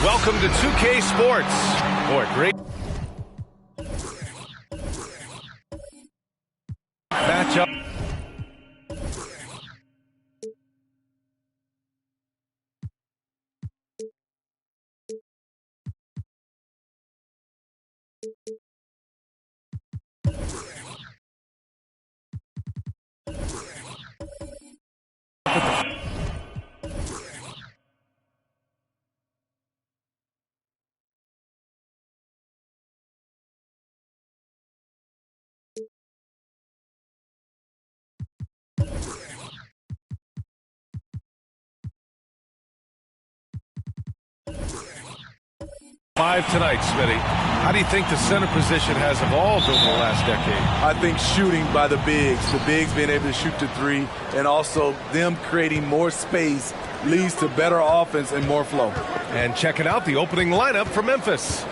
Welcome to 2K Sports. Boy, great matchup. Five tonight, Smitty. How do you think the center position has evolved over the last decade? I think shooting by the bigs being able to shoot the three, and also them creating more space leads to better offense and more flow. And checking out the opening lineup for Memphis.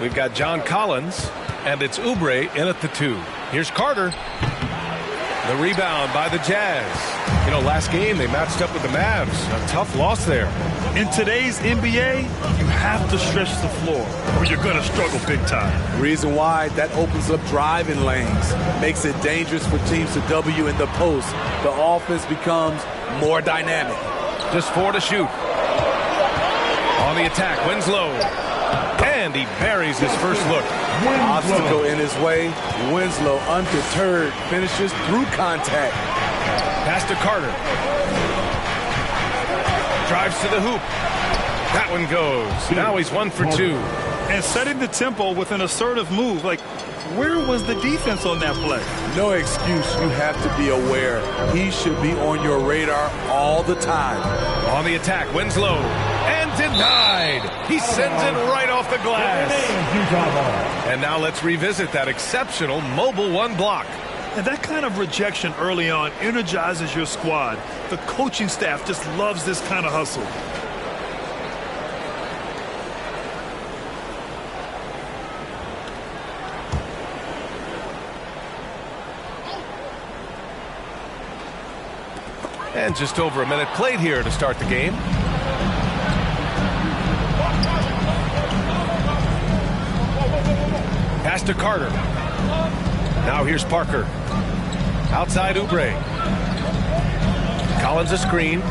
We've got John Collins, and it's Oubre in at the 2. Here's Carter. The rebound by the Jazz. You know, last game they matched up with the Mavs. A tough loss there. In today's NBA, you have to stretch the floor or you're going to struggle big time. Reason why, that opens up driving lanes, makes it dangerous for teams to W in the post. The offense becomes more dynamic. Just 4 to shoot. On the attack, Winslow. And he buries his first look. Obstacle in his way. Winslow, undeterred, finishes through contact. Pass to Carter. Drives to the hoop. That one goes. Now he's 1 for 2. And setting the tempo with an assertive move. Like, where was the defense on that play? No excuse. You have to be aware. He should be on your radar all the time. On the attack, Winslow. And denied. He sends it right off the glass. And now let's revisit that exceptional mobile 1 block. And that kind of rejection early on energizes your squad. The coaching staff just loves this kind of hustle. And just over a minute played here to start the game. Pass to Carter. Now here's Parker. Outside Oubre. Collins a screen.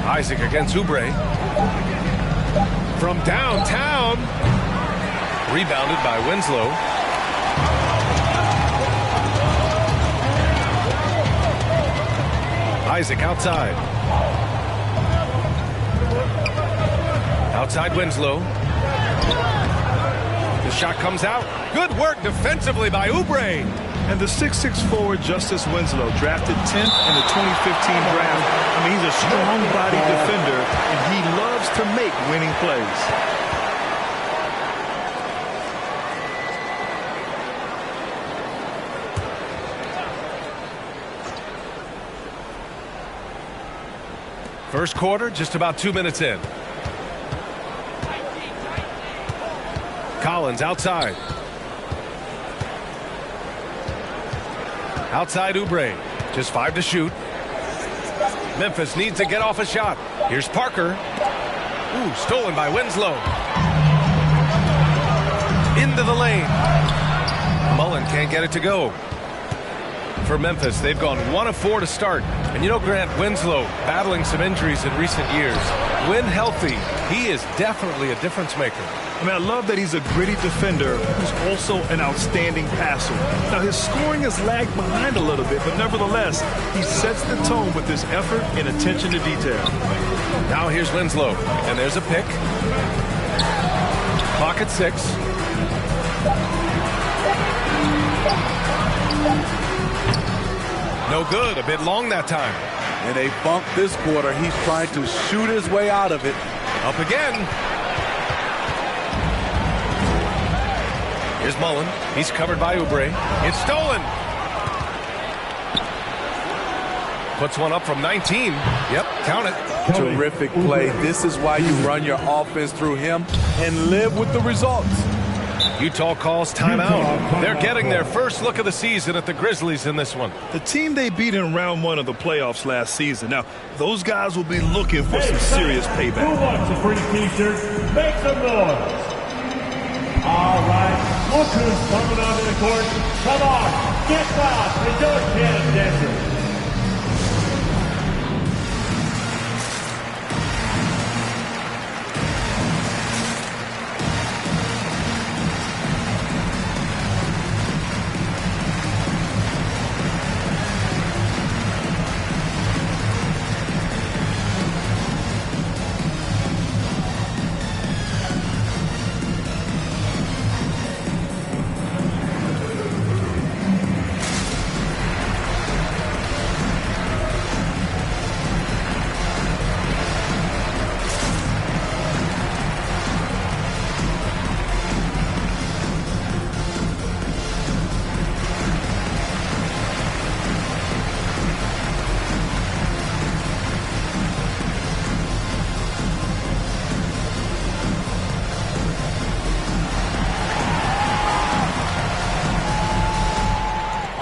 Isaac against Oubre. From downtown. Rebounded by Winslow. Isaac outside. Outside Winslow. The shot comes out. Good work defensively by Oubre. And the 6'6" forward Justice Winslow, drafted 10th in the 2015 draft. I mean, he's a strong-bodied defender, and he loves to make winning plays. First quarter, just about 2 minutes in. Collins outside. Outside Oubre. Just 5 to shoot. Memphis needs to get off a shot. Here's Parker. Ooh, stolen by Winslow. Into the lane. Mullen can't get it to go. For Memphis, they've gone 1 of 4 to start. And you know, Grant, Winslow battling some injuries in recent years. When healthy, he is definitely a difference maker. I mean, I love that he's a gritty defender who's also an outstanding passer. Now, his scoring has lagged behind a little bit, but nevertheless, he sets the tone with his effort and attention to detail. Now here's Winslow, and there's a pick. Clock at 6. No good, a bit long that time. And they bumped this quarter. He's trying to shoot his way out of it. Up again. Here's Mullen. He's covered by Oubre. It's stolen. Puts one up from 19. Yep, count it. Terrific play. This is why you run your offense through him and live with the results. Utah calls timeout. They're getting their first look of the season at the Grizzlies in this one. The team they beat in round 1 of the playoffs last season. Now, those guys will be looking for some serious payback. Who wants a free t-shirt? Make some noise. All right, look who's coming onto the court. Come on, get loud and don't get attention.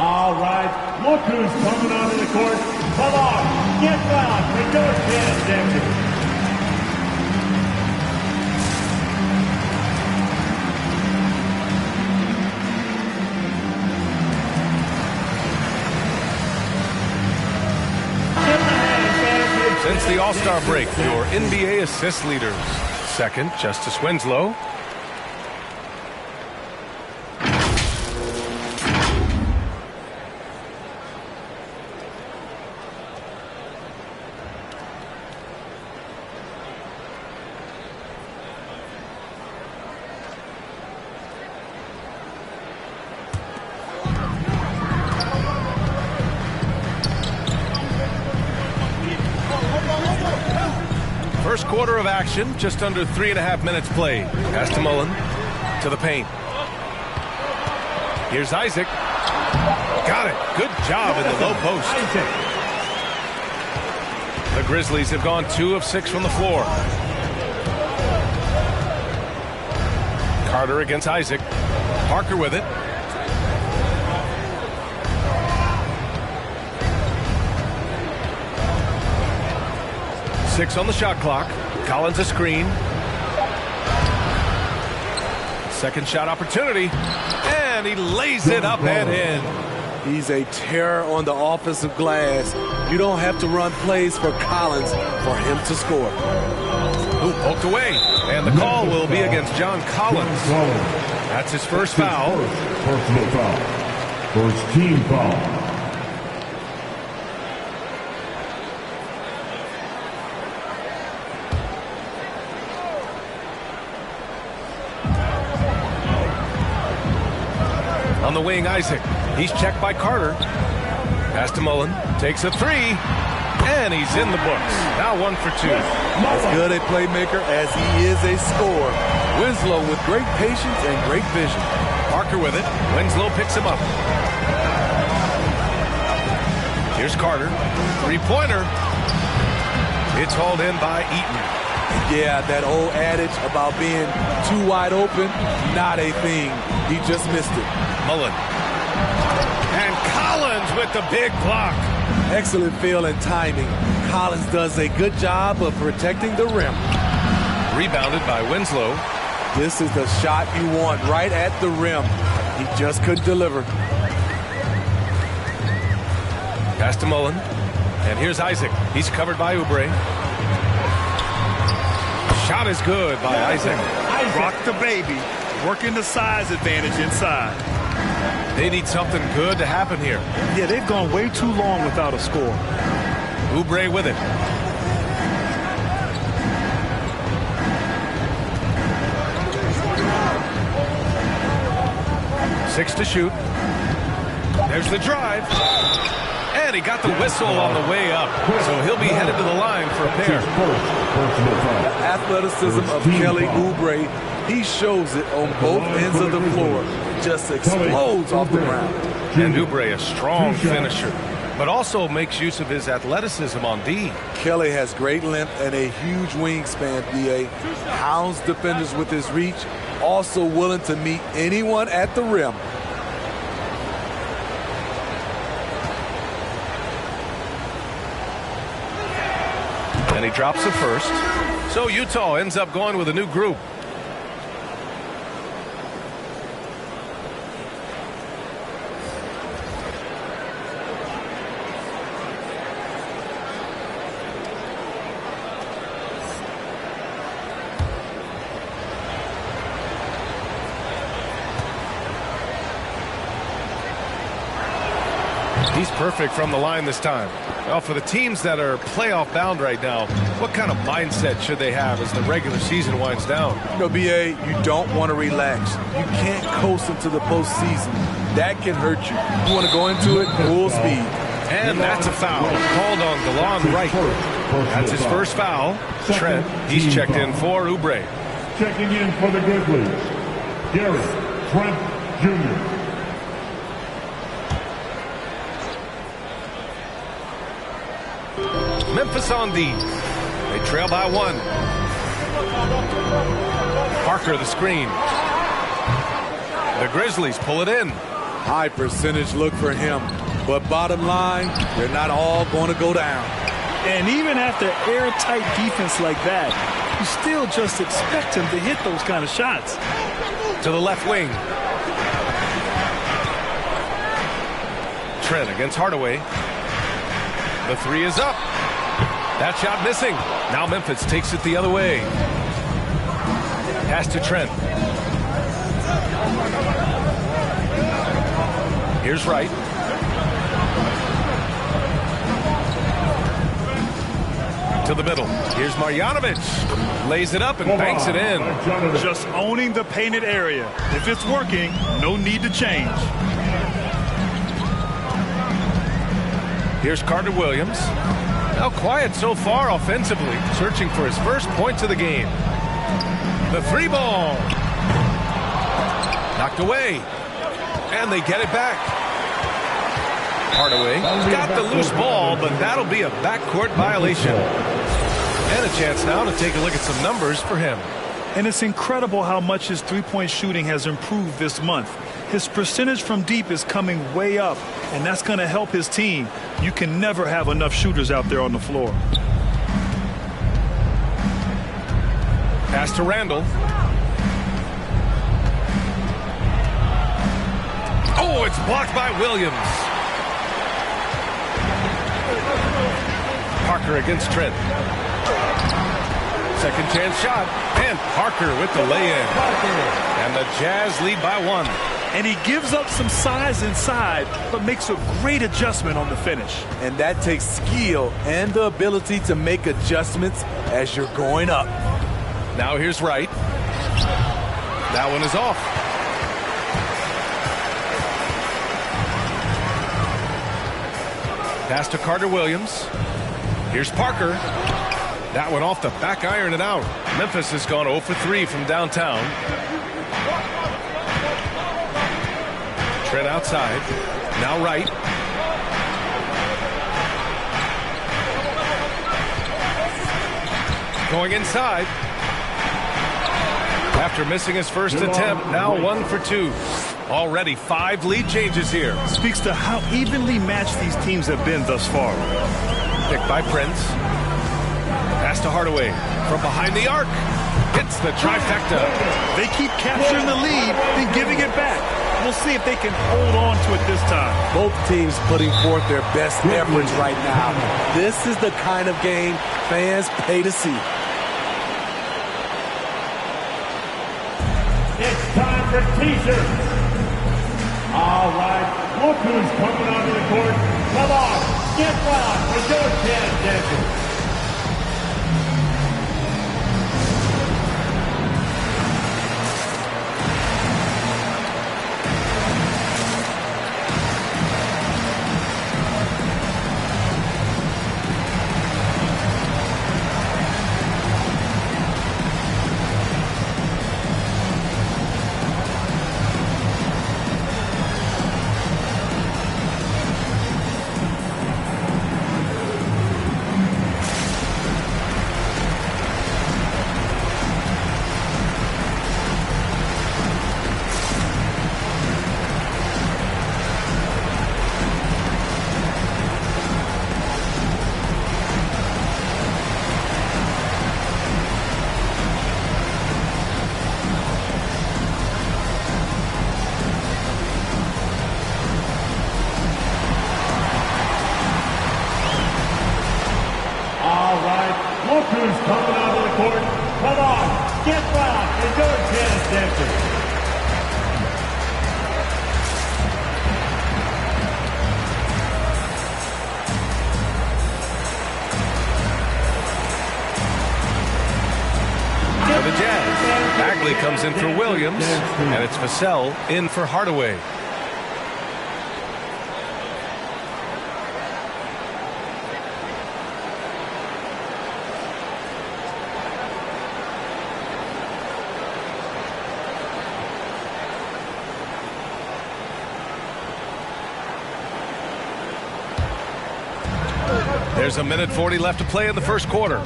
All right, look who's coming onto the court. Come on, get loud and don't get attention. Since the All-Star break, your NBA assist leaders. Second, Justice Winslow. First quarter of action, just under 3.5 minutes played. Pass to Mullen, to the paint. Here's Isaac. Got it. Good job in the low post. The Grizzlies have gone 2 of 6 from the floor. Carter against Isaac. Parker with it. 6 on the shot clock. Collins a screen. Second shot opportunity. And he lays it up and in. He's a terror on the offensive glass. You don't have to run plays for Collins for him to score. Who poked away. And the call will be against John Collins. That's his first foul. Personal foul. First team foul. On the wing, Isaac. He's checked by Carter. Pass to Mullen. Takes a three. And he's in the books. Now 1 for 2. As good a playmaker as he is a scorer. Winslow with great patience and great vision. Parker with it. Winslow picks him up. Here's Carter. Three-pointer. It's hauled in by Eaton. Yeah, that old adage about being too wide open, not a thing. He just missed it. Mullen. And Collins with the big block. Excellent feel and timing. Collins does a good job of protecting the rim. Rebounded by Winslow. This is the shot you want right at the rim. He just couldn't deliver. Pass to Mullen. And here's Isaac. He's covered by Oubre. Shot is good by Isaac. Rock the baby. Working the size advantage inside. They need something good to happen here. Yeah, they've gone way too long without a score. Oubre with it. Six to shoot. There's the drive. And he got the whistle on the way up. So he'll be headed to the line for a pair. The athleticism of Kelly Oubre, he shows it on both ends of the floor. Just explodes off the ground. And Oubre, a strong finisher, but also makes use of his athleticism on D. Kelly has great length and a huge wingspan, B.A. Hounds defenders with his reach, also willing to meet anyone at the rim. And he drops the first. So Utah ends up going with a new group. He's perfect from the line this time. Well, for the teams that are playoff bound right now, what kind of mindset should they have as the regular season winds down? You know, B.A., you don't want to relax. You can't coast into the postseason. That can hurt you. You want to go into it full speed. And that's a foul called on Delon Wright. That's his first foul. Trent, he's checked in for Oubre. Checking in for the Grizzlies, Gary Trent Jr. Memphis on D. They trail by 1. Parker the screen. The Grizzlies pull it in. High percentage look for him. But bottom line, they're not all going to go down. And even after airtight defense like that, you still just expect him to hit those kind of shots. To the left wing. Trent against Hardaway. The three is up. That shot missing. Now Memphis takes it the other way. Pass to Trent. Here's Wright. To the middle. Here's Marjanovic. Lays it up and banks it in. Just owning the painted area. If it's working, no need to change. Here's Carter Williams. Now quiet so far offensively, searching for his first points of the game. The three ball. Knocked away. And they get it back. Hardaway got the loose ball, but that'll be a backcourt violation. And a chance now to take a look at some numbers for him. And it's incredible how much his three-point shooting has improved this month. His percentage from deep is coming way up, and that's going to help his team. You can never have enough shooters out there on the floor. Pass to Randall. Oh, it's blocked by Williams. Parker against Trent. Second chance shot. And Parker with the lay-in. And the Jazz lead by 1. And he gives up some size inside, but makes a great adjustment on the finish. And that takes skill and the ability to make adjustments as you're going up. Now here's Wright. That one is off. Pass to Carter Williams. Here's Parker. That one off the back iron and out. Memphis has gone 0 for 3 from downtown. Trent outside. Now Wright. Going inside. After missing his first attempt, now 1 for 2. Already 5 lead changes here. Speaks to how evenly matched these teams have been thus far. Picked by Prince. Pass to Hardaway. From behind the arc. Hits the trifecta. They keep capturing the lead, then giving it back. We'll see if they can hold on to it this time. Both teams putting forth their best efforts right now. This is the kind of game fans pay to see. It's time for t-shirts. All right, look who's coming onto the court. Come on, get wild for your chance, Denver. Look who's coming onto the court. Come on, get wild for your chance, Denver. For the Jazz, Bagley comes in for Williams, and it's Vassell in for Hardaway. There's a minute 40 left to play in the first quarter.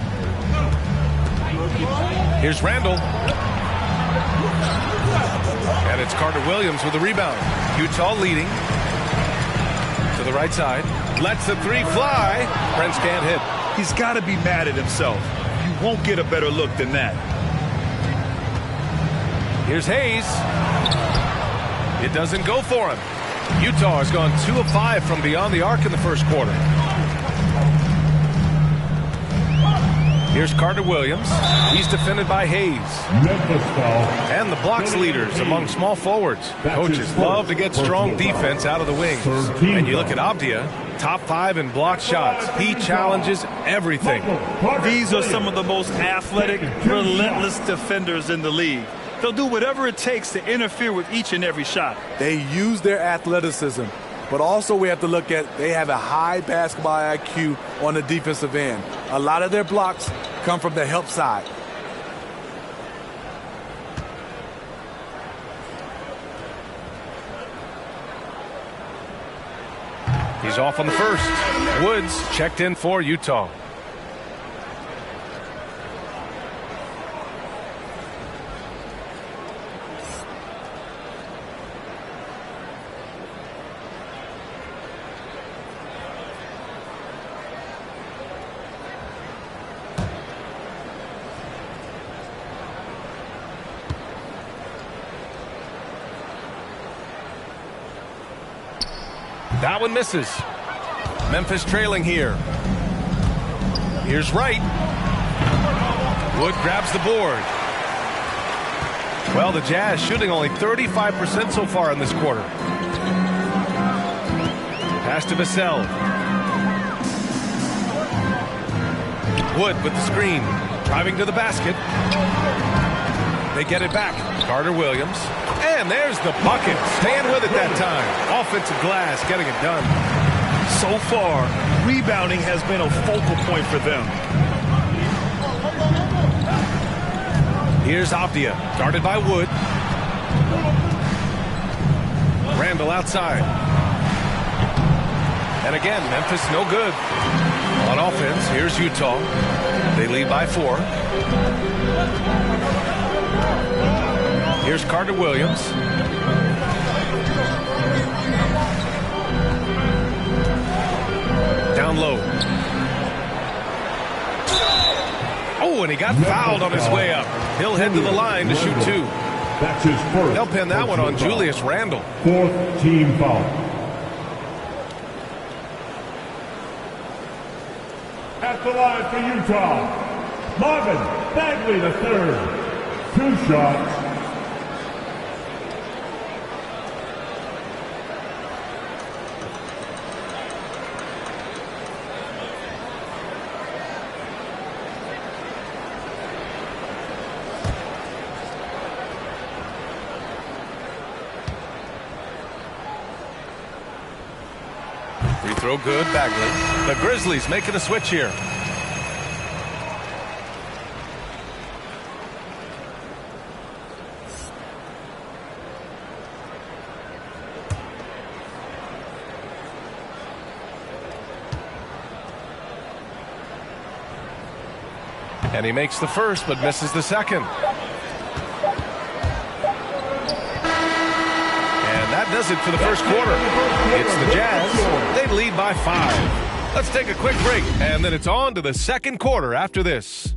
Here's Randall. And it's Carter Williams with the rebound. Utah leading. To the right side. Lets the three fly. Prince can't hit. He's got to be mad at himself. You won't get a better look than that. Here's Hayes. It doesn't go for him. Utah has gone 2 of 5 from beyond the arc in the first quarter. Here's Carter Williams. He's defended by Hayes. And the blocks leaders among small forwards. Coaches love to get strong defense out of the wings. And you look at Abdia, top 5 in block shots. He challenges everything. These are some of the most athletic, relentless defenders in the league. They'll do whatever it takes to interfere with each and every shot. They use their athleticism, but also we have to look at they have a high basketball IQ on the defensive end. A lot of their blocks come from the help side. He's off on the first. Woods checked in for Utah. That one misses. Memphis trailing here. Here's Wright. Wood grabs the board. Well, the Jazz shooting only 35% so far in this quarter. Pass to Vassell. Wood with the screen. Driving to the basket. They get it back. Carter Williams. And there's the bucket. Staying with it that time. Offensive glass, getting it done. So far, rebounding has been a focal point for them. Here's Avdia, guarded by Wood. Randall outside. And again, Memphis no good. On offense, here's Utah. They lead by 4. Here's Carter Williams. Down low. Oh, and he got fouled on his way up. He'll head to the line to shoot 2. That's his first. They'll pin that one on Julius Randle. 4th team foul. At the line for Utah, Marvin Bagley III. 2 shots. Free throw good, Bagley. The Grizzlies making a switch here. And he makes the first, but misses the second. That does it for the first quarter. It's the Jazz. They lead by 5. Let's take a quick break, and then it's on to the second quarter after this.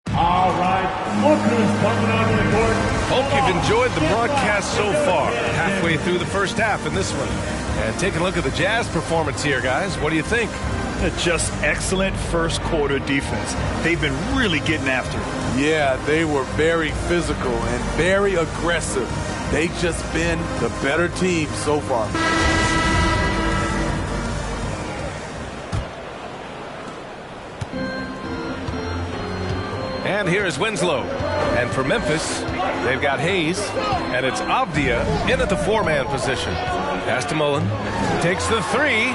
All right, look who's coming onto the court. Hope you've enjoyed the broadcast so far. Halfway through the first half in this one. And taking a look at the Jazz performance here, guys. What do you think? Just excellent first quarter defense. They've been really getting after it. Yeah, they were very physical and very aggressive. They've just been the better team so far. And here is Winslow. And for Memphis, they've got Hayes. And it's Avdia in at the 4-man position. Pass to Mullen. Takes the 3.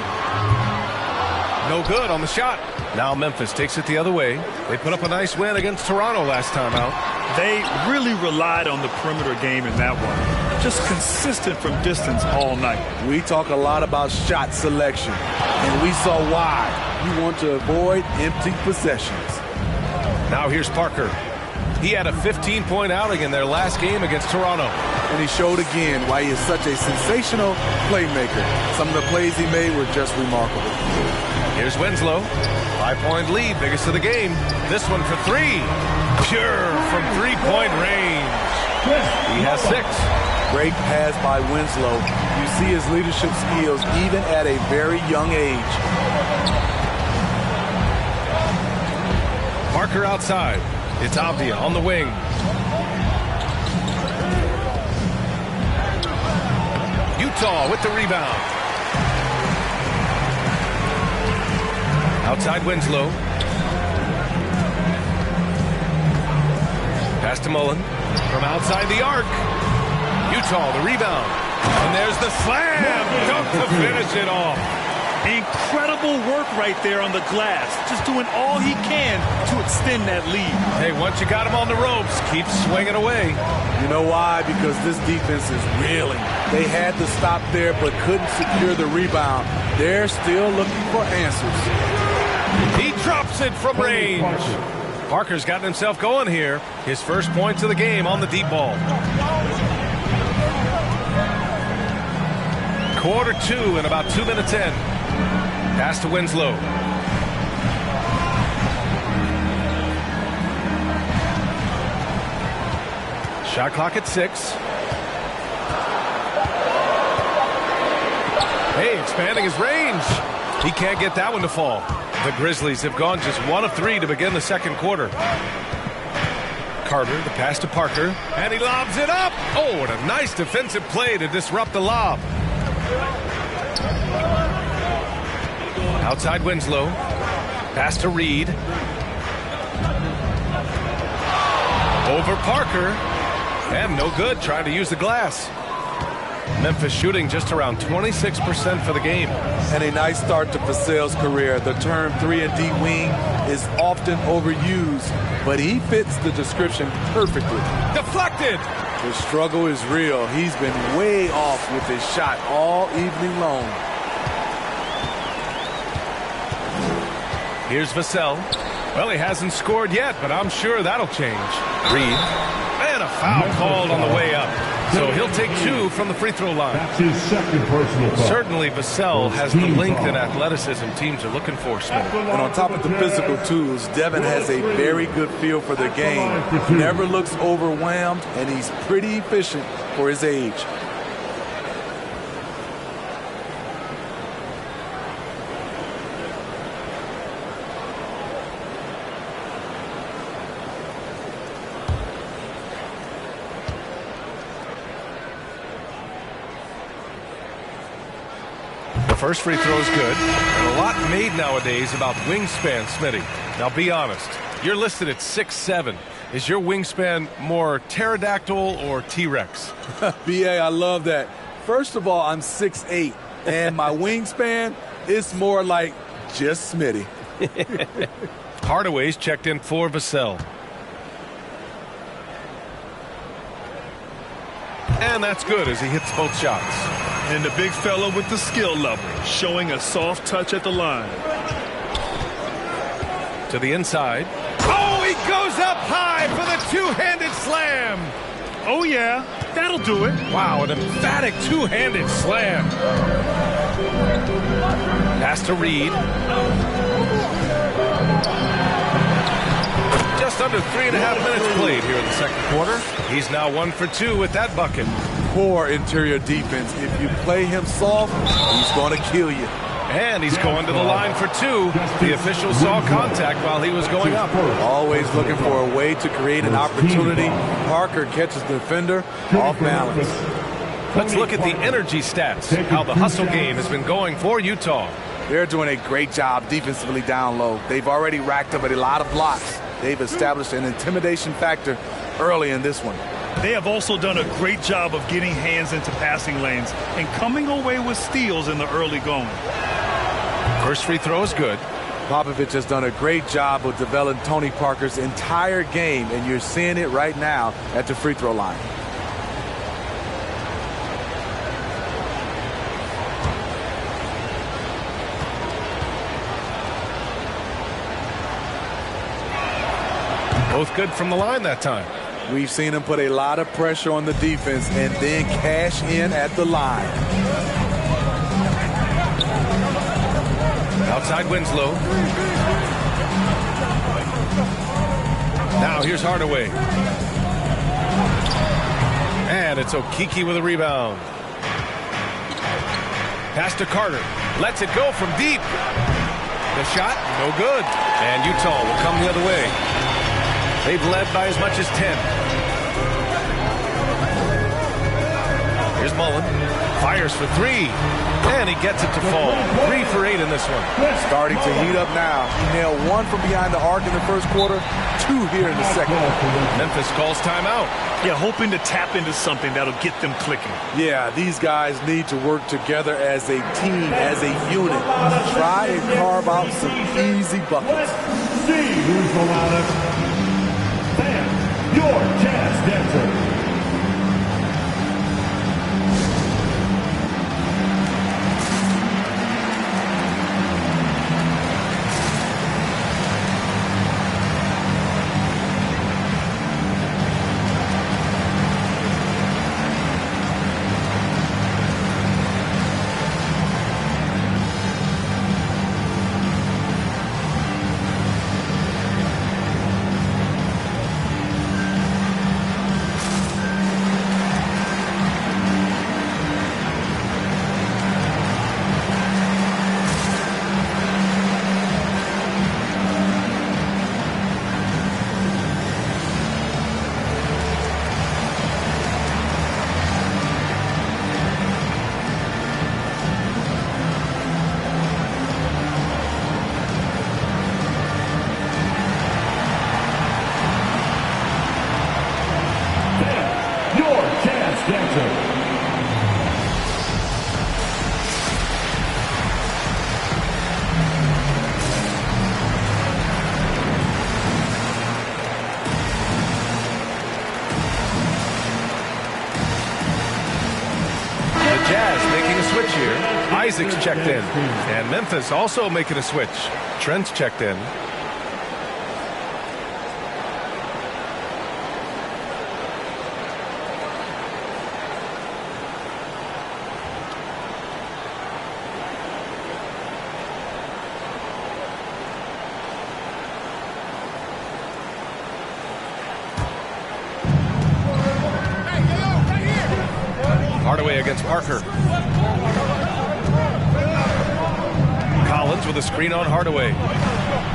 No good on the shot. Now Memphis takes it the other way. They put up a nice win against Toronto last time out. They really relied on the perimeter game in that one. Just consistent from distance all night. We talk a lot about shot selection, and we saw why. You want to avoid empty possessions. Now here's Parker. He had a 15-point outing in their last game against Toronto. And he showed again why he is such a sensational playmaker. Some of the plays he made were just remarkable. Here's Winslow. 5-point lead, biggest of the game. This one for 3. Pure from 3-point range. He has 6. Great pass by Winslow. You see his leadership skills even at a very young age. Parker outside. It's Avdia on the wing. Utah with the rebound. Outside Winslow. Pass to Mullen. From outside the arc. Utah, the rebound. And there's the slam. Dunk to finish it off. Incredible work right there on the glass. Just doing all he can to extend that lead. Hey, once you got him on the ropes, keep swinging away. You know why? Because this defense is reeling. They had to stop there but couldn't secure the rebound. They're still looking for answers. He drops it from range. Parker's gotten himself going here. His first points of the game on the deep ball. Quarter 2 and about 2 minutes in. Pass to Winslow. Shot clock at 6. Hey, expanding his range. He can't get that one to fall. The Grizzlies have gone just 1 of 3 to begin the second quarter. Carter, the pass to Parker, and he lobs it up. Oh, what a nice defensive play to disrupt the lob. Outside Winslow. Pass to Reed. Over Parker. And no good, trying to use the glass. Memphis shooting just around 26% for the game. And a nice start to Vassell's career. The term 3-and-D wing is often overused, but he fits the description perfectly. Deflected! The struggle is real. He's been way off with his shot all evening long. Here's Vassell. Well, he hasn't scored yet, but I'm sure that'll change. Reed. And a foul called on the way up. So he'll take 2 from the free throw line. That's his second personal foul. Certainly Vassell has the length and athleticism teams are looking for, Smith. And on top of the physical tools, Devin has a very good feel for the game. Never looks overwhelmed, and he's pretty efficient for his age. First free throw is good. And a lot made nowadays about wingspan, Smitty. Now be honest. You're listed at 6'7". Is your wingspan more pterodactyl or T-Rex? B.A., I love that. First of all, I'm 6'8", and my wingspan is more like just Smitty. Hardaway's checked in for Vassell. And that's good as he hits both shots. And the big fella with the skill level, showing a soft touch at the line. To the inside. Oh, he goes up high for the two-handed slam. Oh, yeah, that'll do it. Wow, an emphatic two-handed slam. Pass to Reed. Just under 3.5 minutes played here in the second quarter. He's now 1 for 2 with that bucket. Poor interior defense. If you play him soft, he's going to kill you. And he's going to the line for 2. The official saw contact while he was going up. Always looking for a way to create an opportunity. Parker catches the defender off balance. Let's look at the energy stats, how the hustle game has been going for Utah. They're doing a great job defensively down low. They've already racked up a lot of blocks. They've established an intimidation factor early in this one. They have also done a great job of getting hands into passing lanes and coming away with steals in the early going. First free throw is good. Popovich has done a great job of developing Tony Parker's entire game, and you're seeing it right now at the free throw line. Both good from the line that time. We've seen him put a lot of pressure on the defense and then cash in at the line. Outside Winslow. Now here's Hardaway. And it's Okeke with a rebound. Pass to Carter. Lets it go from deep. The shot, no good. And Utah will come the other way. They've led by as much as 10. Here's Mullen. Fires for 3. And he gets it to fall. 3 for 8 in this one. Starting to heat up now. He nailed 1 from behind the arc in the first quarter, 2 here in the second. Memphis calls timeout. Yeah, hoping to tap into something that'll get them clicking. Yeah, these guys need to work together as a team, as a unit. Try and carve out some easy buckets. See who's the loudest. Sam, your jazz dancer. Denton. Jazz making a switch here. Isaac's checked in. And Memphis also making a switch. Trent's checked in. Hardaway against Parker. Collins with a screen on Hardaway.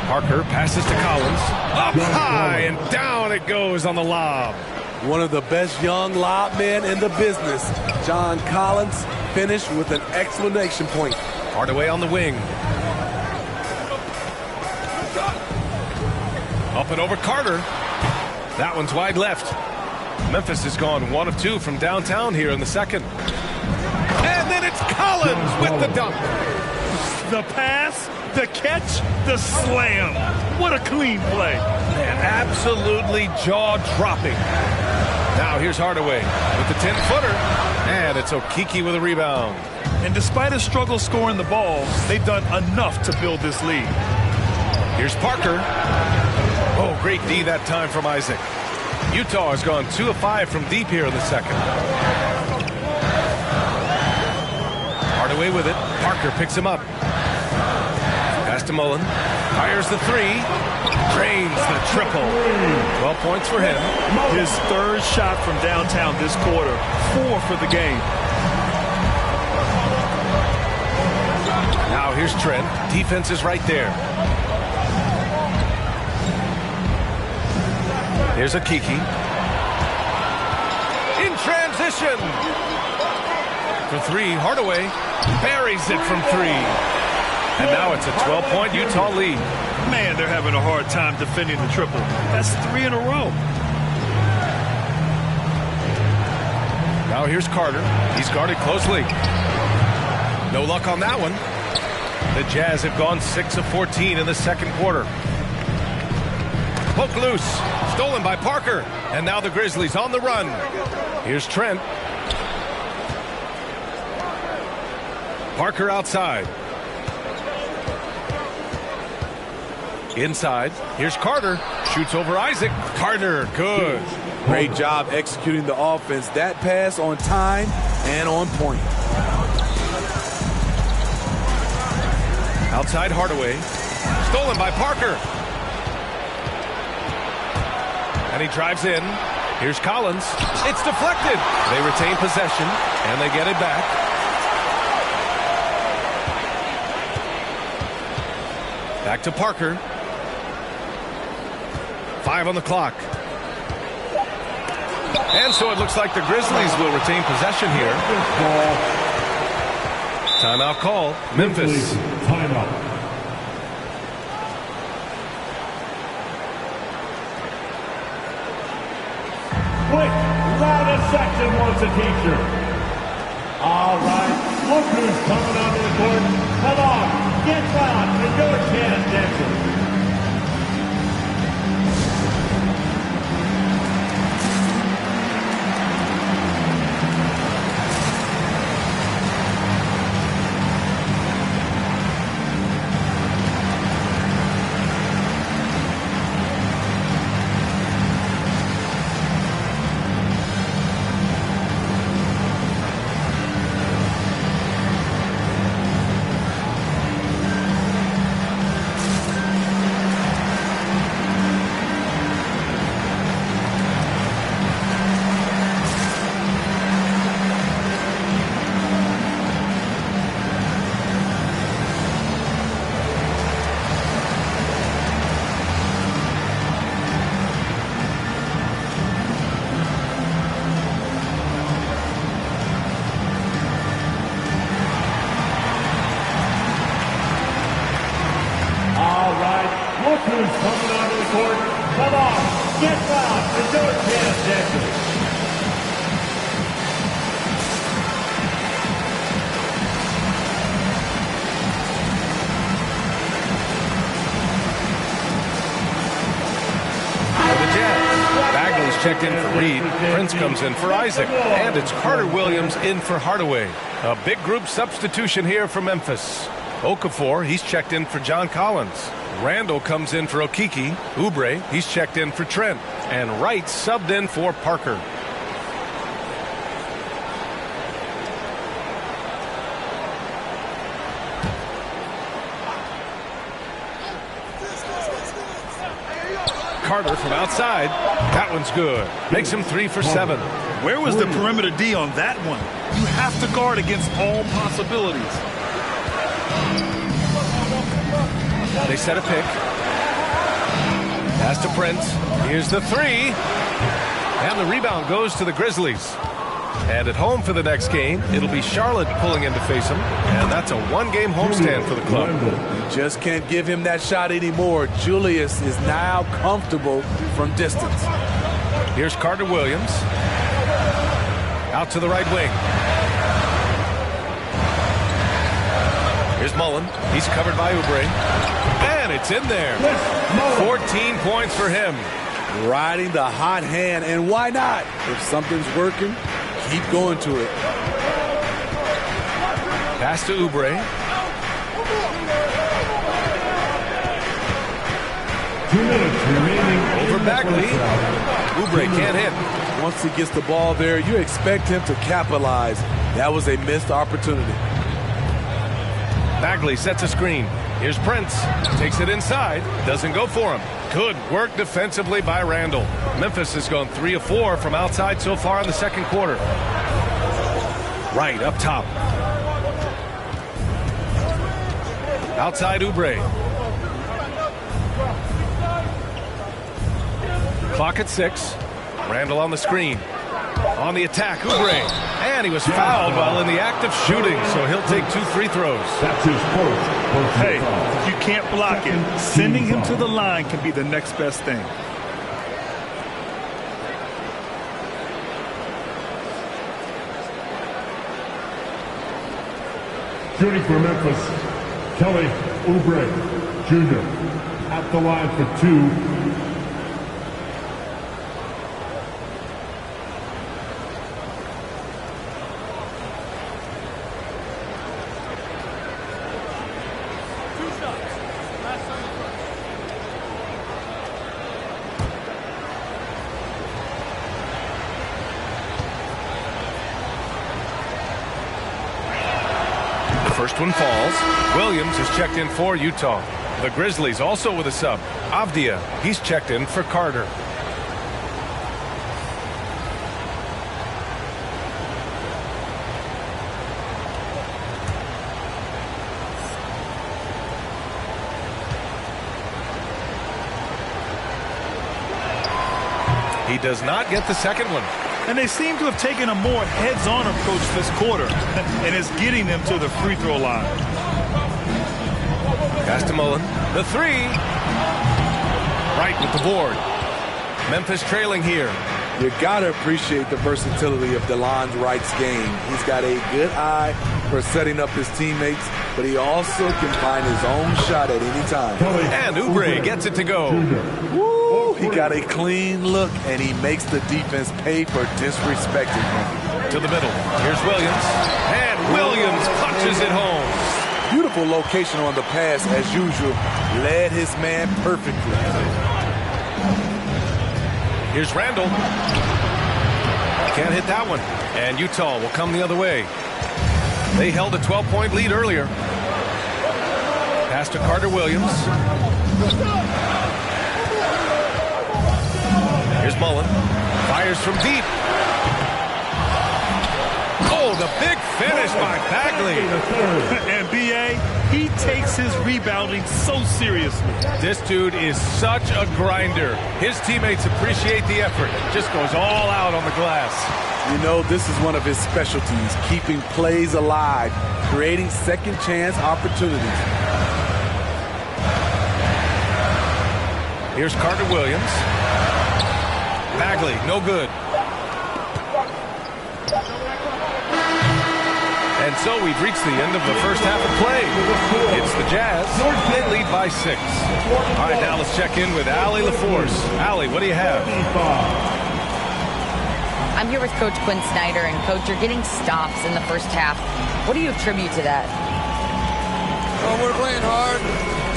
Parker passes to Collins. Up high and down it goes on the lob. One of the best young lob men in the business. John Collins finished with an exclamation point. Hardaway on the wing. Up and over Carter. That one's wide left. Memphis has gone 1 of 2 from downtown here in the second. And then it's Collins with the dunk. The pass, the catch, the slam. What a clean play. And absolutely jaw-dropping. Now here's Hardaway with the 10-footer. And it's Okeke with a rebound. And despite a struggle scoring the ball, they've done enough to build this lead. Here's Parker. Oh, great D that time from Isaac. Utah has gone 2 of 5 from deep here in the second. Hardaway with it. Parker picks him up. Pass to Mullen. Fires the 3. Drains the triple. 12 points for him. His third shot from downtown this quarter. 4 for the game. Now here's Trent. Defense is right there. Here's Okeke. In transition. For 3, Hardaway buries it from 3. And now it's a 12-point Utah lead. Man, they're having a hard time defending the triple. That's 3 in a row. Now here's Carter. He's guarded closely. No luck on that one. The Jazz have gone 6 of 14 in the second quarter. Poke loose. Stolen by Parker. And now the Grizzlies on the run. Here's Trent. Parker outside. Inside. Here's Carter. Shoots over Isaac. Carter, good. Great job executing the offense. That pass on time and on point. Outside Hardaway. Stolen by Parker. And he drives in. Here's Collins. It's deflected. They retain possession, and they get it back. Back to Parker. 5 on the clock. And so it looks like the Grizzlies will retain possession here. Timeout call. Memphis. Timeout. Quick, loudest section wants a teacher. All right, look who's coming onto the court. Come on, get loud and your chance, Denton. has checked in for Reed. Prince comes in for Isaac. And it's Carter Williams in for Hardaway. A big group substitution here for Memphis. Okafor, he's checked in for John Collins. Randall comes in for Okiki. Oubre, he's checked in for Trent. And Wright subbed in for Parker. Carter from outside. That one's good. Makes him 3 for 7. Where was the perimeter D on that one? You have to guard against all possibilities. They set a pick. Pass to Prince. Here's the 3. And the rebound goes to the Grizzlies. And at home for the next game, it'll be Charlotte pulling in to face him. And that's a one-game homestand for the club. You just can't give him that shot anymore. Julius is now comfortable from distance. Here's Carter Williams. Out to the right wing. Here's Mullen. He's covered by Oubre. And it's in there. 14 points for him. Riding the hot hand, and why not? If something's working, keep going to it. Pass to Oubre. 2 minutes remaining. Over Bagley. Oubre can't hit. Once he gets the ball there, you expect him to capitalize. That was a missed opportunity. Bagley sets a screen. Here's Prince. Takes it inside. Doesn't go for him. Good work defensively by Randall. Memphis has gone 3 of 4 from outside so far in the second quarter. Right up top. Outside Oubre. Clock at 6. Randall on the screen. On the attack, Oubre. And he was fouled while in the act of shooting, so he'll take 2 free throws. That's his first. Hey, if you can't block it, sending him to the line can be the next best thing. Shooting for Memphis, Kelly Oubre Jr. at the line for 2. First one falls. Williams is checked in for Utah. The Grizzlies also with a sub. Avdia, he's checked in for Carter. He does not get the second one. And they seem to have taken a more heads-on approach this quarter, and it's getting them to the free throw line. Pass to Mullen. The 3. Right with the board. Memphis trailing here. You got to appreciate the versatility of DeLon Wright's game. He's got a good eye for setting up his teammates, but he also can find his own shot at any time. And Oubre gets it to go. Woo, he got a clean look, and he makes the defense pay for disrespecting him. To the middle. Here's Williams. And Williams punches it home. Beautiful location on the pass, as usual. Led his man perfectly. Here's Randall. Can't hit that one. And Utah will come the other way. They held a 12-point lead earlier. Pass to Carter Williams. Here's Mullen. Fires from deep. Oh, the big finish by Bagley. And B.A., he takes his rebounding so seriously. This dude is such a grinder. His teammates appreciate the effort. Just goes all out on the glass. You know, this is one of his specialties, keeping plays alive, creating second chance opportunities. Here's Carter Williams. Bagley, no good. And so we've reached the end of the first half of play. It's the Jazz. They lead by 6. All right, now let's check in with Allie LaForce. Allie, what do you have? I'm here with Coach Quinn Snyder, and Coach, you're getting stops in the first half. What do you attribute to that? Well, we're playing hard,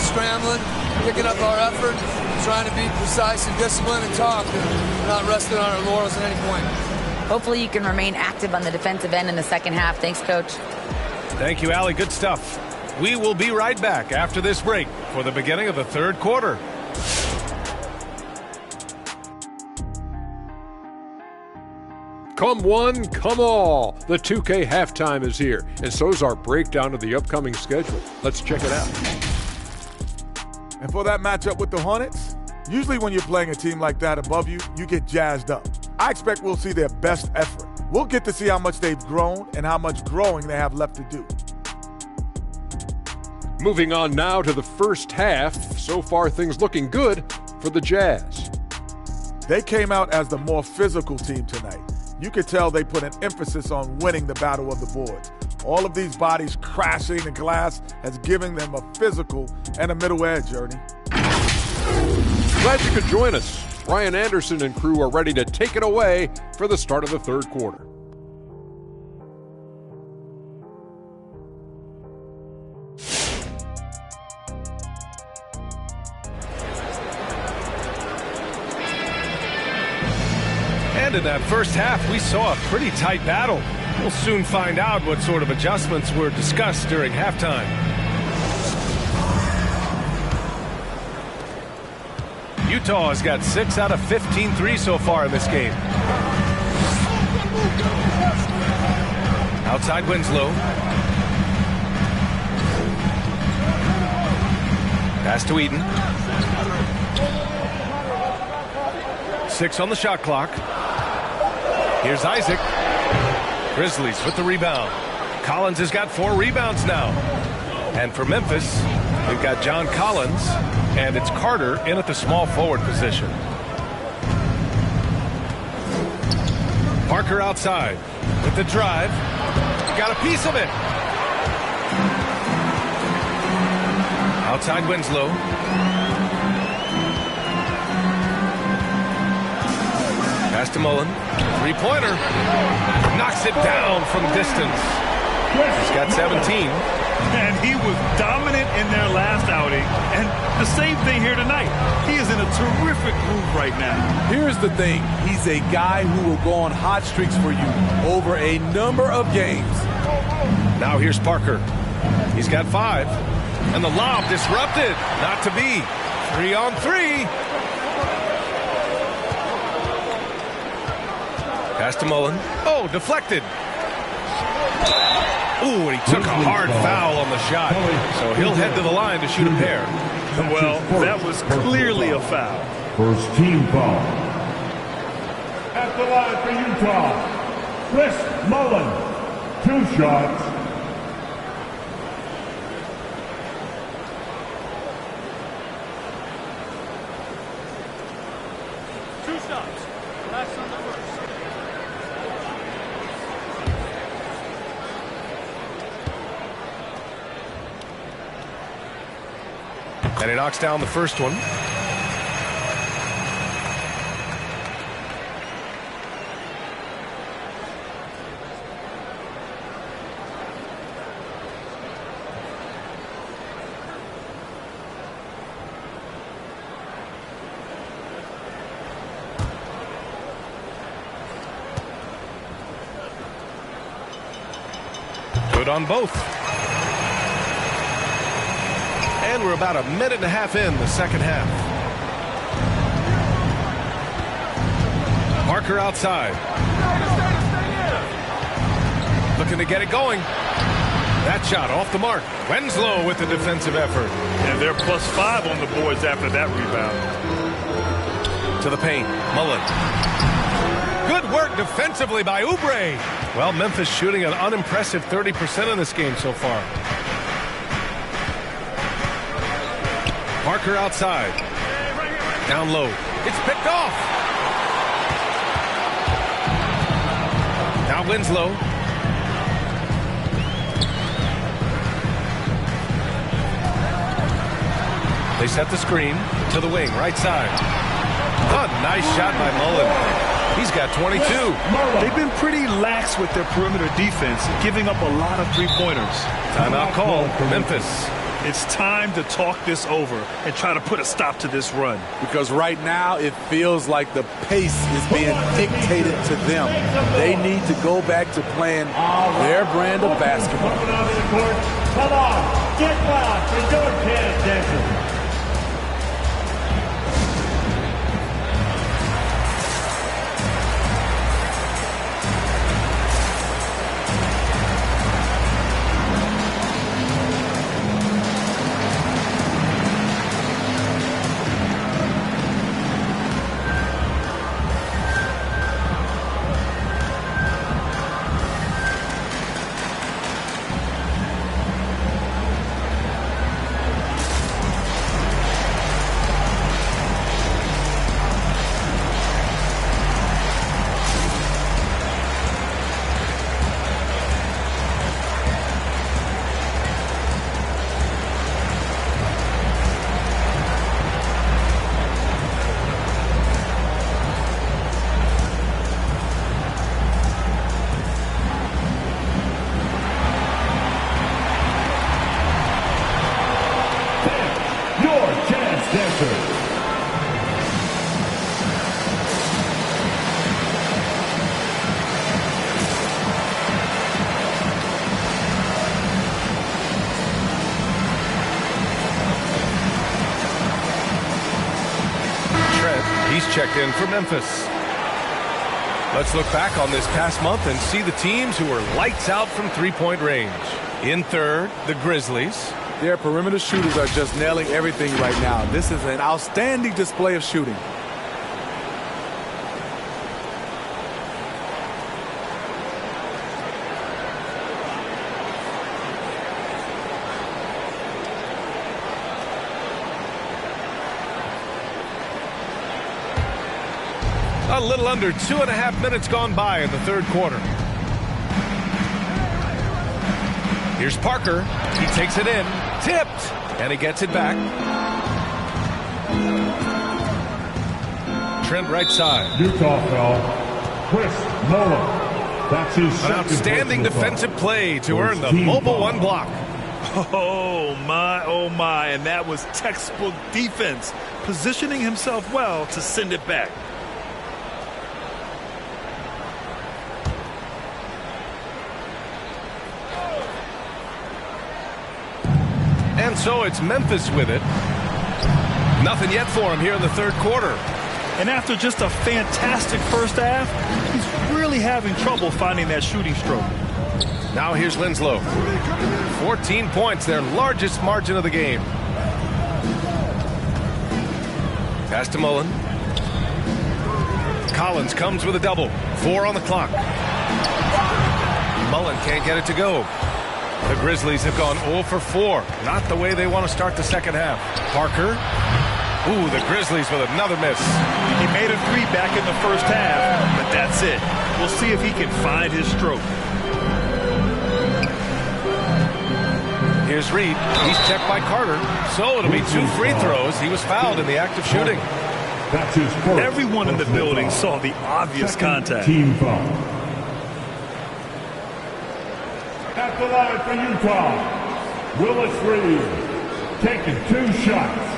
scrambling, picking up our effort, trying to be precise and disciplined and talk, and not resting on our laurels at any point. Hopefully you can remain active on the defensive end in the second half. Thanks, Coach. Thank you, Allie. Good stuff. We will be right back after this break for the beginning of the third quarter. Come one, come all. The 2K halftime is here, and so's our breakdown of the upcoming schedule. Let's check it out. And for that matchup with the Hornets, usually when you're playing a team like that above you, you get jazzed up. I expect we'll see their best effort. We'll get to see how much they've grown and how much growing they have left to do. Moving on now to the first half. So far, things looking good for the Jazz. They came out as the more physical team tonight. You could tell they put an emphasis on winning the battle of the boards. All of these bodies crashing the glass has given them a physical and a middle edge, Ernie. Glad you could join us. Ryan Anderson and crew are ready to take it away for the start of the third quarter. And in that first half, we saw a pretty tight battle. We'll soon find out what sort of adjustments were discussed during halftime. Utah has got 6 out of 15 threes so far in this game. Outside Winslow. Pass to Eden. 6 on the shot clock. Here's Isaac. Grizzlies with the rebound. Collins has got 4 rebounds now. And for Memphis, we've got John Collins, and it's Carter in at the small forward position. Parker outside with the drive. Got a piece of it. Outside Winslow. Pass to Mullen. Three-pointer. Knocks it down from distance. He's got 17. And he was dominant in their last outing. And the same thing here tonight. He is in a terrific groove right now. Here's the thing. He's a guy who will go on hot streaks for you over a number of games. Now here's Parker. He's got 5. And the lob disrupted. Not to be. 3-on-3. Pass to Mullen. Oh, deflected. Ooh, and he took a hard foul on the shot. So he'll head to the line to shoot a pair. Well, that was clearly a foul. First team foul. At the line for Utah, Chris Mullen. 2 shots. Last on the first. And he knocks down the first one. Good on both. And we're about a minute and a half in the second half. Parker outside. Looking to get it going. That shot off the mark. Winslow with the defensive effort. And they're +5 on the boards after that rebound. To the paint. Mullen. Good work defensively by Oubre. Well, Memphis shooting an unimpressive 30% in this game so far. Parker outside. Down low. It's picked off. Now Winslow. They set the screen to the wing, right side. Oh, nice shot by Mullen. He's got 22. They've been pretty lax with their perimeter defense, giving up a lot of three-pointers. Timeout called, Memphis. It's time to talk this over and try to put a stop to this run. Because right now it feels like the pace is being dictated to them. They need to go back to playing their brand of basketball. Come on, get back for your chance, Denver. Checked in for Memphis. Let's look back on this past month and see the teams who were lights out from three-point range. In third, the Grizzlies. Their perimeter shooters are just nailing everything right now. This is an outstanding display of shooting. A little under 2.5 minutes gone by in the third quarter. Here's Parker. He takes it in. Tipped. And he gets it back. Trent right side. Utah foul. Chris Muller. That's his An outstanding defensive play to earn the mobile one block. Oh my, and that was textbook defense, positioning himself well to send it back. And so it's Memphis with it. Nothing yet for him here in the third quarter. And after just a fantastic first half, he's really having trouble finding that shooting stroke. Now here's Winslow. 14 points, their largest margin of the game. Pass to Mullen. Collins comes with a double. 4 on the clock. Mullen can't get it to go. The Grizzlies have gone 0 for 4. Not the way they want to start the second half. Parker. Ooh, the Grizzlies with another miss. He made a 3 back in the first half, but that's it. We'll see if he can find his stroke. Here's Reed. He's checked by Carter. So it'll be 2 free throws. He was fouled in the act of shooting. That's his first. Everyone in the building saw the obvious contact. Team foul. At the line for Utah, Willis Reed taking 2 shots.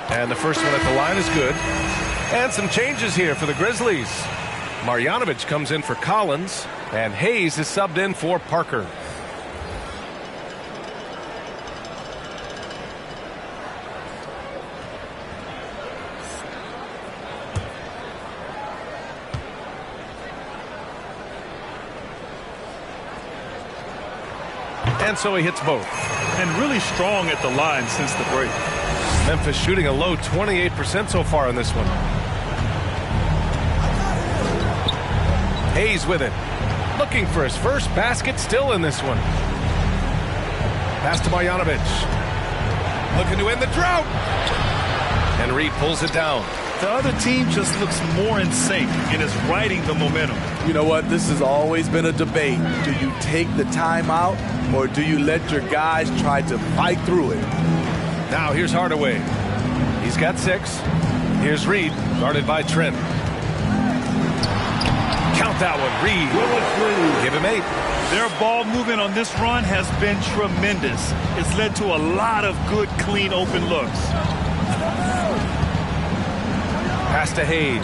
And the first one at the line is good. And some changes here for the Grizzlies. Marjanovic comes in for Collins, and Hayes is subbed in for Parker. And so he hits both. And really strong at the line since the break. Memphis shooting a low 28% so far in this one. Hayes with it. Looking for his first basket still in this one. Pass to Marjanovic. Looking to end the drought. And Reed pulls it down. The other team just looks more in sync and is riding the momentum. You know what? This has always been a debate. Do you take the timeout or do you let your guys try to fight through it? Now here's Hardaway. He's got 6. Here's Reed, guarded by Trent. Count that one, Reed. Give him 8. Their ball movement on this run has been tremendous. It's led to a lot of good, clean, open looks. Pass to Hayes.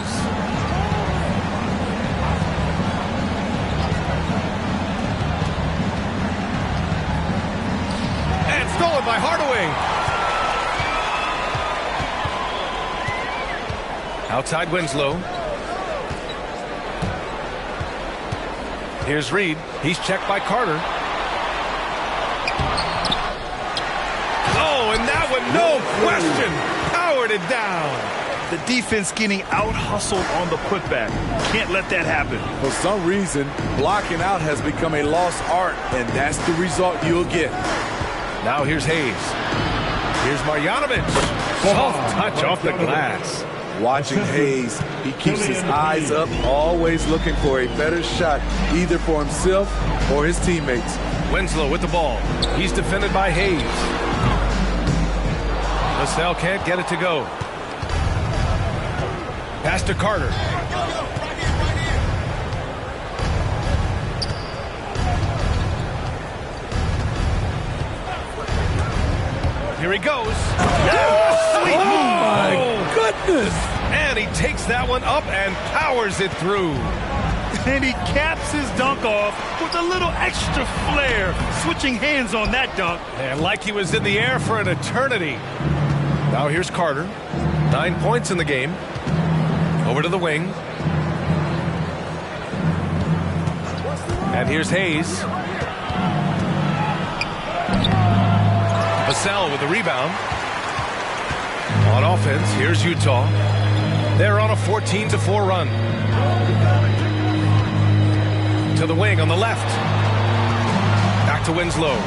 And stolen by Hardaway. Outside Winslow. Here's Reed. He's checked by Carter. Oh, and that one, no question, powered it down. The defense getting out-hustled on the putback. Can't let that happen. For some reason, blocking out has become a lost art, and that's the result you'll get. Now here's Hayes. Here's Marjanovic. Soft touch off the glass. Watching Hayes, he keeps his eyes up, always looking for a better shot, either for himself or his teammates. Winslow with the ball. He's defended by Hayes. LaSalle can't get it to go. Pass to Carter. Here he goes. Oh, my goodness. And he takes that one up and powers it through. And he caps his dunk off with a little extra flair, switching hands on that dunk. And like he was in the air for an eternity. Now here's Carter. 9 points in the game. Over to the wing. And here's Hayes. LaSalle with the rebound. On offense, here's Utah. They're on a 14-4 run. To the wing on the left. Back to Winslow.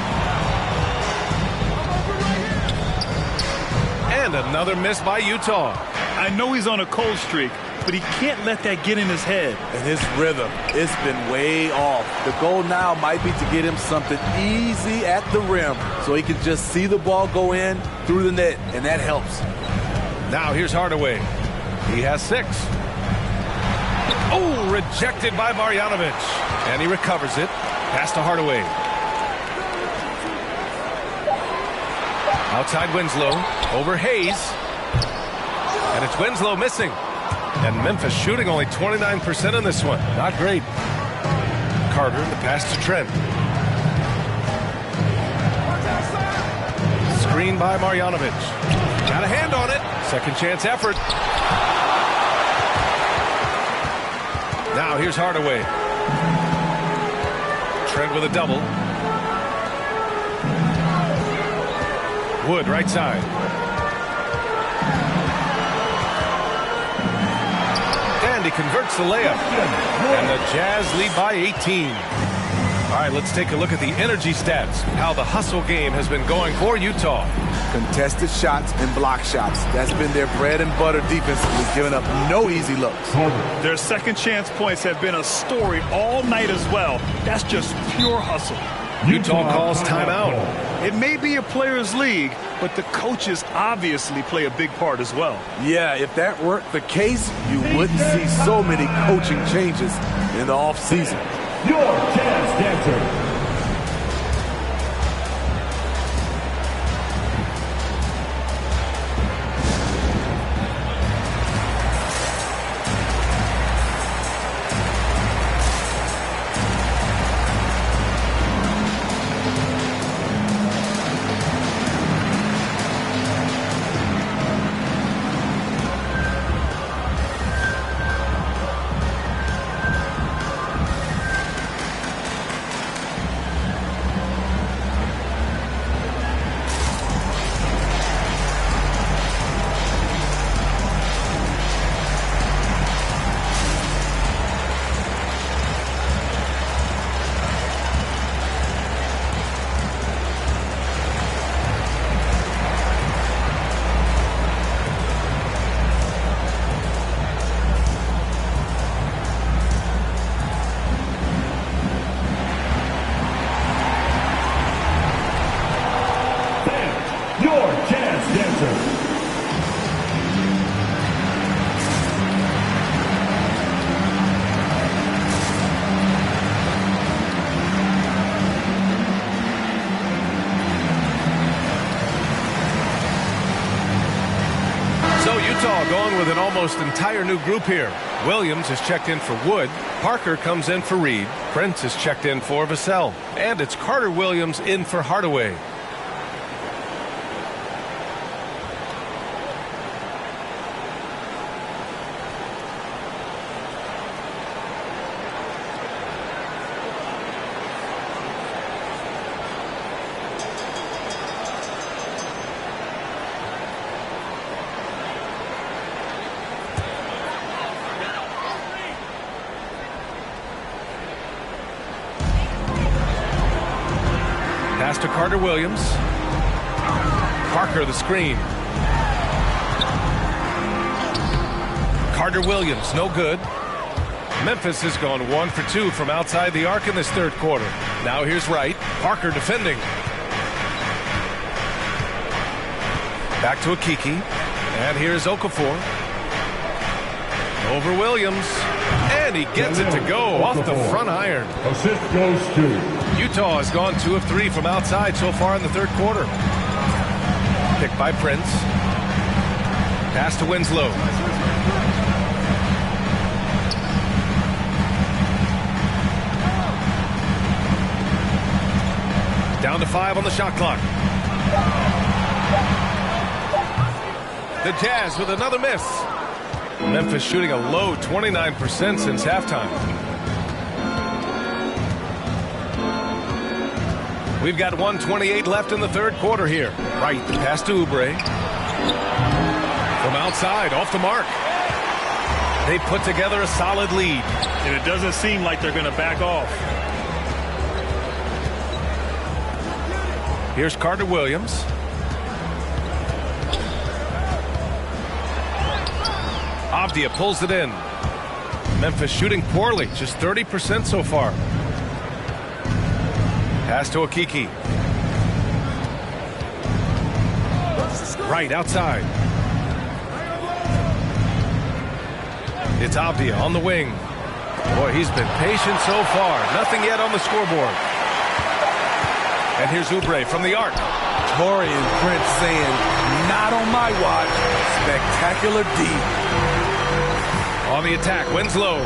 And another miss by Utah. I know he's on a cold streak, but he can't let that get in his head. And his rhythm, it's been way off. The goal now might be to get him something easy at the rim so he can just see the ball go in through the net, and that helps. Now here's Hardaway. He has 6. Oh, rejected by Marjanovic. And he recovers it. Pass to Hardaway. Outside Winslow. Over Hayes. And it's Winslow missing. And Memphis shooting only 29% in this one. Not great. Carter, the pass to Trent. Screen by Marjanovic. Got a hand on it. Second chance effort. Now here's Hardaway. Trent with a double. Wood right side. And he converts the layup. And the Jazz lead by 18. All right, let's take a look at the energy stats. How the hustle game has been going for Utah. Contested shots and block shots. That's been their bread and butter defensively, giving up no easy looks. Their second chance points have been a story all night as well. That's just pure hustle. Utah calls timeout. It may be a players' league, but the coaches obviously play a big part as well. Yeah, if that weren't the case, you wouldn't see so many coaching changes in the offseason. Your Jazz Dancer. Utah going with an almost entire new group here. Williams is checked in for Wood. Parker comes in for Reed. Prince is checked in for Vassell. And it's Carter Williams in for Hardaway. Pass to Carter Williams. Parker the screen. Carter Williams, no good. Memphis has gone 1 for 2 from outside the arc in this third quarter. Now here's Wright. Parker defending. Back to Akiki. And here's Okafor. Over Williams. And he gets it to go off the front iron. Assist goes to Utah has gone 2 of 3 from outside so far in the third quarter. Picked by Prince. Pass to Winslow. Down to 5 on the shot clock. The Jazz with another miss. Memphis shooting a low 29% since halftime. We've got 1:28 left in the third quarter here. Right, pass to Oubre. From outside, off the mark. They put together a solid lead. And it doesn't seem like they're going to back off. Here's Carter Williams. Avdia pulls it in. Memphis shooting poorly, just 30% so far. Pass to Akiki. Right outside. It's Avdia on the wing. Boy, he's been patient so far. Nothing yet on the scoreboard. And here's Oubre from the arc. Torrey and Prince saying, not on my watch. Spectacular D. On the attack, Winslow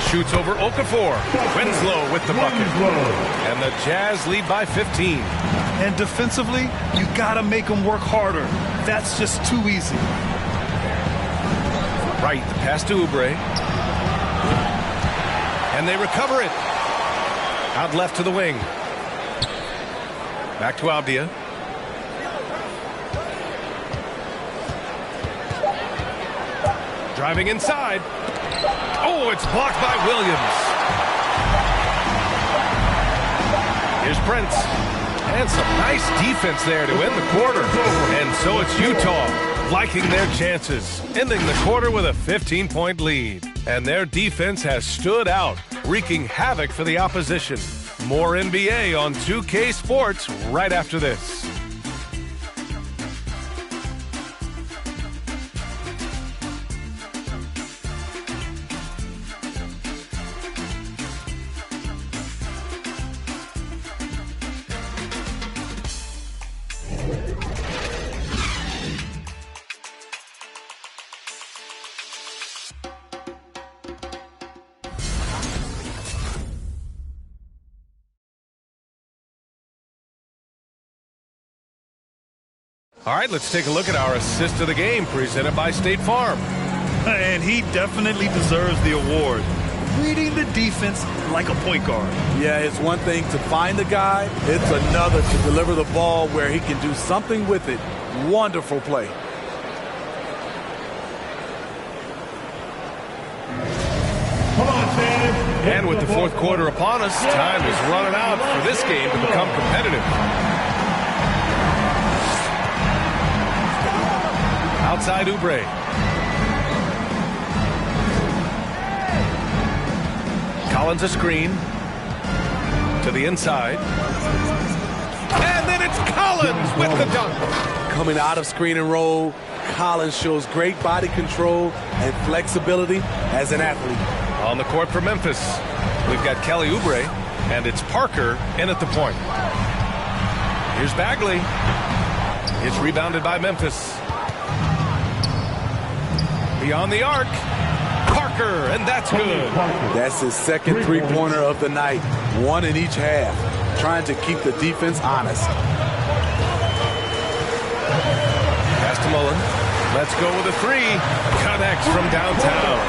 shoots over Okafor. Winslow with the bucket. And the Jazz lead by 15. And defensively, you got to make them work harder. That's just too easy. Right, the pass to Oubre. And they recover it. Out left to the wing. Back to Avdia. Driving inside. Oh, it's blocked by Williams. Here's Prince. And some nice defense there to end the quarter. And so it's Utah liking their chances, ending the quarter with a 15-point lead. And their defense has stood out, wreaking havoc for the opposition. More NBA on 2K Sports right after this. All right, let's take a look at our assist of the game presented by State Farm. And he definitely deserves the award. Reading the defense like a point guard. Yeah, it's one thing to find a guy. It's another to deliver the ball where he can do something with it. Wonderful play. Come on, Sam. And with the fourth quarter upon us, time is running out for this game to become competitive. Outside Oubre. Collins a screen. To the inside. And then it's Collins with the dunk. Coming out of screen and roll, Collins shows great body control and flexibility as an athlete. On the court for Memphis, we've got Kelly Oubre, and it's Parker in at the point. Here's Bagley. It's rebounded by Memphis. Beyond the arc. Parker, and that's good. That's his second three-pointer of the night. One in each half. Trying to keep the defense honest. Pass to Mullen. Let's go with a three. Connects from downtown.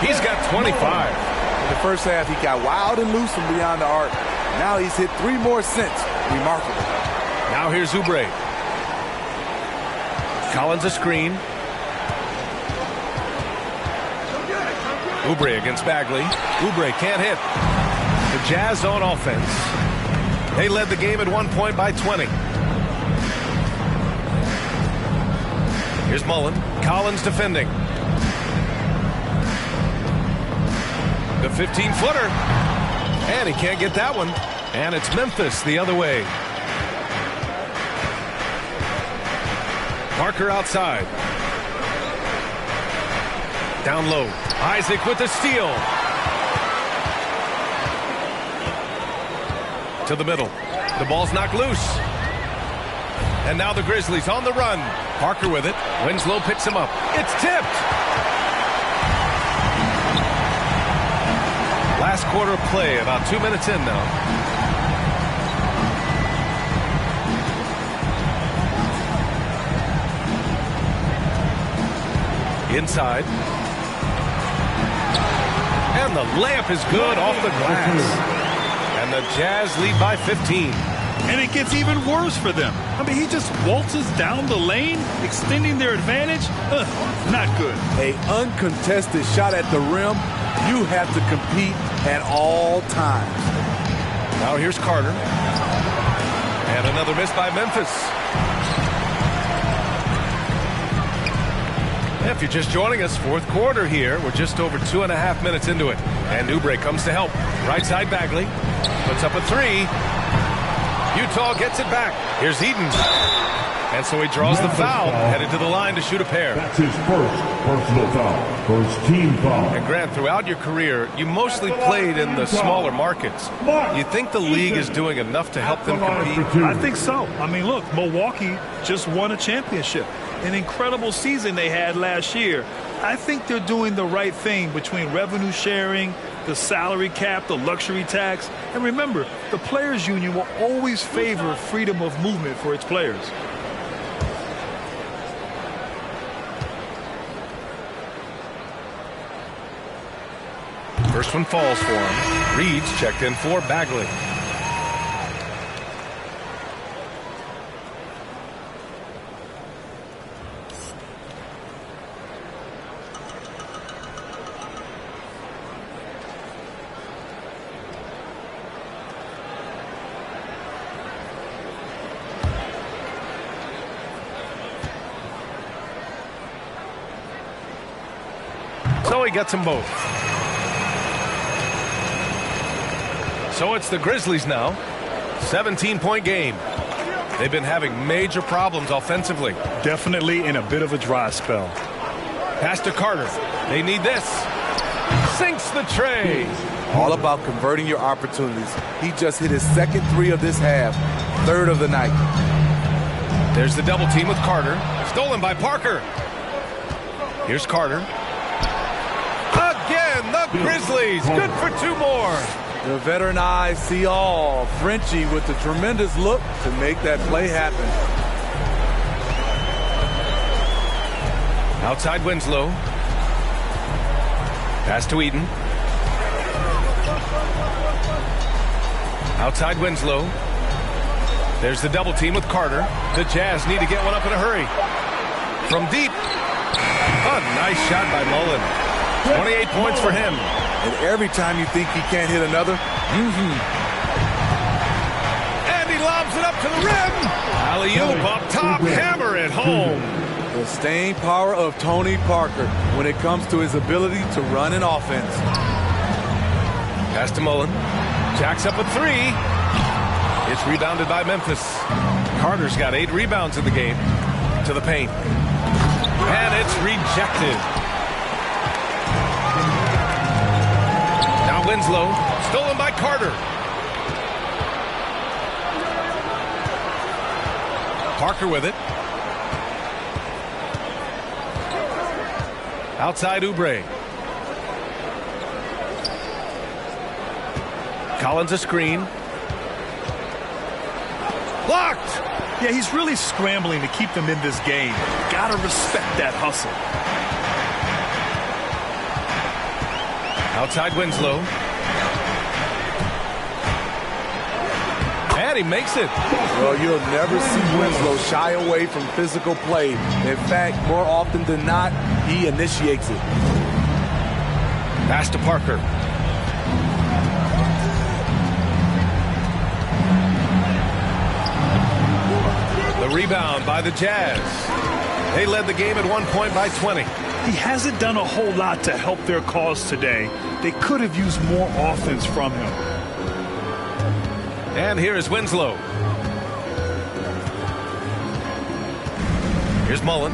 He's got 25. In the first half, he got wild and loose from beyond the arc. Now he's hit 3 more since. Remarkable. Now here's Oubre. Collins a screen. Oubre against Bagley. Oubre can't hit. The Jazz on offense. They led the game at one point by 20. Here's Mullen. Collins defending. The 15-footer. And he can't get that one. And it's Memphis the other way. Parker outside. Down low. Isaac with the steal. To the middle. The ball's knocked loose. And now the Grizzlies on the run. Parker with it. Winslow picks him up. It's tipped. Last quarter of play, about 2 minutes in now. Inside. And the layup is good off the glass. And the Jazz lead by 15. And it gets even worse for them. I mean, he just waltzes down the lane, extending their advantage. Not good. A uncontested shot at the rim. You have to compete at all times. Now here's Carter. And another miss by Memphis. If you're just joining us, fourth quarter here. We're just over 2.5 minutes into it. And Oubre comes to help. Right side Bagley. Puts up a three. Utah gets it back. Here's Eden. And so he draws the foul. Headed to the line to shoot a pair. That's his first personal foul. First team foul. And Grant, throughout your career, you mostly played in the smaller markets. You think the league is doing enough to help them compete? I think so. I mean, look, Milwaukee just won a championship. An incredible season they had last year. I think they're doing the right thing between revenue sharing, the salary cap, the luxury tax. And remember, the players' union will always favor freedom of movement for its players. First one falls for him. Reed's checked in for Bagley. So he gets them both. So it's the Grizzlies now. 17-point game. They've been having major problems offensively. Definitely in a bit of a dry spell. Pass to Carter. They need this. Sinks the tray. All about converting your opportunities. He just hit his second three of this half. Third of the night. There's the double team with Carter. Stolen by Parker. Here's Carter. Again, the Grizzlies. Good for 2 more. The veteran eyes see all. Frenchie with the tremendous look to make that play happen. Outside Winslow. Pass to Eden. Outside Winslow. There's the double team with Carter. The Jazz need to get one up in a hurry. From deep. A nice shot by Mullen. 28 points for him. And every time you think he can't hit another, And he lobs it up to the rim. Alley-oop up top, hammer it home. The staying power of Tony Parker when it comes to his ability to run an offense. Pass to Mullen. Jacks up a three. It's rebounded by Memphis. Carter's got 8 rebounds in the game. To the paint. And it's rejected. Now Winslow. Stolen by Carter. Parker with it. Outside Oubre. Collins a screen. Blocked! Yeah, he's really scrambling to keep them in this game. Gotta respect that hustle. Outside Winslow. And he makes it. Well, you'll never see Winslow shy away from physical play. In fact, more often than not, he initiates it. Pass to Parker. The rebound by the Jazz. They led the game at 1 point by 20. He hasn't done a whole lot to help their cause today. They could have used more offense from him. And here is Winslow. Here's Mullen.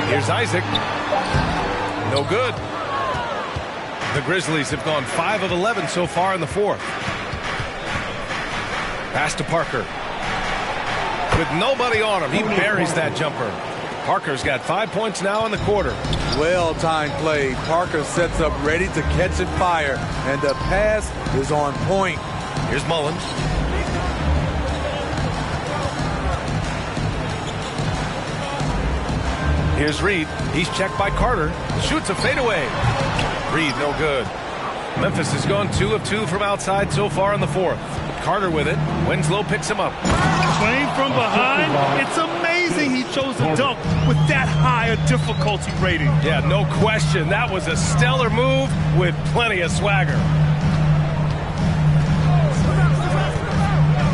Here's Isaac. No good. The Grizzlies have gone 5 of 11 so far in the fourth. Pass to Parker. With nobody on him, he buries that jumper. Parker's got 5 points now in the quarter. Well-timed play. Parker sets up ready to catch and fire, and the pass is on point. Here's Mullen. Here's Reed. He's checked by Carter. Shoots a fadeaway. Reed, no good. Memphis has gone 2 of 2 from outside so far in the fourth. Carter with it. Winslow picks him up. Playing from behind, it's amazing he chose to dunk with that high a difficulty rating. Yeah, no question. That was a stellar move with plenty of swagger.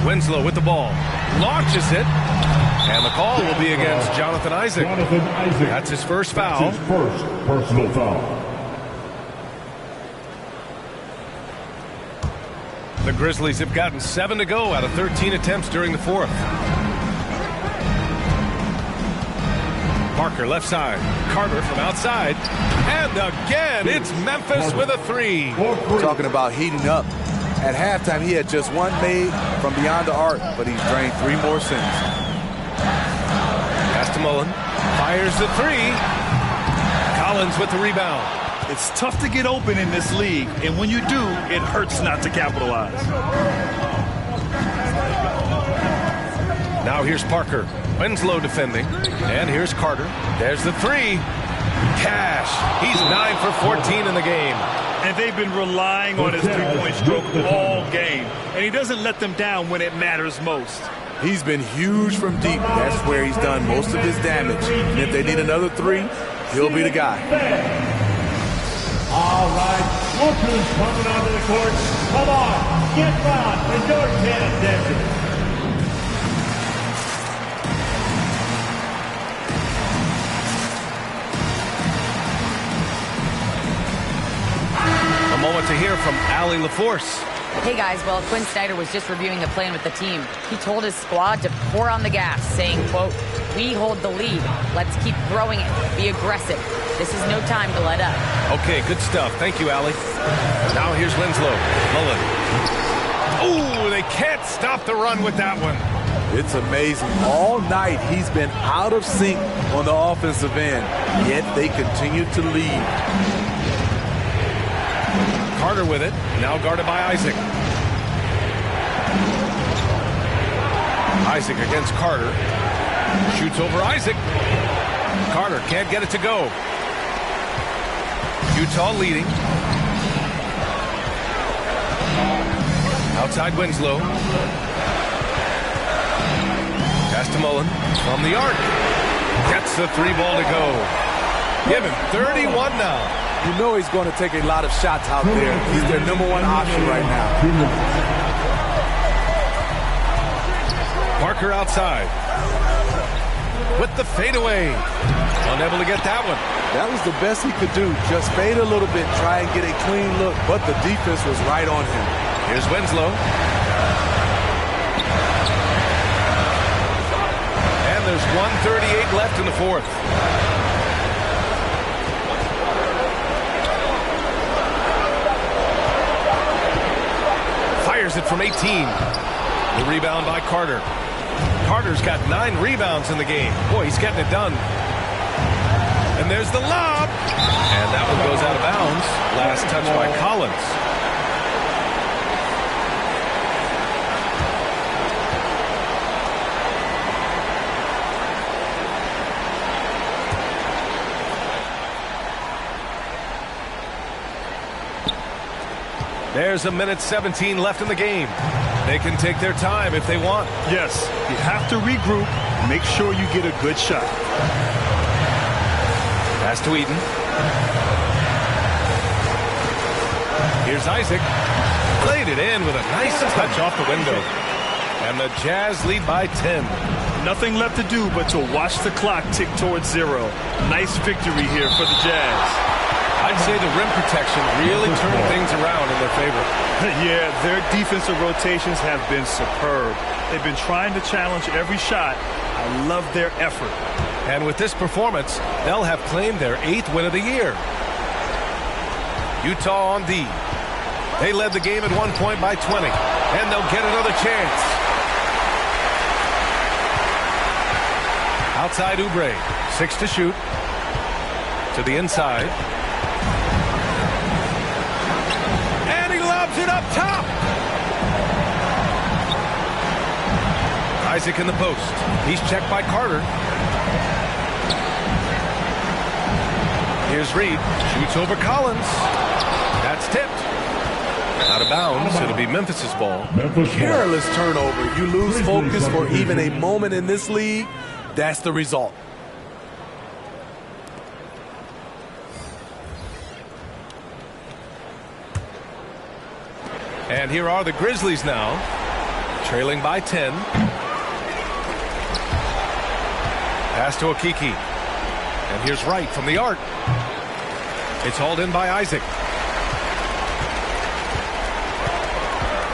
Winslow with the ball. Launches it. And the call will be against Jonathan Isaac. That's his first foul. That's his first personal foul. The Grizzlies have gotten 7 to go out of 13 attempts during the fourth. Parker left side. Carter from outside. And again, it's Memphis with a 3. Talking about heating up. At halftime, he had just one made from beyond the arc, but he's drained 3 more since. Pass to Mullen. Fires the 3. Collins with the rebound. It's tough to get open in this league, and when you do, it hurts not to capitalize. Now here's Parker. Winslow defending. And here's Carter. There's the 3. Cash. He's 9 for 14 in the game. And they've been relying on his three-point stroke all game. And he doesn't let them down when it matters most. He's been huge from deep. That's where he's done most of his damage. And if they need another 3, he'll be the guy. All right, look who's coming onto the court. Come on, get loud and your chance, Denver. A moment to hear from Allie LaForce. Hey guys, well, Quinn Snyder was just reviewing the plan with the team. He told his squad to pour on the gas, saying, quote, "We hold the lead. Let's keep throwing it. Be aggressive. This is no time to let up." Okay, good stuff. Thank you, Allie. Now here's Winslow. Mullen. Ooh, they can't stop the run with that one. It's amazing. All night he's been out of sync on the offensive end, yet they continue to lead. Carter with it. Now guarded by Isaac. Isaac against Carter. Shoots over Isaac. Carter can't get it to go. Utah leading. Outside Winslow. Pass to Mullen. From the arc. Gets the 3 ball to go. Give him 31 now. You know he's going to take a lot of shots out there. He's their number 1 option right now. Parker outside. With the fadeaway. Unable to get that one. That was the best he could do. Just fade a little bit, try and get a clean look, but the defense was right on him. Here's Winslow. And there's 1:38 left in the fourth. Fires it from 18. The rebound by Carter. Carter's got 9 rebounds in the game. Boy, he's getting it done. And there's the lob. And that one goes out of bounds. Last touch by Collins. There's a minute 17 left in the game. They can take their time if they want. Yes, you have to regroup. Make sure you get a good shot. Pass to Eaton. Here's Isaac. Played it in with a nice touch off the window. And the Jazz lead by 10. Nothing left to do but to watch the clock tick towards 0. Nice victory here for the Jazz. I'd say the rim protection really turned things around in their favor. Yeah, their defensive rotations have been superb. They've been trying to challenge every shot. I love their effort. And with this performance, they'll have claimed their 8th win of the year. Utah on D. They led the game at one point by 20, and they'll get another chance. Outside Oubre, 6 to shoot. To the inside. It up top. Isaac in the post. He's checked by Carter. Here's Reed. Shoots over Collins. That's tipped. Out of bounds. It'll be Memphis's ball. Careless turnover. You lose focus for even a moment in this league. That's the result. And here are the Grizzlies now, trailing by 10. Pass to Okiki. And here's Wright from the arc. It's hauled in by Isaac.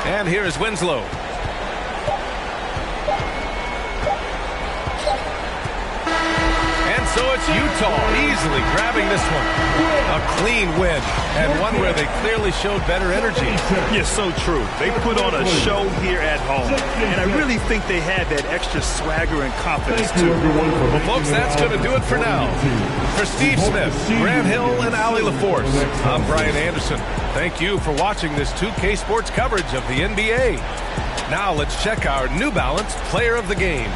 And here is Winslow. And so it's Utah easily grabbing this one. A clean win, and one where they clearly showed better energy. Yes, so true. They put on a show here at home, and I really think they had that extra swagger and confidence, too. Well, folks, that's going to do it for now. For Steve Smith, Grant Hill, and Allie LaForce, I'm Brian Anderson. Thank you for watching this 2K Sports coverage of the NBA. Now let's check our New Balance Player of the Game.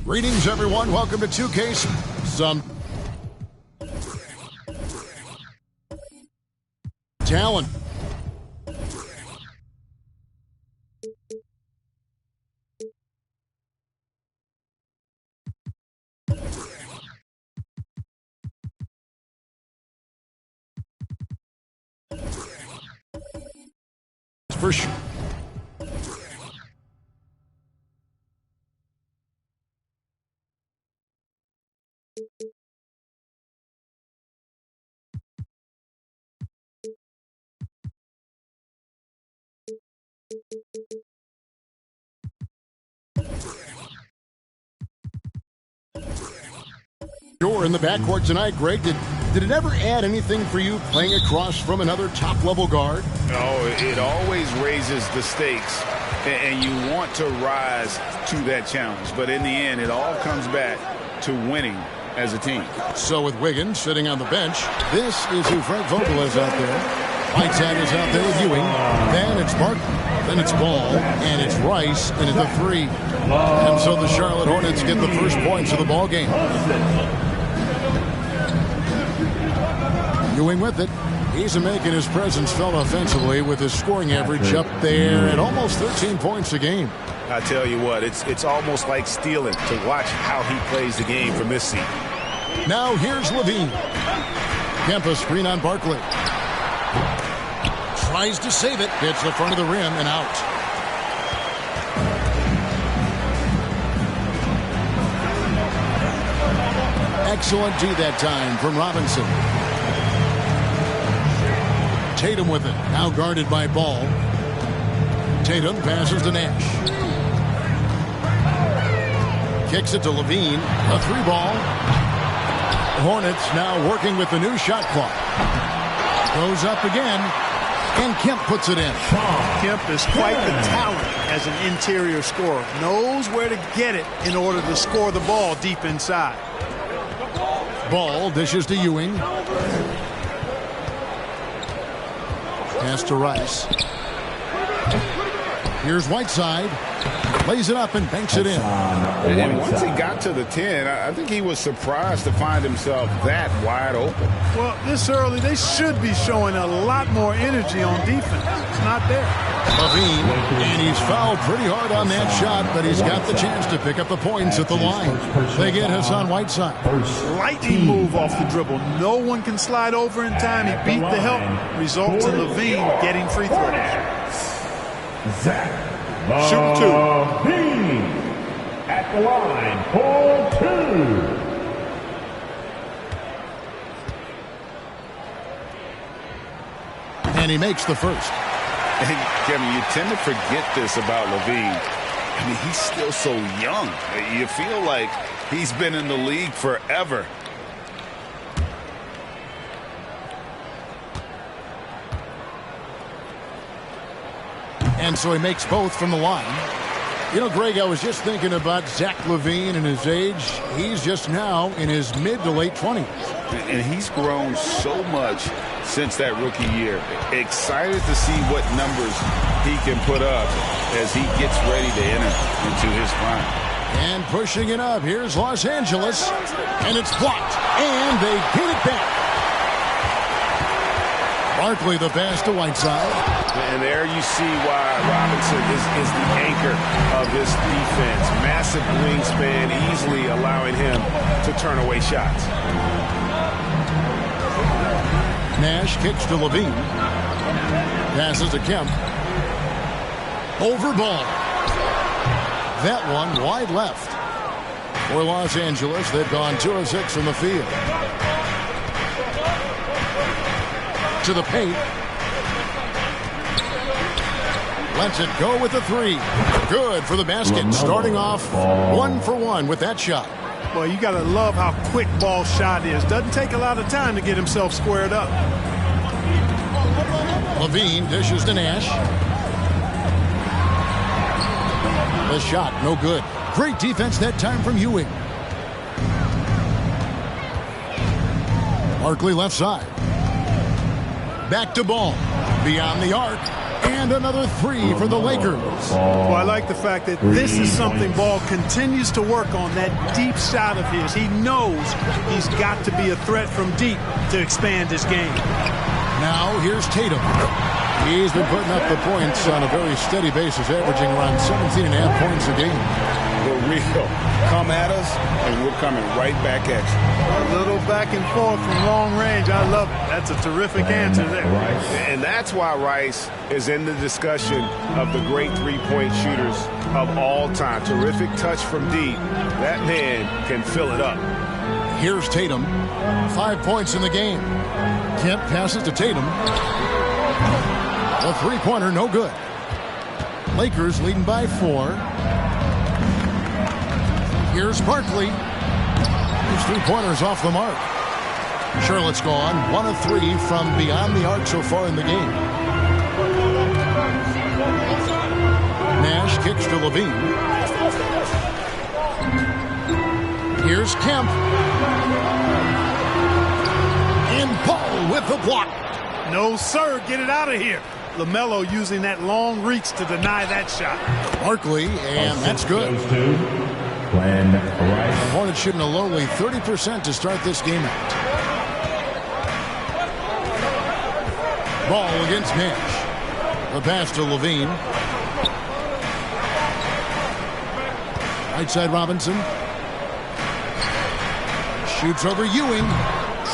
Greetings, everyone. Welcome to 2K's Some Talent. For sure. In the backcourt tonight, Greg, did it ever add anything for you playing across from another top-level guard? No, it always raises the stakes, and you want to rise to that challenge. But in the end, it all comes back to winning as a team. So with Wiggins sitting on the bench, this is who Frank Vogel is out there. Whiteside is out there with Ewing. Then it's Barton. Then it's Ball. And it's Rice. And it's the three. And so the Charlotte Hornets get the first points of the ball game. Ewing with it. He's making his presence felt offensively with his scoring average up there at almost 13 points a game. I tell you what, it's almost like stealing to watch how he plays the game from this seat. Now here's Levine. Kempa screen on Barkley. Tries to save it. Hits the front of the rim and out. Excellent D that time from Robinson. Tatum with it. Now guarded by Ball. Tatum passes to Nash. Kicks it to Levine. A three ball. Hornets now working with the new shot clock. Goes up again. And Kemp puts it in. Kemp is quite the talent as an interior scorer. Knows where to get it in order to score the ball deep inside. Ball dishes to Ewing. Pass to Rice. Here's Whiteside. Lays it up and banks it in. And once he got to the 10, I think he was surprised to find himself that wide open. Well, this early, they should be showing a lot more energy on defense. It's not there. Levine, and he's fouled pretty hard on that shot, but he's got the chance to pick up the points at the line. They get Hassan Whiteside. Lightning move off the dribble. No one can slide over in time. He beat the help. Results in Levine getting free throws. Shoot two. At the line for two. And he makes the first. And Kevin, you tend to forget this about Levine. I mean, he's still so young. You feel like he's been in the league forever. And so he makes both from the line. You know, Greg, I was just thinking about Zach LaVine and his age. He's just now in his mid to late 20s. And he's grown so much since that rookie year. Excited to see what numbers he can put up as he gets ready to enter into his prime. And pushing it up. Here's Los Angeles. And it's blocked. And they get it back. Barkley the pass to Whiteside. And there you see why Robinson is the anchor of this defense. Massive wingspan, easily allowing him to turn away shots. Nash kicks to Levine. Passes to Kemp. Over Ball. That one wide left. For Los Angeles, they've gone 2 of 6 from the field. To the paint. Lets it go with the three. Good for the basket. Starting off 1 for 1 with that shot. Well, you got to love how quick Ball's shot is. Doesn't take a lot of time to get himself squared up. Levine dishes to Nash. The shot, no good. Great defense that time from Ewing. Barkley left side. Back to Ball. Beyond the arc. And another three for the Lakers. Well, I like the fact that this is something Ball continues to work on, that deep shot of his. He knows he's got to be a threat from deep to expand his game. Now here's Tatum. He's been putting up the points on a very steady basis, averaging around 17.5 points a game. The real come at us, and we're coming right back at you. A little back and forth from long range. I love it. That's a terrific answer there. And that's why Rice is in the discussion of the great three-point shooters of all time. Terrific touch from deep. That man can fill it up. Here's Tatum. 5 points in the game. Kemp passes to Tatum. A three-pointer, no good. Lakers leading by 4. Here's Barkley. His three-pointers off the mark. Charlotte's gone 1 of 3 from beyond the arc so far in the game. Nash kicks to Levine. Here's Kemp. And Paul with the block. No, sir. Get it out of here. LaMelo using that long reach to deny that shot. Barkley, and that's good. Hornets shooting a lowly 30% to start this game out. Ball against Nash. The pass to Levine. Right side Robinson. Shoots over Ewing.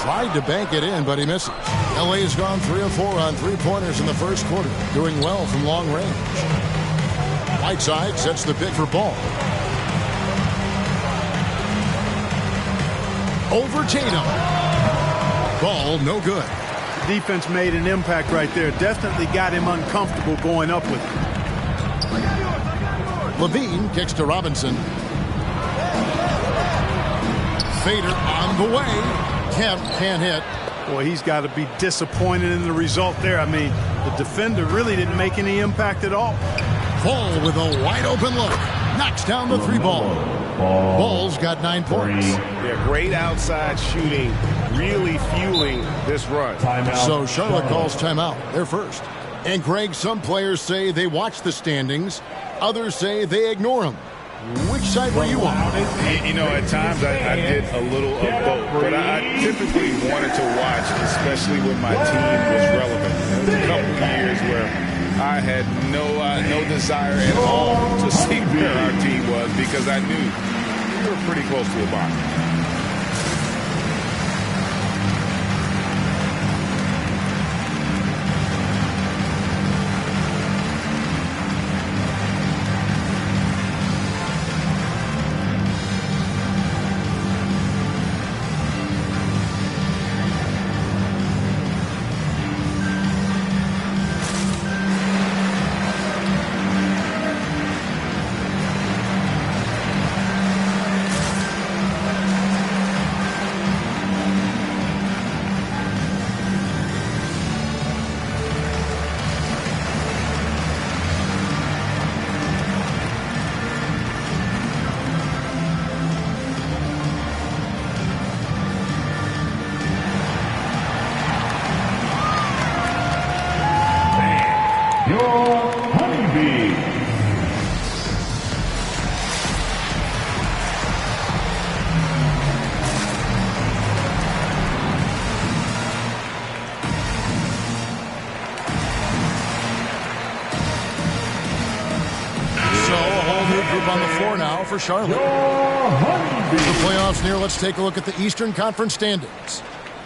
Tried to bank it in, but he misses. LA has gone 3 of 4 on three-pointers in the first quarter. Doing well from long range. Whiteside sets the pick for Ball. Over Tatum. Ball no good. The defense made an impact right there. Definitely got him uncomfortable going up with it. Levine kicks to Robinson. Fader on the way. Kemp can't hit. Boy, he's got to be disappointed in the result there. I mean, the defender really didn't make any impact at all. Ball with a wide open look. Knocks down the 3-ball. Ball's got 9 points. Yeah, great outside shooting, really fueling this run. So Charlotte calls timeout. They're first. And Greg, some players say they watch the standings. Others say they ignore them. Which side were you on? You know, at times I did a little of both, but I typically wanted to watch, especially when my team was relevant. There was a couple of years where I had no desire at all to see where our team was because I knew we were pretty close to a bye. For Charlotte. The playoffs near. Let's take a look at the Eastern Conference standings.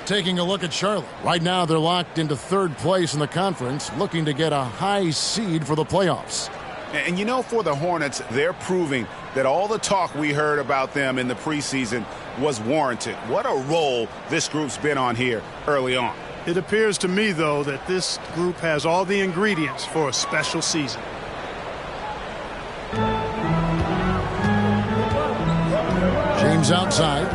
Taking a look at Charlotte. Right now they're locked into 3rd place in the conference, looking to get a high seed for the playoffs. And you know, for the Hornets, they're proving that all the talk we heard about them in the preseason was warranted. What a role this group's been on here early on. It appears to me, though, that this group has all the ingredients for a special season. James outside.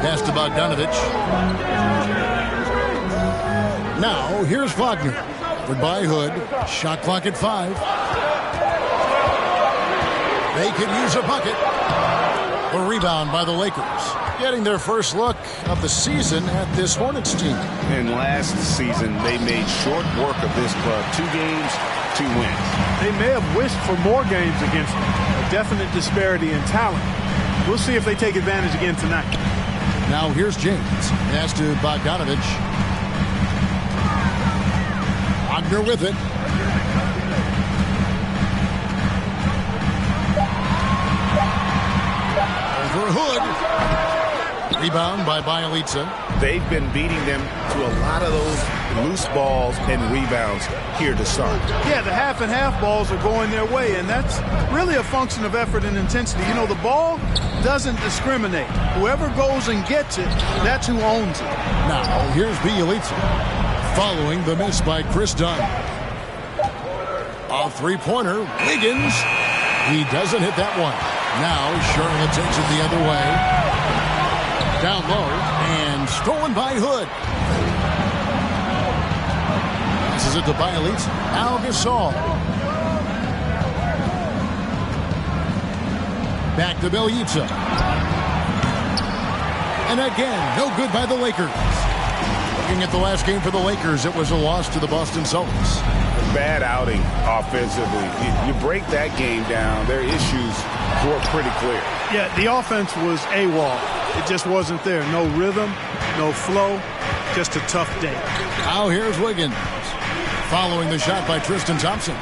Pass to Bogdanovich. Now, here's Wagner. Covered by Hood. Shot clock at 5. They could use a bucket. The rebound by the Lakers, getting their first look of the season at this Hornets team. And last season, they made short work of this club. 2 games, 2 wins. They may have wished for more games against them. A definite disparity in talent. We'll see if they take advantage again tonight. Now here's James. Pass to Bogdanovich. Wagner with it. Over Hood. Rebound by Bielitsa. They've been beating them to a lot of those loose balls and rebounds here to start. Yeah, the half and half balls are going their way, and that's really a function of effort and intensity. You know, the ball doesn't discriminate. Whoever goes and gets it, that's who owns it. Now, here's Bielitsa following the miss by Chris Dunn. A three-pointer, Wiggins. He doesn't hit that one. Now, Charlotte takes it the other way. Down low, and stolen by Hood. Passes it to Bielitsa. Now Gasol. Back to Bielitsa. And again, no good by the Lakers. Looking at the last game for the Lakers, it was a loss to the Boston Celtics. Bad outing offensively. You break that game down, their issues were pretty clear. Yeah, the offense was AWOL. It just wasn't there. No rhythm, no flow, just a tough day. Now here's Wiggins. Following the shot by Tristan Thompson.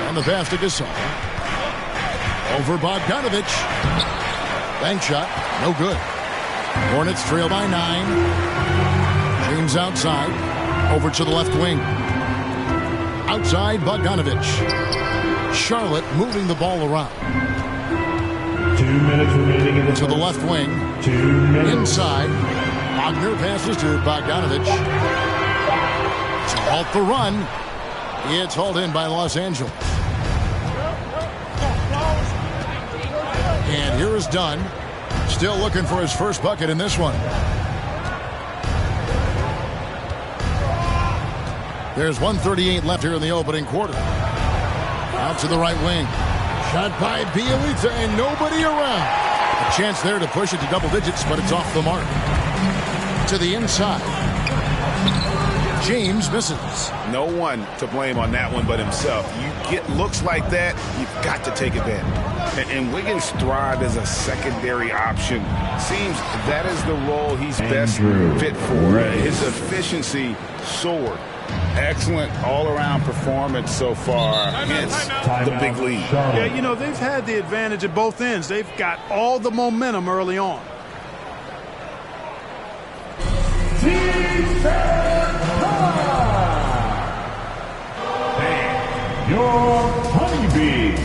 And the pass to Gasol. Over Bogdanovich. Bank shot, no good. Hornets trail by 9. James outside. Over to the left wing. Outside Bogdanovich. Charlotte moving the ball around. 2 minutes remaining in the to the left wing. 2 minutes. Inside. Wagner passes to Bogdanovich. To halt the run. It's hauled in by Los Angeles. And here is Dunn. Still looking for his first bucket in this one. There's 1:38 left here in the opening quarter. Out to the right wing. Shot by Bielitsa and nobody around. A chance there to push it to double digits, but it's off the mark. To the inside. James misses. No one to blame on that one but himself. You get looks like that, you've got to take advantage. And Wiggins thrived as a secondary option. Seems that is the role he's best fit for. His efficiency soared. Excellent all-around performance so far against the big lead. Yeah, you know, they've had the advantage at both ends. They've got all the momentum early on. And your honeybee.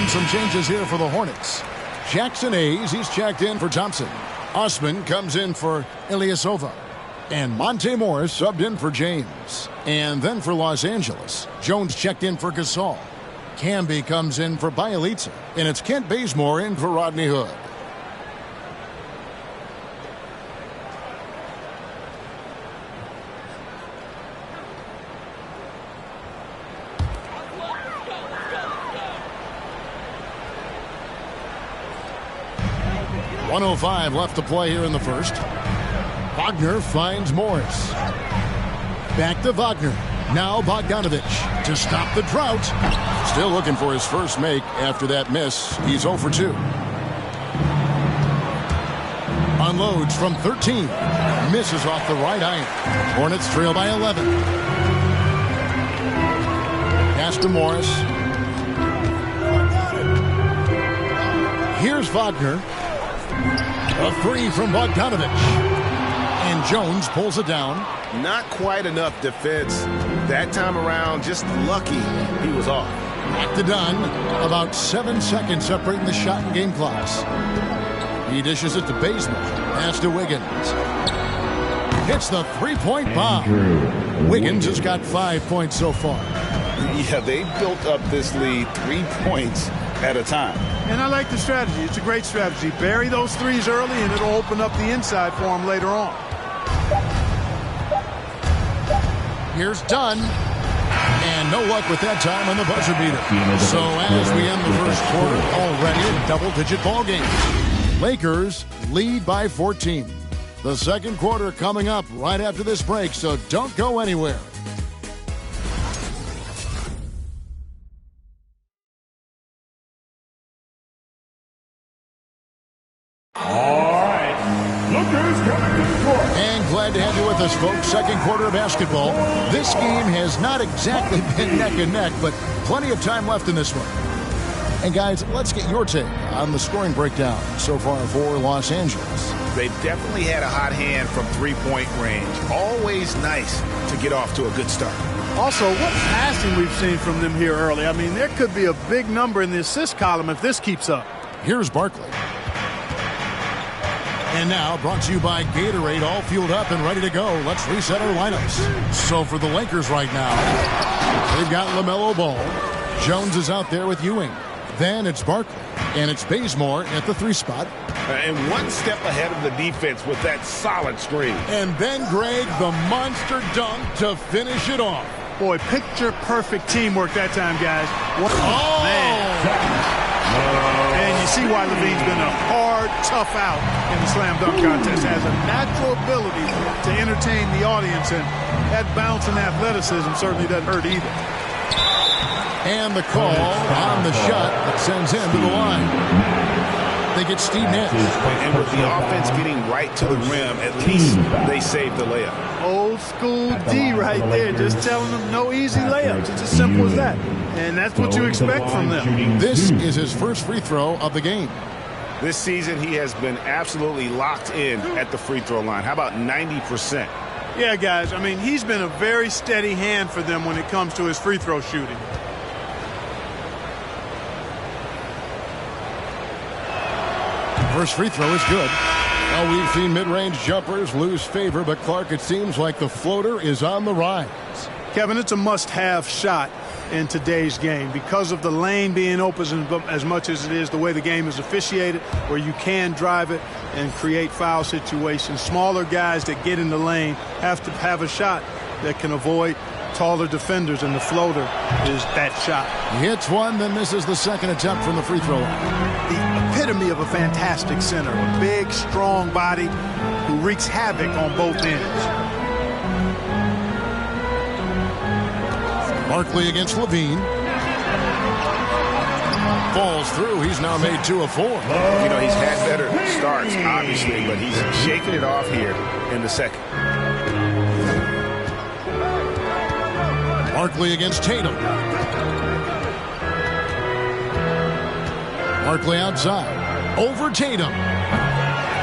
Some changes here for the Hornets. Jackson Hayes, he's checked in for Thompson. Osman comes in for Ilyasova. And Monte Morris subbed in for James. And then for Los Angeles, Jones checked in for Gasol. Camby comes in for Bielitsa. And it's Kent Bazemore in for Rodney Hood. 1:05 left to play here in the first. Wagner finds Morris. Back to Wagner. Now Bogdanovich to stop the drought. Still looking for his first make after that miss. He's 0 for 2. Unloads from 13. Misses off the right iron. Hornets trail by 11. Pass to Morris. Here's Wagner. A three from Bogdanovich. And Jones pulls it down. Not quite enough defense that time around. Just lucky he was off. Back to Dunn. About 7 seconds separating the shot and game clocks. He dishes it to Bazemore. Pass to Wiggins. Hits the three-point bomb. Wiggins has got 5 points so far. Yeah, they built up this lead 3 points at a time. And I like the strategy. It's a great strategy. Bury those threes early, and it'll open up the inside for him later on. Here's Dunn. And no luck with that time on the buzzer beater. So as we end the first quarter, already a double-digit ball game. Lakers lead by 14. The second quarter coming up right after this break, so don't go anywhere. And glad to have you with us, folks. Second quarter of basketball. This game has not exactly been neck and neck, but plenty of time left in this one. And guys, let's get your take on the scoring breakdown so far for Los Angeles. They've definitely had a hot hand from three-point range. Always nice to get off to a good start. Also, what passing we've seen from them here early. I mean, there could be a big number in the assist column if this keeps up. Here's Barkley. And now, brought to you by Gatorade, all fueled up and ready to go. Let's reset our lineups. So for the Lakers right now, they've got LaMelo Ball. Jones is out there with Ewing. Then it's Barkley. And it's Bazemore at the 3 spot. And one step ahead of the defense with that solid screen. And then Greg, the monster dunk to finish it off. Boy, picture-perfect teamwork that time, guys. Man. And you see why Levine's been a hard, tough out in the slam dunk contest. Has a natural ability to entertain the audience, and that bounce and athleticism certainly doesn't hurt either. And the call on the shot that sends him to the line. They get Steve Nash. And with the offense getting right to the rim, at least they saved the layup. Old school D right there, just telling them no easy layups. It's as simple as that. And that's what you expect from them. This is his first free throw of the game. This season, he has been absolutely locked in at the free throw line. How about 90%? Yeah, guys, I mean, he's been a very steady hand for them when it comes to his free throw shooting. First free throw is good. Well, we've seen mid-range jumpers lose favor, but Clark, it seems like the floater is on the rise. Kevin, it's a must-have shot in today's game because of the lane being open as much as it is the way the game is officiated, where you can drive it and create foul situations. Smaller guys that get in the lane have to have a shot that can avoid taller defenders, and the floater is that shot. He hits one, then misses the second attempt from the free throw line. The epitome of a fantastic center, a big, strong body who wreaks havoc on both ends. Barkley against Levine. Falls through. He's now made 2 of 4. You know, he's had better starts, obviously, but he's shaking it off here in the second. Barkley against Tatum. Barkley outside. Over Tatum.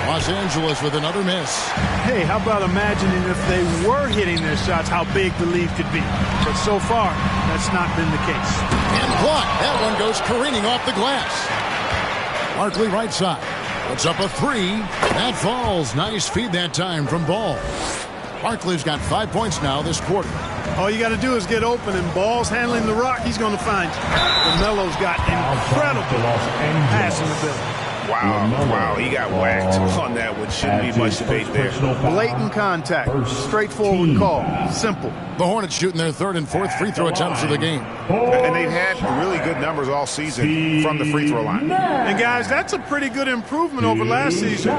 Los Angeles with another miss. Hey, how about imagining if they were hitting their shots, how big the lead could be. But so far, that's not been the case. And blocked. That one goes careening off the glass. Barkley right side. Puts up a 3. That falls. Nice feed that time from Ball. Barkley's got 5 points now this quarter. All you got to do is get open, and Ball's handling the rock. He's going to find you. LaMelo's got incredible passing ability. Wow, he got whacked on that one. Shouldn't be much debate there. Blatant contact. Straightforward call. Simple. The Hornets shooting their third and fourth free throw attempts of the game. And they've had really good numbers all season from the free throw line. And guys, that's a pretty good improvement over last season.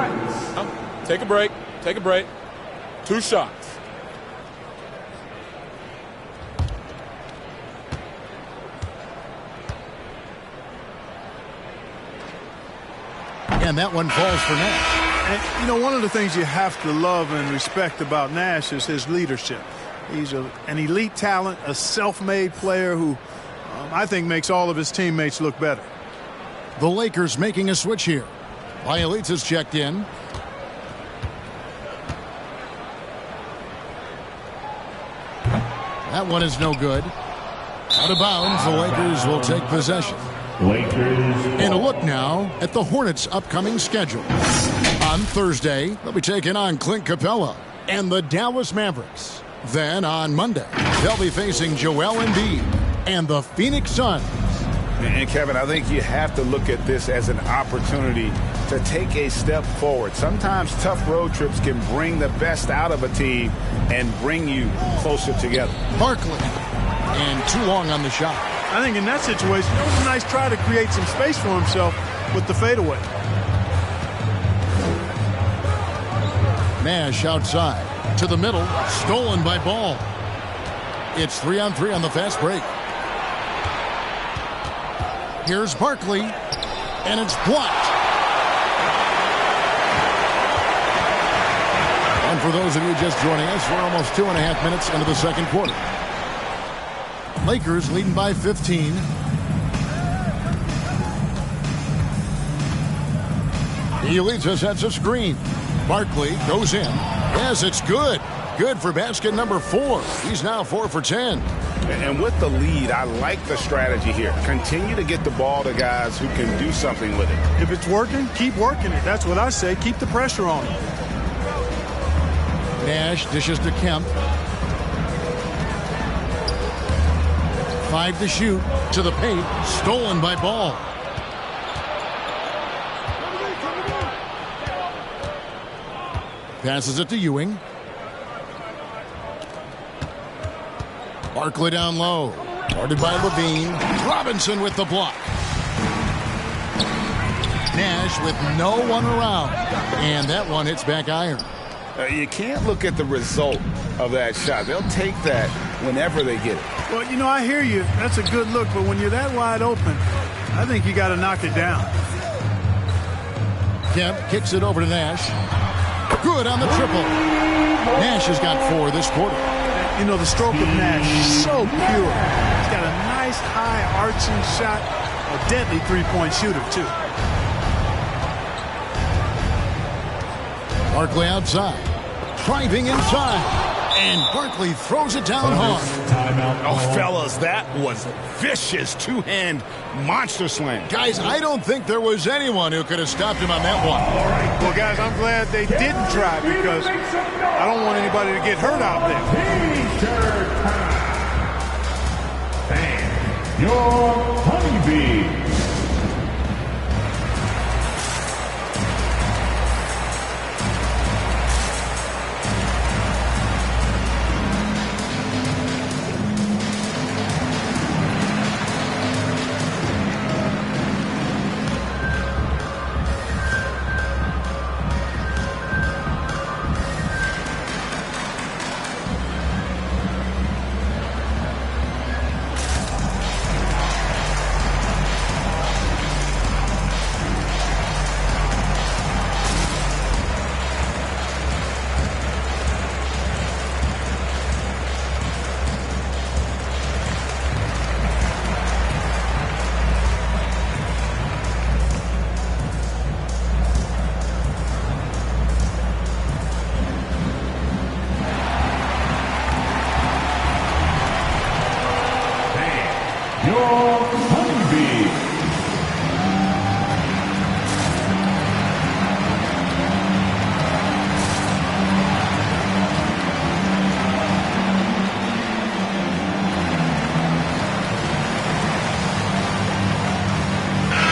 Take a break. Take a break. 2 shots. And that one falls for Nash. And, you know, one of the things you have to love and respect about Nash is his leadership. He's an elite talent, a self-made player who I think makes all of his teammates look better. The Lakers making a switch here. Bielitsa's checked in. That one is no good. Out of bounds, the Lakers will take possession. And a look now at the Hornets' upcoming schedule. On Thursday, they'll be taking on Clint Capella and the Dallas Mavericks. Then on Monday, they'll be facing Joel Embiid and the Phoenix Suns. And Kevin, I think you have to look at this as an opportunity to take a step forward. Sometimes tough road trips can bring the best out of a team and bring you closer together. Barkley, and too long on the shot. I think in that situation, it was a nice try to create some space for himself with the fadeaway. Nash outside to the middle, stolen by Ball. It's 3-on-3 on the fast break. Here's Barkley, and it's blocked. And for those of you just joining us, we're almost 2.5 minutes into the second quarter. Lakers leading by 15. Bielitsa sets a screen. Barkley goes in. Yes, it's good. Good for basket number 4. He's now 4 for 10. And with the lead, I like the strategy here. Continue to get the ball to guys who can do something with it. If it's working, keep working it. That's what I say. Keep the pressure on him. Nash dishes to Kemp. 5 to shoot. To the paint. Stolen by Ball. Passes it to Ewing. Barkley down low. Guarded by Levine. Robinson with the block. Nash with no one around. And that one hits back iron. You can't look at the result of that shot. They'll take that whenever they get it. Well, you know, I hear you. That's a good look. But when you're that wide open, I think you got to knock it down. Kemp kicks it over to Nash. Good on the triple. Nash has got 4 this quarter. You know, the stroke of Nash is so pure. He's got a nice high arching shot. A deadly three-point shooter, too. Barkley outside. Driving inside. And Barkley throws it down hard. Oh, fellas, that was vicious two-hand monster slam. Guys, I don't think there was anyone who could have stopped him on that one. Well, guys, I'm glad they didn't try because I don't want anybody to get hurt out there. And your honeybee.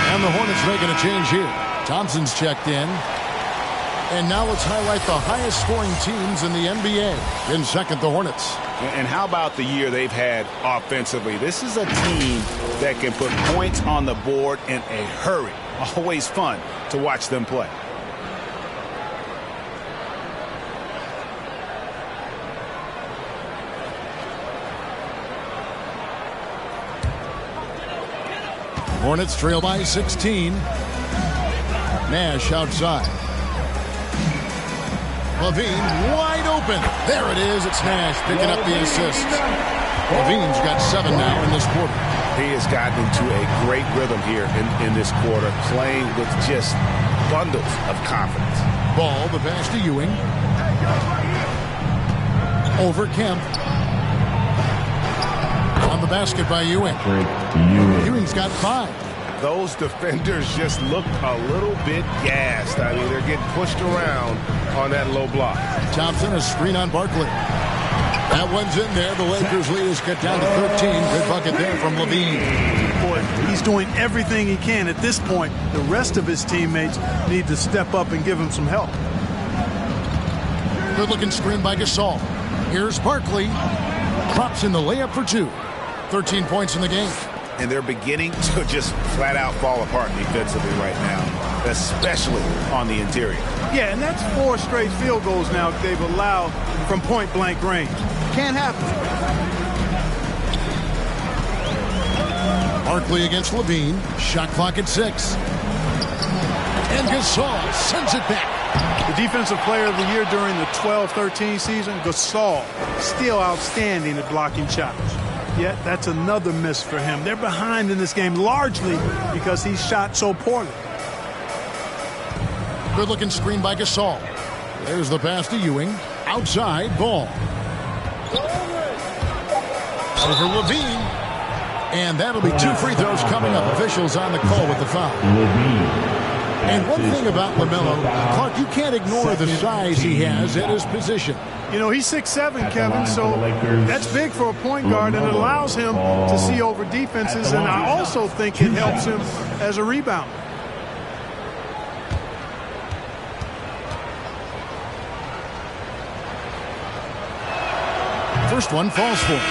And the Hornets making a change here. Thompson's checked in. And now let's highlight the highest scoring teams in the NBA. In second, the Hornets. And how about the year they've had offensively? This is a team that can put points on the board in a hurry. Always fun to watch them play. Hornets trail by 16. Nash outside. Levine wide open. There it is. It's Nash picking up the assist. Levine's got 7 now in this quarter. He has gotten into a great rhythm here in this quarter, playing with just bundles of confidence. Ball, the pass to Ewing. Over Kemp. On the basket by Ewing. Ewing's got 5. Those defenders just looked a little bit gassed. I mean, they're getting pushed around on that low block. Thompson, a screen on Barkley. That one's in there. The Lakers lead is cut down to 13. Good bucket there from Levine. Boy, he's doing everything he can at this point. The rest of his teammates need to step up and give him some help. Good looking screen by Gasol. Here's Barkley. Drops in the layup for 2. 13 points in the game. And they're beginning to just flat out fall apart defensively right now, especially on the interior. Yeah, and that's 4 straight field goals now they've allowed from point-blank range. Can't happen. Barkley against Levine. Shot clock at 6. And Gasol sends it back. The defensive player of the year during the 12-13 season, Gasol, still outstanding at blocking shots. Yet that's another miss for him. They're behind in this game largely because he shot so poorly. Good looking screen by Gasol. There's the pass to Ewing. Outside, Ball. Over Levine. And that'll be 2 free throws coming up. Officials on the call with the foul. And one thing about LaMelo, Clark, you can't ignore the size he has at his position. You know, he's 6'7", Kevin, so that's big for a point guard, and it allows him to see over defenses, and I also think it helps him as a rebounder. First one falls for him.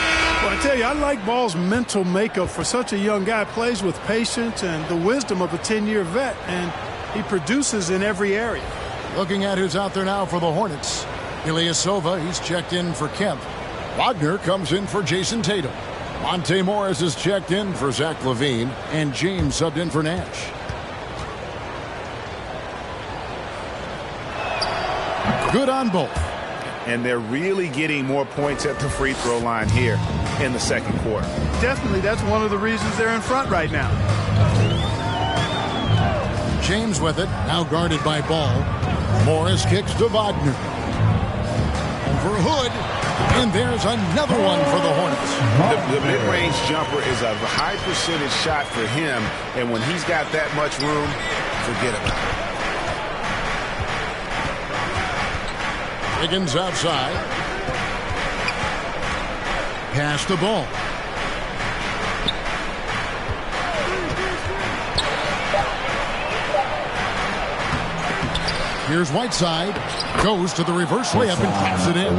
Well, I tell you, I like Ball's mental makeup for such a young guy. Plays with patience and the wisdom of a 10-year vet, and he produces in every area. Looking at who's out there now for the Hornets. Ilyasova, he's checked in for Kemp. Wagner comes in for Jason Tatum. Monte Morris is checked in for Zach LaVine. And James subbed in for Nash. Good on both. And they're really getting more points at the free throw line here in the second quarter. Definitely, that's one of the reasons they're in front right now. James with it, now guarded by Ball. Morris kicks to Wagner. Over Hood, and there's another one for the Hornets. The mid-range jumper is a high percentage shot for him, and when he's got that much room, forget about it. Higgins outside. Pass the ball. Here's Whiteside. Goes to the reverse layup and claps it in.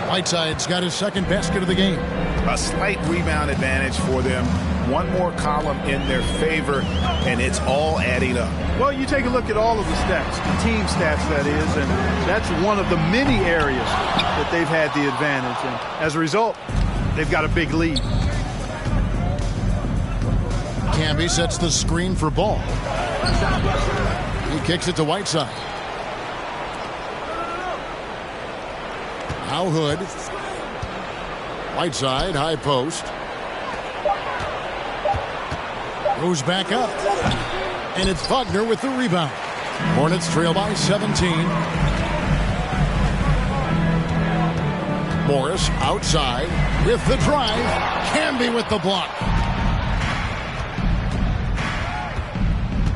Whiteside's got his second basket of the game. A slight rebound advantage for them. One more column in their favor, and it's all adding up. Well, you take a look at all of the stats, the team stats, that is, and that's one of the many areas that they've had the advantage. And as a result, they've got a big lead. Camby sets the screen for Ball. He kicks it to Whiteside. Now Hood. Whiteside, high post. Goes back up. And it's Wagner with the rebound. Hornets trail by 17. Morris outside with the drive. Camby with the block.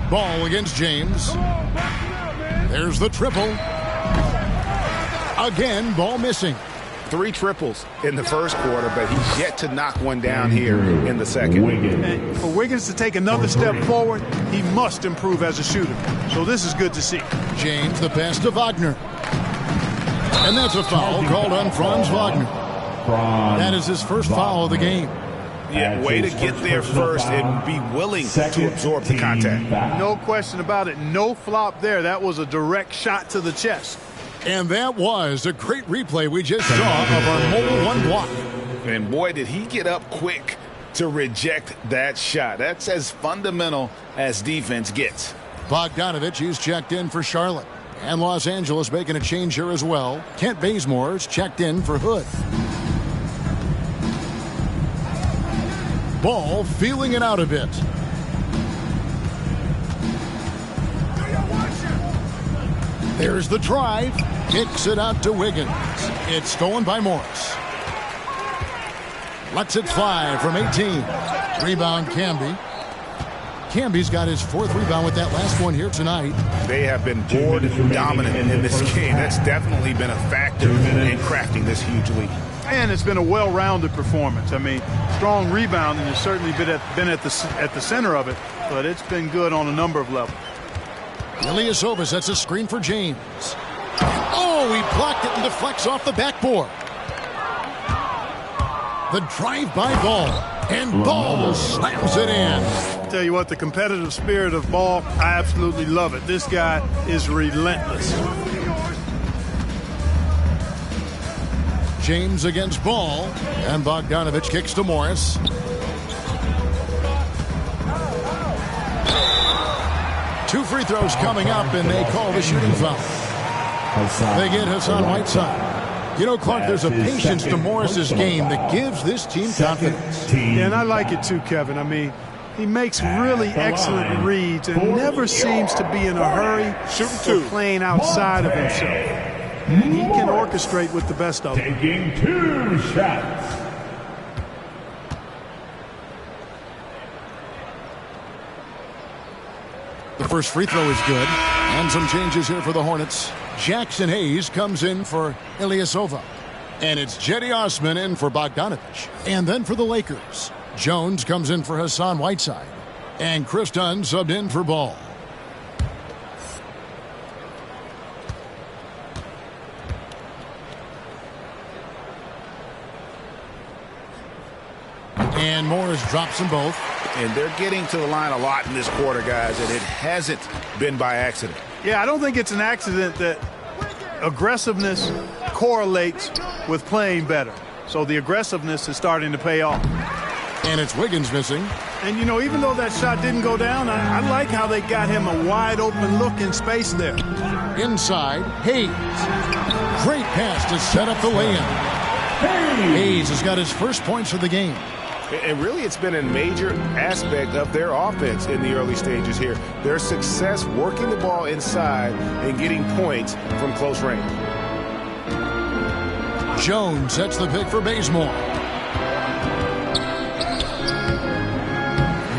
Ball against James. There's the triple. Again, Ball missing. 3 triples in the first quarter, but he's yet to knock one down here in the second. And for Wiggins to take another step forward, he must improve as a shooter. So this is good to see. James, the pass to Wagner. And that's a foul called on Franz Wagner. That is his first foul of the game. Yeah, way to get there first and be willing to absorb the contact. No question about it. No flop there. That was a direct shot to the chest. And that was a great replay we just saw of our mobile one block. And boy, did he get up quick to reject that shot. That's as fundamental as defense gets. Bogdanovich is checked in for Charlotte. And Los Angeles making a change here as well. Kent Bazemore's checked in for Hood. Ball feeling it out a bit. There's the drive. Kicks it out to Wiggins. It's stolen by Morris. Lets it fly from 18. Rebound Camby. Camby's got his 4th rebound with that last one here tonight. They have been board dominant in this game. That's definitely been a factor in crafting this huge lead. And it's been a well-rounded performance. I mean, strong rebounding has certainly been at the center of it, but it's been good on a number of levels. Ilyasova sets a screen for James. Oh, he blocked it and deflects off the backboard. The drive-by Ball, and Ball slams it in. Tell you what, the competitive spirit of Ball, I absolutely love it. This guy is relentless. James against Ball, and Bogdanovich kicks to Morris. Two free throws coming up, and they call the shooting foul. They get Hassan Whiteside. You know, Clark, there's a patience to Morris's game that gives this team confidence. Yeah, and I like it too, Kevin. I mean, he makes really excellent reads and never seems to be in a hurry or playing outside of himself. And he can orchestrate with the best of them. Taking 2 shots. The first free throw is good. And some changes here for the Hornets. Jackson Hayes comes in for Ilyasova. And it's Jetty Osman in for Bogdanovich. And then for the Lakers, Jones comes in for Hassan Whiteside. And Chris Dunn subbed in for Ball. And Morris drops them both. And they're getting to the line a lot in this quarter, guys, and it hasn't been by accident. Yeah, I don't think it's an accident that aggressiveness correlates with playing better. So the aggressiveness is starting to pay off. And it's Wiggins missing. And, you know, even though that shot didn't go down, I like how they got him a wide-open look in space there. Inside, Hayes. Great pass to set up the lay-in. Hayes has got his first points of the game. And really, it's been a major aspect of their offense in the early stages here. Their success working the ball inside and getting points from close range. Jones sets the pick for Bazemore.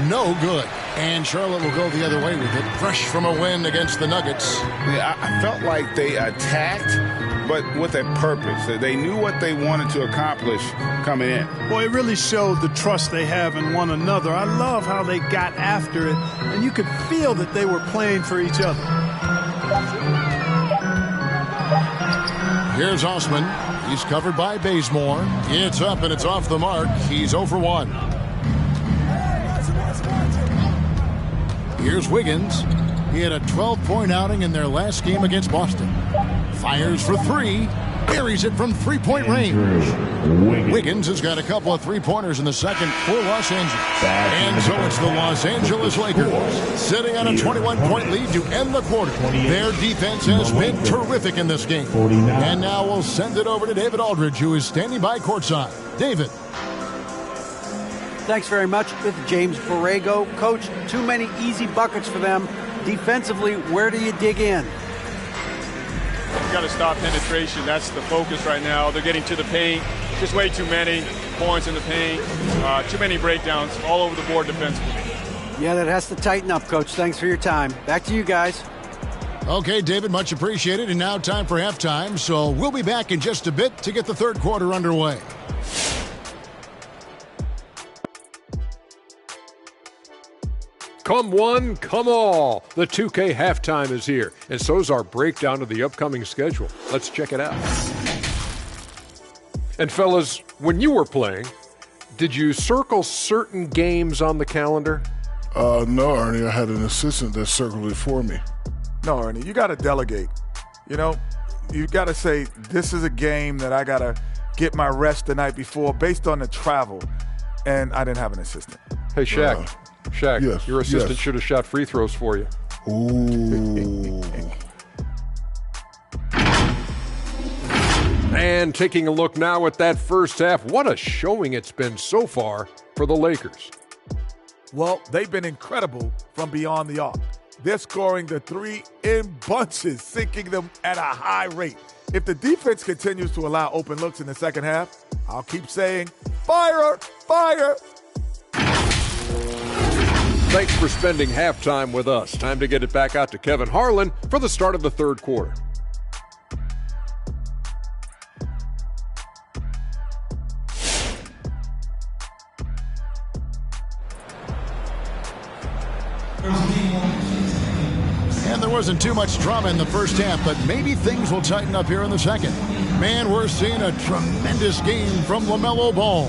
No good. And Charlotte will go the other way with it. Fresh from a win against the Nuggets. Yeah, I felt like they attacked, but with a purpose. They knew what they wanted to accomplish coming in. Boy, it really showed the trust they have in one another. I love how they got after it, and you could feel that they were playing for each other. Here's Osman. He's covered by Bazemore. It's up and it's off the mark. He's 0 for 1. Here's Wiggins. He had a 12-point outing in their last game against Boston. Fires for 3. Buries it from 3-point range. Wiggins has got a couple of 3-pointers in the second for Los Angeles. And so it's the Los Angeles Lakers sitting on a 21-point lead to end the quarter. Their defense has been terrific in this game. And now we'll send it over to David Aldridge, who is standing by courtside. David. Thanks very much with James Borrego. Coach, too many easy buckets for them. Defensively, where do you dig in? You've got to stop penetration. That's the focus right now. They're getting to the paint. Just way too many points in the paint. Too many breakdowns all over the board defensively. Yeah, that has to tighten up, Coach. Thanks for your time. Back to you guys. Okay, David, much appreciated. And now time for halftime. So we'll be back in just a bit to get the third quarter underway. Come one, come all. The 2K halftime is here, and so's our breakdown of the upcoming schedule. Let's check it out. And fellas, when you were playing, did you circle certain games on the calendar? No, Ernie. I had an assistant that circled it for me. No, Ernie, you got to delegate. You know, you got to say, this is a game that I got to get my rest the night before based on the travel. And I didn't have an assistant. Hey, Shaq. Shaq, yes, your assistant should have shot free throws for you. Ooh. And taking a look now at that first half, what a showing it's been so far for the Lakers. Well, they've been incredible from beyond the arc. They're scoring the three in bunches, sinking them at a high rate. If the defense continues to allow open looks in the second half, I'll keep saying, fire, fire. Thanks for spending halftime with us. Time to get it back out to Kevin Harlan for the start of the third quarter. And there wasn't too much drama in the first half, but maybe things will tighten up here in the second. Man, we're seeing a tremendous game from LaMelo Ball.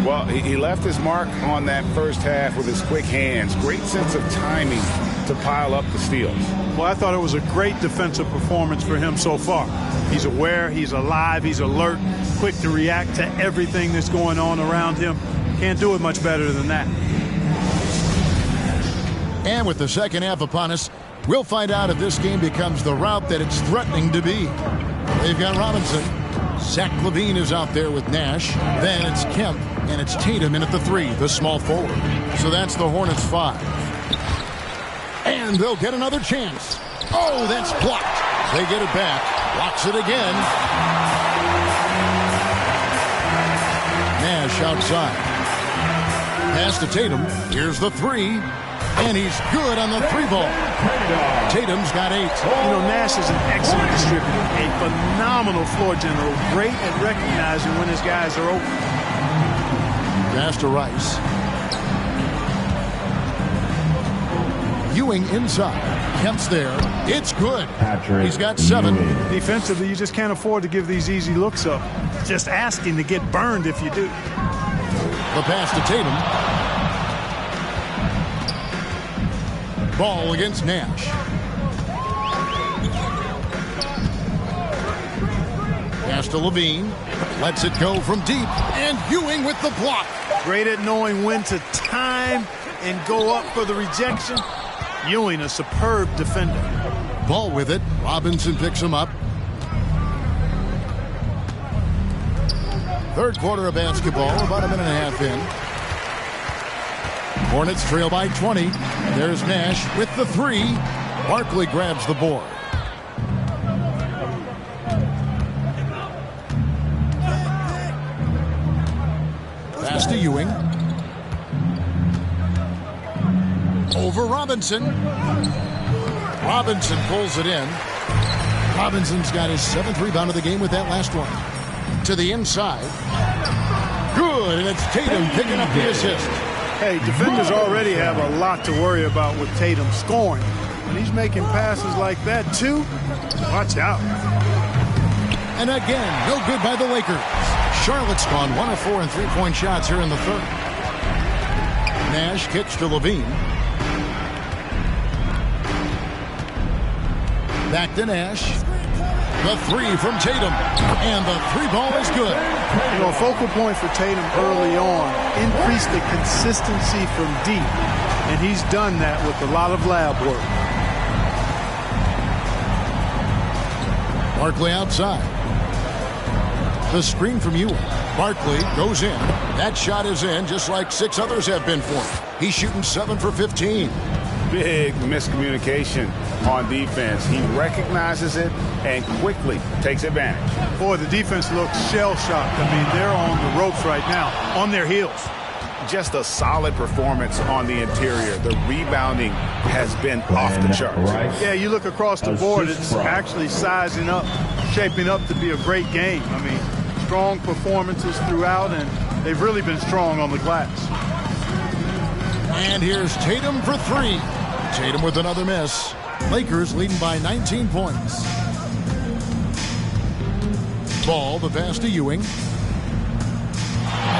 Well, he left his mark on that first half with his quick hands. Great sense of timing to pile up the steals. Well, I thought it was a great defensive performance for him so far. He's aware, he's alive, he's alert, quick to react to everything that's going on around him. Can't do it much better than that. And with the second half upon us, we'll find out if this game becomes the route that it's threatening to be. They've got Robinson. Zach LaVine is out there with Nash. Then it's Kemp, and it's Tatum in at the three, the small forward. So that's the Hornets' 5. And they'll get another chance. Oh, that's blocked. They get it back. Blocks it again. Nash outside. Pass to Tatum. Here's the three. And he's good on the three ball. Tatum's got 8. You know, Nash is an excellent distributor, a phenomenal floor general, great at recognizing when his guys are open. Pass to Rice. Ewing inside. Kemp's there. It's good. He's got 7. Defensively, you just can't afford to give these easy looks up. Just asking to get burned if you do. The pass to Tatum. Ball against Nash. Pass to LaVine. Lets it go from deep. And Ewing with the block. Great at knowing when to time and go up for the rejection. Ewing, a superb defender. Ball with it. Robinson picks him up. Third quarter of basketball, about a minute and a half in. Hornets trail by 20. There's Nash with the 3. Barkley grabs the board. Pass to Ewing. Over Robinson. Robinson pulls it in. Robinson's got his 7th rebound of the game with that last one. To the inside. Good, and it's Tatum picking up the assist. Hey, defenders already have a lot to worry about with Tatum scoring. When he's making passes like that, too, watch out. And again, no good by the Lakers. Charlotte's gone 1 of 4 in three-point shots here in the third. Nash kicks to LaVine. Back to Nash. The 3 from Tatum. And the 3 ball is good. You know, a focal point for Tatum early on, increase the consistency from deep. And he's done that with a lot of lab work. Barkley outside. The screen from Ewing. Barkley goes in. That shot is in, just like 6 others have been for him. He's shooting 7 for 15. Big miscommunication on defense. He recognizes it and quickly takes advantage. Boy, the defense looks shell-shocked. I mean, they're on the ropes right now, on their heels. just a solid performance on the interior. The rebounding has been off the charts. Yeah, you look across the board, it's actually sizing up, shaping up to be a great game. I mean, strong performances throughout, and they've really been strong on the glass. And here's Tatum for three. Tatum with another miss. Lakers leading by 19 points. Ball, the pass to Ewing.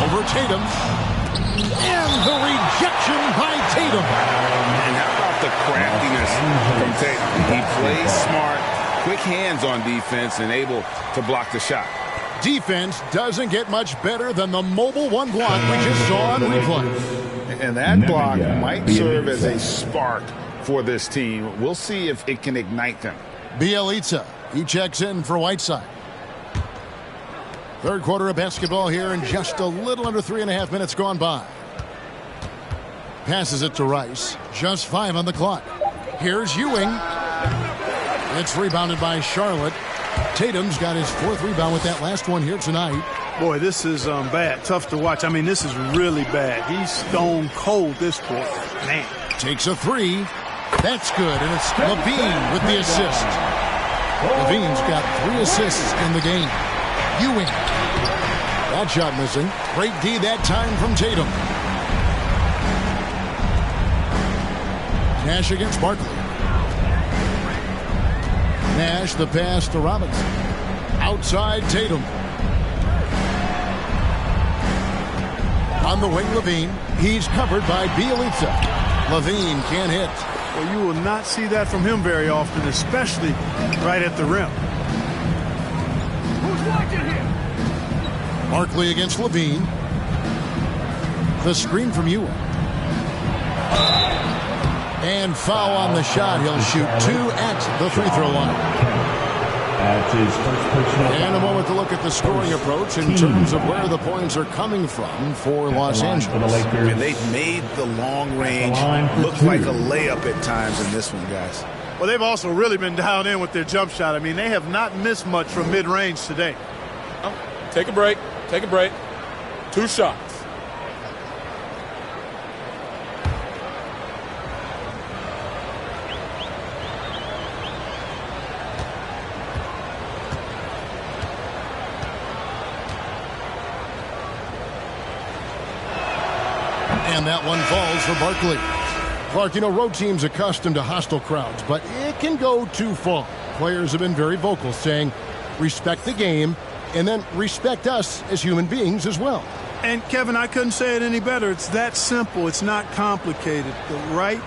Over Tatum. And the rejection by Tatum. And how about the craftiness from Tatum? He plays smart, quick hands on defense, and able to block the shot. Defense doesn't get much better than the mobile one block we just saw on replay. And that block might serve as a spark for this team. We'll see if it can ignite them. Bielitsa, he checks in for Whiteside. Third quarter of basketball here, and just a little under 3.5 minutes gone by. Passes it to Rice. Just 5 on the clock. Here's Ewing. It's rebounded by Charlotte. Tatum's got his 4th rebound with that last one here tonight. Boy, this is bad. Tough to watch. I mean, this is really bad. He's stone cold this quarter. Man. Takes a 3. That's good, and it's Levine with the assist. Levine's got 3 assists in the game. Ewing. That shot missing. Great D that time from Tatum. Nash against Barkley. Nash, the pass to Robinson. Outside Tatum. On the wing, Levine. He's covered by Bielitsa. Levine can't hit. Well, you will not see that from him very often, especially right at the rim. Who's watching here? Barkley against Levine. The screen from Ewing. And foul on the shot. He'll shoot 2 at the free throw line. And a moment to look at the scoring approach in terms of where the points are coming from for Los Angeles. And they've made the long range look like a layup at times in this one, guys. Well, they've also really been dialed in with their jump shot. I mean, they have not missed much from mid-range today. Take a break. Take a break. 2 shots. And that one falls for Barkley. Clark, you know, road teams accustomed to hostile crowds, but it can go too far. Players have been very vocal, saying, respect the game, and then respect us as human beings as well. And, Kevin, I couldn't say it any better. It's that simple. It's not complicated. The right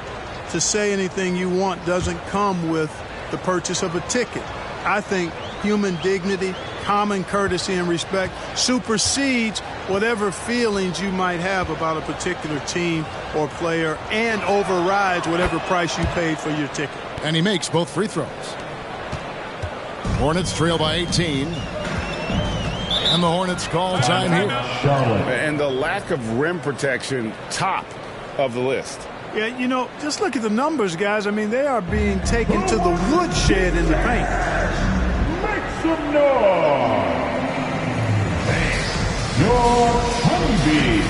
to say anything you want doesn't come with the purchase of a ticket. I think human dignity, common courtesy, and respect supersedes whatever feelings you might have about a particular team or player and overrides whatever price you paid for your ticket. And he makes both free throws. Hornets trail by 18. And the Hornets call time here. And the lack of rim protection, top of the list. Yeah, you know, just look at the numbers, guys. I mean, they are being taken to the woodshed in the paint. Make some noise. Your Honeybee.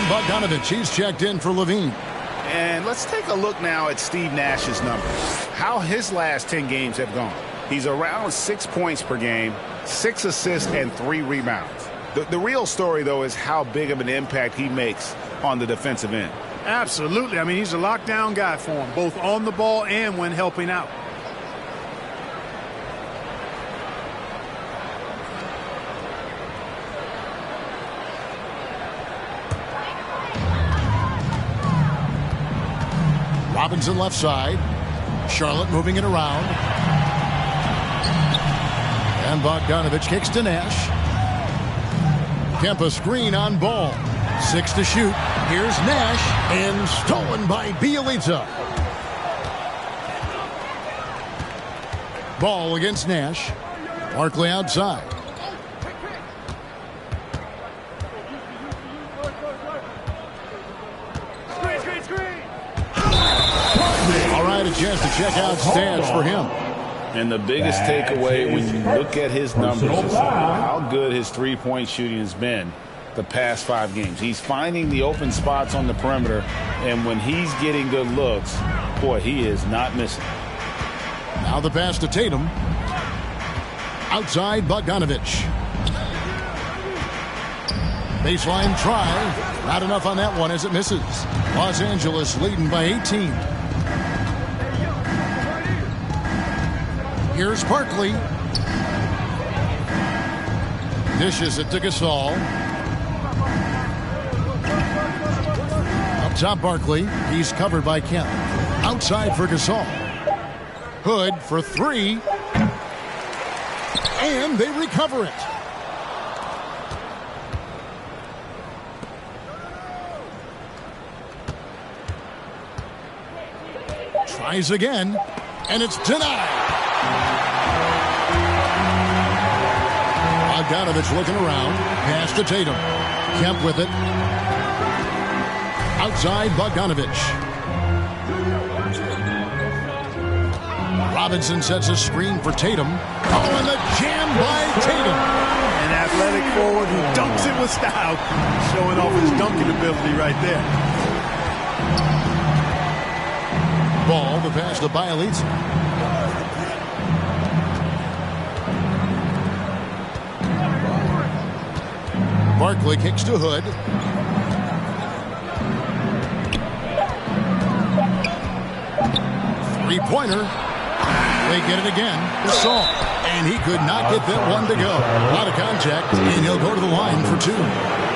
Bogdanovich, he's checked in for Levine. And let's take a look now at Steve Nash's numbers. How his last 10 games have gone. He's around 6 points per game, 6 assists, and 3 rebounds. The real story, though, is how big of an impact he makes on the defensive end. Absolutely. I mean, he's a lockdown guy for him, both on the ball and when helping out. Robinson left side. Charlotte moving it around. And Bogdanovich kicks to Nash. Kemp a screen on Ball. 6 to shoot. Here's Nash. And stolen by Bielitsa. Ball against Nash. Barkley outside. All right, a chance to check out stats for him. And the biggest takeaway when you look at his numbers is how good his three-point shooting has been the past 5 games. He's finding the open spots on the perimeter, and when he's getting good looks, boy, he is not missing. Now the pass to Tatum. Outside Bogdanovich. Baseline try. Not enough on that one as it misses. Los Angeles leading by 18. Here's Barkley. Dishes it to Gasol. Up top Barkley. He's covered by Kemp. Outside for Gasol. Hood for 3. And they recover it. Tries again. And it's denied. Bogdanovich looking around. Pass to Tatum. Kemp with it. Outside Bogdanovich. Robinson sets a screen for Tatum. Oh, and the jam by Tatum. An athletic forward who dunks it with style. Showing off his dunking ability right there. Ball, the pass to Bielitsa. Barkley kicks to Hood. Three-pointer. They get it again. Gasol. And he could not get that one to go. A lot of contact, and he'll go to the line for 2.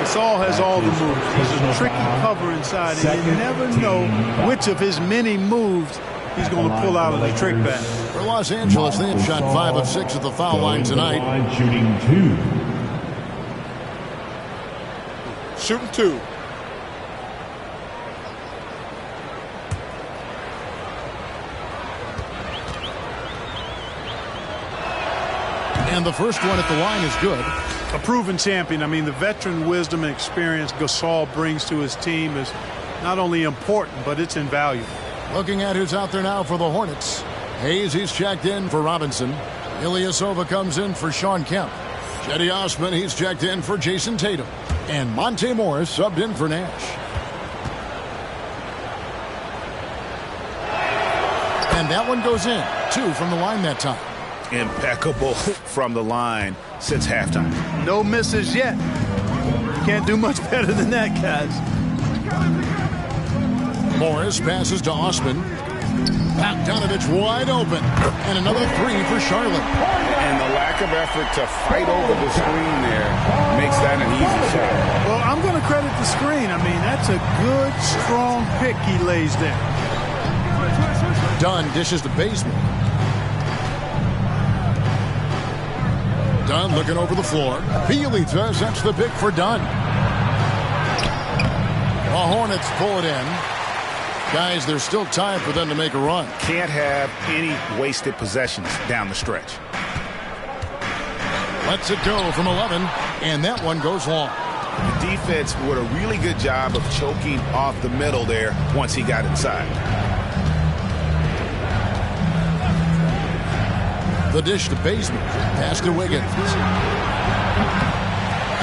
Gasol has all the moves. He's a tricky cover inside, and you never know which of his many moves he's going to pull out of the trick bag. For Los Angeles, they have shot 5 of 6 at the foul line tonight. Shooting 2. Shooting 2. And the first one at the line is good. A proven champion. I mean, the veteran wisdom and experience Gasol brings to his team is not only important, but it's invaluable. Looking at who's out there now for the Hornets. Hayes, he's checked in for Robinson. Ilyasova comes in for Sean Kemp. Cedi Osman, he's checked in for Jason Tatum. And Monte Morris subbed in for Nash. And that one goes in. 2 from the line that time. Impeccable from the line since halftime. No misses yet. Can't do much better than that, guys. Morris passes to Osman. Bogdanovich wide open. And another 3 for Charlotte. And the lack of effort to fight over the screen there makes that an easy shot. Well, I'm going to credit the screen. I mean, that's a good, strong pick he lays there. Dunn dishes the basement. Dunn looking over the floor. Bielitsa sets the pick for Dunn. The Hornets pull it in. Guys, there's still time for them to make a run. Can't have any wasted possessions down the stretch. Lets it go from 11, and that one goes long. The defense did a really good job of choking off the middle there once he got inside. The dish to Bazemore. Pass to Wiggins.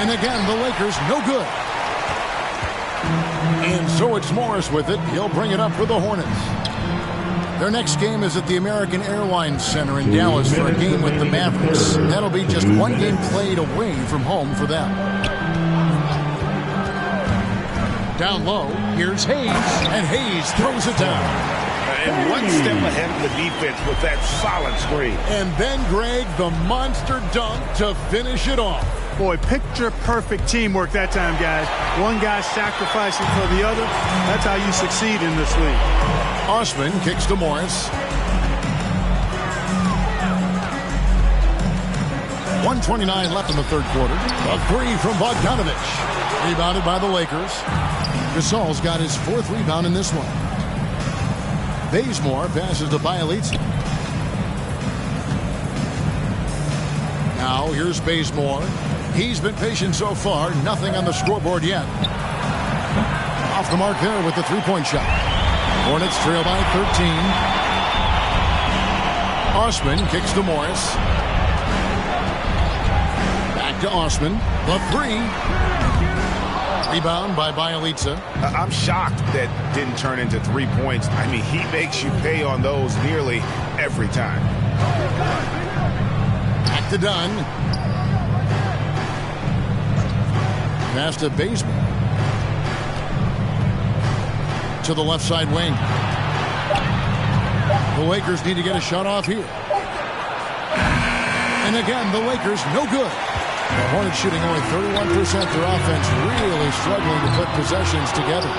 And again, the Lakers no good. And so it's Morris with it. He'll bring it up for the Hornets. Their next game is at the American Airlines Center in Dallas for a game with the Mavericks. That'll be just one game played away from home for them. Down low, here's Hayes, and Hayes throws it down. And one step ahead of the defense with that solid screen. And then, Greg, the monster dunk to finish it off. Boy, picture-perfect teamwork that time, guys. One guy sacrificing for the other. That's how you succeed in this league. Osman kicks to Morris. 1:29 left in the third quarter. A three from Bogdanovich. Rebounded by the Lakers. Gasol's got his fourth rebound in this one. Bazemore passes to Bielitsa. Now here's Bazemore. He's been patient so far. Nothing on the scoreboard yet. Off the mark there with the three-point shot. Hornets trail by 13. Osman kicks to Morris. Back to Osman. The three. Rebound by Bielitsa. I'm shocked that didn't turn into 3 points. I mean, he makes you pay on those nearly every time. Back to Dunn. Pass to Bazemore. To the left side wing. The Lakers need to get a shot off here. And again, the Lakers no good. The Hornets shooting only 31%. Their offense really struggling to put possessions together.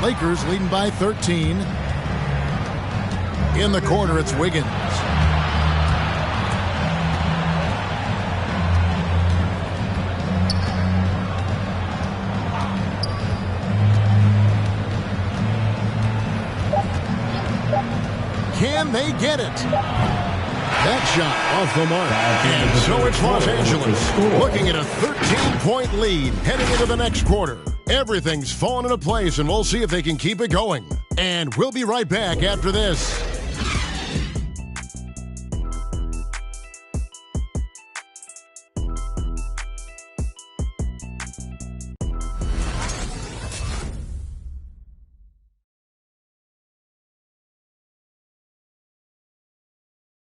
Lakers leading by 13. In the corner, it's Wiggins. Can they get it? That shot off the mark. And so it's Los Angeles looking at a 13-point lead heading into the next quarter. Everything's fallen into place, and we'll see if they can keep it going. And we'll be right back after this.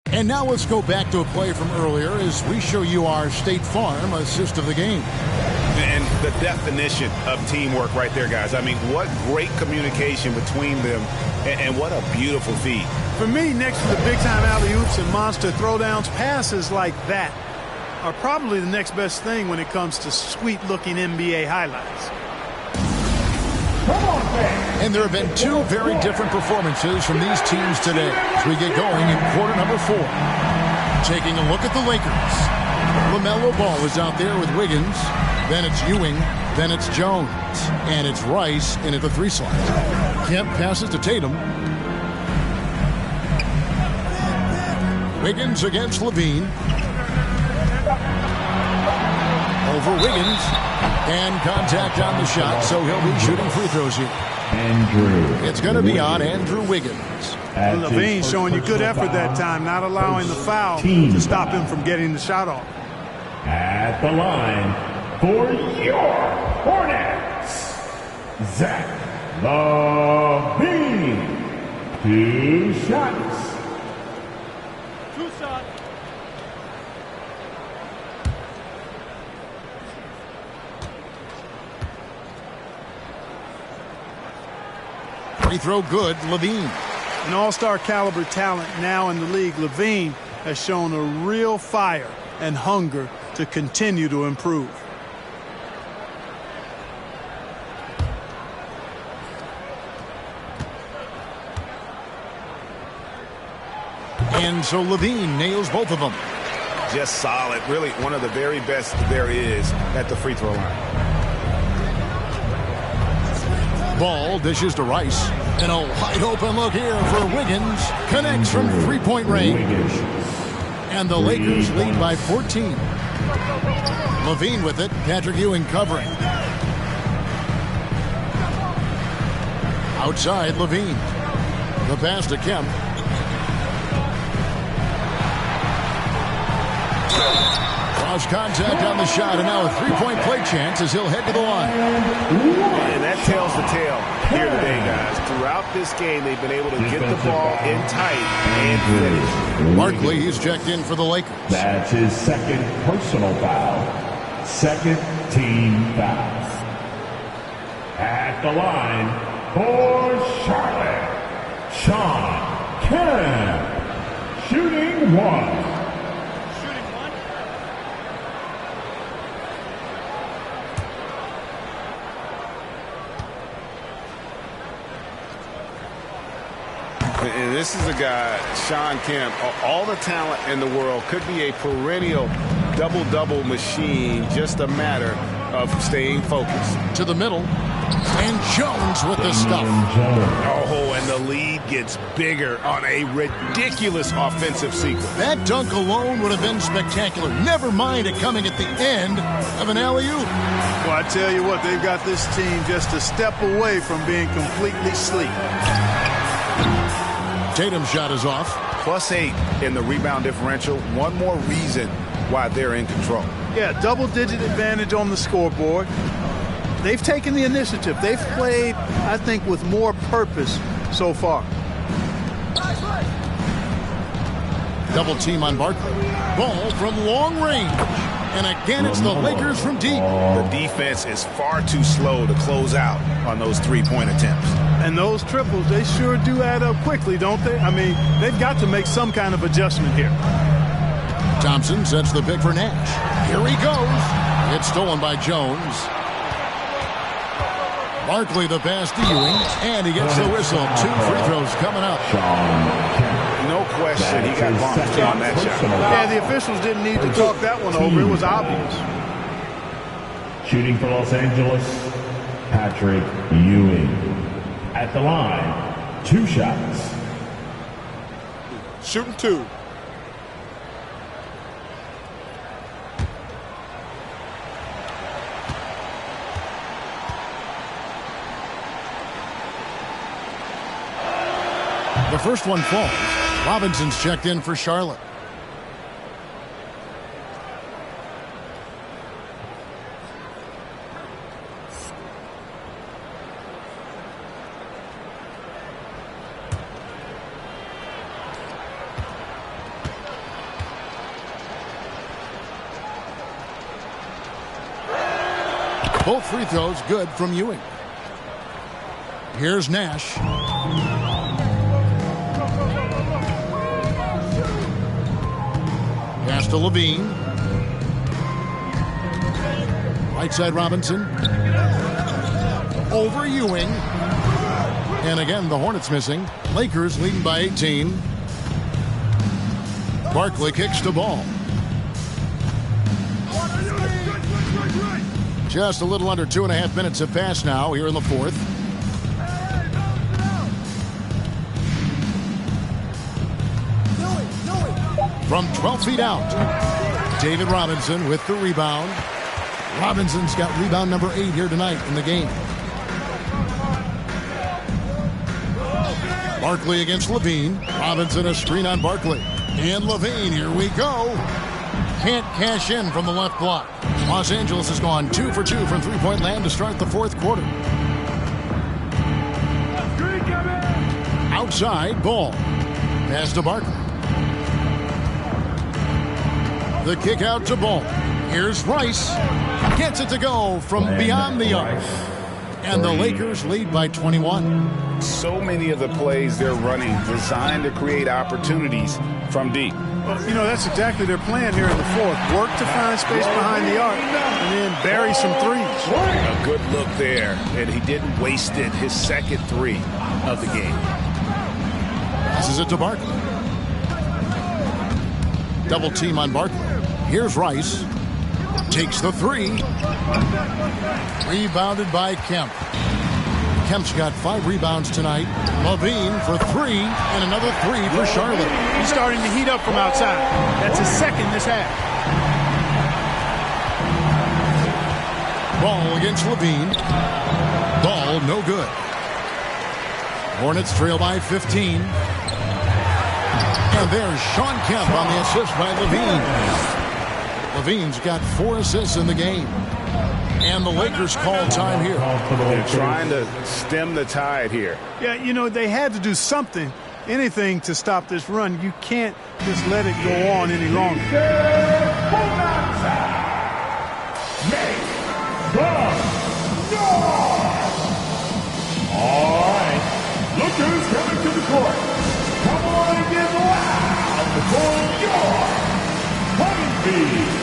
And now let's go back to a play from earlier as we show you our State Farm assist of the game. And the definition of teamwork right there, guys. I mean, what great communication between them, and what a beautiful feed. For me, next to the big-time alley-oops and monster throwdowns, passes like that are probably the next best thing when it comes to sweet-looking NBA highlights. And there have been two very different performances from these teams today as we get going in quarter number 4. Taking a look at the Lakers. LaMelo Ball is out there with Wiggins. Then it's Ewing. Then it's Jones. And it's Rice in at the 3 slot. Kemp passes to Tatum. Wiggins against Levine. Over Wiggins. And contact on the shot, so he'll be shooting free throws here. It's going to be on Andrew Wiggins. Levine showing you good effort that time, not allowing the foul to stop him from getting the shot off. At the line for your Hornets, Zach LaVine. 2 shots. 2 shots. Free throw good, Levine. An all-star caliber talent now in the league, Levine has shown a real fire and hunger to continue to improve. And so Levine nails both of them. Just solid. Really one of the very best there is at the free throw line. Ball dishes to Rice. And a wide open look here for Wiggins. Connects from three-point range. And the Lakers lead by 14. Levine with it. Patrick Ewing covering. Outside, Levine. The pass to Kemp. Draws contact on the shot, and now a three-point play chance as he'll head to the line. And that tells the tale here today, guys. Throughout this game, they've been able to get the ball in tight and finish. Barkley, he's checked in for the Lakers. That's his second personal foul. Second team foul. At the line for Charlotte, Sean Kemp. Shooting one. And this is a guy, Sean Kemp, all the talent in the world, could be a perennial double-double machine, just a matter of staying focused. To the middle, and Jones with the stuff. Oh, and the lead gets bigger on a ridiculous offensive sequence. That dunk alone would have been spectacular. Never mind it coming at the end of an alley-oop. Well, I tell you what, they've got this team just a step away from being completely asleep. Tatum's shot is off. +8 in the rebound differential. One more reason why they're in control. Yeah, double-digit advantage on the scoreboard. They've taken the initiative. They've played, I think, with more purpose so far. Double team on Barkley. Ball from long range. And again, it's the Lakers from deep. The defense is far too slow to close out on those three-point attempts. And those triples, they sure do add up quickly, don't they? I mean, they've got to make some kind of adjustment here. Thompson sets the pick for Nash. Here he goes. It's stolen by Jones. Barkley the pass to Ewing, and he gets the whistle. 2 free throws coming up. No question, he got bumped on that shot. Yeah, the officials didn't need to talk that one over. It was obvious. Shooting for Los Angeles, Patrick Ewing. At the line, 2 shots. Shooting 2. The first one falls. Robinson's checked in for Charlotte. Both free throws good from Ewing. Here's Nash. Pass to Levine. Right side Robinson. Over Ewing. And again, the Hornets missing. Lakers leading by 18. Barkley kicks to ball. Just a little under 2.5 minutes have passed now here in the fourth. From 12 feet out, David Robinson with the rebound. Robinson's got rebound number 8 here tonight in the game. Barkley against Levine. Robinson a screen on Barkley. And Levine, here we go. Can't cash in from the left block. Los Angeles has gone 2 for 2 from three-point land to start the fourth quarter. Outside, Ball. Pass to Barkley. The kick out to Ball. Here's Rice. Gets it to go from beyond the arc. And the Lakers lead by 21. So many of the plays they're running designed to create opportunities from deep. Well, you know, that's exactly their plan here in the fourth. Work to find space behind the arc and then bury some threes. A good look there, and he didn't waste it. His second 3 of the game. Passes it to Barkley. Double team on Barkley. Here's Rice. Takes the 3. Rebounded by Kemp. Kemp's got 5 rebounds tonight. Levine for 3, and another 3 for Charlotte. He's starting to heat up from outside. That's his second this half. Ball against Levine. Ball no good. Hornets trail by 15. And there's Sean Kemp on the assist by Levine. Levine's got 4 assists in the game. And the Lakers call time here. They're trying to stem the tide here. Yeah, you know, they had to do something, anything to stop this run. You can't just let it go on any longer. All right, look who's coming to the court. Come on and get loud for your Honeybee.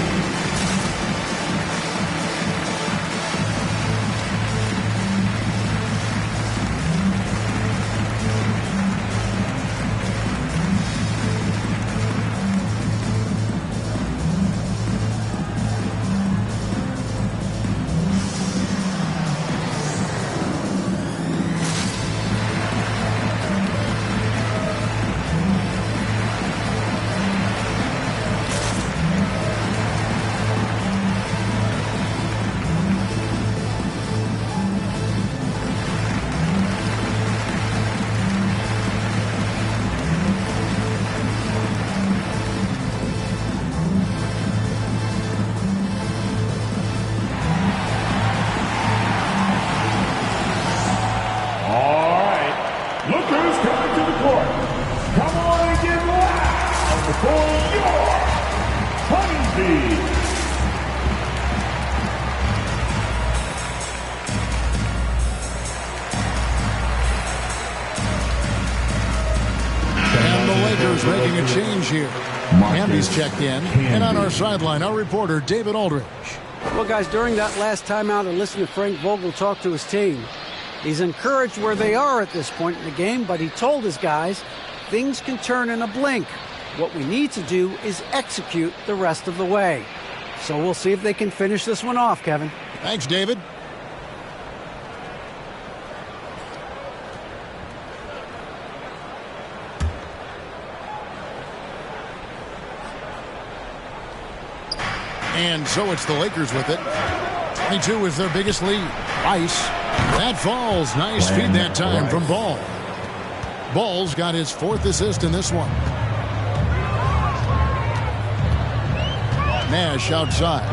Making a change here. Hamby's checked in. And on our sideline, our reporter, David Aldridge. Well, guys, during that last timeout, I listened to Frank Vogel talk to his team. He's encouraged where they are at this point in the game, but he told his guys things can turn in a blink. What we need to do is execute the rest of the way. So we'll see if they can finish this one off, Kevin. Thanks, David. And so it's the Lakers with it. 22 is their biggest lead. Rice. That falls. Nice feed that time from Ball. Ball's got his 4th assist in this one. Nash outside.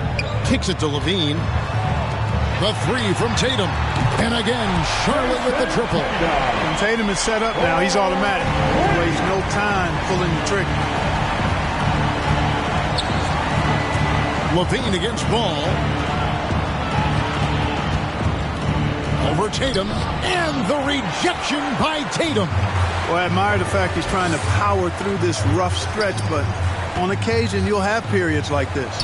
Kicks it to Levine. The 3 from Tatum. And again, Charlotte with the triple. When Tatum is set up now, he's automatic. He wastes no time pulling the trigger. Levine against Ball. Over Tatum. And the rejection by Tatum. Well, I admire the fact he's trying to power through this rough stretch, but on occasion you'll have periods like this.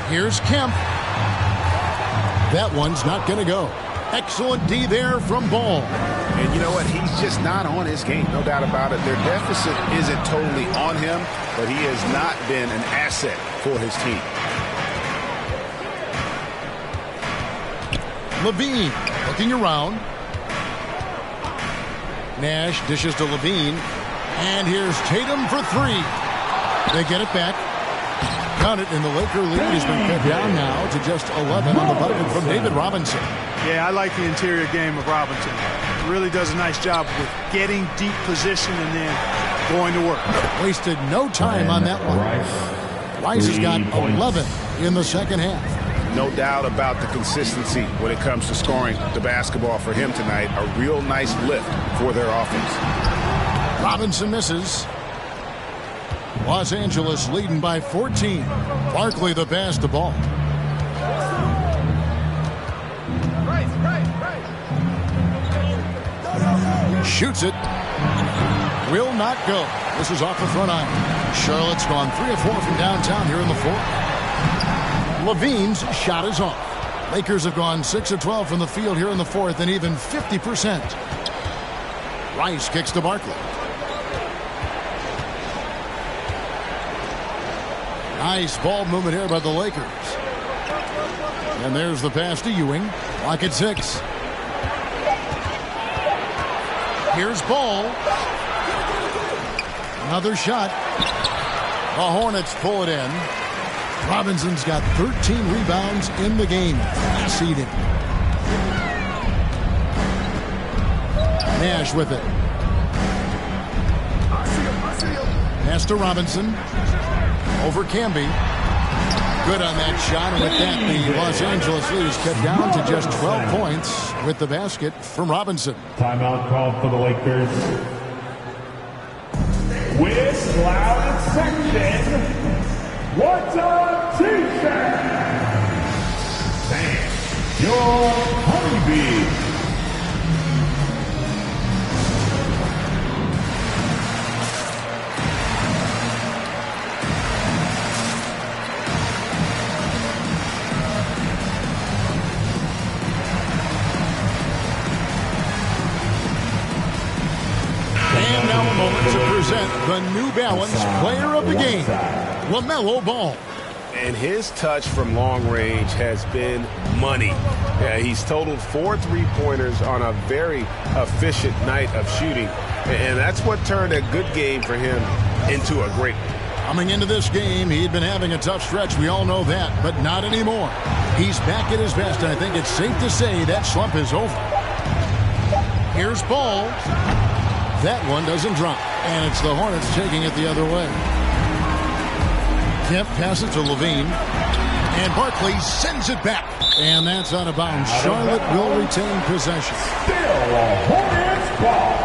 Here's Kemp. That one's not going to go. Excellent D there from Ball. And you know what? He's just not on his game. No doubt about it. Their deficit isn't totally on him, but he has not been an asset for his team. Levine looking around. Nash dishes to Levine. And here's Tatum for 3. They get it back. Count it, and the Laker lead has been cut down now to just 11 on the bucket from David Robinson. Yeah, I like the interior game of Robinson. He really does a nice job with getting deep position and then going to work. Wasted no time on that one. Rice has got 11 in the second half. No doubt about the consistency when it comes to scoring the basketball for him tonight. A real nice lift for their offense. Robinson misses. Los Angeles leading by 14. Barkley the pass to Ball. Shoots it. Will not go. This is off the front iron. Charlotte's gone 3 of 4 from downtown here in the 4th. Levine's shot is off. Lakers have gone 6 of 12 from the field here in the 4th and even 50%. Rice kicks to Barkley. Nice ball movement here by the Lakers. And there's the pass to Ewing. Clock at 6. Here's Ball. Another shot. The Hornets pull it in. Robinson's got 13 rebounds in the game. Seeded. Nash with it. Pass to Robinson. Over Camby. Good on that shot, and with that, the Los Angeles lead is cut down to just 12 points with the basket from Robinson. Timeout called for the Lakers. With loud section, what's a t-shirt? Thank your honeybee. And now a moment to present the New Balance Player of the Game, LaMelo Ball. And his touch from long range has been money. Yeah, he's totaled 4 3-pointers on a very efficient night of shooting. And that's what turned a good game for him into a great one. Coming into this game, he'd been having a tough stretch. We all know that, but not anymore. He's back at his best, and I think it's safe to say that slump is over. Here's Ball. That one doesn't drop, and it's the Hornets taking it the other way. Kemp passes to Levine, and Barkley sends it back, and that's out of bounds. Charlotte will retain possession. Still a Hornets ball.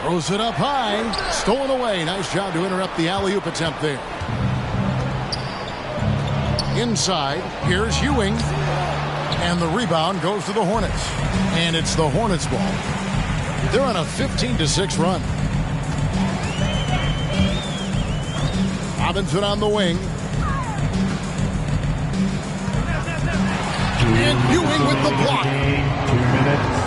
Throws it up high. Stolen away. Nice job to interrupt the alley-oop attempt there. Inside. Here's Ewing. And the rebound goes to the Hornets. And it's the Hornets ball. They're on a 15-6 run. Robinson on the wing. And Ewing with the block. 2 minutes.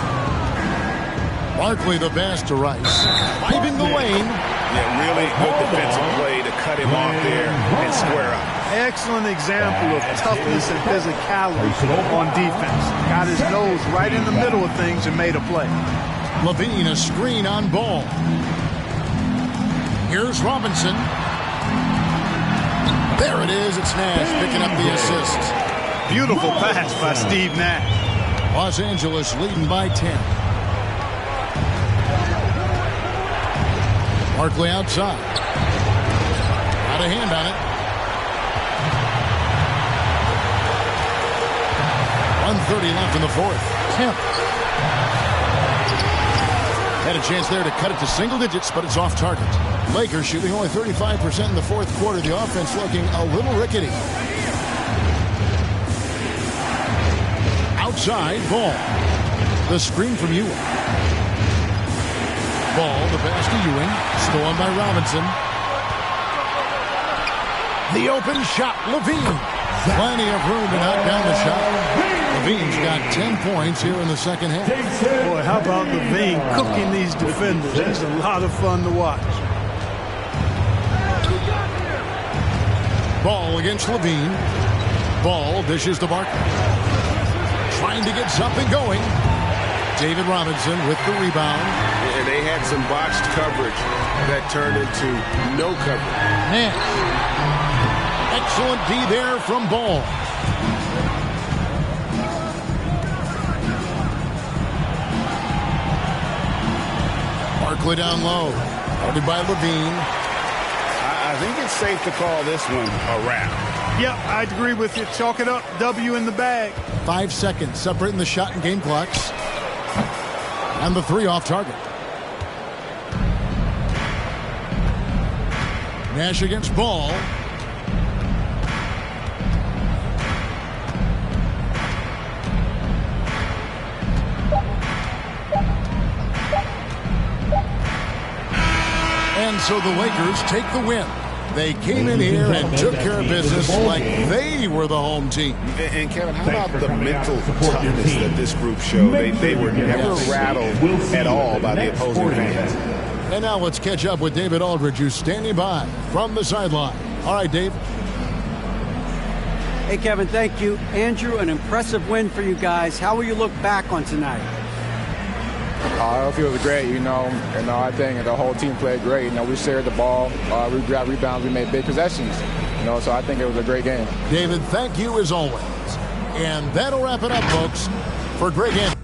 Barkley the pass to Rice. Driving the lane. Yeah, really good defensive play to cut him off there and square up. Excellent example of toughness and physicality on defense. Got his nose right in the middle of things and made a play. Levine a screen on Ball. Here's Robinson. There it is. It's Nash picking up the assist. Beautiful pass by Steve Nash. Los Angeles leading by 10. Barkley outside. Got a hand on it. 1:30 left in the fourth. Kemp. Had a chance there to cut it to single digits, but it's off target. Lakers shooting only 35% in the fourth quarter. The offense looking a little rickety. Outside, Ball. The screen from Ewing. Ball, the pass to Ewing. Stolen by Robinson. The open shot, Levine. Plenty of room to knock down the shot. Levine's got 10 points here in the second half. Boy, how about Levine cooking these defenders? He's a lot of fun to watch. Ball against Levine. Ball dishes to Barkley. Trying to get something going. David Robinson with the rebound. And they had some botched coverage that turned into no coverage. Nash. Excellent D there from Ball. Barkley down low. Guarded by Levine. I think it's safe to call this one a wrap. Yep, I'd agree with you. Chalk it up. W in the bag. 5 seconds separating the shot and game clocks. And the three off target. Nash against Ball. And so the Lakers take the win. They came in here and took care of business like they were the home team. And Kevin, how about the mental toughness that this group showed? They were never rattled at all by the opposing fans. And now let's catch up with David Aldridge, who's standing by from the sideline. All right, Dave. Hey, Kevin, thank you. Andrew, an impressive win for you guys. How will you look back on tonight? It feels great, and I think the whole team played great. We shared the ball, we grabbed rebounds, we made big possessions, so I think it was a great game. David, thank you as always. And that'll wrap it up, folks, for Greg Anderson.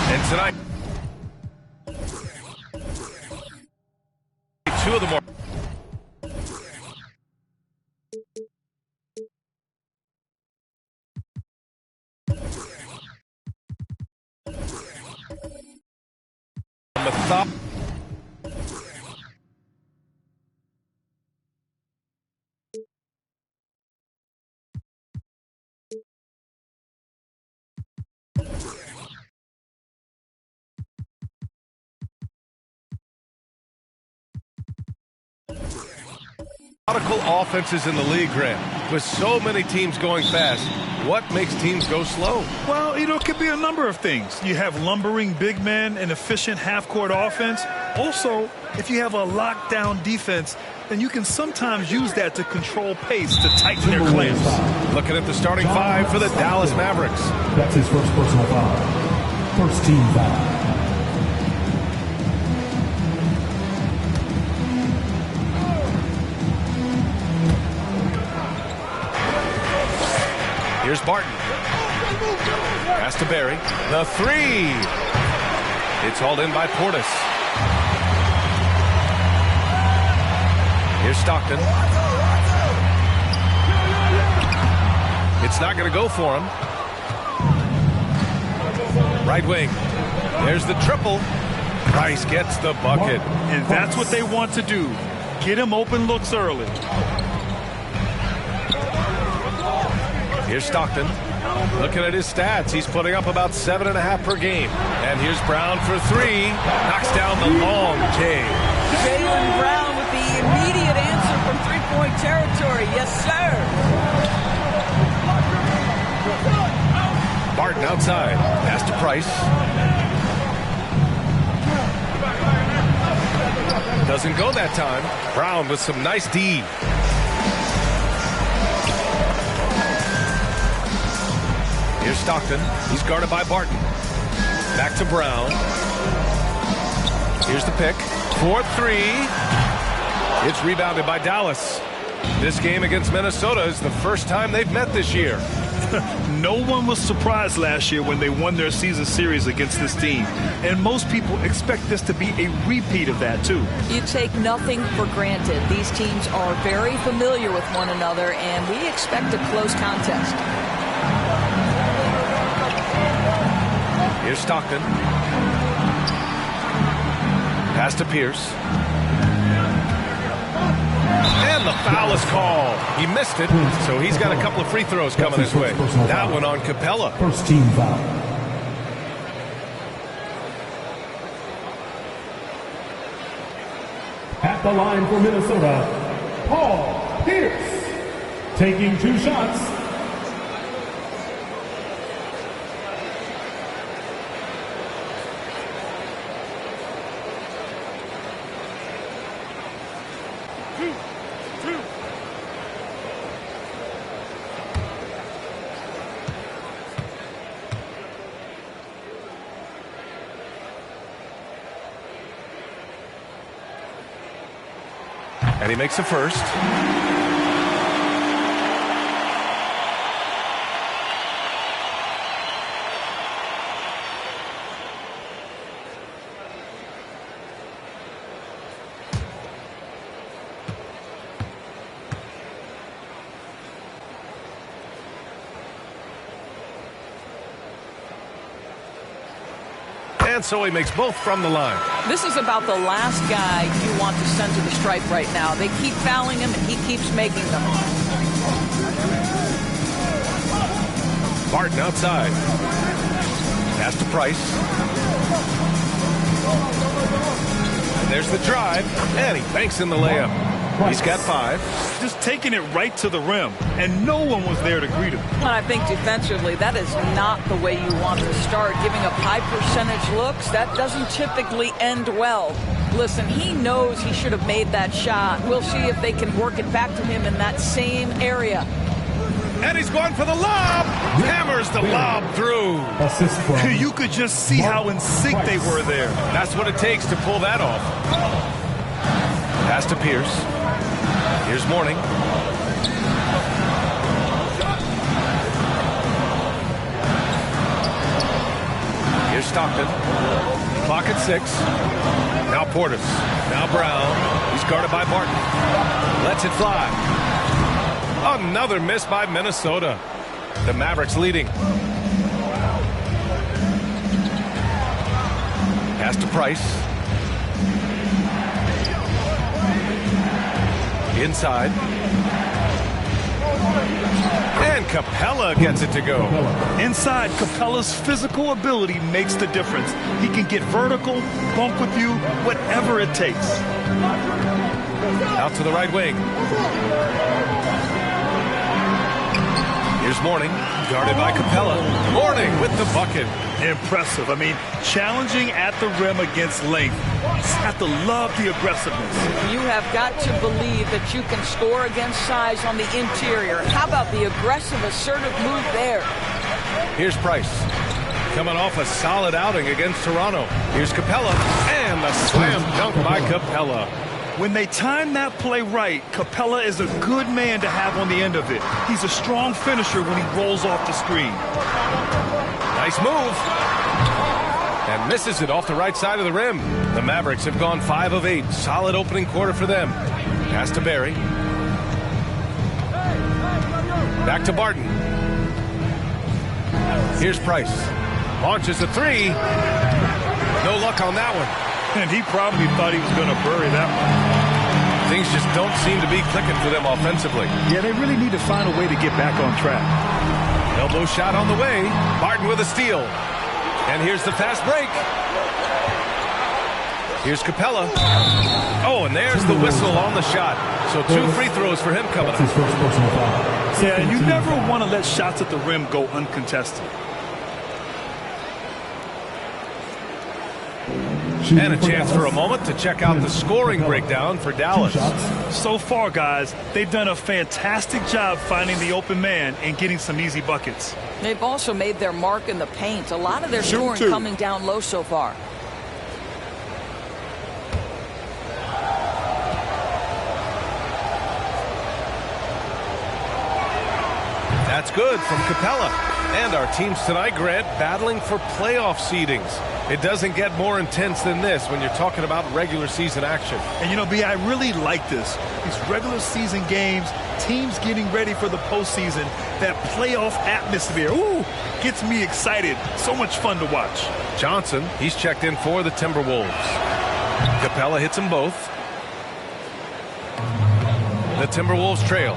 And tonight, two of the more. Methodical offenses in the league, Grant. With so many teams going fast, what makes teams go slow? Well, it could be a number of things. You have lumbering big men and efficient half-court offense. Also, if you have a lockdown defense, then you can sometimes use that to control pace to tighten their clamps. Looking at the starting five for the Dallas Mavericks. That's his first personal foul. First team foul. Here's Barton. Pass to Barry. The three. It's hauled in by Portis. Here's Stockton. It's not going to go for him. Right wing. There's the triple. Price gets the bucket. And that's what they want to do. Get him open looks early. Here's Stockton. Looking at his stats, he's putting up about 7.5 per game. And here's Brown for three. Knocks down the long J. Jalen Brown with the immediate answer from three-point territory. Yes, sir. Barton outside. Pass to Price. Doesn't go that time. Brown with some nice D. Here's Stockton. He's guarded by Barton. Back to Brown. Here's the pick. 4-3. It's rebounded by Dallas. This game against Minnesota is the first time they've met this year. No one was surprised last year when they won their season series against this team. And most people expect this to be a repeat of that, too. You take nothing for granted. These teams are very familiar with one another, and we expect a close contest. Here's Stockton. Pass to Pierce. And the foul is called. He missed it, so he's got a couple of free throws coming his way. That one on Capella. First team foul. At the line for Minnesota, Paul Pierce. Taking 2 shots. And he makes the first. And so he makes both from the line. This is about the last guy you want to send to the stripe right now. They keep fouling him, and he keeps making them. Barton outside. Pass to Price. And there's the drive. And he banks in the layup. He's got 5. Just taking it right to the rim, and no one was there to greet him. And I think defensively, that is not the way you want to start. Giving up high percentage looks, that doesn't typically end well. Listen, he knows he should have made that shot. We'll see if they can work it back to him in that same area. And he's going for the lob. Hammers the lob through. You could just see how in sync they were there. That's what it takes to pull that off. Pass to Pierce. Here's Mourning. Here's Stockton. Clock at 6. Now Portis. Now Brown. He's guarded by Barton. Lets it fly. Another miss by Minnesota. The Mavericks leading. Pass to Price. Inside. And Capella gets it to go. Inside, Capella's physical ability makes the difference. He can get vertical, bump with you, whatever it takes. Out to the right wing. Here's Mourning, guarded by Capella. Mourning with the bucket. Impressive. I mean, challenging at the rim against length. You just have to love the aggressiveness. You have got to believe that you can score against size on the interior. How about the aggressive, assertive move there? Here's Price. Coming off a solid outing against Toronto. Here's Capella. And the slam dunk by Capella. When they time that play right, Capella is a good man to have on the end of it. He's a strong finisher when he rolls off the screen. Nice move. And misses it off the right side of the rim. The Mavericks have gone 5 of 8. Solid opening quarter for them. Pass to Barry. Back to Barton. Here's Price. Launches a 3. No luck on that one. And he probably thought he was going to bury that one. Things just don't seem to be clicking for them offensively. Yeah, they really need to find a way to get back on track. Elbow shot on the way. Barton with a steal. And here's the fast break. Here's Capella. Oh, and there's the whistle on the shot. So 2 free throws for him coming up. Yeah, and you never want to let shots at the rim go uncontested. And a chance for a moment to check out the scoring breakdown for Dallas. So far, guys, they've done a fantastic job finding the open man and getting some easy buckets. They've also made their mark in the paint. A lot of their scoring coming down low so far. That's good from Capella. And our teams tonight, Grant, battling for playoff seedings. It doesn't get more intense than this when you're talking about regular season action. And, you know, B, I really like this. These regular season games, teams getting ready for the postseason, that playoff atmosphere, ooh, gets me excited. So much fun to watch. Johnson, he's checked in for the Timberwolves. Capella hits them both. The Timberwolves trail.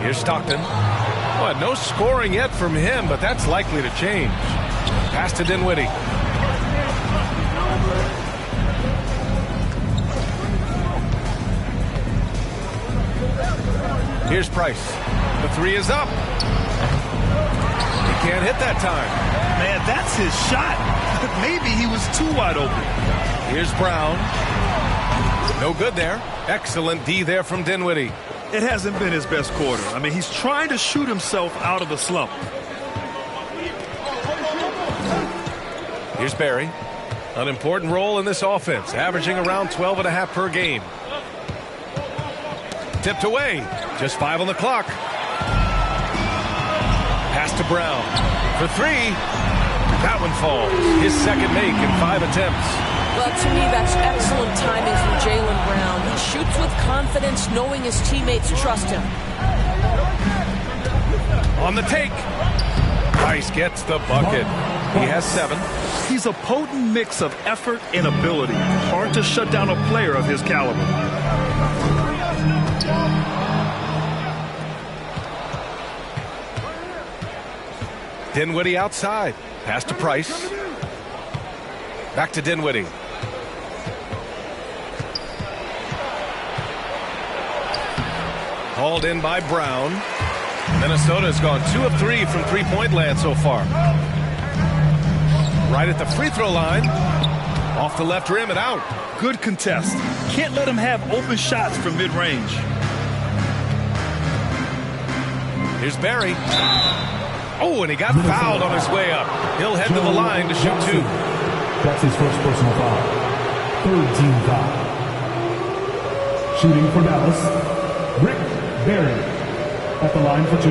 Here's Stockton. Well, no scoring yet from him, but that's likely to change. Pass to Dinwiddie. Here's Price. The three is up. He can't hit that time. Man, that's his shot. Maybe he was too wide open. Here's Brown. No good there. Excellent D there from Dinwiddie. It hasn't been his best quarter. I mean, he's trying to shoot himself out of the slump. Here's Barry. An important role in this offense, averaging around 12.5 per game. Tipped away. Just 5 on the clock. Pass to Brown. For 3. That one falls. His second make in 5 attempts. Well, to me, that's excellent timing from Jalen Brown. He shoots with confidence, knowing his teammates trust him. On the take. Price gets the bucket. He has 7. He's a potent mix of effort and ability. Hard to shut down a player of his caliber. Dinwiddie outside. Pass to Price. Back to Dinwiddie. Hauled in by Brown. Minnesota's gone 2 of 3 from three-point land so far. Right at the free throw line. Off the left rim and out. Good contest. Can't let him have open shots from mid-range. Here's Barry. Oh, and he got fouled on his way up. He'll head to the line to shoot 2. That's his first personal foul. 3rd team foul. Shooting for Dallas, Rick Barry at the line for 2.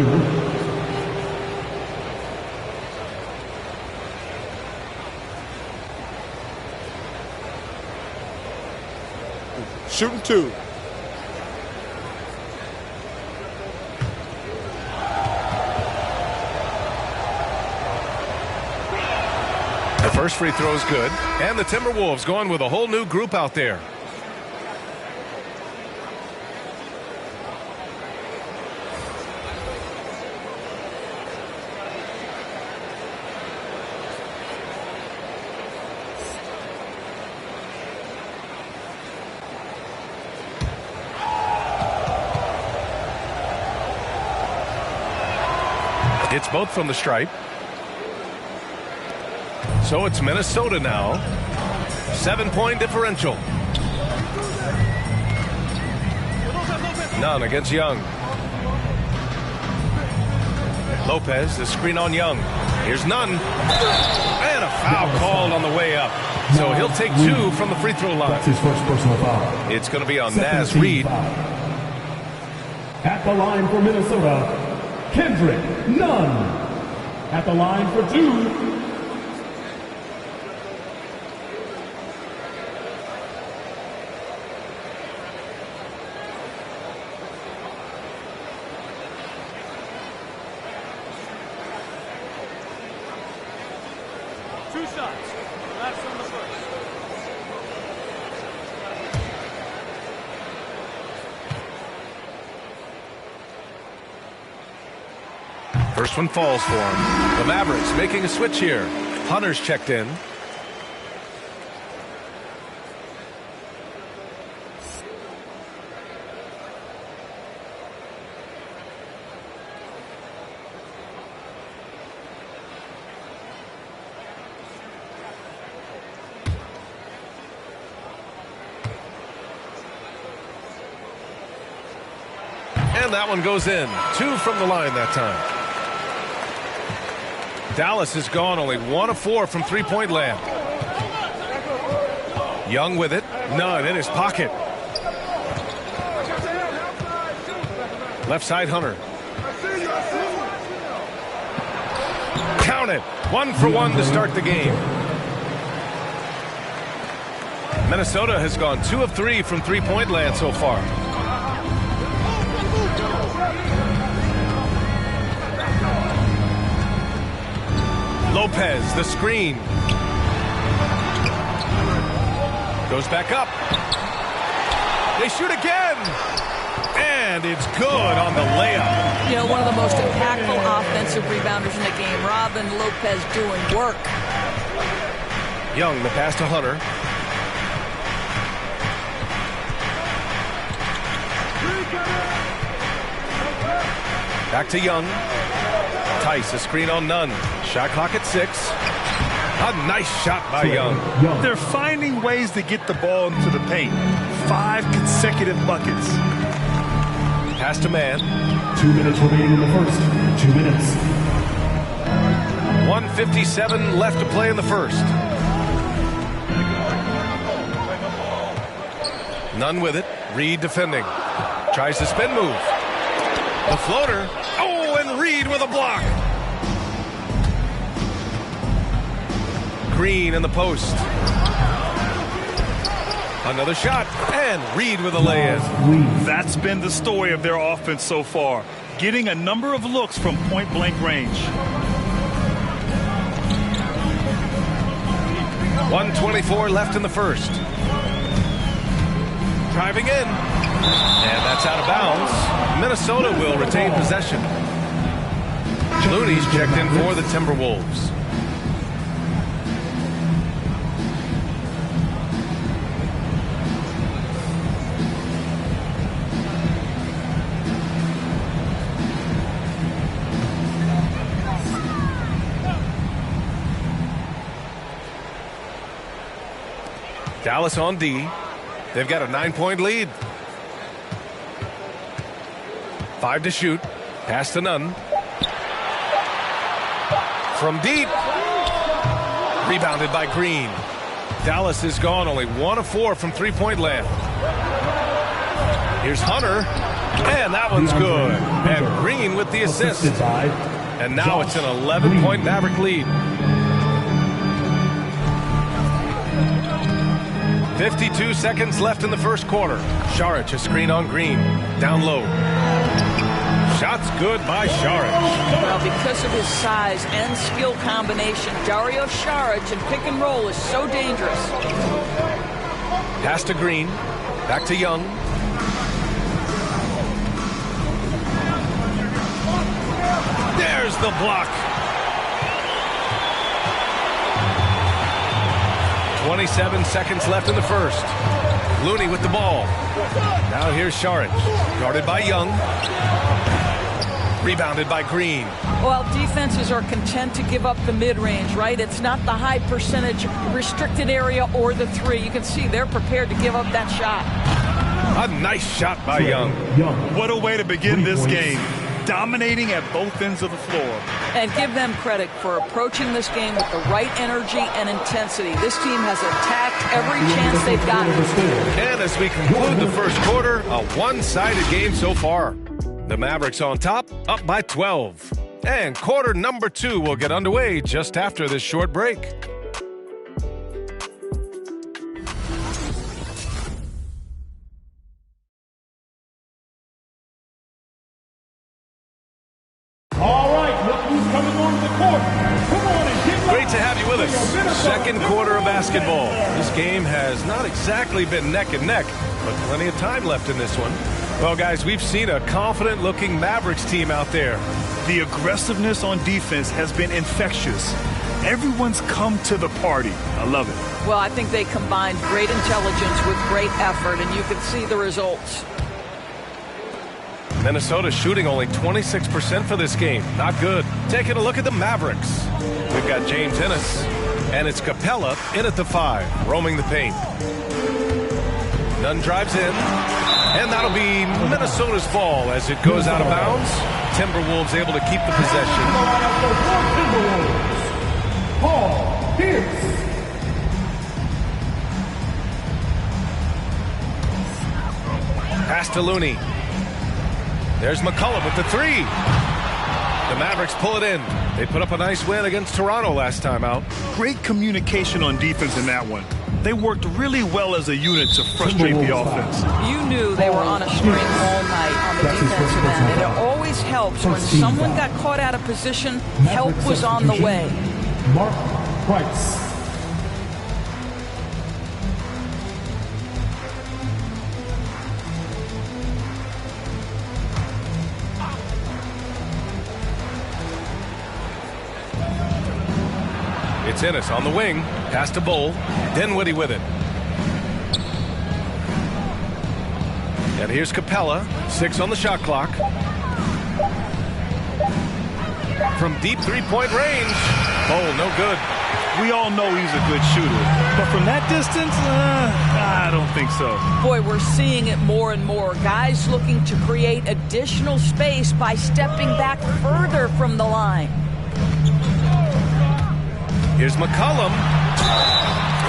Shooting 2. The first free throw is good, and the Timberwolves going with a whole new group out there. It's both from the stripe. So it's Minnesota now. 7-point differential. Nunn against Young. Lopez, the screen on Young. Here's Nunn. And a foul called on the way up. So he'll take 2 from the free throw line. That's his first personal foul. It's going to be on Naz Reid. At the line for Minnesota, Kendrick Nunn. At the line for 2. First one falls for him. The Mavericks making a switch here. Hunter's checked in. And that one goes in. 2 from the line that time. Dallas has gone only 1 of 4 from three-point land. Young with it. Nunn in his pocket. Left side, Hunter. Count it. 1 for 1 to start the game. Minnesota has gone 2 of 3 from three-point land so far. Lopez, the screen. Goes back up. They shoot again. And it's good on the layup. You know, one of the most impactful offensive rebounders in the game. Robin Lopez doing work. Young, the pass to Hunter. Back to Young. Tice, a screen on Nunn. Shot clock at 6. A nice shot by Young. They're finding ways to get the ball into the paint. 5 consecutive buckets. Pass to Man. 2 minutes remaining in the first. 2 minutes. 1:57 left to play in the first. Nunn with it. Reed defending. Tries the spin move. The floater. Oh, and Reed with a block. Green in the post. Another shot. And Reed with a lay-in. That's been the story of their offense so far. Getting a number of looks from point-blank range. 1:24 left in the first. Driving in. And that's out of bounds. Minnesota will retain possession. Looney's checked in for the Timberwolves. Dallas on D. They've got a 9-point lead. 5 to shoot. Pass to Nunn. From deep. Rebounded by Green. Dallas is gone only 1 of 4 from three-point land. Here's Hunter. And that one's good. And Green with the assist. And now it's an 11-point Maverick lead. 52 seconds left in the first quarter. Saric, a screen on Green. Down low. Shots good by Saric. Well, because of his size and skill combination, Dario Saric in pick and roll is so dangerous. Pass to Green. Back to Young. There's the block. 27 seconds left in the first. Looney with the ball. Now here's Saric. Guarded by Young. Rebounded by Green. Well, defenses are content to give up the mid-range, right? It's not the high percentage restricted area or the 3. You can see they're prepared to give up that shot. A nice shot by Young. What a way to begin this game. Dominating at both ends of the floor. And give them credit for approaching this game with the right energy and intensity. This team has attacked every chance they've gotten. And as we conclude the first quarter, a one-sided game so far. The Mavericks on top, up by 12. And quarter number 2 will get underway just after this short break. All right, look who's coming on the court. Come on and get Great to have you with us. Second quarter of basketball. This game has not exactly been neck and neck, but plenty of time left in this one. Well, guys, we've seen a confident-looking Mavericks team out there. The aggressiveness on defense has been infectious. Everyone's come to the party. I love it. Well, I think they combined great intelligence with great effort, and you can see the results. Minnesota shooting only 26% for this game. Not good. Taking a look at the Mavericks. We've got James Ennis, and it's Capella in at the 5, roaming the paint. Nunn drives in, and that'll be Minnesota's ball as it goes out of bounds. Timberwolves able to keep the possession. Paul Pierce. Pass to Looney. There's McCollum with the three. The Mavericks pull it in. They put up a nice win against Toronto last time out. Great communication on defense in that one. They worked really well as a unit to frustrate the offense. You knew they were on a string all night on the defensive end, and it always helps when someone got caught out of position, help was on the way. Mark Price. It's Ennis on the wing. Pass to Bull. Dinwiddie with it. And here's Capella. 6 on the shot clock. From deep three-point range. Bull, no good. We all know he's a good shooter. But from that distance, I don't think so. Boy, we're seeing it more and more. Guys looking to create additional space by stepping back further from the line. Here's McCollum.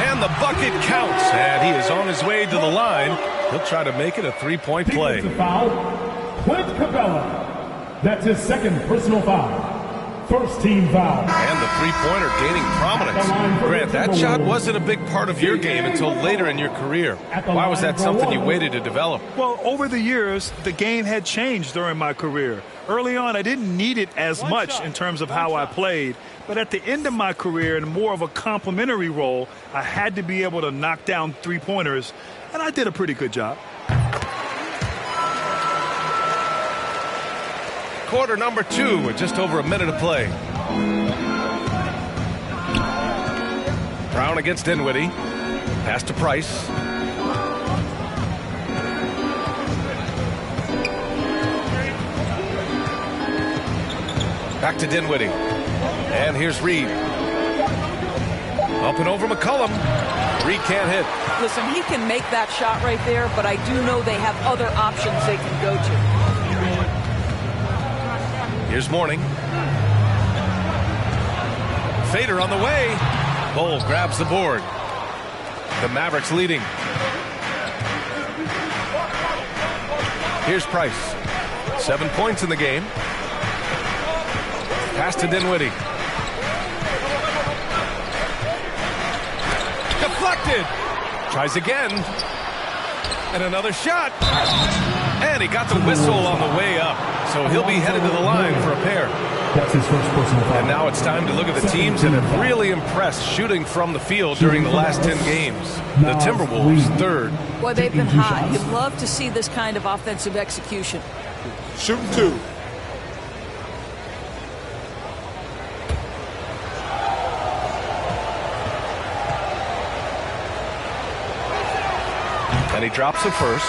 And the bucket counts. And he is on his way to the line. He'll try to make it a three-point play. Foul, Clint Capella. That's his second personal foul. First team foul. And the three-pointer gaining prominence. Grant, that shot wasn't a big part of your game until later in your career. Why was that something you waited to develop? Well, over the years, the game had changed during my career. Early on, I didn't need it as much in terms of how I played. But at the end of my career, in more of a complementary role, I had to be able to knock down three-pointers, and I did a pretty good job. Quarter number 2 with just over a minute to play. Brown against Dinwiddie. Pass to Price. Back to Dinwiddie. And here's Reed. Up and over McCollum. Reed can't hit. Listen, he can make that shot right there, but I do know they have other options they can go to. Here's Mourning. Fader on the way. Bull grabs the board. The Mavericks leading. Here's Price. 7 points in the game. Pass to Dinwiddie. Deflected. Tries again. And another shot. And he got the whistle on the way up. So he'll be headed to the line for a pair. That's his first personal foul. And now it's time to look at the teams that have really impressed shooting from the field during the last 10 games. The Timberwolves, third. Boy, they've been hot. You'd love to see this kind of offensive execution. Shooting 2. And he drops the first.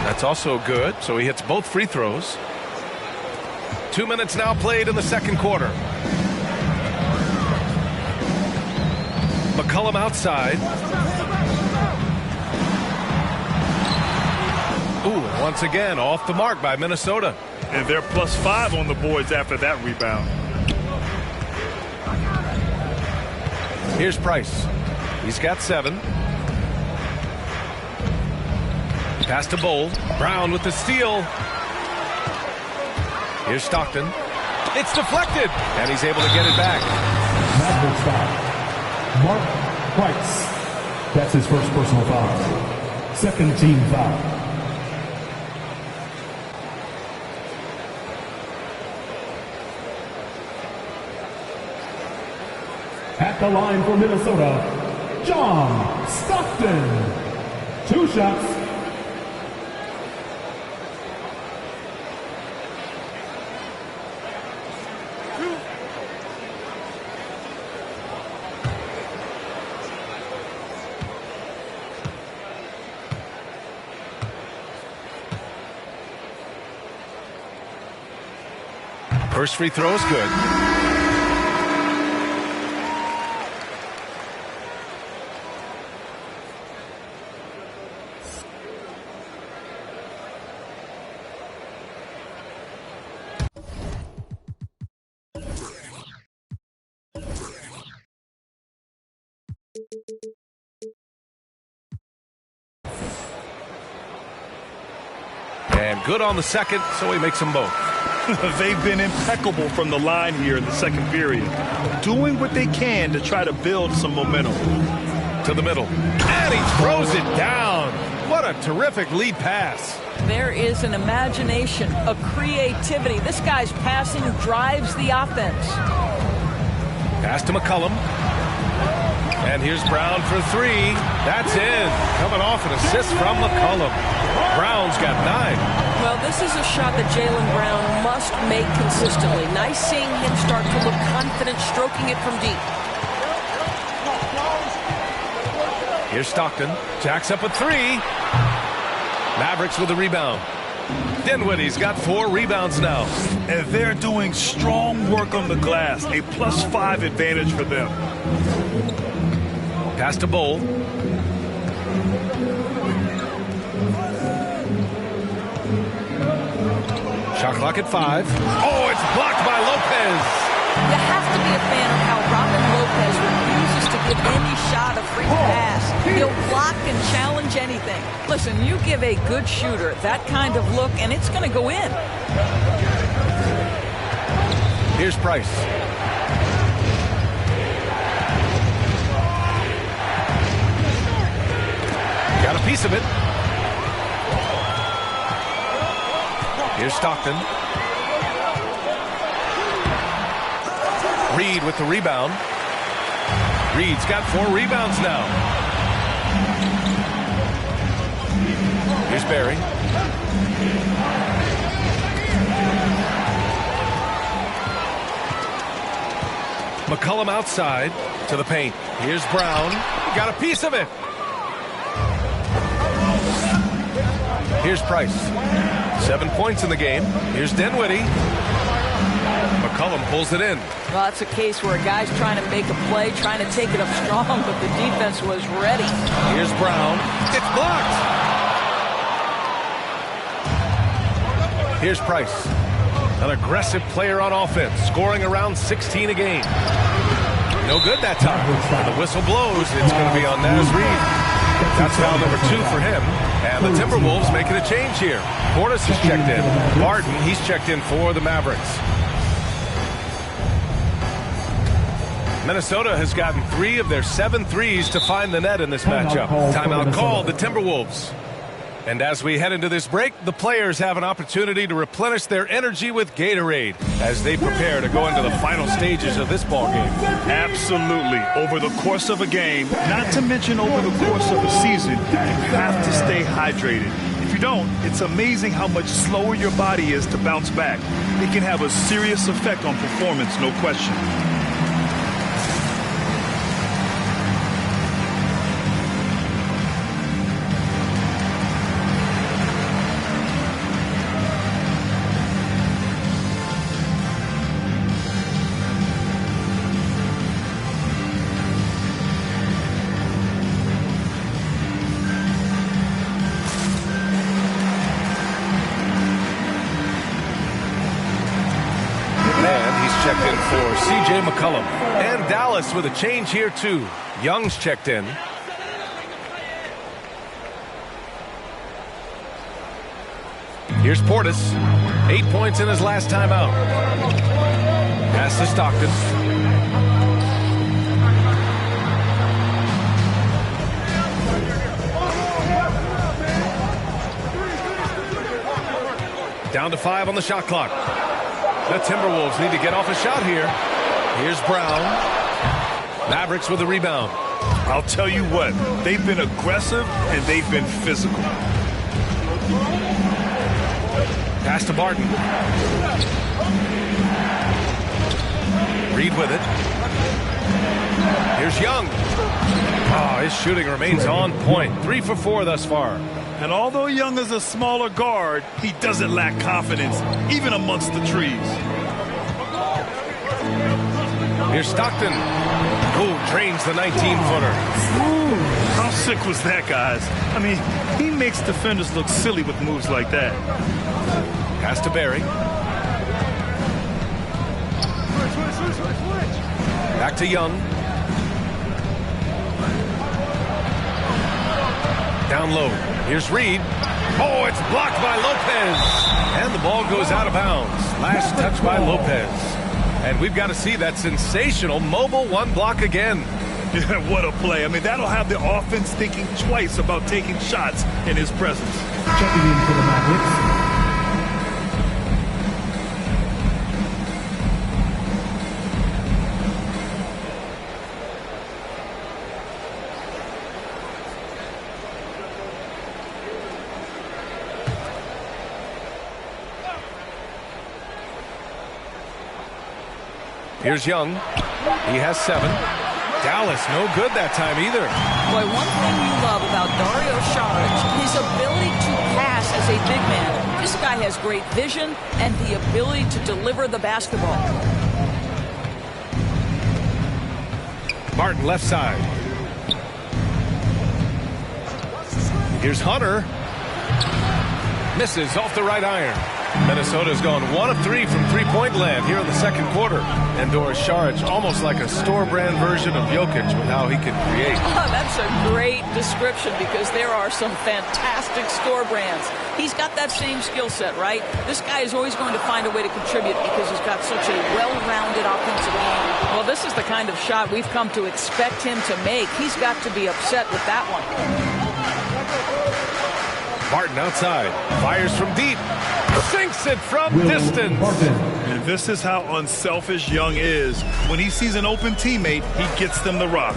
That's also good, so he hits both free throws. 2 minutes now played in the second quarter. McCollum outside. Ooh, once again off the mark by Minnesota. And they're +5 on the boards after that rebound. Here's Price. He's got 7. Pass to Bull. Brown with the steal. Here's Stockton. It's deflected. And he's able to get it back. Mavericks foul. Mark Price. That's his first personal foul. Second team foul. At the line for Minnesota, John Stockton. 2 shots. First free throw is good. good on the second, so he makes them both. They've been impeccable from the line here in the second period, doing what they can to try to build some momentum. To the middle, and he throws it down. What a terrific lead pass. There is an imagination, a creativity. This guy's passing drives the offense. Pass to McCollum. And here's Brown for three. That's in. Coming off an assist from McCollum. Brown's got 9. Well, this is a shot that Jalen Brown must make consistently. Nice seeing him start to look confident, stroking it from deep. Here's Stockton. Jacks up a 3. Mavericks with the rebound. Dinwiddie's got 4 rebounds now. And they're doing strong work on the glass. A +5 advantage for them. Pass to Bowl. Shot clock at 5. Oh, it's blocked by Lopez. You have to be a fan of how Robin Lopez refuses to give any shot a free pass. He'll block and challenge anything. Listen, you give a good shooter that kind of look, and it's going to go in. Here's Price. Got a piece of it. Here's Stockton. Reed with the rebound. Reed's got 4 rebounds now. Here's Barry. McCollum outside to the paint. Here's Brown. Got a piece of it. Here's Price. 7 points in the game. Here's Dinwiddie. McCollum pulls it in. Well, that's a case where a guy's trying to make a play, trying to take it up strong, but the defense was ready. Here's Brown. It's blocked. Here's Price. An aggressive player on offense, scoring around 16 a game. No good that time. When the whistle blows, it's going to be on Naz Reid. That's foul number 2 for him. And the Timberwolves making a change here. Portis has checked in. Barton, he's checked in for the Mavericks. Minnesota has gotten 3 of their 7 threes to find the net in this matchup. Timeout called, the Timberwolves. And as we head into this break, the players have an opportunity to replenish their energy with Gatorade as they prepare to go into the final stages of this ballgame. Absolutely. Over the course of a game, not to mention over the course of a season, you have to stay hydrated. If you don't, it's amazing how much slower your body is to bounce back. It can have a serious effect on performance, no question. McCollum. And Dallas with a change here too. Young's checked in. Here's Portis. 8 points in his last time out. Pass to Stockton. Down to 5 on the shot clock. The Timberwolves need to get off a shot here. Here's Brown. Mavericks with the rebound. I'll tell you what, they've been aggressive and they've been physical. Pass to Barton. Reed with it. Here's Young. Oh, his shooting remains on point. 3 for 4 thus far. And although Young is a smaller guard, he doesn't lack confidence, even amongst the trees. Here's Stockton. Ooh, drains the 19-footer. How sick was that, guys? I mean, he makes defenders look silly with moves like that. Pass to Barry. Back to Young. Down low. Here's Reed. Oh, it's blocked by Lopez. And the ball goes out of bounds. Last touch by Lopez. And we've got to see that sensational mobile one block again. What a play. I mean, that'll have the offense thinking twice about taking shots in his presence. Checking in for the Mavericks. Here's Young. He has 7. Dallas, no good that time either. Boy, one thing you love about Dario Saric, his ability to pass as a big man. This guy has great vision and the ability to deliver the basketball. Martin left side. Here's Hunter. Misses off the right iron. Minnesota's gone 1 of 3 from three-point land here in the second quarter. And Doris Saric, almost like a store-brand version of Jokic with how he can create. Oh, that's a great description because there are some fantastic store brands. He's got that same skill set, right? This guy is always going to find a way to contribute because he's got such a well-rounded offensive game. Well, this is the kind of shot we've come to expect him to make. He's got to be upset with that one. Martin outside. Fires from deep. Sinks it from distance. And this is how unselfish Young is. When he sees an open teammate, he gets them the rock.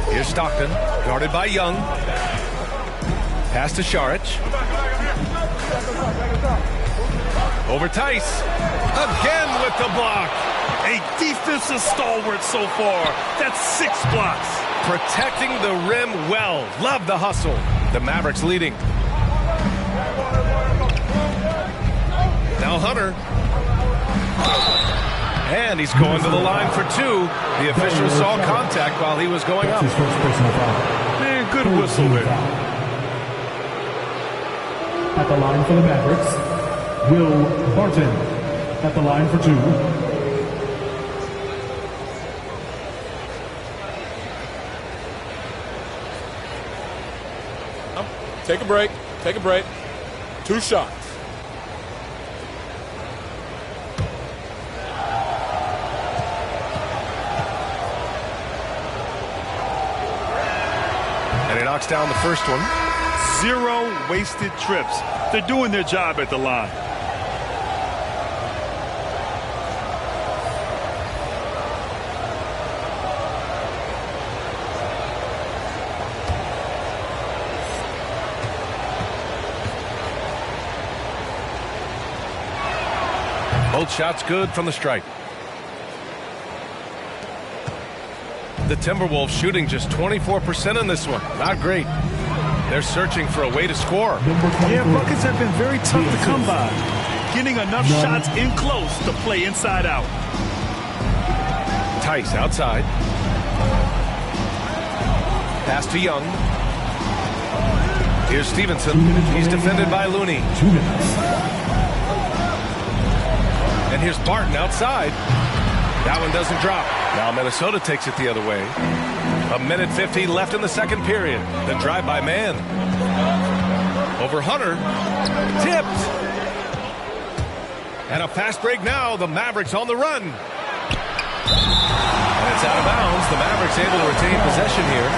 Here's Stockton, guarded by Young. Pass to Saric. Over Tice. Again with the block. A defensive stalwart so far. That's 6 blocks. Protecting the rim well. Love the hustle. The Mavericks leading. Now Hunter. And he's going to the line for 2. The official saw contact while he was going up. Man, good whistle there. At the line for the Mavericks, Will Barton. At the line for 2. Take a break. Take a break. 2 shots. And he knocks down the first one. 0 wasted trips. They're doing their job at the line. Both shots good from the stripe. The Timberwolves shooting just 24% in this one. Not great. They're searching for a way to score. Yeah, buckets have been very tough to come by. Getting enough shots in close to play inside out. Tice outside. Pass to Young. Here's Stevenson. He's defended by Looney. 2 minutes. And here's Barton outside. That one doesn't drop. Now Minnesota takes it the other way. 1:50 left in the second period. The drive by man. Over Hunter. Tipped. And a fast break now. The Mavericks on the run. And it's out of bounds. The Mavericks able to retain possession here.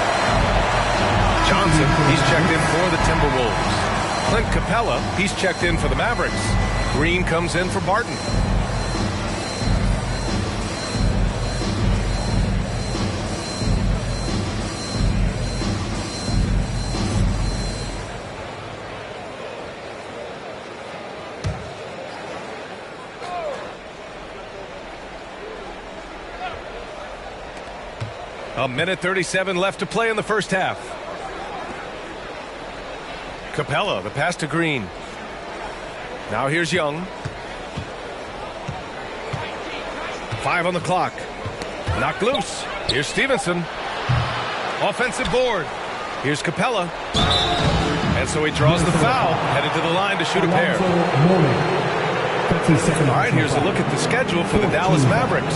Johnson, he's checked in for the Timberwolves. Clint Capella, he's checked in for the Mavericks. Green comes in for Barton. A 1:37 left to play in the first half. Capella, the pass to Green. Now here's Young. 5 on the clock. Knocked loose. Here's Stevenson. Offensive board. Here's Capella. And so he draws the foul. Headed to the line to shoot a pair. All right, here's a look at the schedule for the Dallas Mavericks.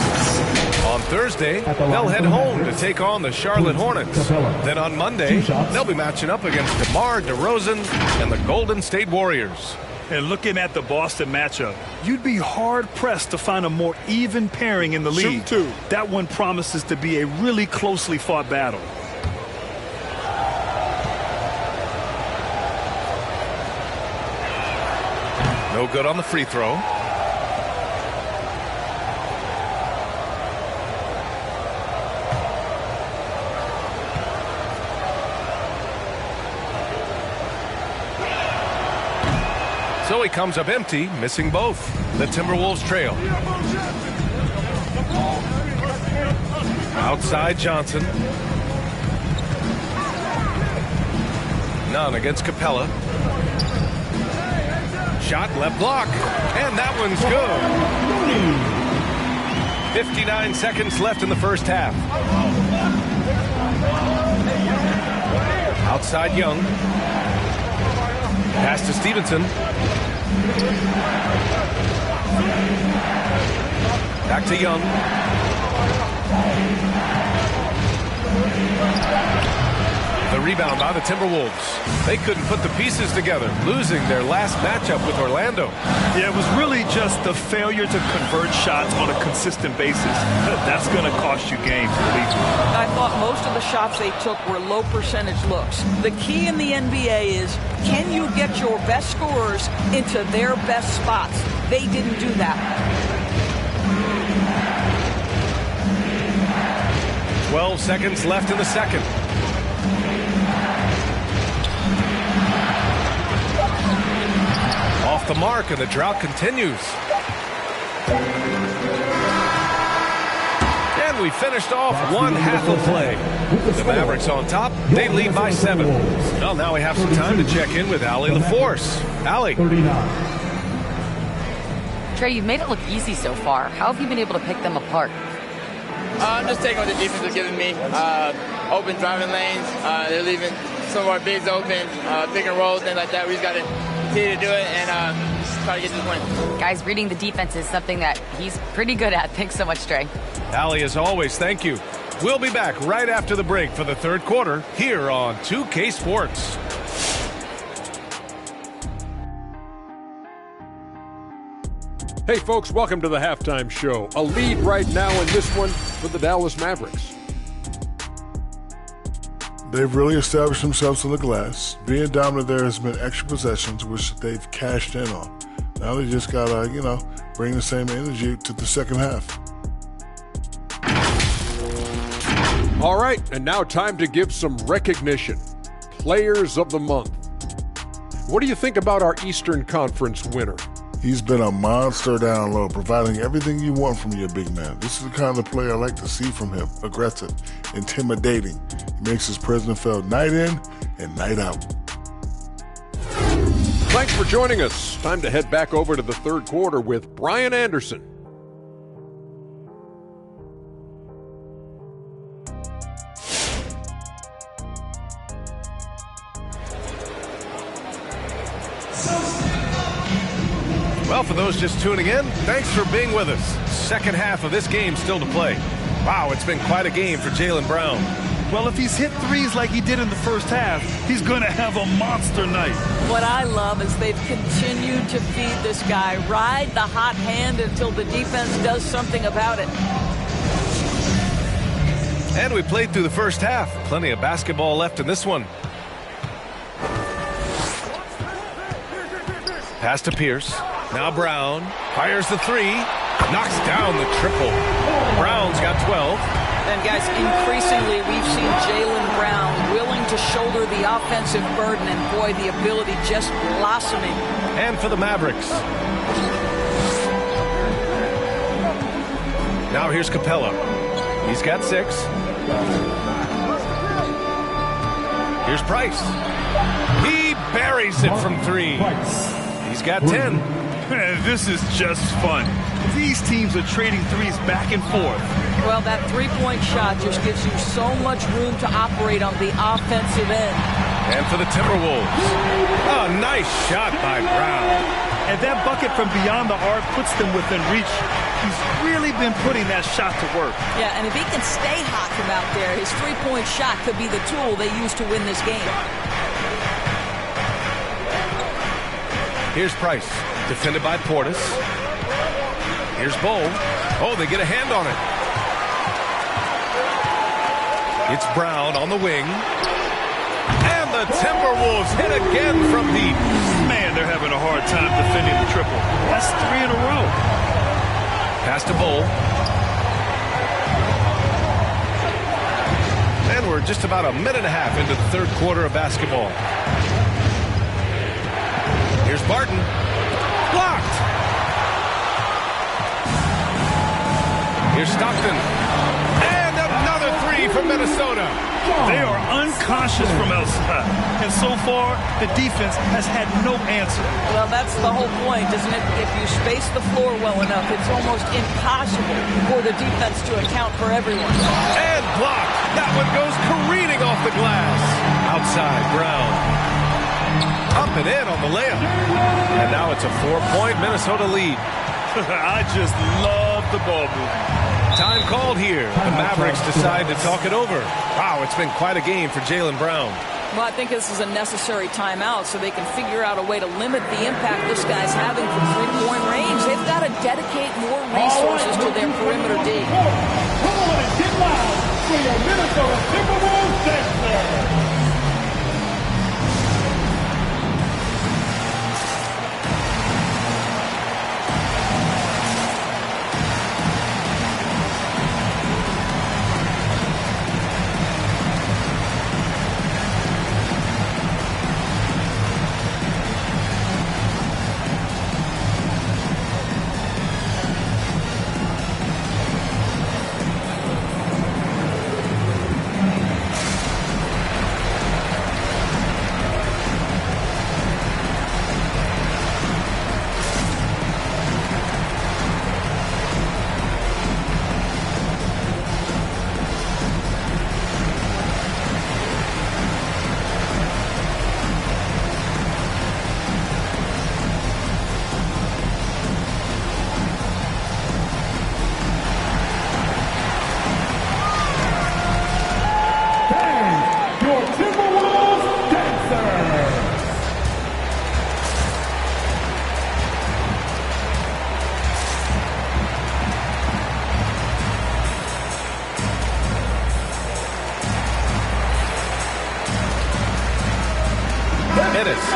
On Thursday, they'll head home to take on the Charlotte Hornets. Then on Monday, they'll be matching up against DeMar DeRozan and the Golden State Warriors. And looking at the Boston matchup, you'd be hard-pressed to find a more even pairing in the league. That one promises to be a really closely fought battle. No good on the free throw. So he comes up empty, missing both. The Timberwolves trail. Outside Johnson. None against Capella. Shot left block. And that one's good. 59 seconds left in the first half. Outside Young. Pass to Stevenson. Back to Young. The rebound by the Timberwolves. They couldn't put the pieces together, losing their last matchup with Orlando. Yeah, it was really just the failure to convert shots on a consistent basis. That's going to cost you games. I thought most of the shots they took were low percentage looks. The key in the NBA is, can you get your best scorers into their best spots? They didn't do that. 12 seconds left in the second. Off the mark, and the drought continues. And we finished off one half of play. The Mavericks on top. They lead by 7. Well, now we have some time to check in with Allie LaForce. Allie. Trey, you've made it look easy so far. How have you been able to pick them apart? I'm just taking what the defense is giving me. Open driving lanes. They're leaving some of our bigs open. Pick and roll, things like that. We just got to continue to do it and just try to get to the win. Guys, reading the defense is something that he's pretty good at. Thanks so much, Trey. Allie, as always, thank you. We'll be back right after the break for the third quarter here on 2K Sports. Hey folks, welcome to the halftime show. A lead right now in this one for the Dallas Mavericks. They've really established themselves on the glass. Being dominant there has been extra possessions, which they've cashed in on. Now they just gotta, bring the same energy to the second half. All right, and now time to give some recognition. Players of the Month. What do you think about our Eastern Conference winner? He's been a monster down low, providing everything you want from your big man. This is the kind of player I like to see from him. Aggressive, intimidating. He makes his presence felt night in and night out. Thanks for joining us. Time to head back over to the third quarter with Brian Anderson. Well, for those just tuning in, thanks for being with us. Second half of this game still to play. Wow, it's been quite a game for Jalen Brown. Well, if he's hit threes like he did in the first half, he's going to have a monster night. What I love is they've continued to feed this guy. Ride the hot hand until the defense does something about it. And we played through the first half. Plenty of basketball left in this one. Pass to Pierce. Now Brown fires the three. Knocks down the triple. Brown's got 12. And guys, increasingly we've seen Jalen Brown willing to shoulder the offensive burden, and boy, the ability just blossoming. And for the Mavericks. Now here's Capella. He's got 6. Here's Price. He buries it from 3. He's got 10. This is just fun. These teams are trading threes back and forth. Well, that three-point shot just gives you so much room to operate on the offensive end. And for the Timberwolves, a nice shot by Brown. And that bucket from beyond the arc puts them within reach. He's really been putting that shot to work. Yeah, and if he can stay hot from out there, his three-point shot could be the tool they use to win this game. Here's Price, defended by Portis. Here's Bowl. Oh, they get a hand on it. It's Brown on the wing. And the Timberwolves hit again from deep. Man, they're having a hard time defending the triple. That's 3 in a row. Pass to Bowl. And we're just about a minute and a half into the third quarter of basketball. Here's Barton. Blocked. Here's Stockton. And another three from Minnesota. They are unconscious from outside. And so far, the defense has had no answer. Well, that's the whole point, isn't it? If you space the floor well enough, it's almost impossible for the defense to account for everyone. And blocked. That one goes careening off the glass. Outside, Brown. Up and in on the layup. And now it's a 4-point Minnesota lead. I just love the ball movement. Time called here. The Mavericks decide to talk it over. Wow, it's been quite a game for Jalen Brown. Well, I think this is a necessary timeout so they can figure out a way to limit the impact this guy's having from three-point range. They've got to dedicate more resources to their perimeter D. Come on and get loud for your Minnesota Timberwolves Dexter.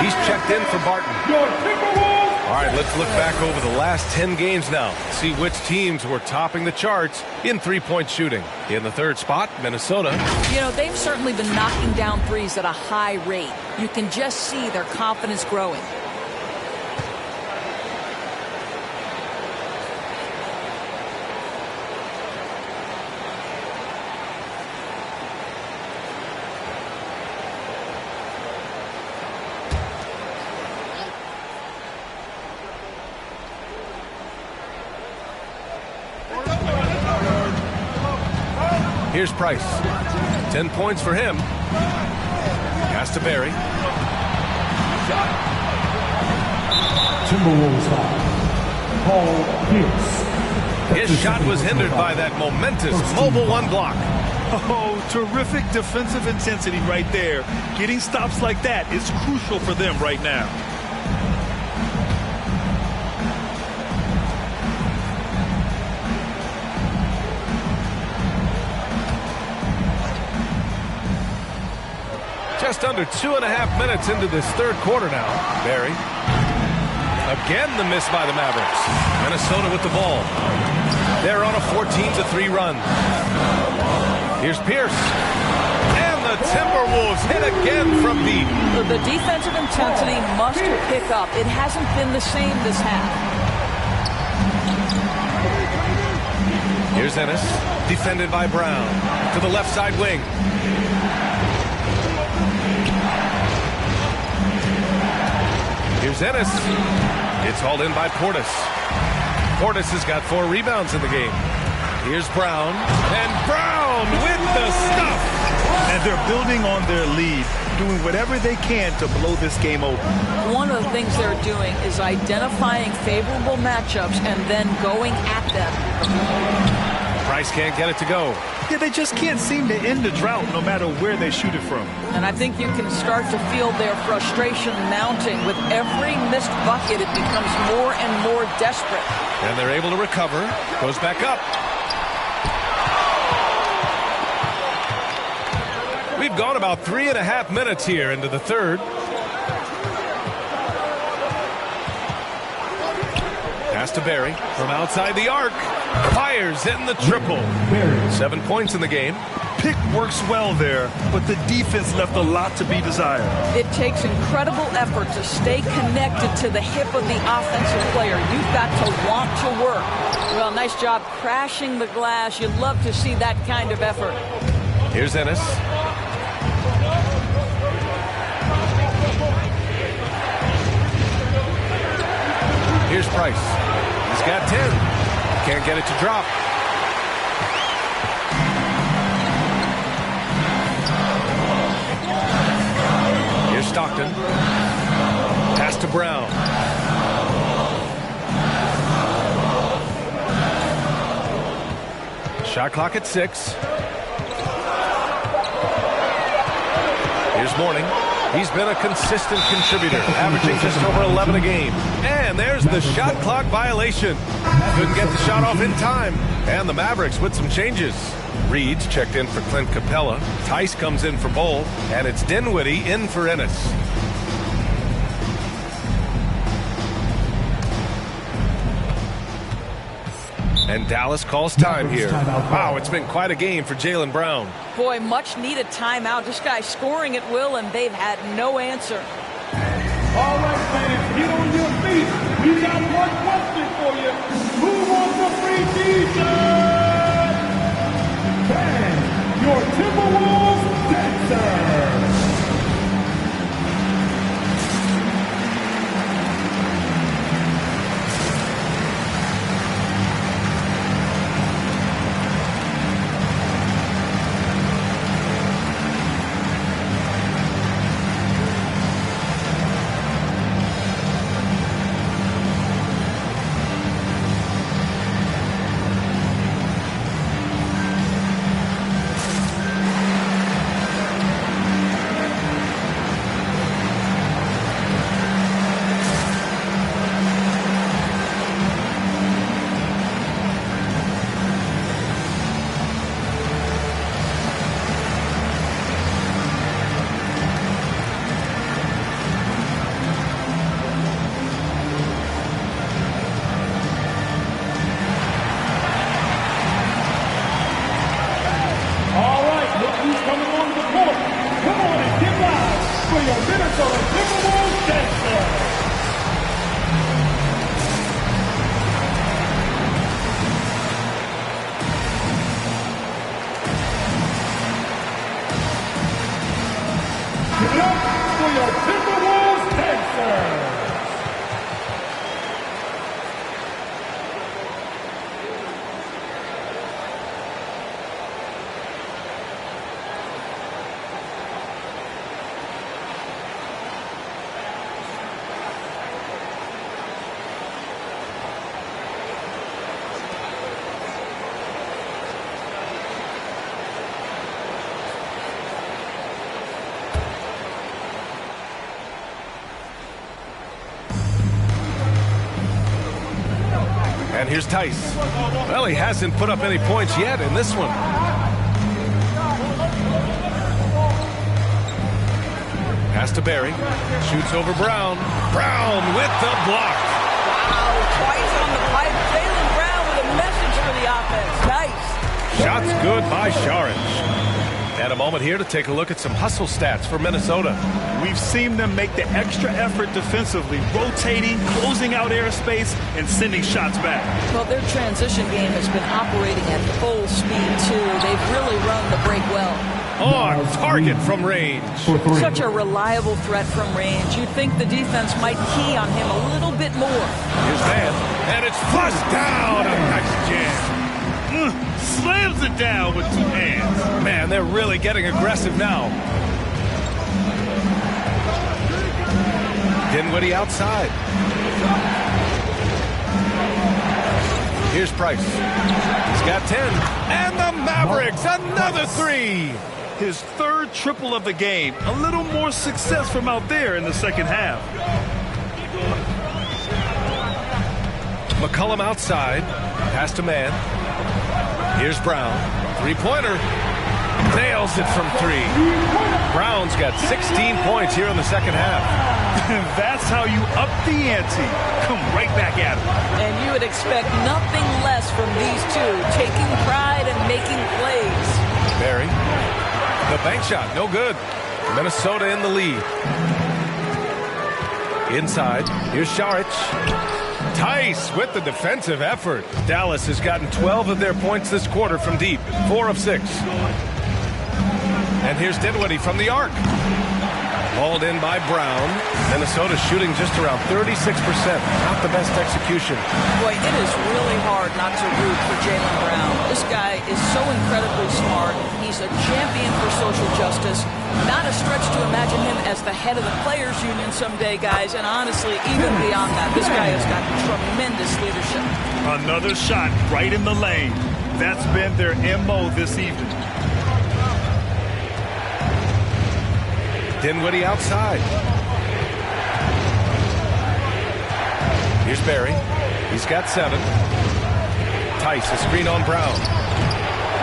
He's checked in for Barton. All right, let's look back over the last 10 games now. See which teams were topping the charts in three-point shooting. In the third spot, Minnesota. You know, they've certainly been knocking down threes at a high rate. You can just see their confidence growing. Here's Price. 10 points for him. Pass to Barry. Timberwolves foul. Paul Pierce. His shot was hindered by that momentous mobile one block. Oh, terrific defensive intensity right there. Getting stops like that is crucial for them right now. Just under 2.5 minutes into this third quarter now. Barry. Again the miss by the Mavericks. Minnesota with the ball. They're on a 14-3 run. Here's Pierce. And the Timberwolves hit again from deep. The defensive intensity must pick up. It hasn't been the same this half. Here's Ennis. Defended by Brown. To the left side wing. Here's Ennis. It's hauled in by Portis. Portis has got 4 rebounds in the game. Here's Brown. And Brown with the stuff. And they're building on their lead. doing whatever they can to blow this game open. One of the things they're doing is identifying favorable matchups and then going at them. Price can't get it to go. Yeah, they just can't seem to end the drought no matter where they shoot it from. And I think you can start to feel their frustration mounting. With every missed bucket, it becomes more and more desperate. And they're able to recover. Goes back up. We've gone about 3.5 minutes here into the third. Pass to Barry from outside the arc. Fires in the triple. 7 points in the game. Pick works well there, but the defense left a lot to be desired. It takes incredible effort to stay connected to the hip of the offensive player. You've got to want to work. Well, nice job crashing the glass. You'd love to see that kind of effort. Here's Ennis. Here's Price. He's got 10. Can't get it to drop. Here's Stockton. Pass to Brown. Shot clock at 6. Here's Mourning. He's been a consistent contributor, averaging just over 11 a game. And there's the shot clock violation. Couldn't get the shot off in time. And the Mavericks with some changes. Reed's checked in for Clint Capella. Tice comes in for Bull. And it's Dinwiddie in for Ennis. And Dallas calls time here. Wow, it's been quite a game for Jalen Brown. Boy, much needed timeout. This guy's scoring at will, and they've had no answer. All right, fans, get on your feet. We got one question for you. Who wants a free t-shirt? Can your Timberwolves dancer? And here's Tice. Well, he hasn't put up any points yet in this one. Pass to Barry. Shoots over Brown. Brown with the block. Wow, twice on the pipe. Jalen Brown with a message for the offense. Nice. Shots good by Saric. And a moment here to take a look at some hustle stats for Minnesota. We've seen them make the extra effort defensively, rotating, closing out airspace, and sending shots back. Well, their transition game has been operating at full speed, too. They've really run the break well. On target from range. Such a reliable threat from range. You'd think the defense might key on him a little bit more. Here's Van, and it's flushed down. A nice jam. Slams it down with two hands. Man, they're really getting aggressive now. Dinwiddie outside. Here's Price. He's got 10. And the Mavericks, another three. His third triple of the game. A little more success from out there in the second half. McCollum outside. Pass to man. Here's Brown. Three-pointer. Nails it from three. Brown's got 16 points here in the second half. That's how you up the ante. Come right back at him. And you would expect nothing less from these two, taking pride and making plays. Barry. The bank shot, no good. Minnesota in the lead. Inside, here's Šarić. Tice with the defensive effort. Dallas has gotten 12 of their points this quarter from deep. 4 of 6. And here's Dinwiddie from the arc. Hauled in by Brown. Minnesota shooting just around 36%. Not the best execution. Boy, it is really hard not to root for Jalen Brown. This guy is so incredibly smart. He's a champion for social justice. Not a stretch to imagine him as the head of the Players Union someday, guys. And honestly, even beyond that, this guy has got tremendous leadership. Another shot right in the lane. That's been their MO this evening. Dinwiddie outside. Here's Barry. He's got 7. Tice, a screen on Brown.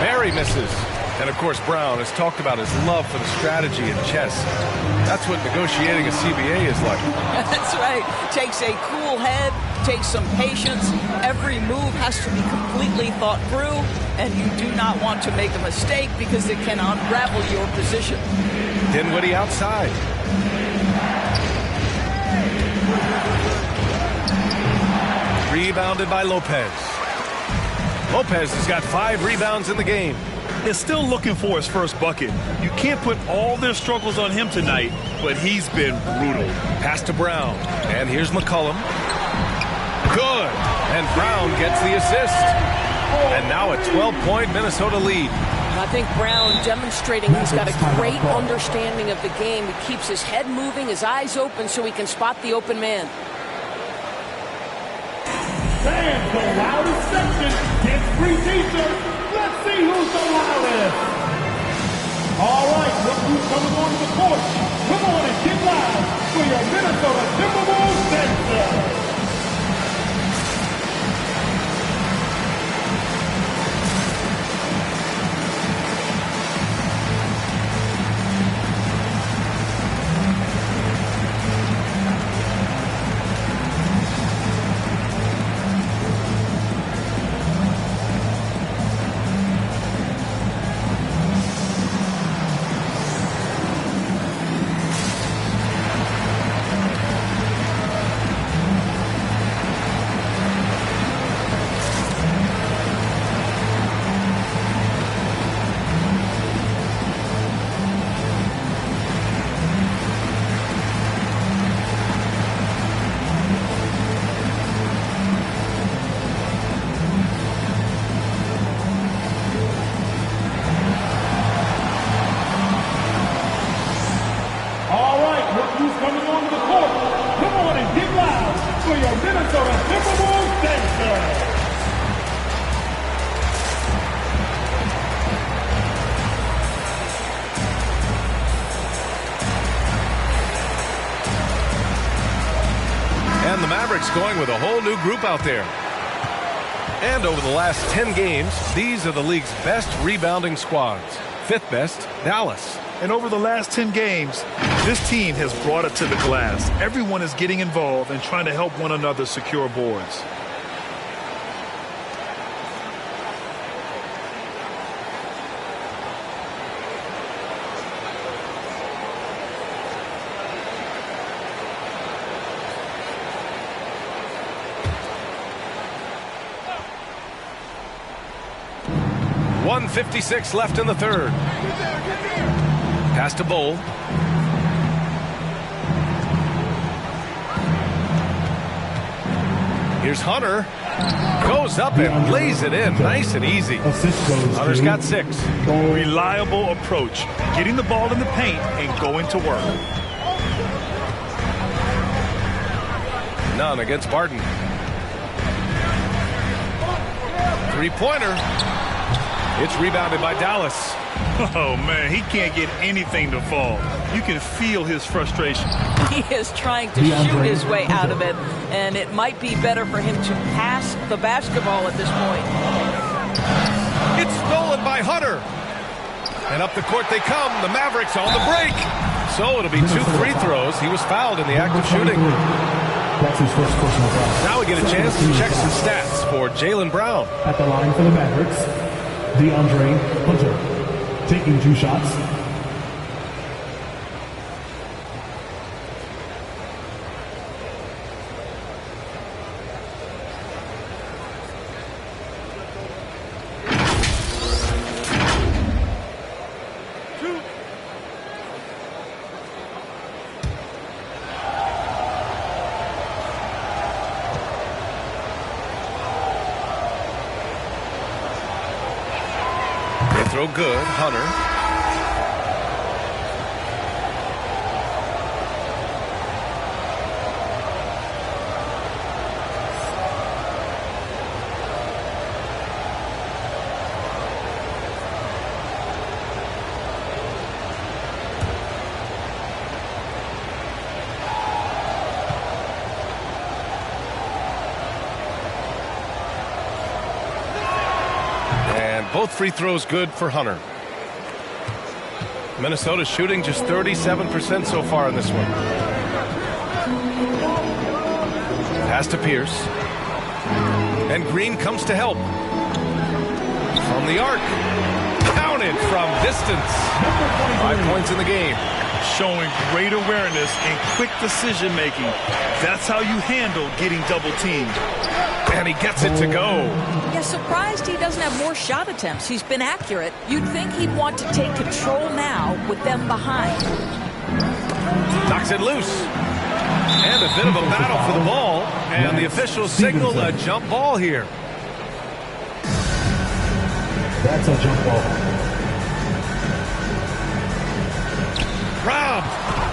Barry misses. And, of course, Brown has talked about his love for the strategy in chess. That's what negotiating a CBA is like. That's right. Takes a cool head, takes some patience. Every move has to be completely thought through, and you do not want to make a mistake because it can unravel your position. Dinwiddie outside. Rebounded by Lopez. Lopez has got 5 rebounds in the game. They're still looking for his first bucket. You can't put all their struggles on him tonight, but he's been brutal. Pass to Brown. And here's McCollum. Good. And Brown gets the assist. And now a 12-point Minnesota lead. I think Brown demonstrating he's got a great understanding of the game. He keeps his head moving, his eyes open so he can spot the open man. Fans, the loudest section gets free t-shirts. Let's see who's the loudest. All right, look who's coming on the court. Come on and get loud for your Minnesota Timberwolves Sensor. And the Mavericks going with a whole new group out there. And over the last 10 games, these are the league's best rebounding squads. 5th best, Dallas. And over the last 10 games, this team has brought it to the glass. Everyone is getting involved and trying to help one another secure boards. .156 left in the third. Pass to Bowl. Here's Hunter. Goes up and lays it in nice and easy. Hunter's got 6. Reliable approach. Getting the ball in the paint and going to work. None against Barton. Three-pointer. It's rebounded by Dallas. Oh, man, he can't get anything to fall. You can feel his frustration. He is trying to shoot his way out of it, and it might be better for him to pass the basketball at this point. It's stolen by Hunter. And up the court they come. The Mavericks on the break. So it'll be 2 free throws. He was fouled in the act of shooting. That's his first personal foul. Now we get a chance to check some stats for Jalen Brown. At the line for the Mavericks, DeAndre Hunter taking 2 shots. Throw good. Hunter. Both free throws good for Hunter. Minnesota shooting just 37% so far in this one. Pass to Pierce. And Green comes to help. From the arc. Counted from distance. 5 points in the game. Showing great awareness and quick decision making. That's how you handle getting double teamed. And he gets it to go. Yeah, surprised he doesn't have more shot attempts. He's been accurate. You'd think he'd want to take control now with them behind. Knocks it loose. And a bit of a battle for the ball. And the officials signal a jump ball here. That's a jump ball. Rob.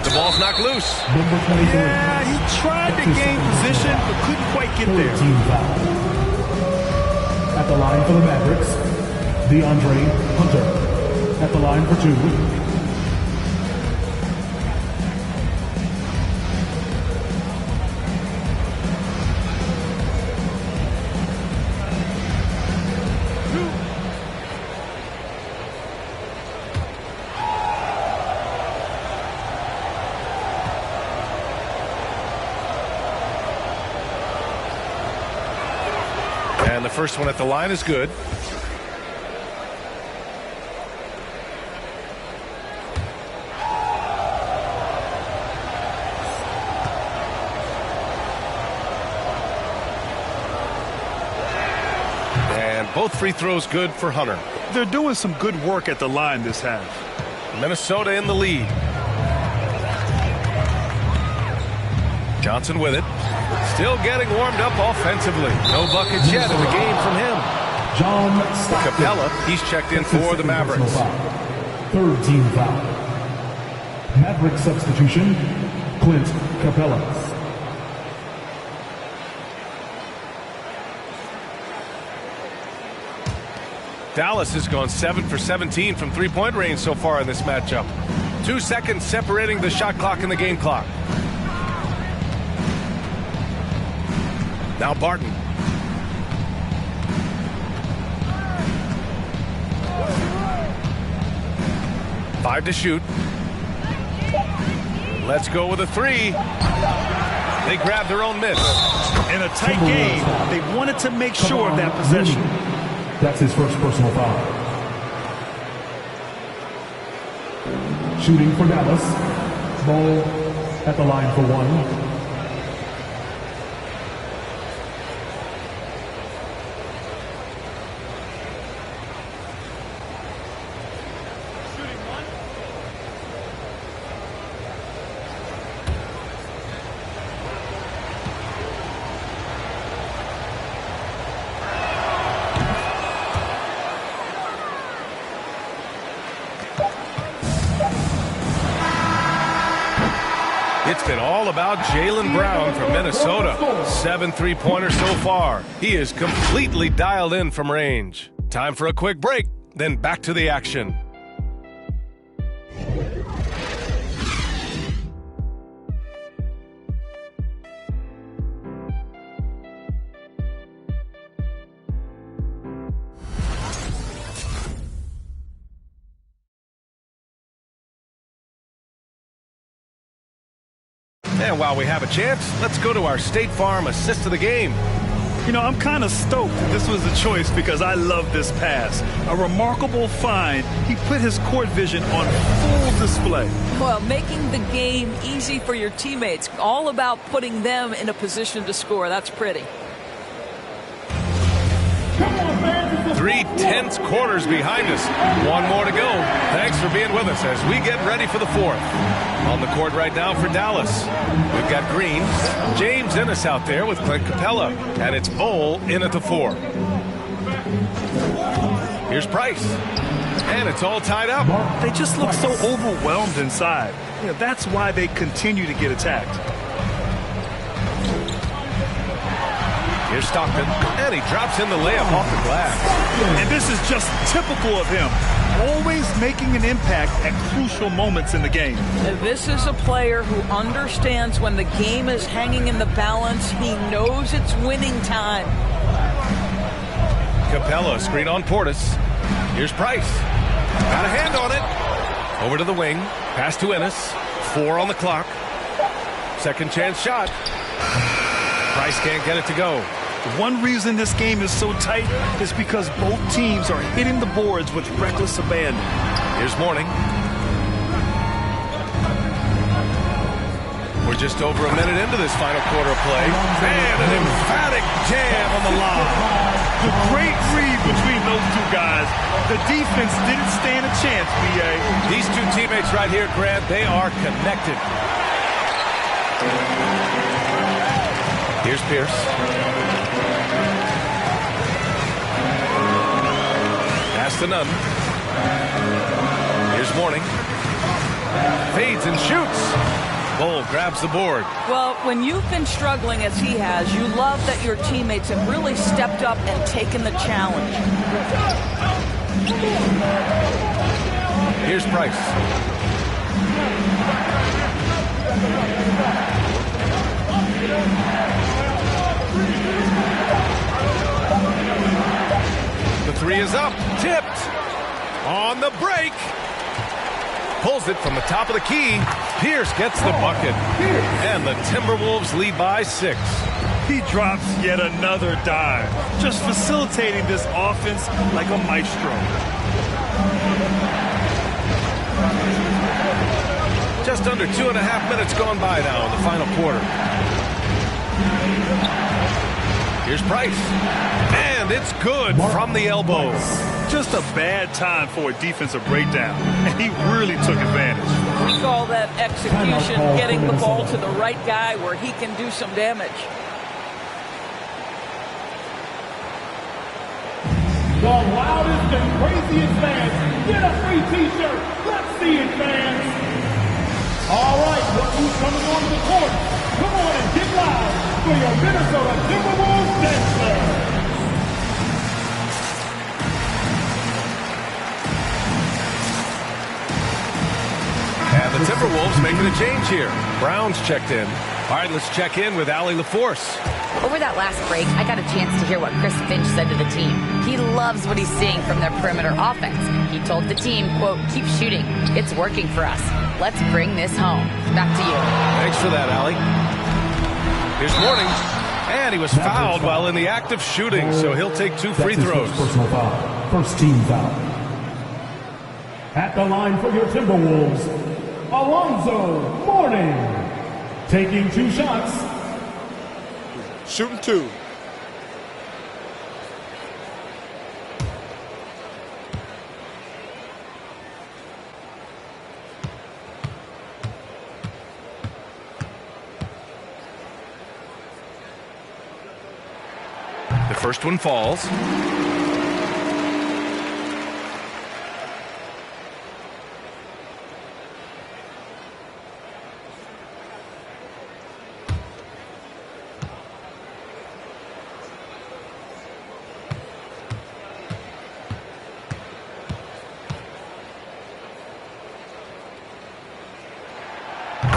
The ball's knocked loose. Yeah, he tried to gain position, but couldn't quite get there. Team foul. At the line for the Mavericks, DeAndre Hunter. At the line for 2. And the first one at the line is good. And both free throws good for Hunter. They're doing some good work at the line this half. Minnesota in the lead. Johnson with it. Still getting warmed up offensively. No buckets yet in the game from him. John Capella, he's checked in for the Mavericks. 3rd team foul. Maverick substitution, Clint Capella. Dallas has gone 7 for 17 from three-point range so far in this matchup. 2 seconds separating the shot clock and the game clock. Now Barton. Five to shoot. Let's go with a 3. They grab their own miss. In a tight game, they wanted to make sure of that possession. That's his first personal foul. Shooting for Dallas. Ball at the line for 1. It's been all all about Jalen Brown from Minnesota. 7 3-pointers so far. He is completely dialed in from range. Time for a quick break, then back to the action. And while we have a chance, let's go to our State Farm assist of the game. You know, I'm kind of stoked that this was a choice because I love this pass. A remarkable find. He put his court vision on full display. Well, making the game easy for your teammates. All about putting them in a position to score. That's pretty. 3 tense quarters behind us. One more to go. Thanks for being with us as we get ready for the fourth. On the court right now for Dallas, we've got Green, James Ennis out there with Clint Capella, and it's Bowl in at the 4. Here's Price, and it's all tied up. They just look so overwhelmed inside. You know, that's why they continue to get attacked. Here's Stockton, and he drops in the layup off the glass. And this is just typical of him. Always making an impact at crucial moments in the game. And this is a player who understands when the game is hanging in the balance. He knows it's winning time. Capella, screen on Portis. Here's Price. Got a hand on it. Over to the wing. Pass to Ennis. 4 on the clock. Second chance shot. Price can't get it to go. One reason this game is so tight is because both teams are hitting the boards with reckless abandon. Here's Mourning. We're just over a minute into this final quarter of play. And an emphatic jam on the lob. The great read between those two guys. The defense didn't stand a chance, B.A. These two teammates right here, Grant, they are connected. Here's Pierce. Pass to Nunn. Here's Mourning. Fades and shoots. Bull grabs the board. Well, when you've been struggling as he has, you love that your teammates have really stepped up and taken the challenge. Here's Price. The 3 is up. Tipped. On the break. Pulls it from the top of the key. Pierce gets the bucket. And the Timberwolves lead by 6. He drops yet another dive. Just facilitating this offense like a maestro. Just under 2.5 minutes gone by now in the final quarter. Here's Price. And it's good from the elbow. Just a bad time for a defensive breakdown. And he really took advantage. We call that execution, getting the ball to the right guy where he can do some damage. The loudest and craziest fans get a free T-shirt. Let's see it, fans. All right, look who's coming on the court. Come on and get loud for your Minnesota Timberwolves dancers. And the Timberwolves making a change here. Brown's checked in. All right, let's check in with Allie LaForce. Over that last break, I got a chance to hear what Chris Finch said to the team. He loves what he's seeing from their perimeter offense. He told the team, quote, keep shooting. It's working for us. Let's bring this home. Back to you. Thanks for that, Allie. Here's Mourning. And he was fouled while in the act of shooting, so he'll take 2 free throws. Personal foul. First team foul. At the line for your Timberwolves, Alonzo Mourning. Taking 2 shots. Shooting 2. The first one falls.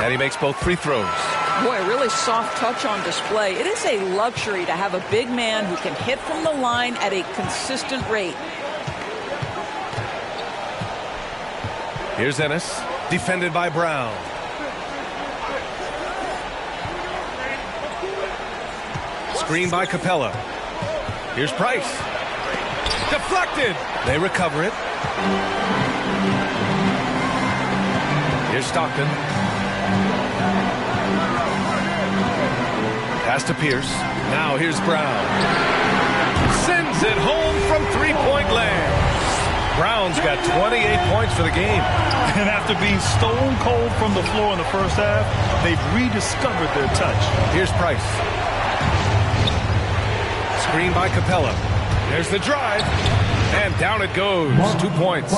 And he makes both free throws. Boy, really soft touch on display. It is a luxury to have a big man who can hit from the line at a consistent rate. Here's Ennis, defended by Brown. Screen by Capella. Here's Price. Deflected. They recover it. Here's Stockton. Pass to Pierce. Now here's Brown. Sends it home from three-point land. Brown's got 28 points for the game. And after being stone cold from the floor in the first half, they've rediscovered their touch. Here's Price. Screen by Capella. There's the drive. And down it goes. 2 points.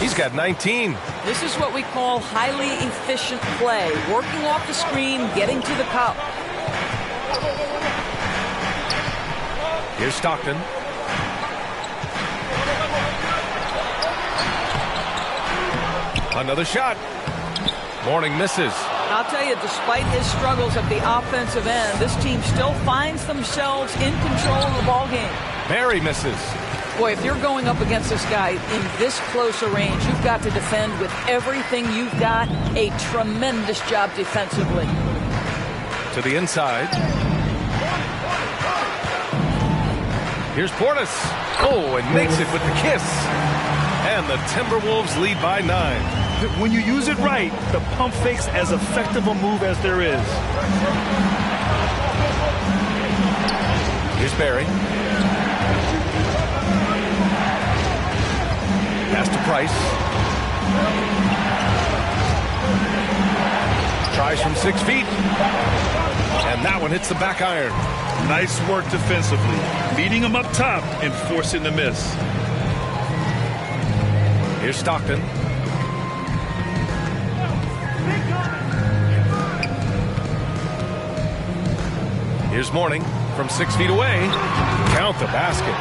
He's got 19. This is what we call highly efficient play. Working off the screen, getting to the cup. Here's Stockton. Another shot. Mourning misses. I'll tell you, despite his struggles at the offensive end, this team still finds themselves in control of the ball game. Barry misses. Boy, if you're going up against this guy in this close a range, you've got to defend with everything you've got. A tremendous job defensively. To the inside. Here's Portis. Oh, and makes it with the kiss. And the Timberwolves lead by 9. When you use it right, the pump fake's as effective a move as there is. Here's Barry. Pass to Price. Tries from 6 feet. And that one hits the back iron. Nice work defensively. Beating him up top and forcing the miss. Here's Stockton. Here's Mourning from 6 feet away. Count the basket.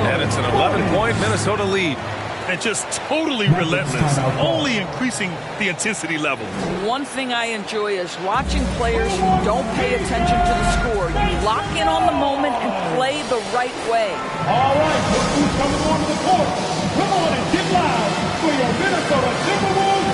And it's an 11-point Minnesota lead. And just totally relentless, only increasing the intensity level. One thing I enjoy is watching players who don't pay attention to the score. You lock in on the moment and play the right way. All right, look who's coming onto the court. Come on and get loud for your Minnesota Timberwolves.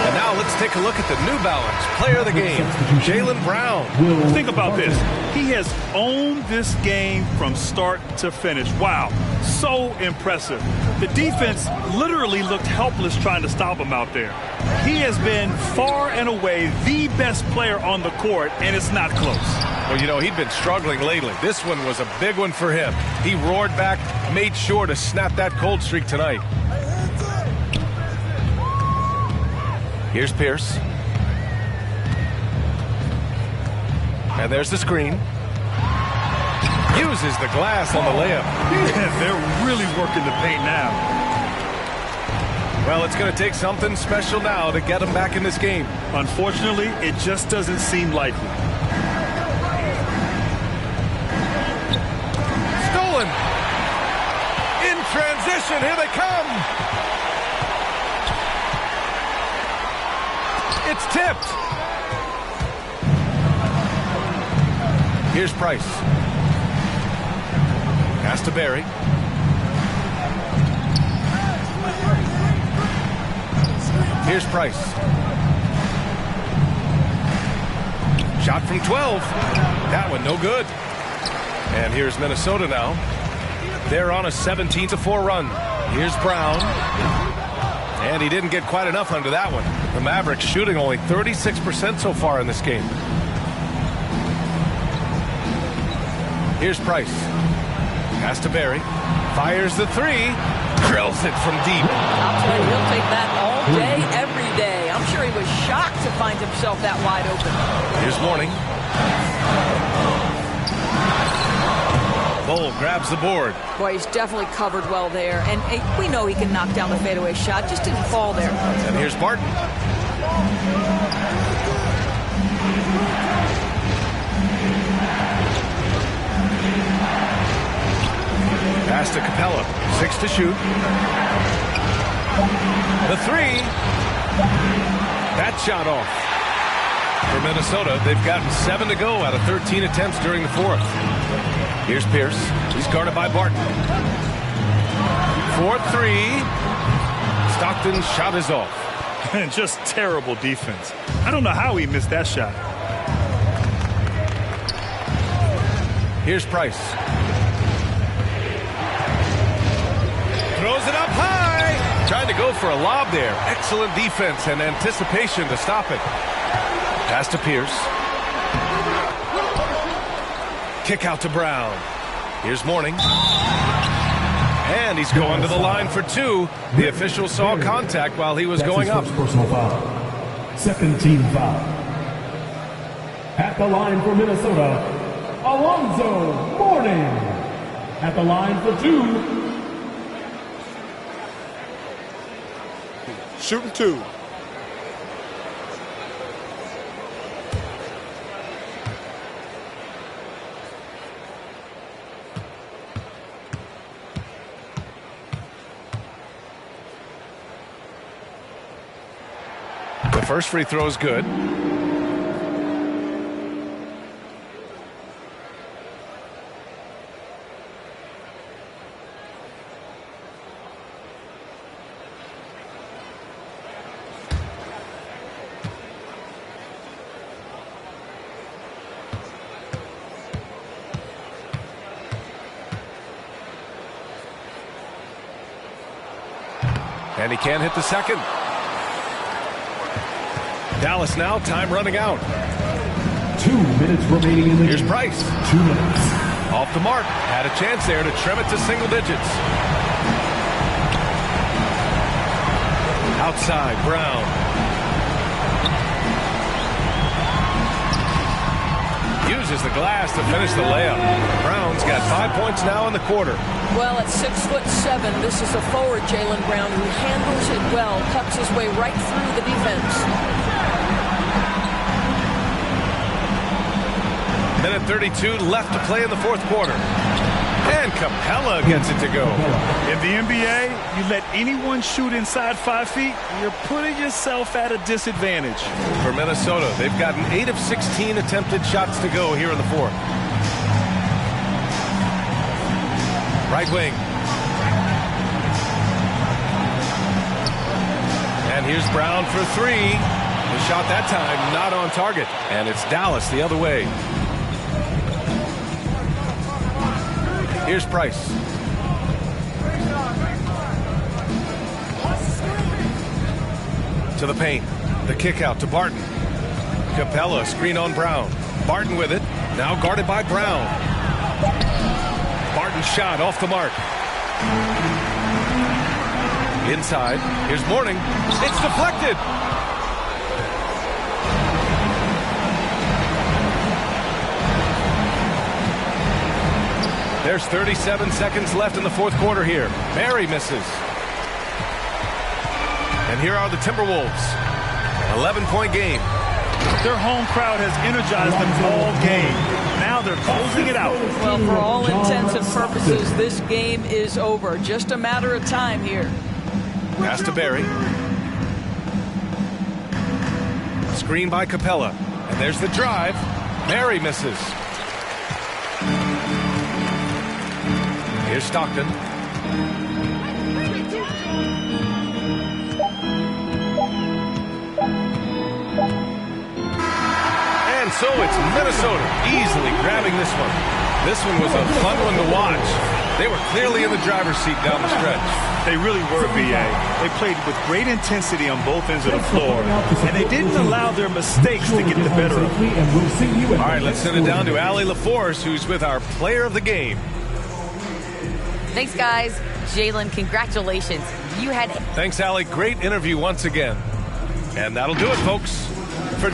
And now let's take a look at the New Balance player of the game, Jalen Brown. Think about this. He has owned this game from start to finish. Wow, so impressive. The defense literally looked helpless trying to stop him out there. He has been far and away the best player on the court, and it's not close. Well, you know, he'd been struggling lately. This one was a big one for him. He roared back, made sure to snap that cold streak tonight. Here's Pierce. And there's the screen. Uses the glass on the layup. Yeah, they're really working the paint now. Well, it's going to take something special now to get them back in this game. Unfortunately, it just doesn't seem likely. Stolen. In transition, here they come. It's tipped. Here's Price. Pass to Barry. Here's Price. Shot from 12. That one no good. And here's Minnesota now. They're on a 17-4 run. Here's Brown. And he didn't get quite enough under that one. The Mavericks shooting only 36% so far in this game. Here's Price. Pass to Barry. Fires the three. Drills it from deep. I'll tell you, he'll take that all day, every day. I'm sure he was shocked to find himself that wide open. Here's Mourning. Bull grabs the board. Boy, he's definitely covered well there. And we know he can knock down the fadeaway shot. Just didn't fall there. And here's Barton. Pass to Capella. 6 to shoot. The three. That shot off. For Minnesota, they've gotten 7 to go out of 13 attempts during the fourth. Here's Pierce. He's guarded by Barton. 4-3. Stockton's shot is off. Just terrible defense. I don't know how he missed that shot. Here's Price. Throws it up high. Trying to go for a lob there. Excellent defense and anticipation to stop it. Pass to Pierce. Kick out to Brown. Here's Mourning. And he's going to the line for 2. The official saw contact while he was going up. Personal foul. Second team foul. At the line for Minnesota, Alonzo Mourning. At the line for 2. Shooting 2. The first free throw is good. And he can't hit the second. Dallas now, time running out. 2 minutes remaining in the Here's game. Price. 2 minutes. Off the mark. Had a chance there to trim it to single digits. Outside, Brown. Uses the glass to finish the layup. Brown's got 5 points now in the quarter. Well, at 6'7", this is a forward, Jalen Brown, who handles it well, cuts his way right through the defense. Minute 32 left to play in the fourth quarter. And Capella gets it to go. In the NBA, you let anyone shoot inside 5 feet, you're putting yourself at a disadvantage. For Minnesota, they've gotten 8 of 16 attempted shots to go here in the fourth. Right wing. And here's Brown for 3. The shot that time not on target. And it's Dallas the other way. Here's Price. To the paint. The kick out to Barton. Capella screen on Brown. Barton with it. Now guarded by Brown. Barton's shot off the mark. Inside. Here's Mourning. It's deflected. There's 37 seconds left in the fourth quarter here. Barry misses. And here are the Timberwolves. 11-point game. Their home crowd has energized them all game. Now they're closing it out. Well, for all intents and purposes, this game is over. Just a matter of time here. Pass to Barry. Screen by Capella. And there's the drive. Barry misses. Here's Stockton. And so it's Minnesota easily grabbing this one. This one was a fun one to watch. They were clearly in the driver's seat down the stretch. They really were, B.A. They played with great intensity on both ends of the floor, and they didn't allow their mistakes to get the better of them. All right, let's send it down to Allie LaForce, who's with our player of the game. Thanks, guys. Jalen, congratulations. You had... Thanks, Allie. Great interview once again. And that'll do it, folks. For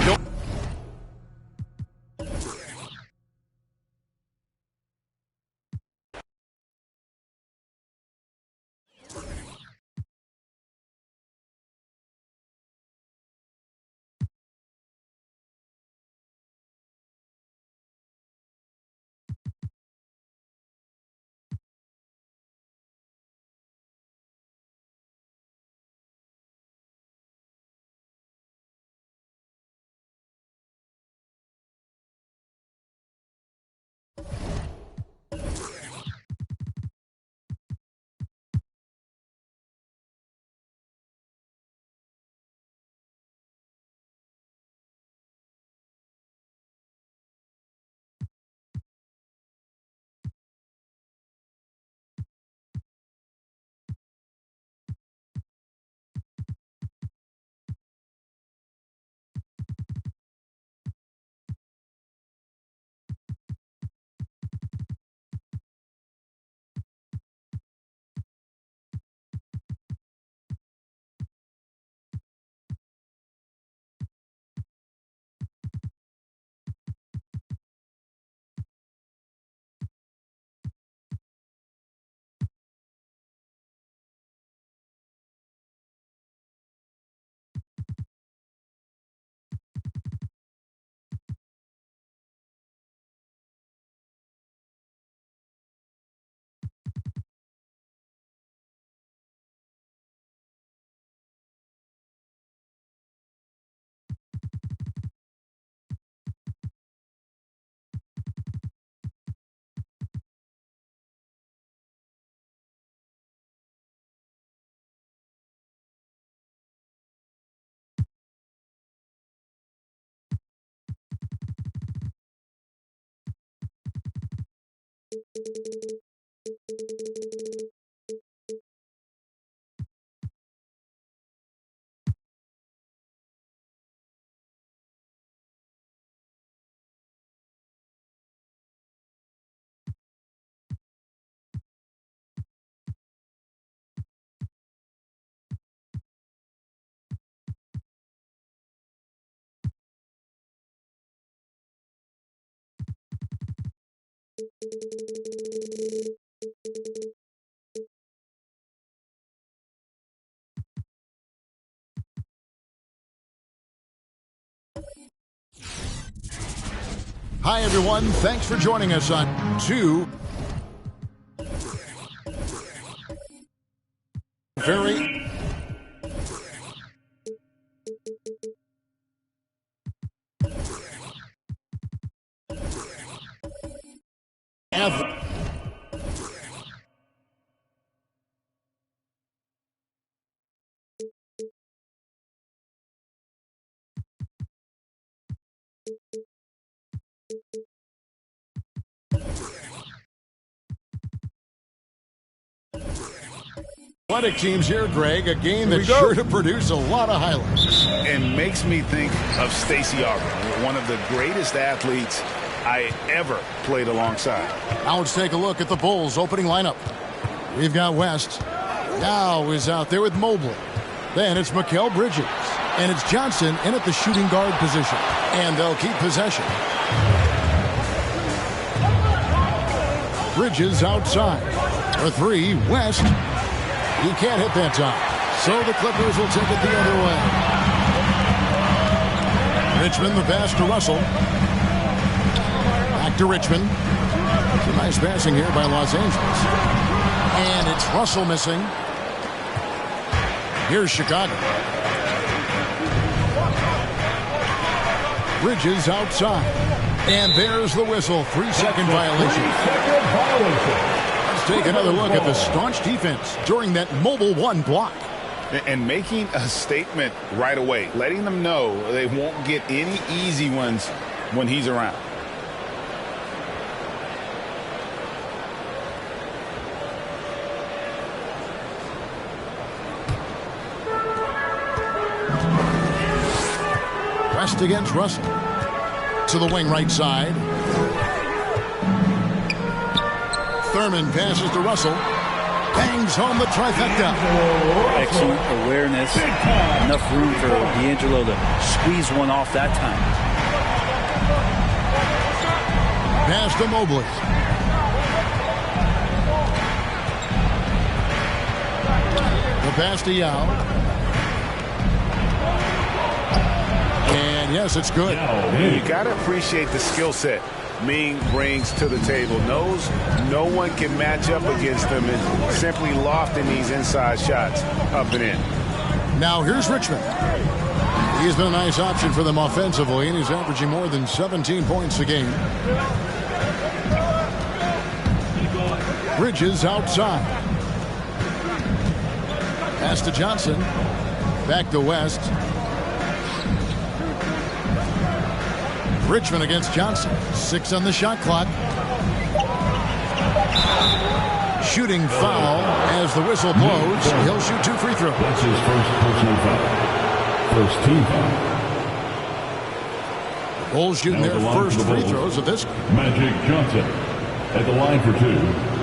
Hi, everyone. Thanks for joining us on 2 very athletic teams here, Greg. A game that's sure to produce a lot of highlights. And makes me think of Stacey Auger, one of the greatest athletes I ever played alongside. Now let's take a look at the Bulls' opening lineup. We've got West. Now is out there with Mobley. Then it's Mikal Bridges. And it's Johnson in at the shooting guard position. And they'll keep possession. Bridges outside. For 3, West. He can't hit that time. So the Clippers will take it the other way. Richmond, the pass to Russell. Back to Richmond. Some nice passing here by Los Angeles. And it's Russell missing. Here's Chicago. Bridges outside. And there's the whistle. 3-second violation. Let's take another look at the staunch defense during that Mobile 1 block. And making a statement right away, letting them know they won't get any easy ones when he's around. West against Russell. To the wing right side. Thurman passes to Russell. Bangs home the trifecta. Excellent awareness. Enough room for D'Angelo to squeeze one off that time. Pass to Mobley. The pass to Yao. And yes, it's good. You got to appreciate the skill set Ming brings to the table. Knows no one can match up against him and simply lofting these inside shots up and in. Now here's Richmond. He's been a nice option for them offensively, and he's averaging more than 17 points a game. Bridges outside. Pass to Johnson. Back to West. Richmond against Johnson. 6 on the shot clock. Shooting foul as the whistle blows. He'll shoot 2 free throws. That's his first personal foul. First team foul. Bulls shooting their first free throws of this. Magic Johnson at the line for 2.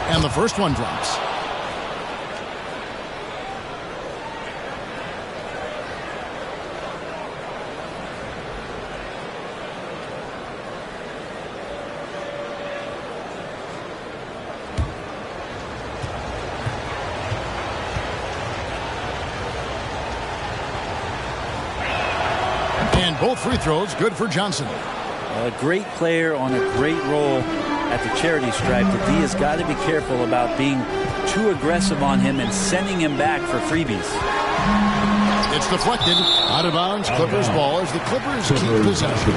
And the first one drops. And both free throws good for Johnson. A great player on a great role at the charity stripe. The D has got to be careful about being too aggressive on him and sending him back for freebies. It's deflected. Out of bounds. Clippers ball as the Clippers keep possession.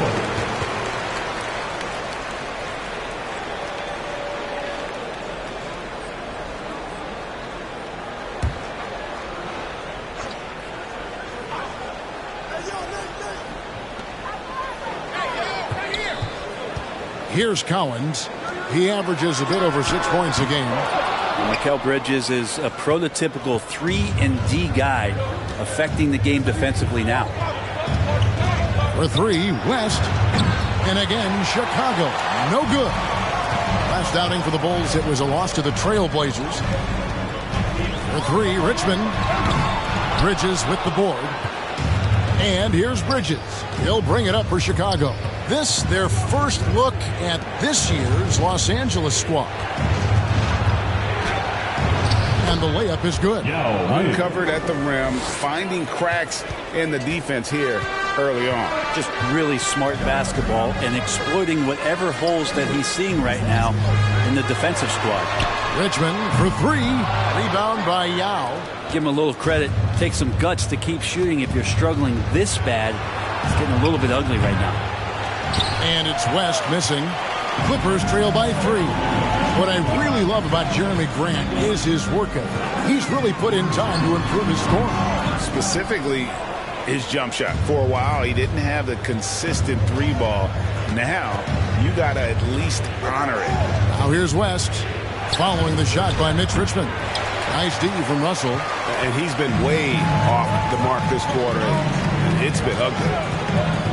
Here's Collins. He averages a bit over 6 points a game. Mikal Bridges is a prototypical 3-and-D guy, affecting the game defensively now. For three, West. And again, Chicago. No good. Last outing for the Bulls, it was a loss to the Trailblazers. For three, Richmond. Bridges with the board. And here's Bridges. He'll bring it up for Chicago. This, their first look at this year's Los Angeles squad. And the layup is good. Uncovered at the rim, finding cracks in the defense here early on. Just really smart basketball and exploiting whatever holes that he's seeing right now in the defensive squad. Richmond for three. Rebound by Yao. Give him a little credit. Take some guts to keep shooting if you're struggling this bad. It's getting a little bit ugly right now. And it's West missing. Clippers trail by three. What I really love about Jeremy Grant is his work ethic. He's really put in time to improve his scoring. Specifically, his jump shot. For a while, he didn't have the consistent three ball. Now, you got to at least honor it. Now here's West following the shot by Mitch Richmond. Nice D from Russell. And he's been way off the mark this quarter. It's been ugly.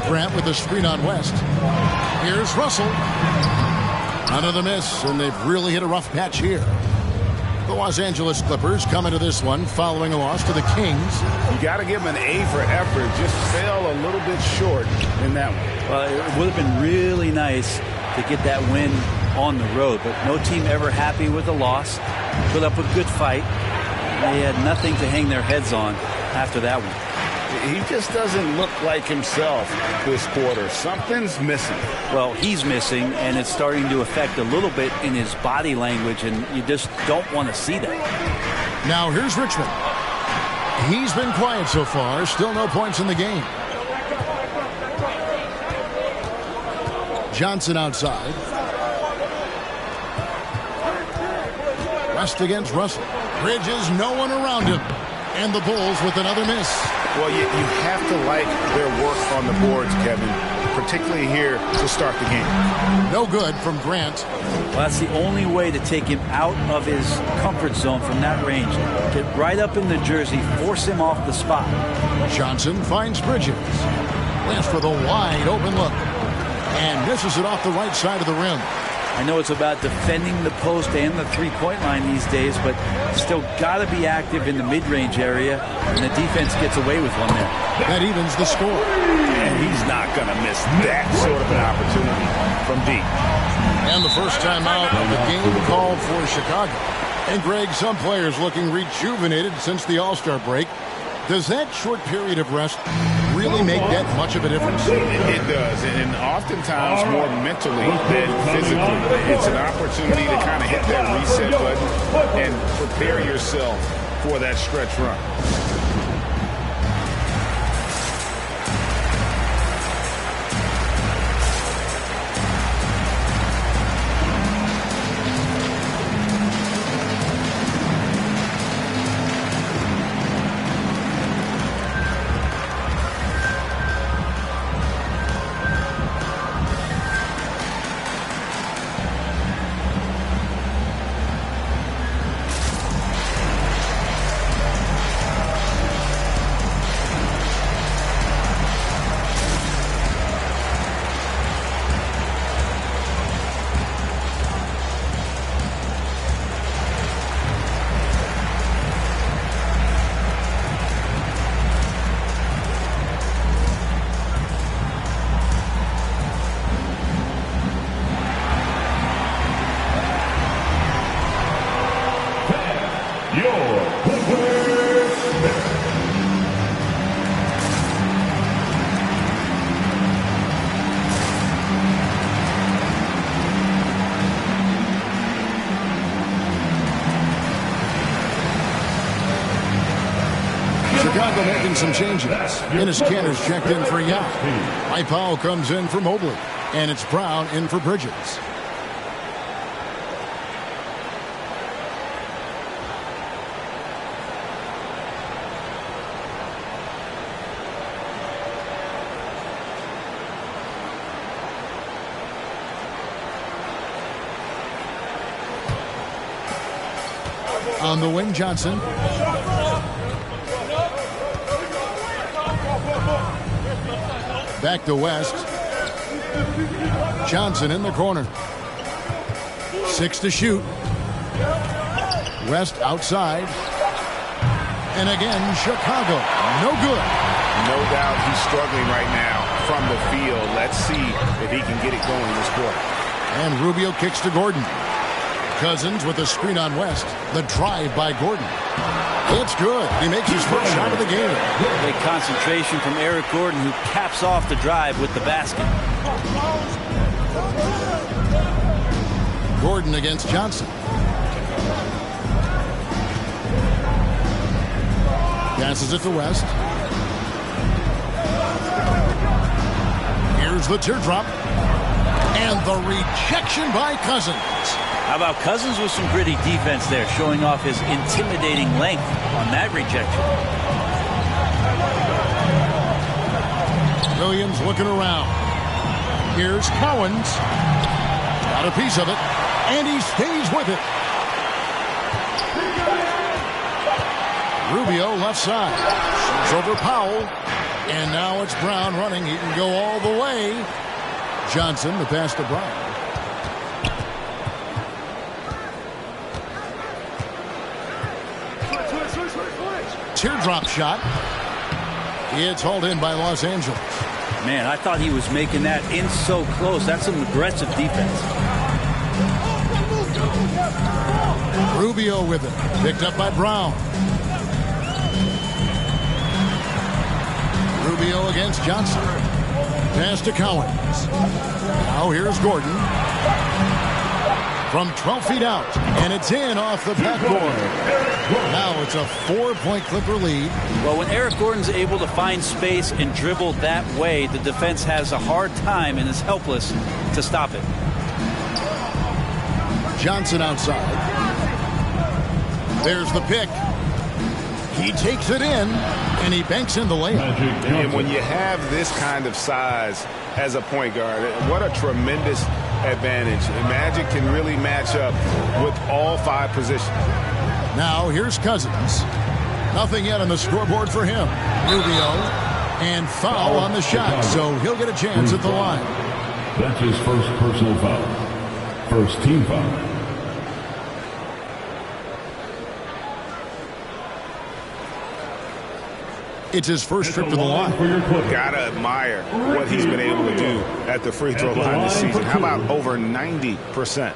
Grant with the screen on West. Here's Russell. Another miss, and they've really hit a rough patch here. The Los Angeles Clippers come into this one following a loss to the Kings. You got to give them an A for effort. Just fell a little bit short in that one. Well, it would have been really nice to get that win on the road, but no team ever happy with a loss. Put up a good fight. They had nothing to hang their heads on after that one. He just doesn't look like himself this quarter. Something's missing. Well, he's missing, and it's starting to affect a little bit in his body language, and you just don't want to see that. Now here's Richmond. He's been quiet so far. Still no points in the game. Johnson outside. West against Russell. Bridges, no one around him. And the Bulls with another miss. Well, you have to like their work on the boards, Kevin, particularly here to start the game. No good from Grant. Well, that's the only way to take him out of his comfort zone from that range. Get right up in the jersey, force him off the spot. Johnson finds Bridges. West with a wide open look. And misses it off the right side of the rim. I know it's about defending the post and the three-point line these days, but still got to be active in the mid-range area, and the defense gets away with one there. That evens the score. And he's not going to miss that sort of an opportunity from deep. And the first time out of the game called for Chicago. And Greg, some players looking rejuvenated since the All-Star break. Does that short period of rest really make that much of a difference? It does, and oftentimes more mentally than physically. It's an opportunity to kind of hit that reset button and prepare yourself for that stretch run. Chicago making some changes. Enes Kanter's checked in for Yao. Mike Powell comes in for Mobley. And it's Brown in for Bridges. On the wing, Johnson. Back to West. Johnson in the corner. 6 to shoot. West outside. And again, Chicago. No good. No doubt he's struggling right now from the field. Let's see if he can get it going this quarter. And Rubio kicks to Gordon. Cousins with a screen on West. The drive by Gordon. It's good. He makes his first shot of the game. Great concentration from Eric Gordon, who caps off the drive with the basket. Gordon against Johnson. Passes it to West. Here's the teardrop. And the rejection by Cousins. How about Cousins with some gritty defense there, showing off his intimidating length on that rejection. Williams looking around. Here's Cowens. Got a piece of it, and he stays with it. Rubio left side. Shoots over Powell. And now it's Brown running. He can go all the way. Johnson, the pass to Brown. Teardrop shot. It's hauled in by Los Angeles. Man, I thought he was making that in so close. That's some aggressive defense. Rubio with it. Picked up by Brown. Rubio against Johnson. Pass to Cowens. Now here's Gordon. From 12 feet out. And it's in off the backboard. Now it's a 4-point Clipper lead. Well, when Eric Gordon's able to find space and dribble that way, the defense has a hard time and is helpless to stop it. Johnson outside. There's the pick. He takes it in, and he banks in the layup. And when you have this kind of size as a point guard, what a tremendous advantage. Magic can really match up with all 5 positions. Now here's Cousins. Nothing yet on the scoreboard for him. Rubio and foul on the shot, so he'll get a chance at the line. That's his first personal foul. First team foul. It's his first trip to the line. Gotta admire what he's been able to do at the free throw line this season. How about over 90%?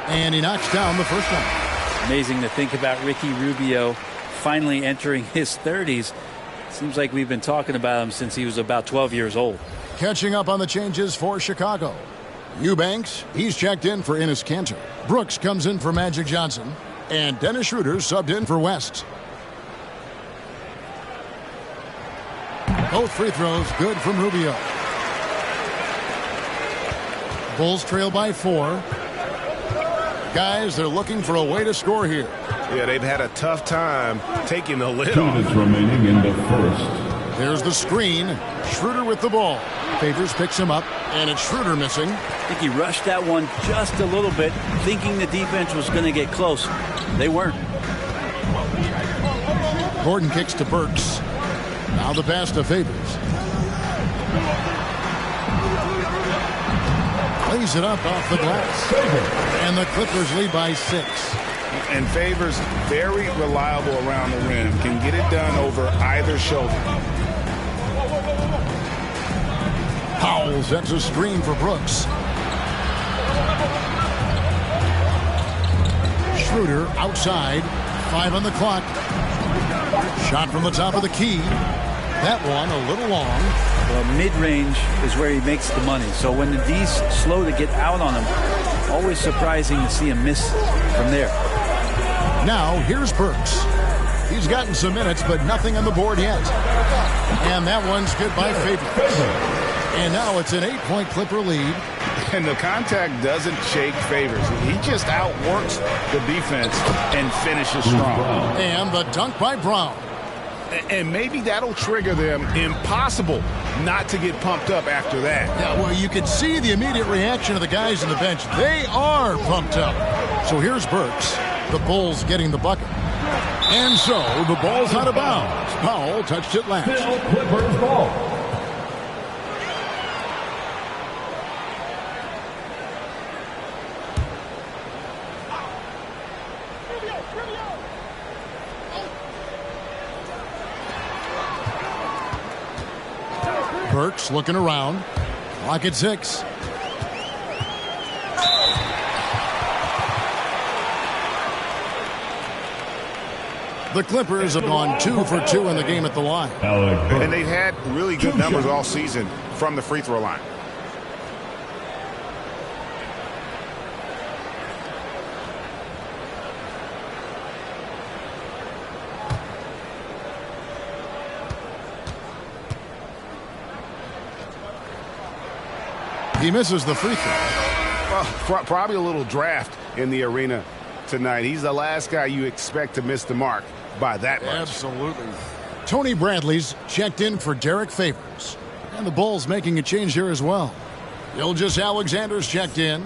And he knocks down the first one. Amazing to think about Ricky Rubio finally entering his 30s. Seems like we've been talking about him since he was about 12 years old. Catching up on the changes for Chicago. Eubanks, he's checked in for Enes Kanter. Brooks comes in for Magic Johnson. And Dennis Schroeder subbed in for West. Both free throws good from Rubio. Bulls trail by 4. Guys, they're looking for a way to score here. Yeah, they've had a tough time taking the lid 2 off. minutes remaining in the first. There's the screen. Schroeder with the ball. Favors picks him up, and it's Schroeder missing. I think he rushed that one just a little bit, thinking the defense was going to get close. They weren't. Gordon kicks to Burks. Now the pass to Favors. Lays it up off the glass. And the Clippers lead by 6. And Favors very reliable around the rim. Can get it done over either shoulder. Powell sets a screen for Brooks. Schroeder outside. 5 on the clock. Shot from the top of the key. That one a little long. Well, mid-range is where he makes the money. So when the D's slow to get out on him, always surprising to see him miss from there. Now here's Burks. He's gotten some minutes, but nothing on the board yet. And that one's good by Favors. And now it's an 8-point Clipper lead. And the contact doesn't shake Favors. He just outworks the defense and finishes strong. And the dunk by Brown. And maybe that'll trigger them. Impossible not to get pumped up after that. Yeah, well, you can see the immediate reaction of the guys on the bench. They are pumped up. So here's Burks. The Bulls getting the bucket. And so the ball's out of bounds. Powell touched it last. Still Clippers ball. Burks looking around. Clock at 6. The Clippers have gone 2 for 2 in the game at the line. And they've had really good numbers all season from the free throw line. He misses the free throw. Well, probably a little draft in the arena tonight. He's the last guy you expect to miss the mark by that much. Absolutely. Tony Bradley's checked in for Derek Favors. And the Bulls making a change here as well. Gilgeous Alexander's checked in.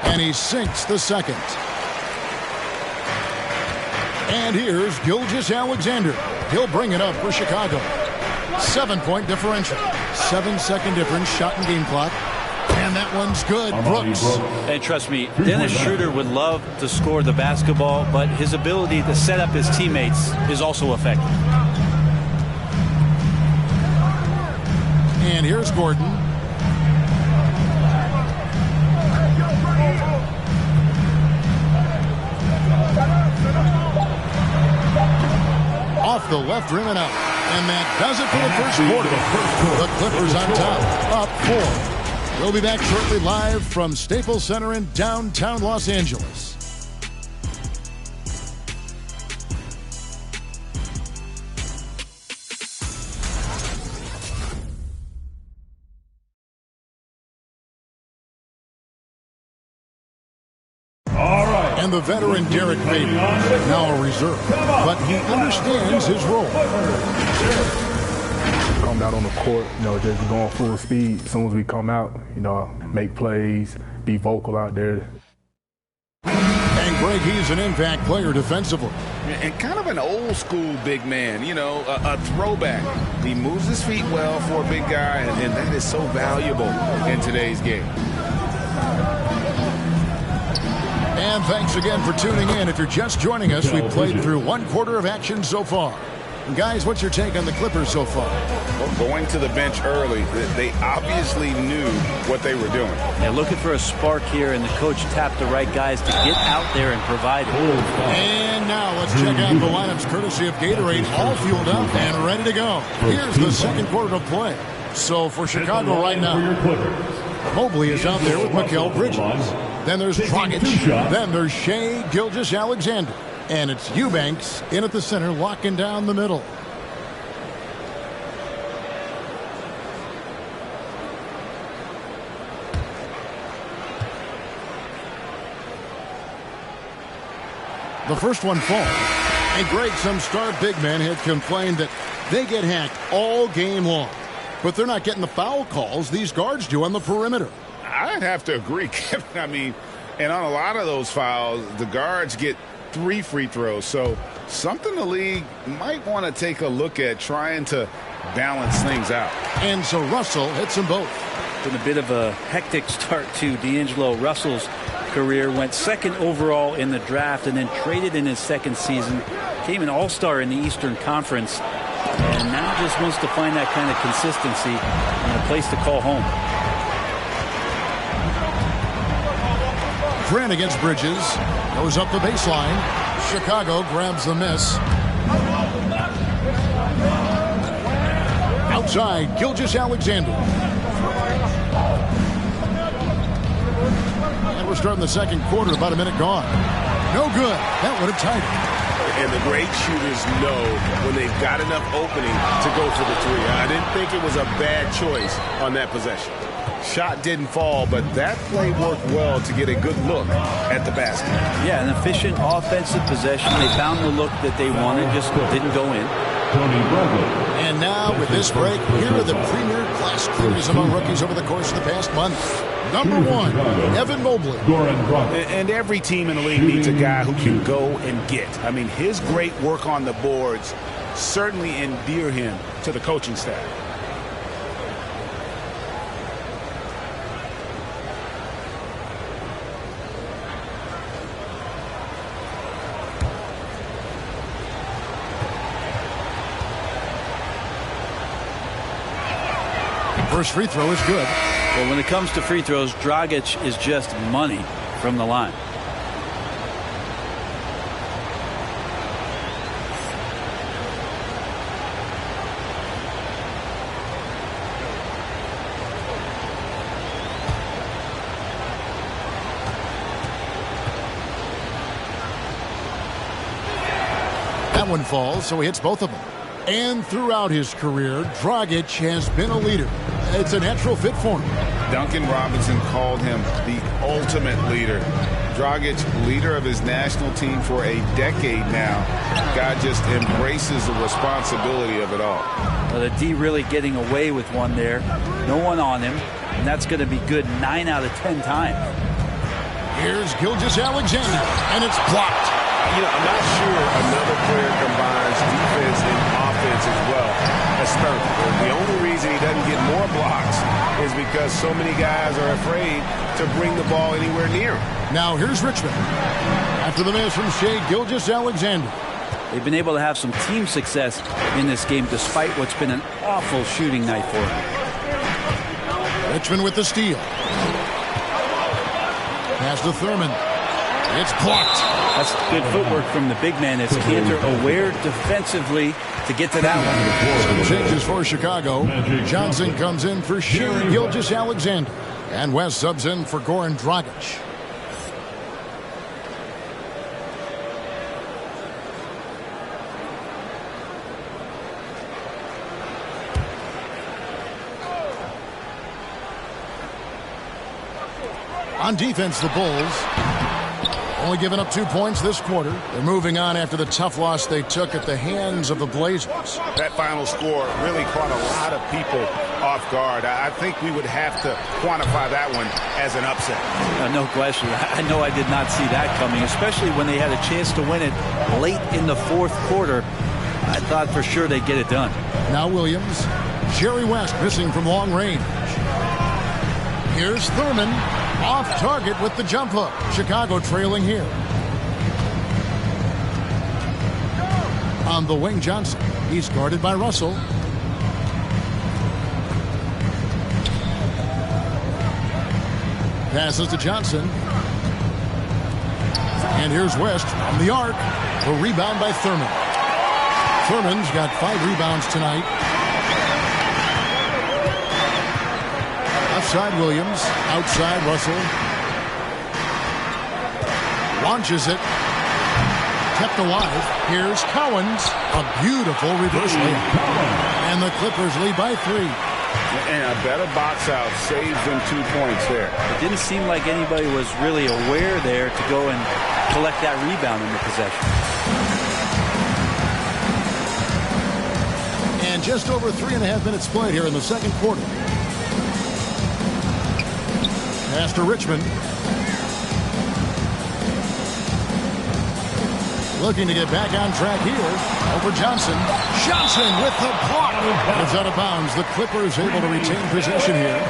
And he sinks the second. And here's Gilgeous Alexander. He'll bring it up for Chicago. 7-point differential. 7-second difference, shot and game clock. And that one's good. Brooks. And trust me, Dennis Schroeder would love to score the basketball, but his ability to set up his teammates is also effective. And here's Gordon. Off the left rim and out. And that does it for the first quarter. The Clippers on top, up 4. We'll be back shortly live from Staples Center in downtown Los Angeles. And the veteran Derek Favors, now a reserve, but he understands his role. Come out on the court, just going full speed. As soon as we come out, make plays, be vocal out there. And Greg, he's an impact player defensively. And kind of an old school big man, a throwback. He moves his feet well for a big guy, and that is so valuable in today's game. And thanks again for tuning in. If you're just joining us, we've played through 1 quarter of action so far. And guys, what's your take on the Clippers so far? Well, going to the bench early, they obviously knew what they were doing. Yeah, looking for a spark here, and the coach tapped the right guys to get out there and provide it. And now let's check out the lineups courtesy of Gatorade, all fueled up and ready to go. Here's the second quarter of play. So for Chicago right now, Mobley is out there with Mikal Bridges. Then there's Dragic. Then there's Shea Gilgeous Alexander. And it's Eubanks in at the center, locking down the middle. The first one falls. And Greg, some star big men had complained that they get hacked all game long. But they're not getting the foul calls these guards do on the perimeter. I'd have to agree, Kevin. And on a lot of those fouls, the guards get 3 free throws. So something the league might want to take a look at, trying to balance things out. And so Russell hits them both. Been a bit of a hectic start to D'Angelo Russell's career. Went 2nd overall in the draft and then traded in his 2nd season. Became an all-star in the Eastern Conference. And now just wants to find that kind of consistency and a place to call home. Grant against Bridges. Goes up the baseline. Chicago grabs the miss. Outside, Gilgeous-Alexander. And we're starting the second quarter, about a minute gone. No good. That would have tied it. And the great shooters know when they've got enough opening to go for the three. I didn't think it was a bad choice on that possession. Shot didn't fall, but that play worked well to get a good look at the basket. Yeah, an efficient offensive possession. They found the look that they wanted, just didn't go in. And now, with this break, here are the premier class crews among rookies over the course of the past month. Number 1, Evan Mobley. And every team in the league needs a guy who can go and get. I mean, his great work on the boards certainly endear him to the coaching staff. First free throw is good. Well, when it comes to free throws, Dragic is just money from the line. That one falls, so he hits both of them. And throughout his career, Dragic has been a leader. It's a natural fit for him. Duncan Robinson called him the ultimate leader. Dragic, leader of his national team for a decade now. Guy just embraces the responsibility of it all. Well, the D really getting away with one there. No one on him, and that's going to be good 9 out of 10 times. Here's Gilgeous-Alexander, and it's blocked. I'm not sure another player combines defense and offense as well as Sterling. The only reason he doesn't get more blocks is because so many guys are afraid to bring the ball anywhere near him. Now here's Richmond. After the miss from Shai Gilgeous-Alexander. They've been able to have some team success in this game despite what's been an awful shooting night for them. Richmond with the steal. Pass to Thurman. It's blocked. That's good footwork from the big man as Cantor aware defensively to get to that one. Some changes for Chicago. Johnson comes in for Shai Gilgeous-Alexander. And West subs in for Goran Dragic. On defense, the Bulls only giving up 2 points this quarter. They're moving on after the tough loss they took at the hands of the Blazers. That final score really caught a lot of people off guard. I think we would have to quantify that one as an upset. No question. I know I did not see that coming, especially when they had a chance to win it late in the fourth quarter. I thought for sure they'd get it done. Now Williams. Jerry West missing from long range. Here's Thurman. Off target with the jump hook. Chicago trailing here. On the wing, Johnson. He's guarded by Russell. Passes to Johnson. And here's West from the arc. The rebound by Thurman. Thurman's got 5 rebounds tonight. Outside Williams, outside Russell. Launches it. Kept alive. Here's Cowens. A beautiful reverse layup. And the Clippers lead by 3. And a better box out saves them 2 points there. It didn't seem like anybody was really aware there to go and collect that rebound in the possession. And just over 3.5 minutes played here in the second quarter. Pass to Richmond. Looking to get back on track here. Over Johnson. Johnson with the block. It's out of bounds. The Clippers able to retain possession here.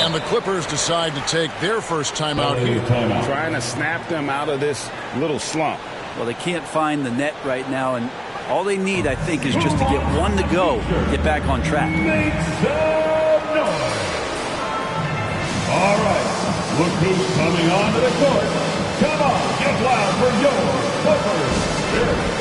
And the Clippers decide to take their first timeout here. Trying to snap them out of this little slump. Well, they can't find the net right now, and all they need, I think, is just to get one to go, get back on track. All right, look who's coming onto the court. Come on, get loud for your Clippers Spirit.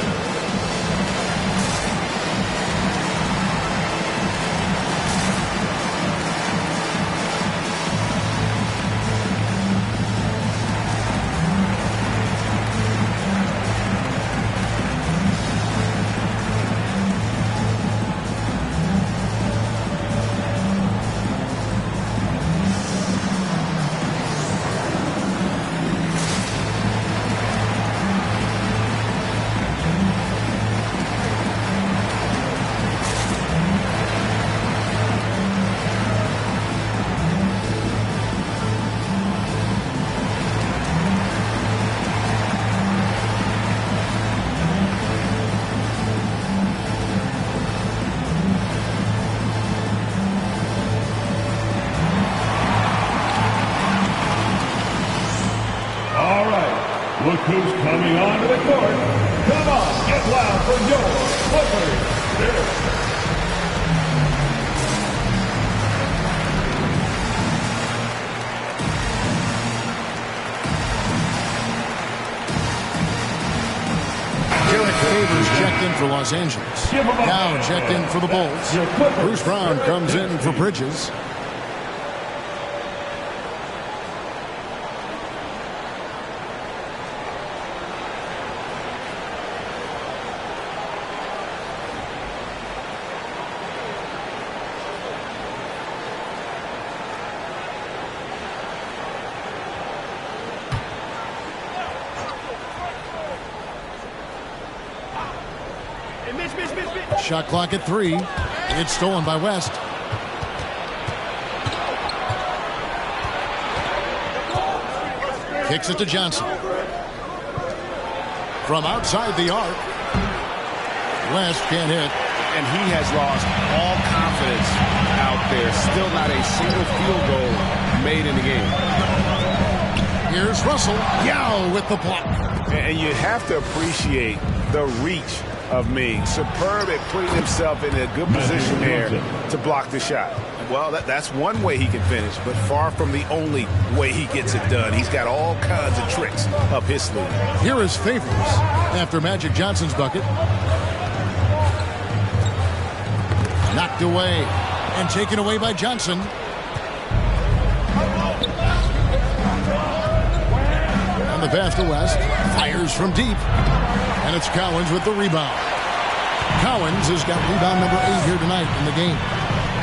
Look who's coming onto the court. Come on, get loud for your Clippers Spirit. Favors checked in for Los Angeles. Now checked in for the Bulls. Bruce Brown comes in for Bridges. Shot clock at 3. It's stolen by West. Kicks it to Johnson. From outside the arc. West can't hit. And he has lost all confidence out there. Still not a single field goal made in the game. Here's Russell. Yao with the block. And you have to appreciate the reach of Ming. Superb at putting himself in a good position there to block the shot. Well, that's one way he can finish, but far from the only way he gets it done. He's got all kinds of tricks up his sleeve. Here is Favors after Magic Johnson's bucket. Knocked away and taken away by Johnson. And the pass to West. Fires from deep. And it's Cowens with the rebound. Cowens has got rebound number 8 here tonight in the game.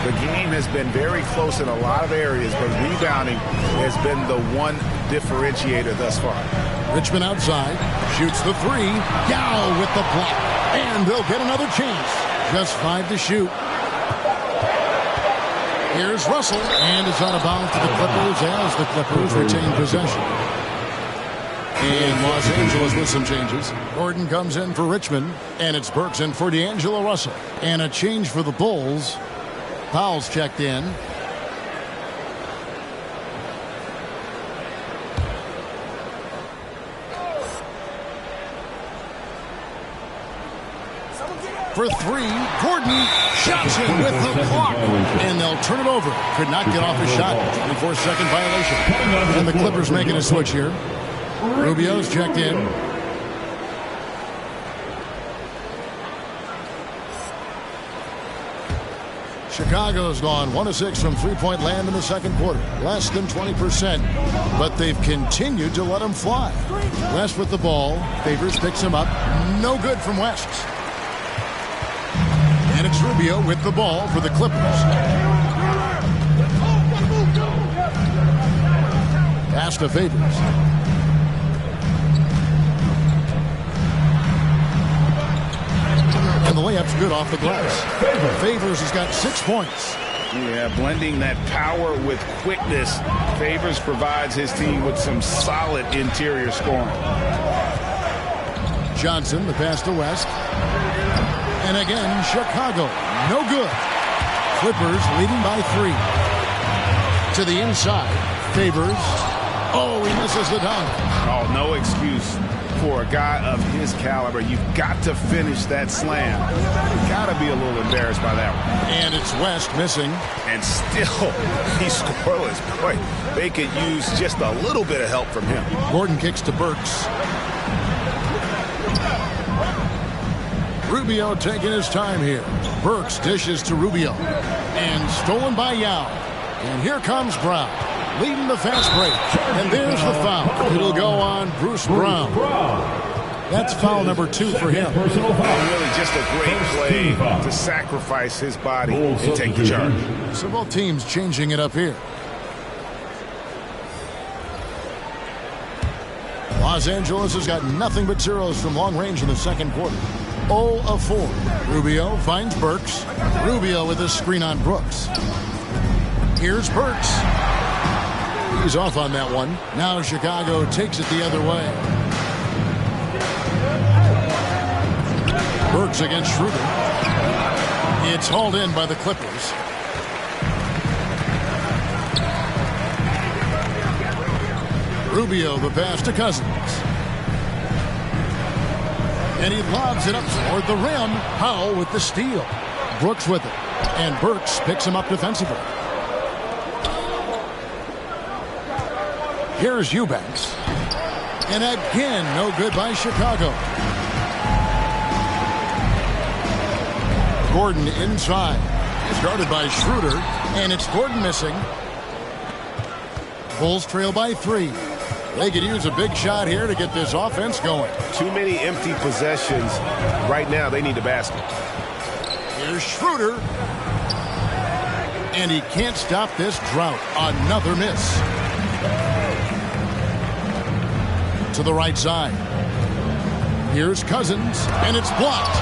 The game has been very close in a lot of areas, but rebounding has been the one differentiator thus far. Richmond outside. Shoots the 3. Yao with the block. And they'll get another chance. Just 5 to shoot. Here's Russell. And it's out of bounds to the Clippers as the Clippers retain possession. And Los Angeles with some changes. Gordon comes in for Richmond. And it's Burks in for D'Angelo Russell. And a change for the Bulls. Powell's checked in. For 3, Gordon shots it with the clock. And they'll turn it over. Could not get off a shot. 24-second violation. And the Clippers making a switch here. Rubio's checked in. Chicago's gone 1 of 6 from three-point land in the second quarter. Less than 20%. But they've continued to let them fly. West with the ball. Favors picks him up. No good from West. And it's Rubio with the ball for the Clippers. Pass to Favors. And the layup's good off the glass. Favors has got 6 points. Yeah, blending that power with quickness. Favors provides his team with some solid interior scoring. Johnson, the pass to West. And again, Chicago. No good. Clippers leading by 3. To the inside. Favors. Oh, he misses the dunk. Oh, no excuse. for a guy of his caliber. You've got to finish that slam. You've got to be a little embarrassed by that one. And it's West missing. And still, he's scoreless. Boy, they could use just a little bit of help from him. Gordon kicks to Burks. Rubio taking his time here. Burks dishes to Rubio. And stolen by Yao. And here comes Brown, leading the fast break. And there's the foul. It'll go on Bruce Brown. That's foul number 2 for him. Really just a great play to sacrifice his body and take the charge. So both teams changing it up here. Los Angeles has got nothing but zeros from long range in the second quarter. 0 of 4. Rubio finds Burks. Rubio with a screen on Brooks. Here's Burks. He's off on that one. Now Chicago takes it the other way. Burks against Schroeder. It's hauled in by the Clippers. Rubio the pass to Cousins. And he lobs it up toward the rim. Powell with the steal. Brooks with it. And Burks picks him up defensively. Here's Eubanks. And again, no good by Chicago. Gordon inside. He's guarded by Schroeder. And it's Gordon missing. Bulls trail by 3. They could use a big shot here to get this offense going. Too many empty possessions. Right now, they need a basket. Here's Schroeder. And he can't stop this drought. Another miss. To the right side. Here's Cousins. And it's blocked.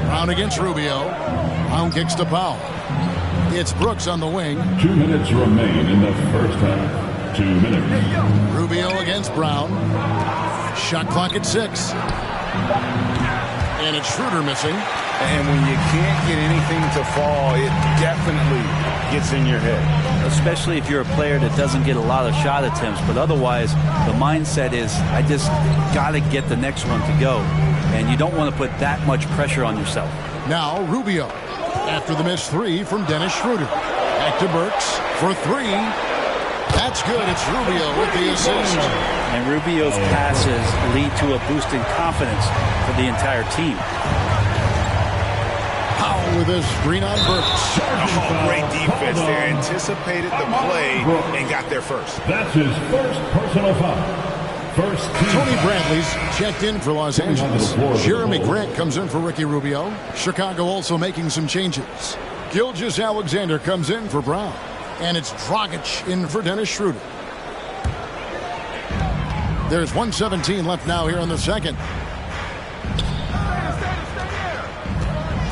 Brown against Rubio. Brown kicks to Powell. It's Brooks on the wing. 2 minutes remain in the first half. 2 minutes. Rubio against Brown. Shot clock at 6. And it's Schroeder missing. And when you can't get anything to fall, it definitely gets in your head. Especially if you're a player that doesn't get a lot of shot attempts. But otherwise, the mindset is, I just got to get the next one to go. And you don't want to put that much pressure on yourself. Now Rubio. After the missed 3 from Dennis Schroeder. Back to Burks for 3. That's good. It's Rubio with the assist. And Rubio's passes lead to a boost in confidence for the entire team. Powell with a screen on Burks. Oh, great defense there. Anticipated the play and got there first. That's his first personal foul. Tony Bradley's checked in for Los Angeles. Jeremy Grant comes in for Ricky Rubio. Chicago also making some changes. Gilgeous-Alexander comes in for Brown. And it's Dragic in for Dennis Schroeder. There's 1:17 left now here in the second.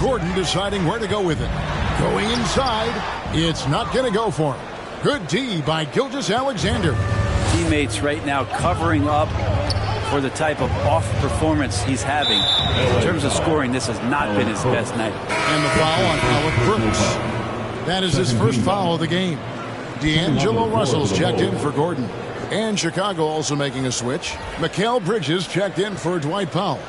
Gordon deciding where to go with it. Going inside. It's not going to go for him. Good D by Gilgeous-Alexander. Teammates right now covering up for the type of off performance he's having. In terms of scoring, this has not been his best night. And the foul on Alec Brooks. That is his first foul of the game. D'Angelo Russell's checked in for Gordon. And Chicago also making a switch. Mikal Bridges checked in for Dwight Powell.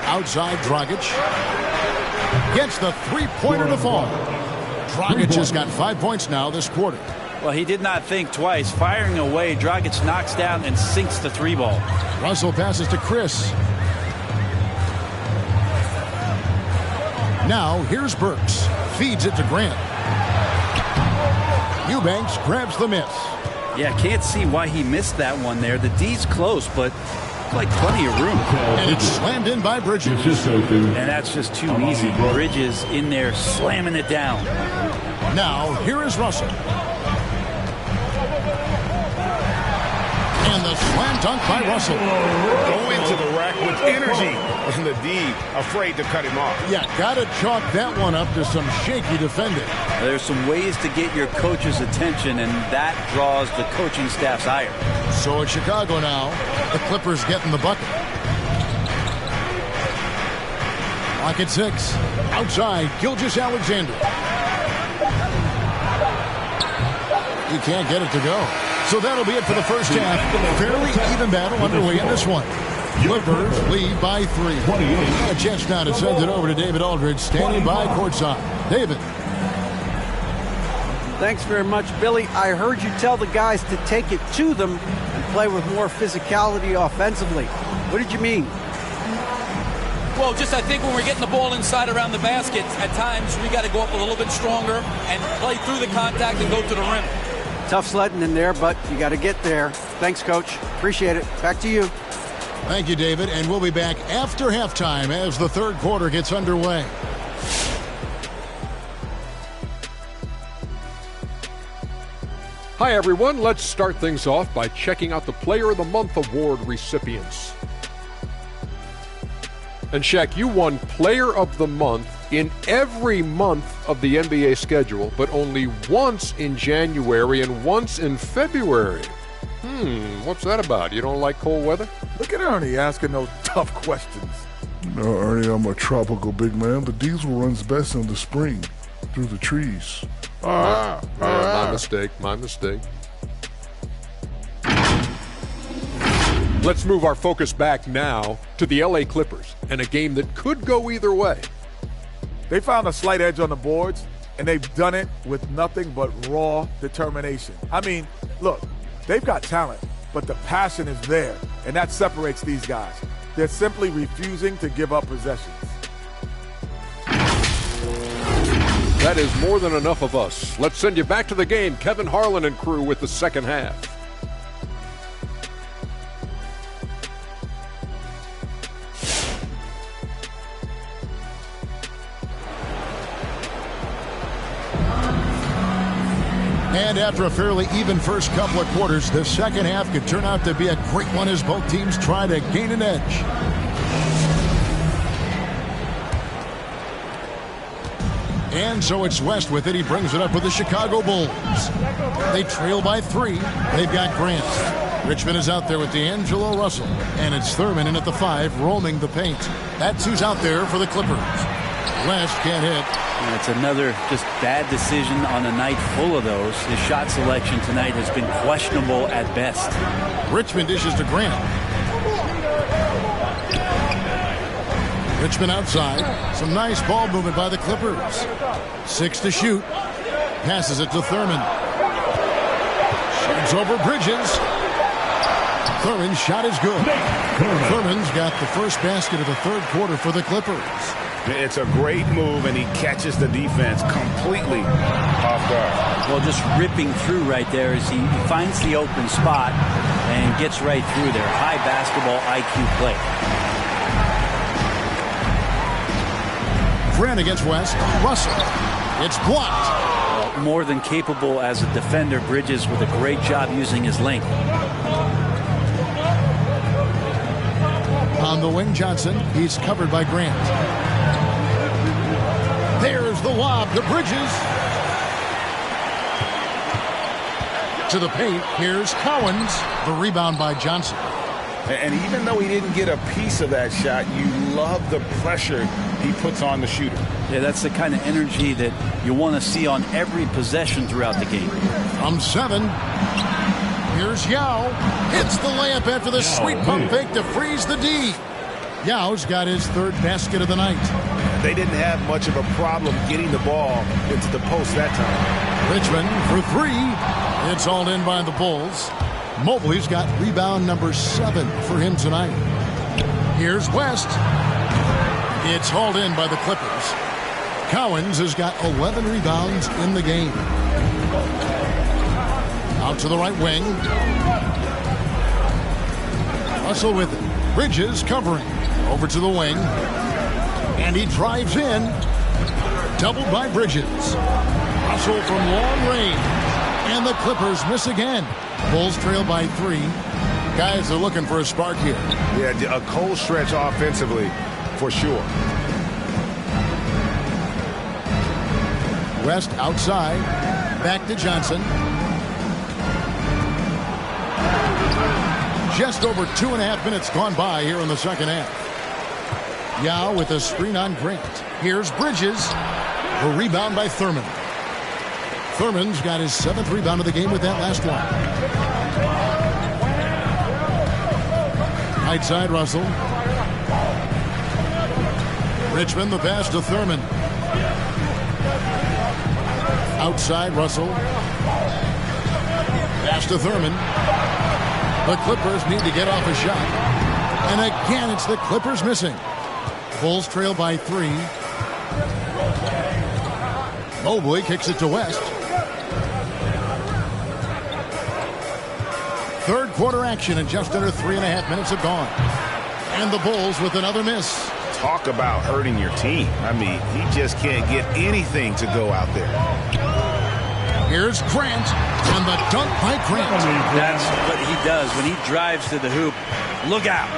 Outside, Dragic gets the three-pointer to fall. Dragic has got 5 points now this quarter. Well, he did not think twice. Firing away, Dragic knocks down and sinks the 3 ball. Russell passes to Chris. Now, here's Burks. Feeds it to Grant. Eubanks grabs the miss. Yeah, can't see why he missed that one there. The D's close, but like plenty of room. And it's slammed in by Bridges. And that's just too easy. Bridges in there slamming it down. Now, here is Russell. And the slam dunk by Russell. Go into the rack with energy, and the D afraid to cut him off. Yeah, got to chalk that one up to some shaky defending. There's some ways to get your coach's attention, and that draws the coaching staff's ire. So it's Chicago now. The Clippers getting the bucket. Pocket 6. Outside, Gilgeous-Alexander. He can't get it to go. So that'll be it for the first half. Fairly even battle underway in this one. Clippers lead by 3. A chance now to send it over to David Aldridge, standing by courtside. David. Thanks very much, Billy. I heard you tell the guys to take it to them and play with more physicality offensively. What did you mean? Well, just I think when we're getting the ball inside around the basket, at times we got to go up a little bit stronger and play through the contact and go to the rim. Tough sledding in there, but you got to get there. Thanks, Coach. Appreciate it. Back to you. Thank you, David. And we'll be back after halftime as the third quarter gets underway. Hi, everyone. Let's start things off by checking out the Player of the Month award recipients. And Shaq, you won Player of the Month in every month of the NBA schedule, but only once in January and once in February. What's that about? You don't like cold weather? Look at Ernie asking those tough questions. No, Ernie, I'm a tropical big man. The diesel runs best in the spring through the trees. My mistake. Let's move our focus back now to the LA Clippers and a game that could go either way. They found a slight edge on the boards, and they've done it with nothing but raw determination. I mean, look, they've got talent, but the passion is there, and that separates these guys. They're simply refusing to give up possessions. That is more than enough of us. Let's send you back to the game. Kevin Harlan and crew with the second half. And after a fairly even first couple of quarters, the second half could turn out to be a great one as both teams try to gain an edge. And so it's West with it. He brings it up with the Chicago Bulls. They trail by 3. They've got Grant. Richmond is out there with D'Angelo Russell. And it's Thurman in at the 5, roaming the paint. That's who's out there for the Clippers. West can't hit. And it's another just bad decision on a night full of those. His shot selection tonight has been questionable at best. Richmond dishes to Grant. Richmond outside. Some nice ball movement by the Clippers. 6 to shoot. Passes it to Thurman. Shoots over Bridges. Thurman's shot is good. Thurman's got the first basket of the third quarter for the Clippers. It's a great move, and he catches the defense completely off guard. Well, just ripping through right there as he finds the open spot and gets right through there. High basketball IQ play. Grant against West. Russell. It's blocked. Well, more than capable as a defender. Bridges with a great job using his length. On the wing, Johnson. He's covered by Grant. There's the lob to Bridges. To the paint. Here's Cowens. The rebound by Johnson. And even though he didn't get a piece of that shot, you love the pressure he puts on the shooter. Yeah, that's the kind of energy that you want to see on every possession throughout the game. From 7. Here's Yao. Hits the layup after the sweet pump fake to freeze the D. Yao's got his third basket of the night. They didn't have much of a problem getting the ball into the post that time. Richmond for 3. It's hauled in by the Bulls. Mobley's got rebound number 7 for him tonight. Here's West. It's hauled in by the Clippers. Cowens has got 11 rebounds in the game. Out to the right wing. Russell with it. Bridges covering. Over to the wing. And he drives in. Doubled by Bridges. Russell from long range. And the Clippers miss again. Bulls trail by 3. Guys are looking for a spark here. Yeah, a cold stretch offensively, for sure. West outside. Back to Johnson. Just over 2.5 minutes gone by here in the second half. Yao with a screen on Grant. Here's Bridges. A rebound by Thurman. Thurman's got his 7th rebound of the game with that last one. Right side, Russell. Richmond, the pass to Thurman. Outside, Russell. Pass to Thurman. The Clippers need to get off a shot. And again, it's the Clippers missing. Bulls trail by 3. Mobley kicks it to West. Third quarter action and just under 3.5 minutes have gone. And the Bulls with another miss. Talk about hurting your team. I mean, he just can't get anything to go out there. Here's Grant, and the dunk by Grant. That's what he does when he drives to the hoop. Look out.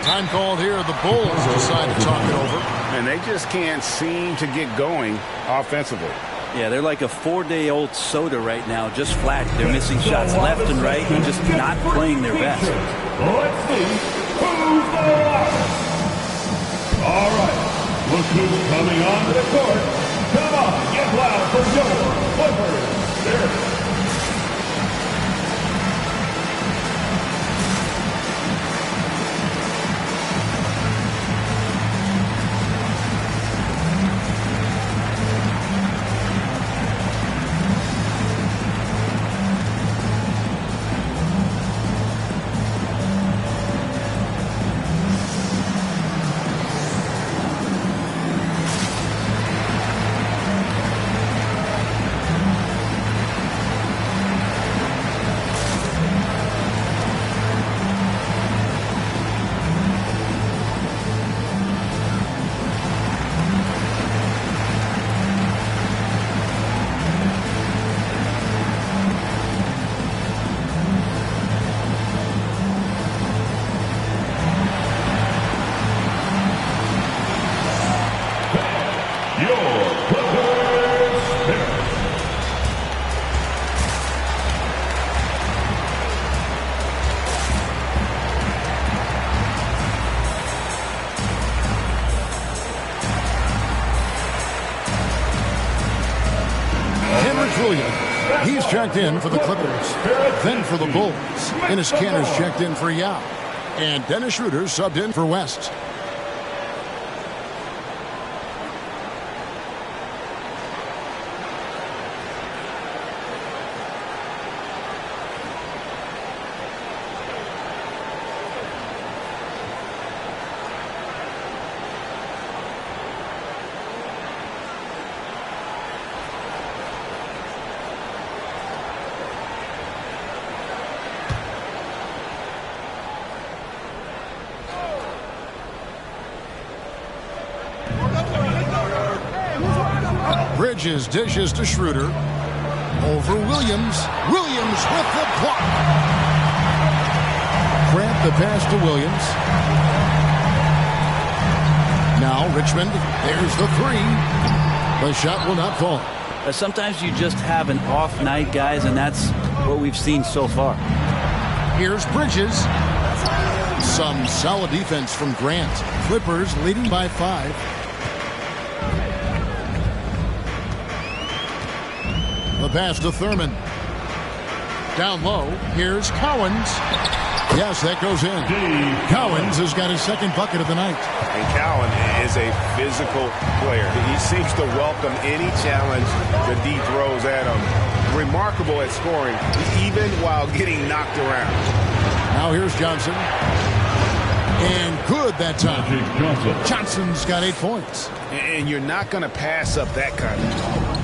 Time called here. The Bulls decide to talk it over. And they just can't seem to get going offensively. Yeah, they're like a 4-day-old soda right now, just flat. They're missing shots left and right and just not playing their best. Let's see who's the loudest. All right, look who's coming onto the court. Come on, get loud for your Clippers. There. He's checked in for the Clippers, then for the Bulls. Enes Kanter's checked in for Yao. And Dennis Schroeder subbed in for West. Bridges dishes to Schroeder. Over Williams. Williams with the block. Grant the pass to Williams. Now Richmond. There's the 3. The shot will not fall. Sometimes you just have an off night, guys, and that's what we've seen so far. Here's Bridges. Some solid defense from Grant. Clippers leading by 5. The pass to Thurman. Down low. Here's Cowens. Yes, that goes in. Cowens has got his 2nd bucket of the night. And Cowan is a physical player. He seems to welcome any challenge the D throws at him. Remarkable at scoring, even while getting knocked around. Now here's Johnson. And good that time. Johnson's got 8 points. And you're not going to pass up that kind of ball.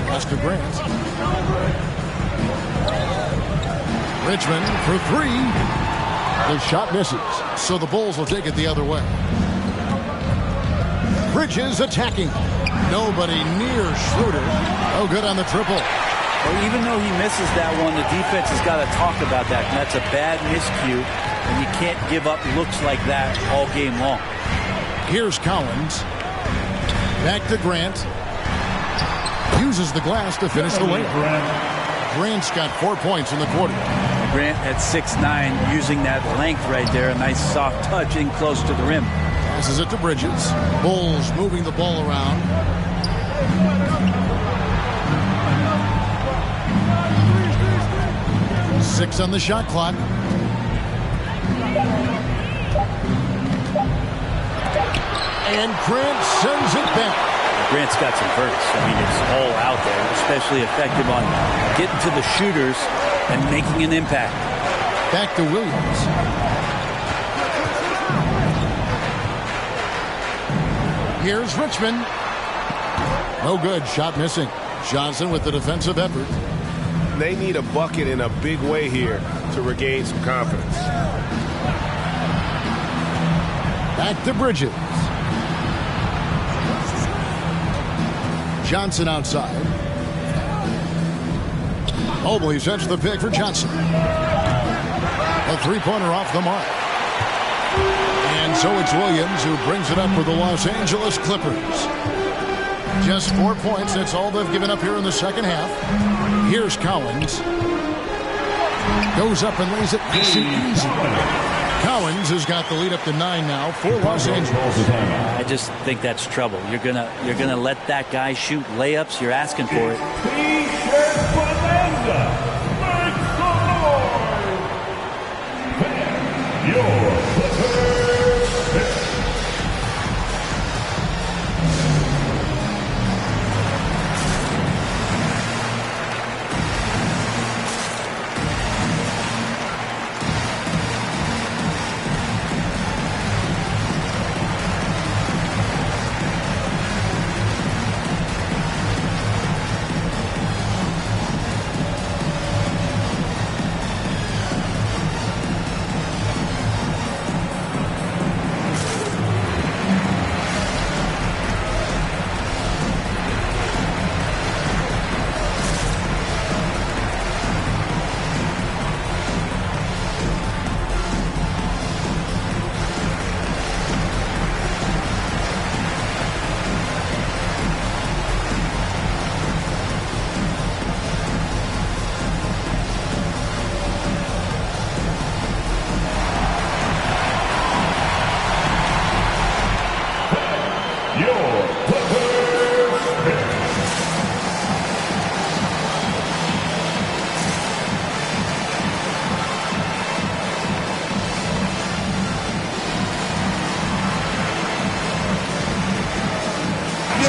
Pass to Grant. Richmond for 3. The shot misses, so the Bulls will take it the other way. Bridges attacking. Nobody near Schroeder. Oh, good on the triple. Well, even though he misses that one, the defense has got to talk about that. And that's a bad miscue, and you can't give up looks like that all game long. Here's Collins. Back to Grant. Uses the glass to finish the layup. Grant's got 4 points in the quarter. Grant at 6'9", using that length right there. A nice soft touch in close to the rim. Passes it to Bridges. Bulls moving the ball around. Six on the shot clock. And Grant sends it back. Grant's got some bursts. I mean, it's all out there, especially effective on getting to the shooters and making an impact. Back to Williams. Here's Richmond. No good. Shot missing. Johnson with the defensive effort. They need a bucket in a big way here to regain some confidence. Back to Bridges. Johnson outside. Mobley sets the pick for Johnson. A three-pointer off the mark. And so it's Williams who brings it up for the Los Angeles Clippers. Just 4 points. That's all they've given up here in the second half. Here's Collins. Goes up and lays it nice and easy. Collins has got the lead up to 9 now for Los Angeles. I just think that's trouble. You're gonna let that guy shoot layups. You're asking for it.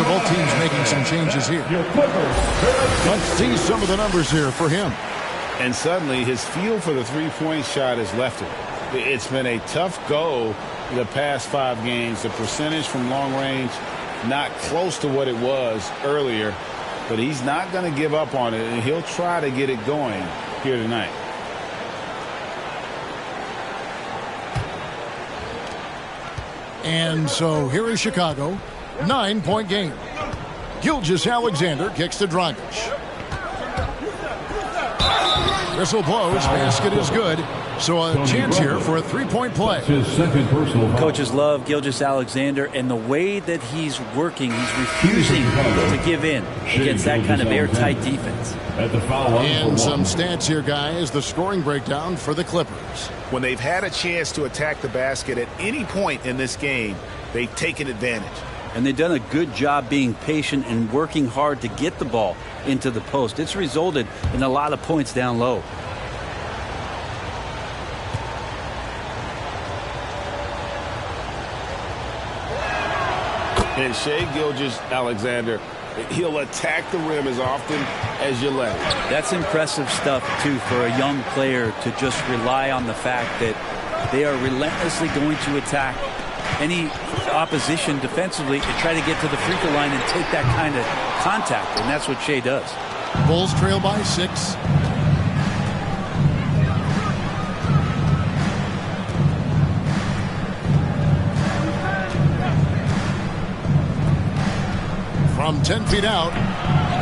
Both teams making some changes here. Let's see some of the numbers here for him. And suddenly his feel for the three-point shot has left him. It's been a tough go the past 5 games. The percentage from long range not close to what it was earlier, but he's not going to give up on it, and he'll try to get it going here tonight. And so here is Chicago. 9-point game. Gilgeous-Alexander kicks to Dragic. Whistle blows. Basket is good. So a chance here for a three-point play. Coaches love Gilgeous-Alexander, and the way that he's working, he's refusing to give in against that kind of airtight defense. And some stats here, guys. The scoring breakdown for the Clippers. When they've had a chance to attack the basket at any point in this game, they've taken advantage. And they've done a good job being patient and working hard to get the ball into the post. It's resulted in a lot of points down low. And Shai Gilgeous-Alexander, he'll attack the rim as often as you let him. That's impressive stuff, too, for a young player to just rely on the fact that they are relentlessly going to attack any opposition defensively and try to get to the free throw line and take that kind of contact, and that's what Shai does. Bulls trail by 6. From 10 feet out,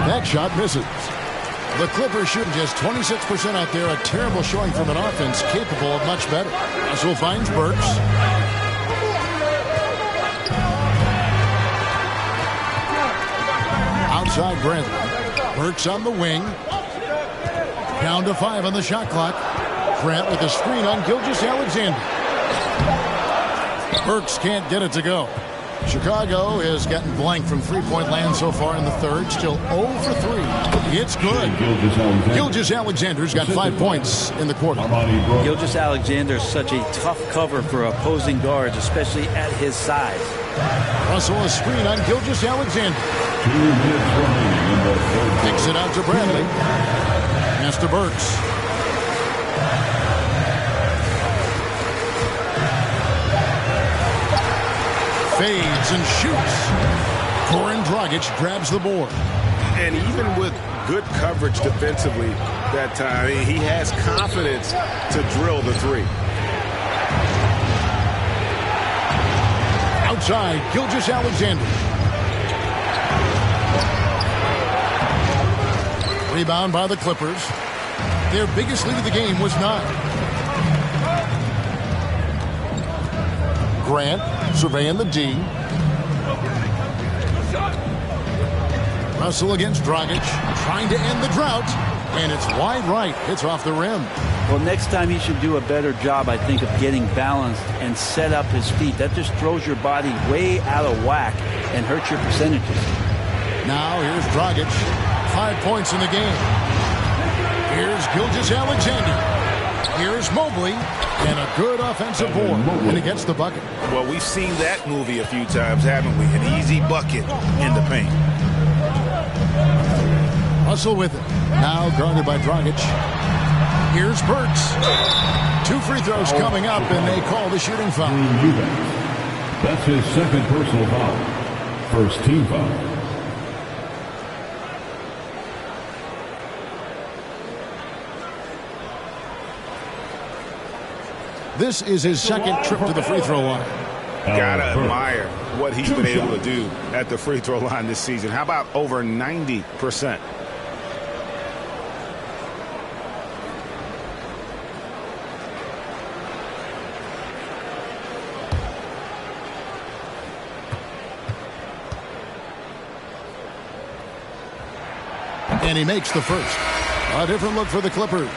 that shot misses. The Clippers shooting just 26% out there. A terrible showing from an offense capable of much better. Russell finds Burks. Outside Bradley. Burks on the wing. Down to 5 on the shot clock. Grant with a screen on Gilgeous-Alexander. Burks can't get it to go. Chicago has gotten blank from three-point land so far in the third. Still 0 for 3. It's good. Gilgeous-Alexander's got 5 points in the quarter. Gilgeous-Alexander is such a tough cover for opposing guards, especially at his size. Russell a screen on Gilgeous-Alexander. Kicks it out to Bradley. Pass to Burks. Fades and shoots. Goran Dragic grabs the board. And even with good coverage defensively that time, he has confidence to drill the three. Outside, Gilgeous-Alexander. Rebound by the Clippers. Their biggest lead of the game was 9. Grant surveying the D. Russell against Dragic, trying to end the drought, and it's wide right. It's off the rim. Well, next time he should do a better job, I think, of getting balanced and set up his feet. That just throws your body way out of whack and hurts your percentages. Now here's Dragic, 5 points in the game. Here's Gilgeous-Alexander. Here's Mobley, and a good offensive board, and he gets the bucket. Well, we've seen that movie a few times, haven't we? An easy bucket in the paint. Russell with it. Now guarded by Dragic. Here's Burks. 2 free throws coming up, and they call the shooting foul. That's his second personal foul. First team foul. This is his second trip to the free throw line. Gotta admire what he's been able to do at the free throw line this season. How about over 90%? And he makes the first. A different look for the Clippers.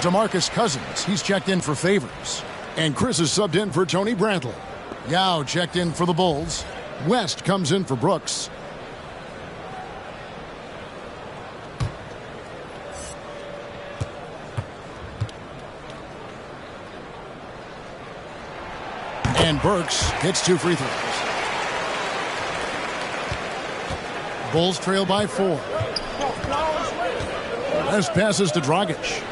DeMarcus Cousins, he's checked in for Favors. And Chris is subbed in for Tony Bradley. Yao checked in for the Bulls. West comes in for Brooks. And Burks hits 2 free throws. Bulls trail by 4. West passes to Dragic.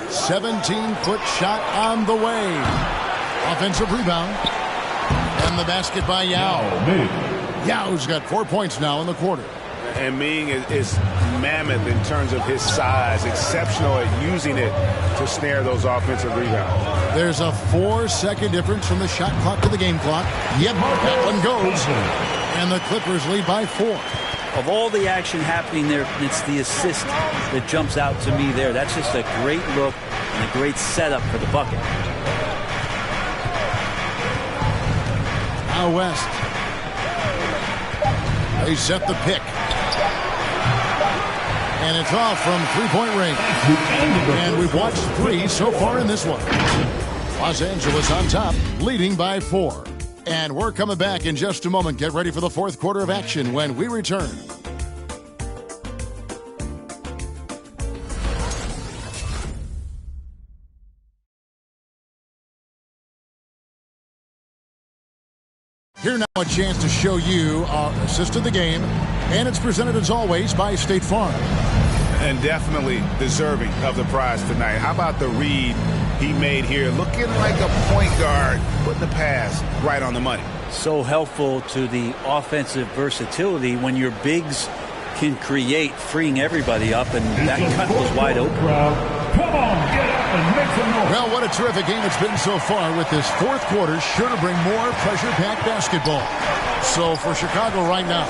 17-foot shot on the way. Offensive rebound. And the basket by Yao. Yao's got 4 points now in the quarter. And Ming is mammoth in terms of his size. Exceptional at using it to snare those offensive rebounds. There's a 4-second difference from the shot clock to the game clock. Yep, that one goes. And the Clippers lead by 4. Of all the action happening there, it's the assist that jumps out to me there. That's just a great look and a great setup for the bucket. Now West. They set the pick. And it's off from three-point range. And we've watched 3 so far in this one. Los Angeles on top, leading by 4. And we're coming back in just a moment. Get ready for the fourth quarter of action when we return. Here now a chance to show you our assist of the game. And it's presented as always by State Farm. And definitely deserving of the prize tonight. How about the read he made here? Looking like a point guard, putting the pass right on the money. So helpful to the offensive versatility when your bigs can create, freeing everybody up, and that cut was wide open. Come on, get up and make some noise. Well, what a terrific game it's been so far, with this fourth quarter sure to bring more pressure-packed basketball. So for Chicago right now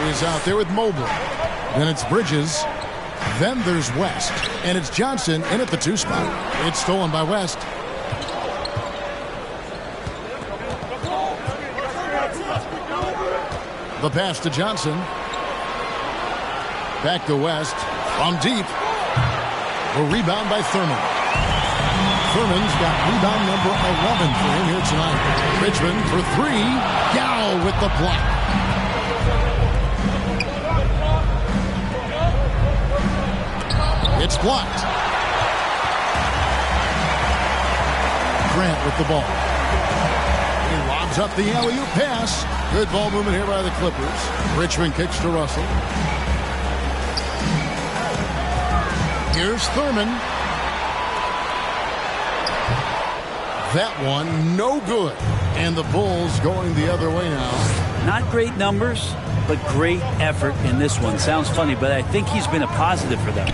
is out there with Mobley. Then it's Bridges. Then there's West, and it's Johnson in at the 2 spot. It's stolen by West. The pass to Johnson. Back to West. From deep. A rebound by Thurman. Thurman's got rebound number 11 for him here tonight. Richmond for 3. Yao with the block. It's blocked. Grant with the ball. He lobs up the alley-oop pass. Good ball movement here by the Clippers. Richmond kicks to Russell. Here's Thurman. That one, no good. And the Bulls going the other way now. Not great numbers, but great effort in this one. Sounds funny, but I think he's been a positive for them.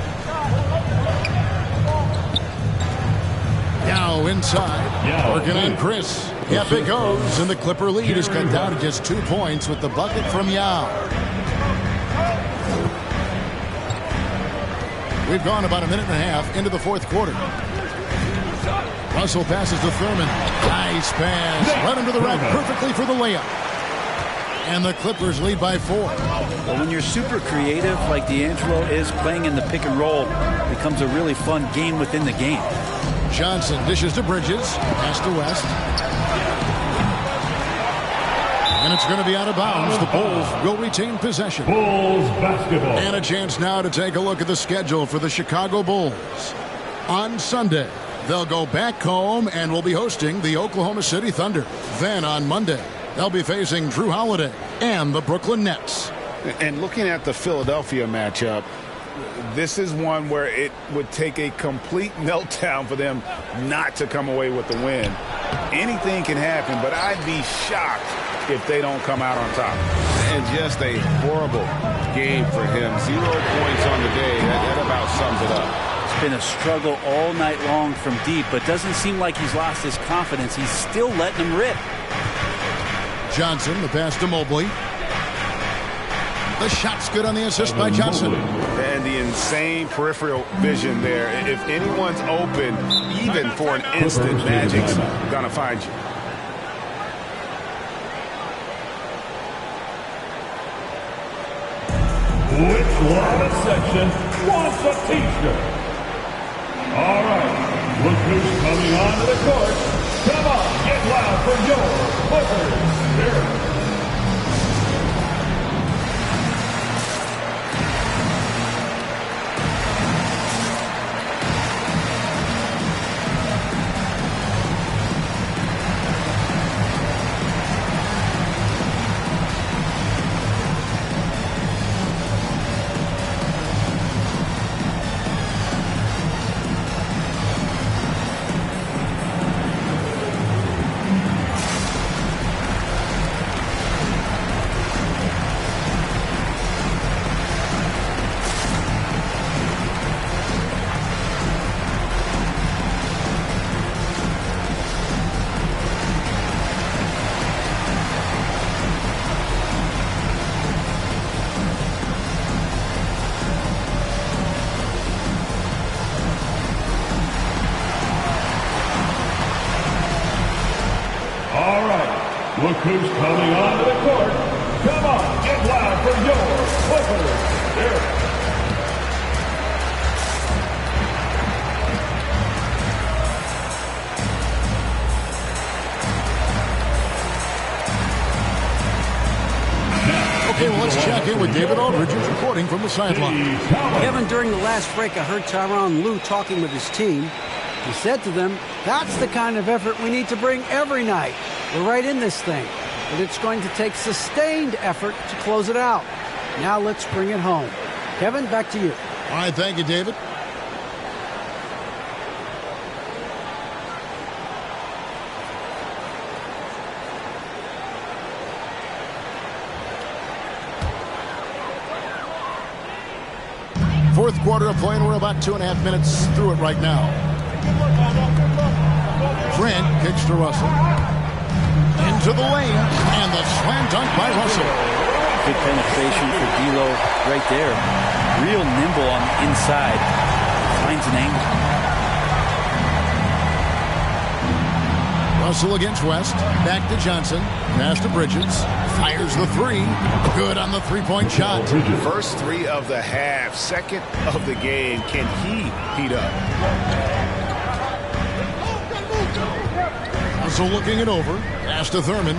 Now inside, working on Chris. Yep, it goes, and the Clipper lead is cut down to just 2 points with the bucket from Yao. We've gone about a minute and a half into the 4th quarter. Russell passes to Thurman. Nice pass. Right under the rack perfectly for the layup. And the Clippers lead by 4. Well, when you're super creative like D'Angelo is, playing in the pick and roll becomes a really fun game within the game. Johnson dishes to Bridges. Pass to West. And it's going to be out of bounds. The Bulls will retain possession. Bulls basketball. And a chance now to take a look at the schedule for the Chicago Bulls. On Sunday, they'll go back home and will be hosting the Oklahoma City Thunder. Then on Monday, they'll be facing Drew Holiday and the Brooklyn Nets. And looking at the Philadelphia matchup, this is one where it would take a complete meltdown for them not to come away with the win. Anything can happen, but I'd be shocked if they don't come out on top. And just a horrible game for him. 0 points on the day. That about sums it up. It's been a struggle all night long from deep, but doesn't seem like he's lost his confidence. He's still letting them rip. Johnson, the pass to Mobley. The shot's good on the assist by Johnson. And the insane peripheral vision there. If anyone's open, even for an instant, Magic's going to find you. Which line of section wants a teacher? All right, look who's coming onto the court. Come on, get loud for your Clippers Spirit. Look who's coming onto the court. Come on, get loud for your Clippers Spirit. Okay, well, let's check in with David Aldridge, who's reporting from the sideline. Kevin, during the last break, I heard Tyronn Lue talking with his team. He said to them, that's the kind of effort we need to bring every night. We're right in this thing, but it's going to take sustained effort to close it out. Now let's bring it home. Kevin, back to you. All right, thank you, David. Fourth quarter of play, and we're about 2.5 minutes through it right now. Trent kicks to Russell. Into the lane, and the slam dunk by Russell. Good penetration for D'Lo right there. real nimble on the inside. Finds an angle. Russell against West. Back to Johnson. Pass to Bridges. Fires the three. Good on the three-point shot. First three of the half. Second of the game. Can he heat up? Russell looking it over. Pass to Thurman.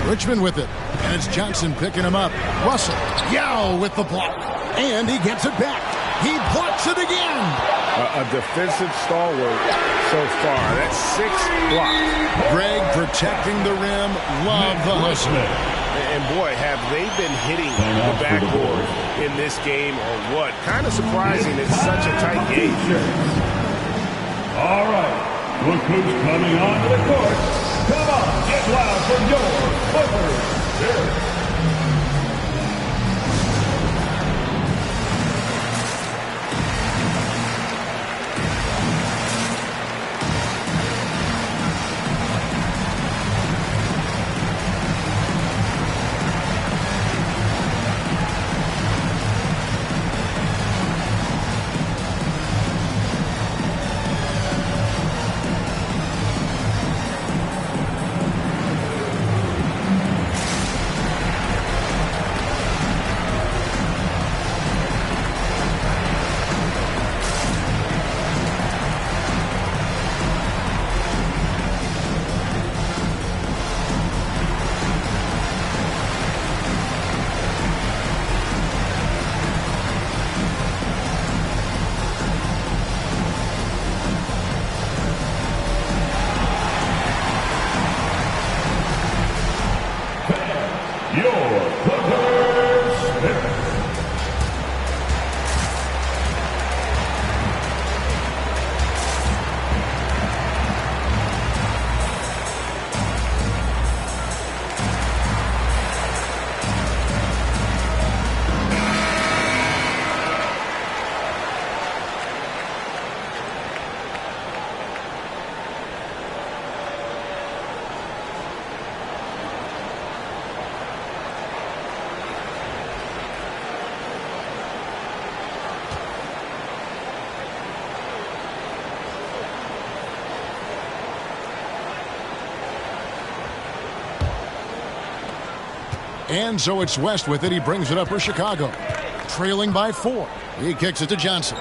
Richmond with it. And it's Johnson picking him up. Russell. Yao with the block. And he gets it back. He blocks it again. A defensive stalwart so far. That's 6 blocks. Greg protecting the rim. Love the hustle. And boy, have they been hitting the backboard in this game or what? Kind of surprising. It's such a tight game. All right. Look who's coming onto the court. Come on, get loud for your Clippers. And so it's West with it. He brings it up for Chicago. Trailing by 4. He kicks it to Johnson.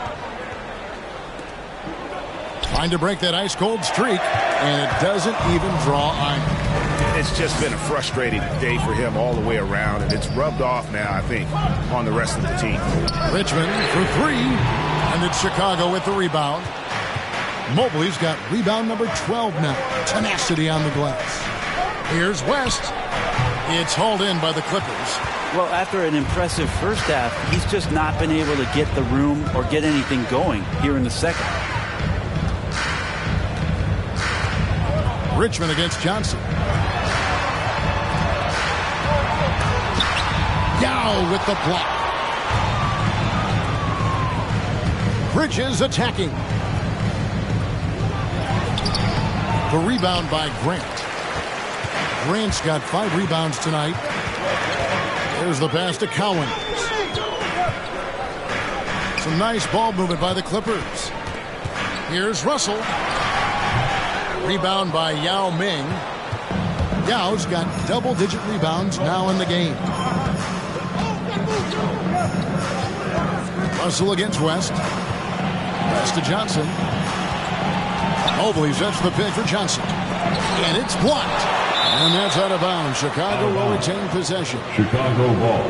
Trying to break that ice-cold streak, and it doesn't even draw iron. It's just been a frustrating day for him all the way around, and it's rubbed off now, I think, on the rest of the team. Richmond for 3, and it's Chicago with the rebound. Mobley's got rebound number 12 now. Tenacity on the glass. Here's West. It's hauled in by the Clippers. Well, after an impressive first half, he's just not been able to get the room or get anything going here in the second. Richmond against Johnson. Yao with the block. Bridges attacking. The rebound by Grant. Grant's got 5 rebounds tonight. There's the pass to Cowan. Some nice ball movement by the Clippers. Here's Russell. Rebound by Yao Ming. Yao's got double-digit rebounds now in the game. Russell against West. Pass to Johnson. Mobley sets the pick for Johnson. And it's blocked. And that's out of bounds. Chicago will retain possession. Chicago ball.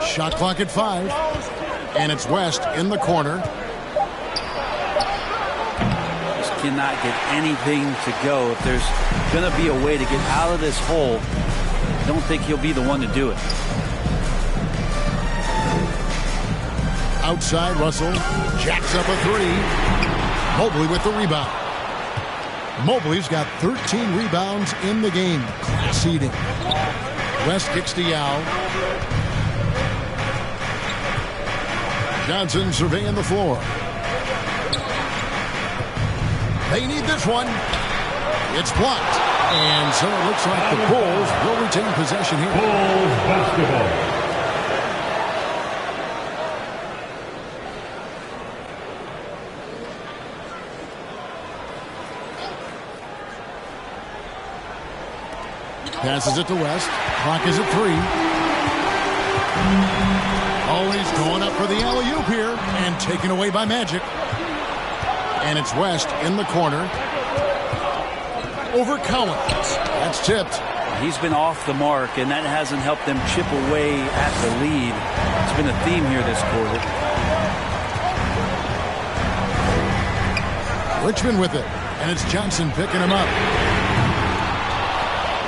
Shot clock at 5. And it's West in the corner. Just cannot get anything to go. If there's going to be a way to get out of this hole, I don't think he'll be the one to do it. Outside, Russell jacks up a 3. Mobley with the rebound. Mobley's got 13 rebounds in the game. Class eating. West kicks to Yao. Johnson surveying the floor. They need this one. It's blocked. And so it looks like the Bulls will retain possession here. Bulls basketball. Passes it to West. Clock is at 3. Always going up for the alley-oop here. And taken away by Magic. And it's West in the corner. Over Collins. That's tipped. He's been off the mark, and that hasn't helped them chip away at the lead. It's been a theme here this quarter. Richmond with it, and it's Johnson picking him up.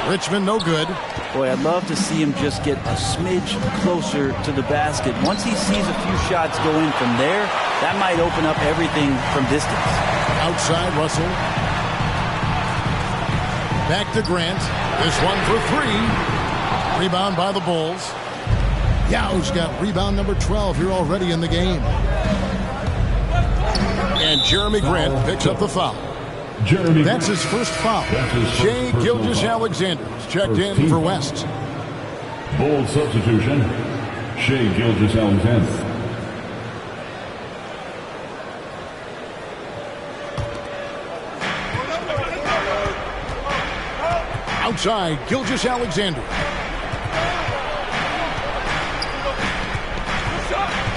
Richmond no good. Boy, I'd love to see him just get a smidge closer to the basket. Once he sees a few shots go in from there, that might open up everything from distance. Outside, Russell. Back to Grant. This one for 3. Rebound by the Bulls. Yao's got rebound number 12 here already in the game. And Jeremy Grant picks up the foul. That's his first foul. Shai Gilgeous-Alexander checked in for West. Bulls substitution, Shai Gilgeous-Alexander. Outside, Gilgeous-Alexander.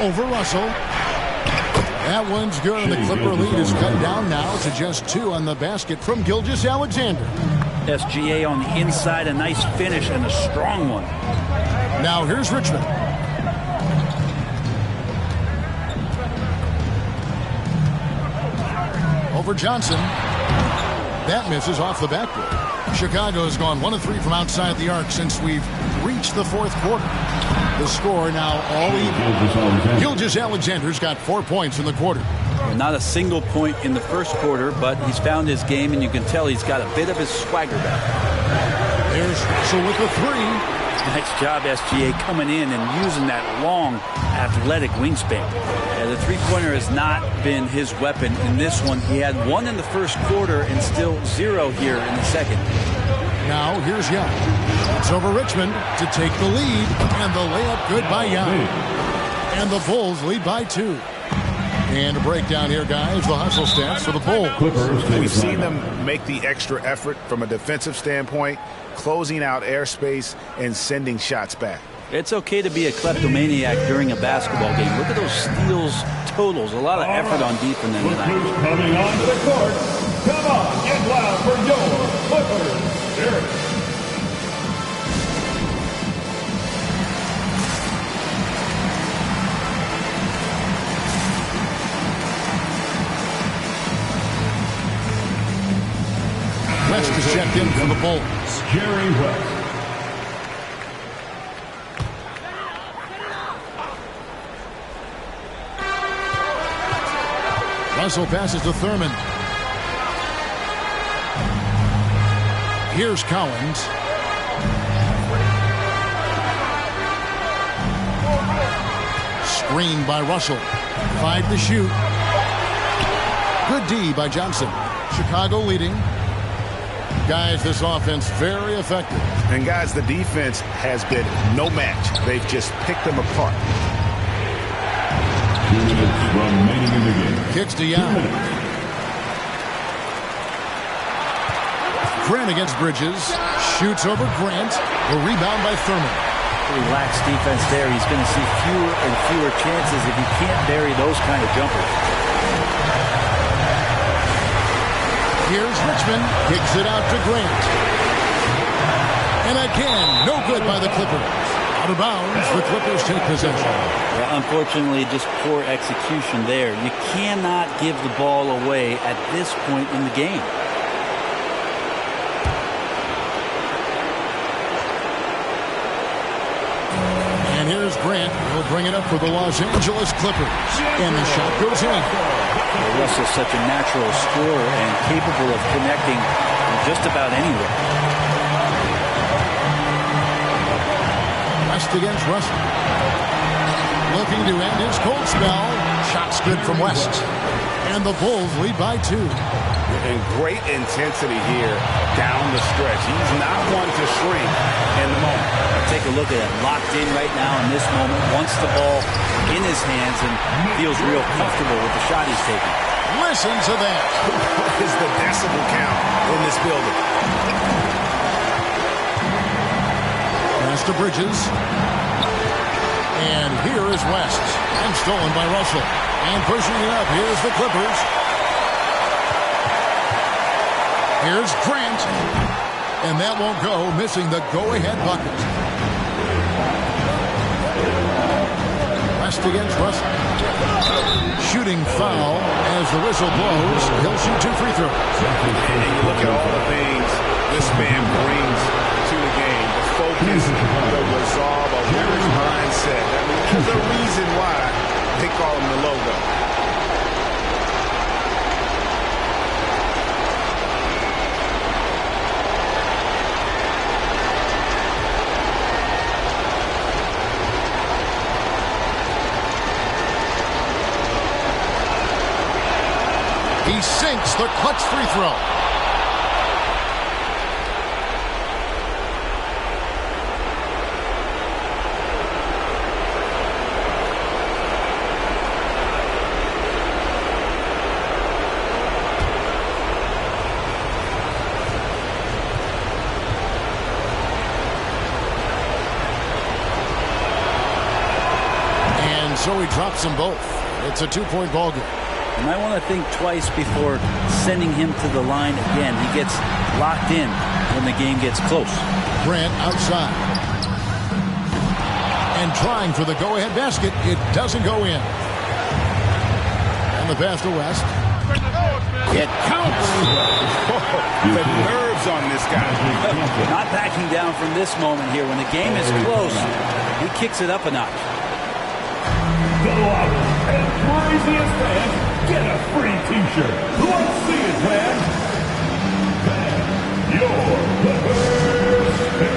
Over Russell. That one's good, and the Clipper lead is cut down now to just 2 on the basket from Gilgeous-Alexander. SGA on the inside, a nice finish and a strong one. Now here's Richmond. Over Johnson. That misses off the backboard. Chicago has gone 1 of 3 from outside the arc since we've reached the 4th quarter. The score now all even. Gilgeous-Alexander's got 4 points in the quarter. Not a single point in the first quarter, but he's found his game, and you can tell he's got a bit of his swagger back. There's Russell with the 3. Nice job, SGA, coming in and using that long, athletic wingspan. Yeah, the three-pointer has not been his weapon in this one. He had 1 in the first quarter and still 0 here in the second. Now here's Young. It's over Richmond to take the lead, and the layup good by Young. And the Bulls lead by 2. And a breakdown here, guys. The hustle stats for the Bulls. We've seen them make the extra effort from a defensive standpoint, closing out airspace and sending shots back. It's okay to be a kleptomaniac during a basketball game. Look at those steals totals. A lot of effort on defense tonight. Coming onto the court. Come on, get loud for your Clippers. Derek. West is checked in for the Bulls. Jerry West. Russell passes to Thurman. Here's Collins. Screen by Russell. 5 to shoot. Good D by Johnson. Chicago leading. Guys, this offense very effective. And guys, the defense has been no match. They've just picked them apart. 2 minutes remaining in the game. Kicks to Young. Grant against Bridges. Shoots over Grant. The rebound by Thurman. Pretty lax defense there. He's going to see fewer and fewer chances if he can't bury those kind of jumpers. Here's Richmond. Kicks it out to Grant. And again, no good by the Clippers. Out of bounds, the Clippers take possession. Yeah, unfortunately, just poor execution there. You cannot give the ball away at this point in the game. And here's Grant. He'll bring it up for the Los Angeles Clippers. And the shot goes in. Russell's such a natural scorer and capable of connecting just about anywhere. West against Russell. Looking to end his cold spell. Shots good from West. And the Bulls lead by 2. And great intensity here down the stretch. He's not one to shrink in the moment. Take a look at it. Locked in right now in this moment. Wants the ball in his hands and feels real comfortable with the shot he's taking. Listen to that. What is the decibel count in this building? Pass to Bridges. And here is West. And stolen by Russell. And pushing it up. Here's the Clippers. Here's Grant. And that won't go, missing the go-ahead bucket. West against Russell. Shooting foul as the whistle blows. He'll shoot 2 free throws. And you look at all the things this man brings to the game. The focus, the resolve, a winner's mindset. I mean, there's a reason why they call him the logo. He sinks the clutch free throw. And so he drops them both. It's a 2-point ball game. You might want to think twice before sending him to the line again. He gets locked in when the game gets close. Grant outside. And trying for the go-ahead basket. It doesn't go in. And the pass to West. It counts. The nerves on this guy. Not backing down from this moment here. When the game is close, he kicks it up a notch. The loudest and craziest fans get a free t-shirt. Let's see it, man. You're the first pick.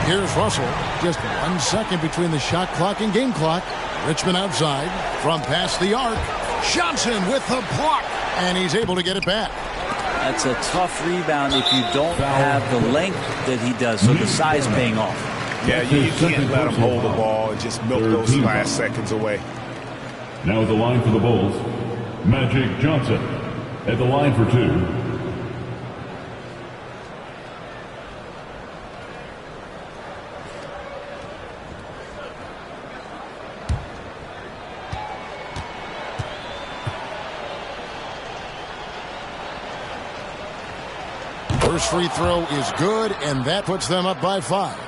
Here's Russell. Just 1 second between the shot clock and game clock. Richmond outside from past the arc. Johnson with the block. And he's able to get it back. That's a tough rebound if you don't have the length that he does. So the size paying off. Yeah, you can't let him hold the ball and just milk those last seconds away. Now at the line for the Bulls, Magic Johnson. At the line for 2. First free throw is good, and that puts them up by 5.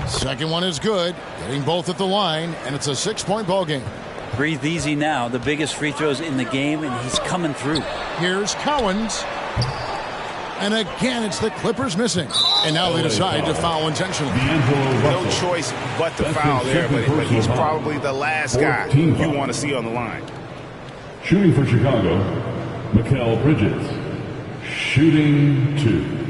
Second one is good, getting both at the line, and it's a 6-point ball game. Breathe easy now. The biggest free throws in the game, and he's coming through. Here's Cowens. And again, it's the Clippers missing. And now they decide to foul intentionally. No choice but to foul there, but he's probably the last guy you want to see on the line. Shooting for Chicago, Mikal Bridges. Shooting 2.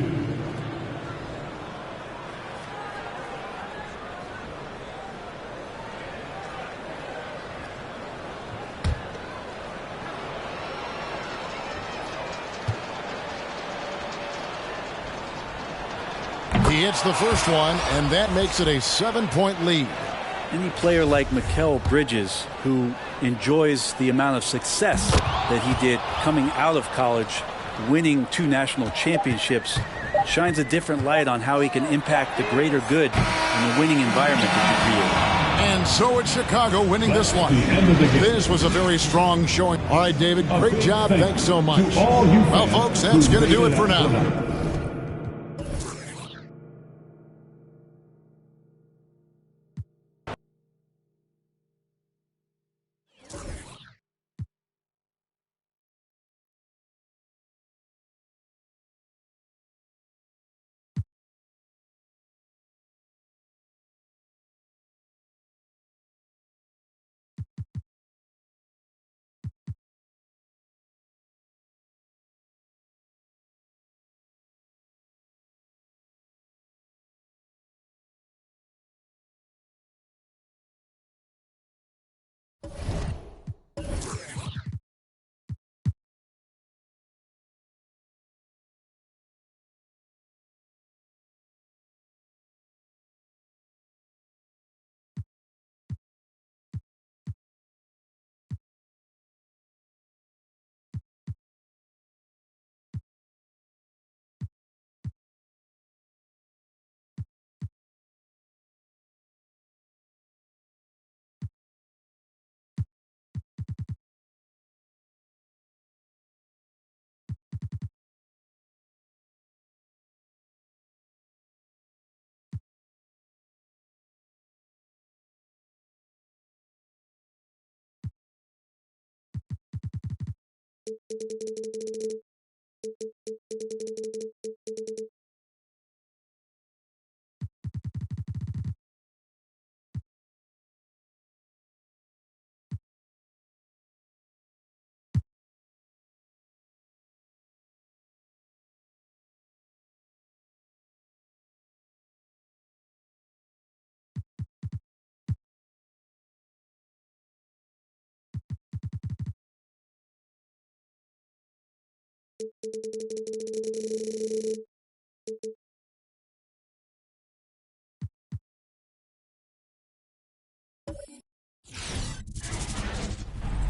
He hits the first one, and that makes it a 7-point lead. Any player like Mikal Bridges, who enjoys the amount of success that he did coming out of college, winning 2 national championships, shines a different light on how he can impact the greater good in the winning environment that you create. And so it's Chicago winning this one. This was a very strong showing. All right, David, great job. Thanks so much. Well, folks, that's going to do it for now.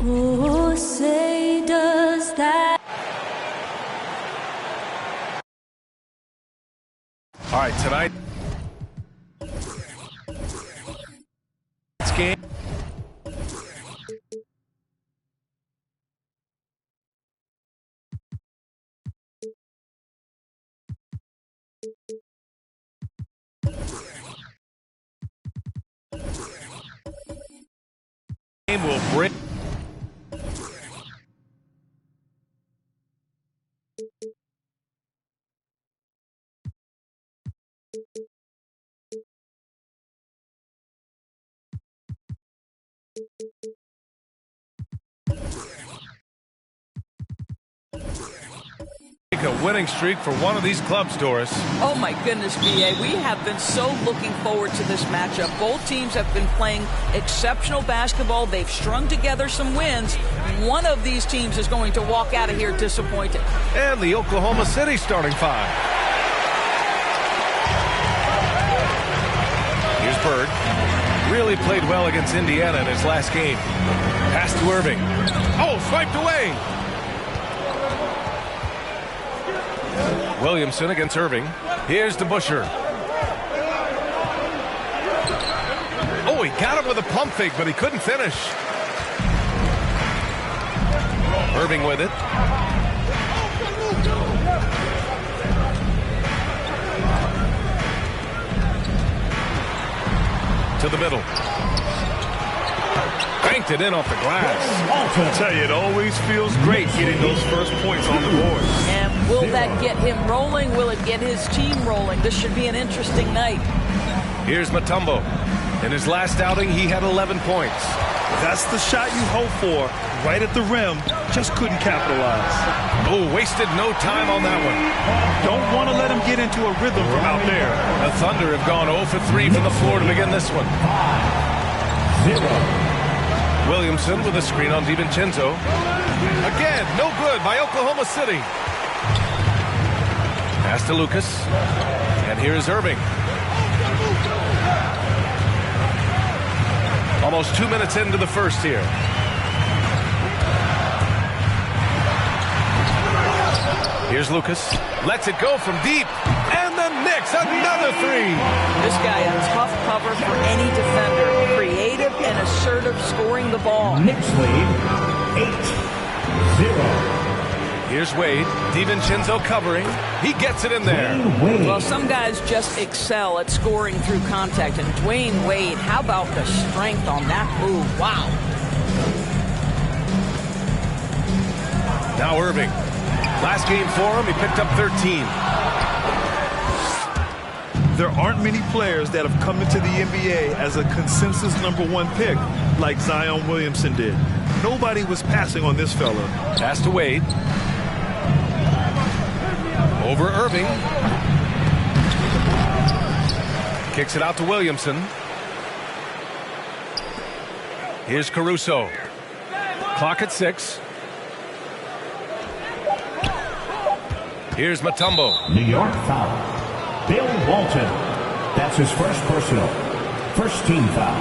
Oh, say does that. All right, tonight. Game. Game will break. A winning streak for one of these clubs, Doris. Oh my goodness, BA. We have been so looking forward to this matchup. Both teams have been playing exceptional basketball. They've strung together some wins. One of these teams is going to walk out of here disappointed. And the Oklahoma City starting five. Here's Bird. Really played well against Indiana in his last game. Pass to Irving. Oh, swiped away. Williamson against Irving. Here's to Busher. Oh, he got him with a pump fake, but he couldn't finish. Irving with it. To the middle. Banked it in off the glass. I tell you, it always feels great getting those first points on the board. And will that get him rolling? Will it get his team rolling? This should be an interesting night. Here's Mutombo. In his last outing, he had 11 points. That's the shot you hope for. Right at the rim. Just couldn't capitalize. Oh, wasted no time on that one. Don't want to let him get into a rhythm from out there. The Thunder have gone 0 for 3 from the floor to begin this one. 5-0. Williamson with a screen on DiVincenzo. Again, no good by Oklahoma City. Pass to Lucas. And here's Irving. Almost 2 minutes into the first here. Here's Lucas. Lets it go from deep. And the Knicks, another three. This guy, a tough cover for any defender. Creative and assertive scoring the ball. Knicks lead 8-0. Here's Wade. DiVincenzo covering. He gets it in there. Well, some guys just excel at scoring through contact. And Dwayne Wade, how about the strength on that move? Wow. Now Irving. Last game for him, he picked up 13. There aren't many players that have come into the NBA as a consensus #1 pick like Zion Williamson did. Nobody was passing on this fella. Pass to Wade. Over Irving. Kicks it out to Williamson. Here's Caruso. Clock at 6. Here's Mutombo. New York foul. Bill Walton. That's his first personal. First team foul.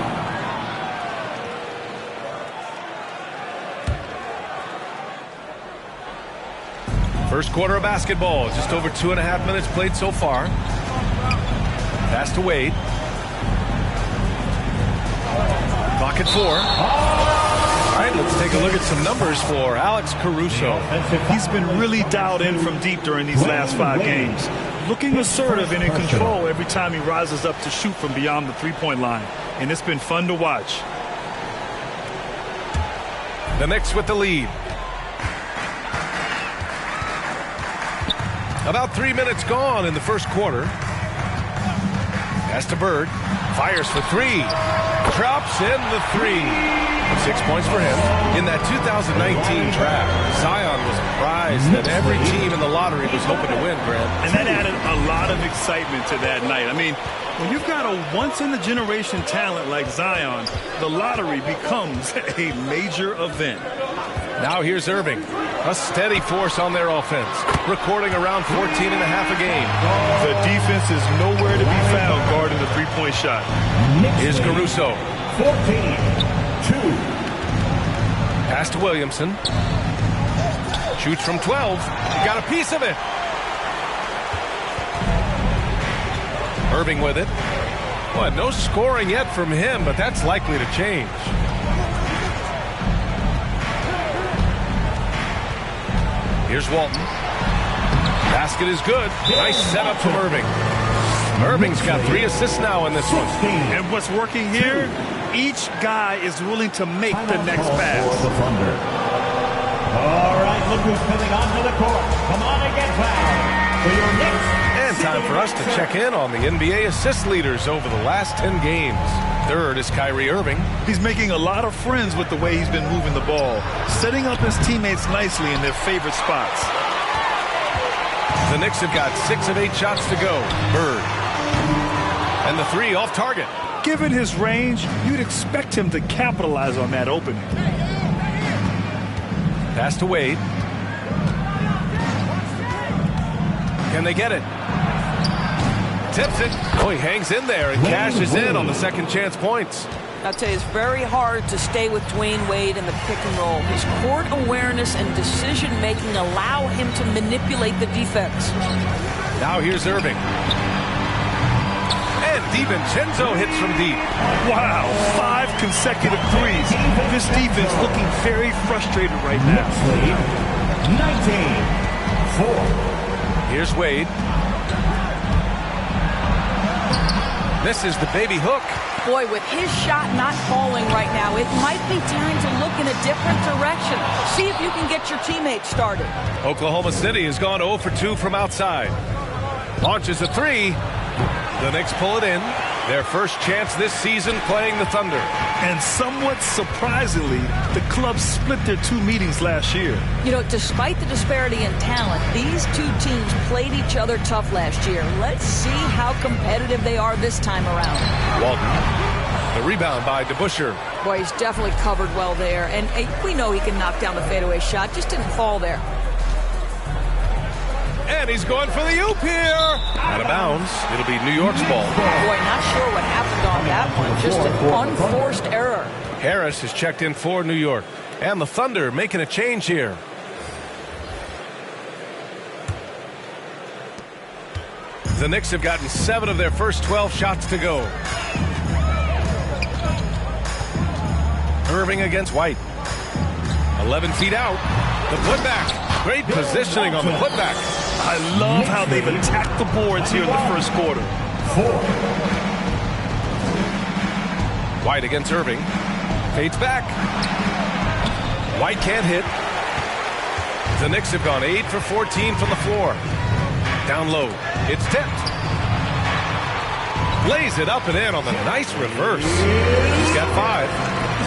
First quarter of basketball. Just over 2.5 minutes played so far. Pass to Wade. Clock at 4. All right, let's take a look at some numbers for Alex Caruso. He's been really dialed in from deep during these last 5 games. Looking assertive and in control every time he rises up to shoot from beyond the three-point line. And it's been fun to watch. The Knicks with the lead. About 3 minutes gone in the first quarter. Pass to Bird. Fires for three. Drops in the three. 6 points for him. In that 2019 draft, Zion was a prize that every team in the lottery was hoping to win, Grant. And that added a lot of excitement to that night. I mean, when you've got a once-in-a-generation talent like Zion, the lottery becomes a major event. Now here's Irving. A steady force on their offense. Recording around 14 and a half a game. The defense is nowhere to be found guarding the three-point shot. Here's Caruso. 14-2. Pass to Williamson. Shoots from 12. Got a piece of it. Irving with it. Well, no scoring yet from him, but that's likely to change. Here's Walton. Basket is good. Nice setup from Irving. Irving's got 3 assists now in this one. And what's working here? Each guy is willing to make the next pass. All right, look who's coming onto the court. Come on and get fouled. For your next. And time for us to check in on the NBA assist leaders over the last 10 games. Third is Kyrie Irving. He's making a lot of friends with the way he's been moving the ball, setting up his teammates nicely in their favorite spots. The Knicks have got 6 of 8 shots to go. Bird. And the 3 off target. Given his range, you'd expect him to capitalize on that opening. Pass to Wade. Can they get it? Tips it. Oh, he hangs in there and cashes in on the second chance points. I'll tell you, it's very hard to stay with Dwayne Wade in the pick and roll. His court awareness and decision-making allow him to manipulate the defense. Now here's Irving. And DiVincenzo hits from deep. Wow, 5 consecutive threes. This defense looking very frustrated right now. 19-4. Here's Wade. This is the baby hook. Boy, with his shot not falling right now, it might be time to look in a different direction. See if you can get your teammates started. Oklahoma City has gone 0 for 2 from outside. Launches a 3. The Knicks pull it in. Their first chance this season playing the Thunder. And somewhat surprisingly, the club split their 2 meetings last year. You know, despite the disparity in talent, these 2 teams played each other tough last year. Let's see how competitive they are this time around. Walton. The rebound by DeBusschere. Boy, he's definitely covered well there. And we know he can knock down the fadeaway shot. Just didn't fall there. And he's going for the oop here. Out of bounds. It'll be New York's ball. Boy, not sure what happened on that one. Just an unforced error. Harris has checked in for New York. And the Thunder making a change here. The Knicks have gotten 7 of their first 12 shots to go. Irving against White. 11 feet out. The putback. Great positioning on the putback. I love how they've attacked the boards here in the first quarter. 4. White against Irving. Fades back. White can't hit. The Knicks have gone 8 for 14 from the floor. Down low. It's tipped. Lays it up and in on the nice reverse. He's got 5.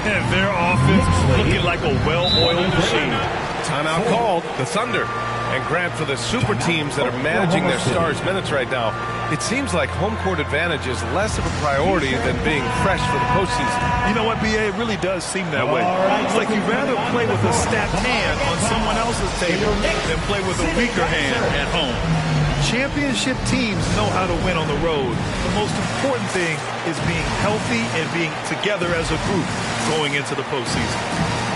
And their offense looking like a well-oiled machine. Timeout called. The Thunder. And Grant, for the super teams that are managing their stars' minutes right now, it seems like home court advantage is less of a priority than being fresh for the postseason. You know what, B.A.? It really does seem that way. It's like you'd rather play with a stacked hand on someone else's table than play with a weaker hand at home. Championship teams know how to win on the road. The most important thing is being healthy and being together as a group going into the postseason.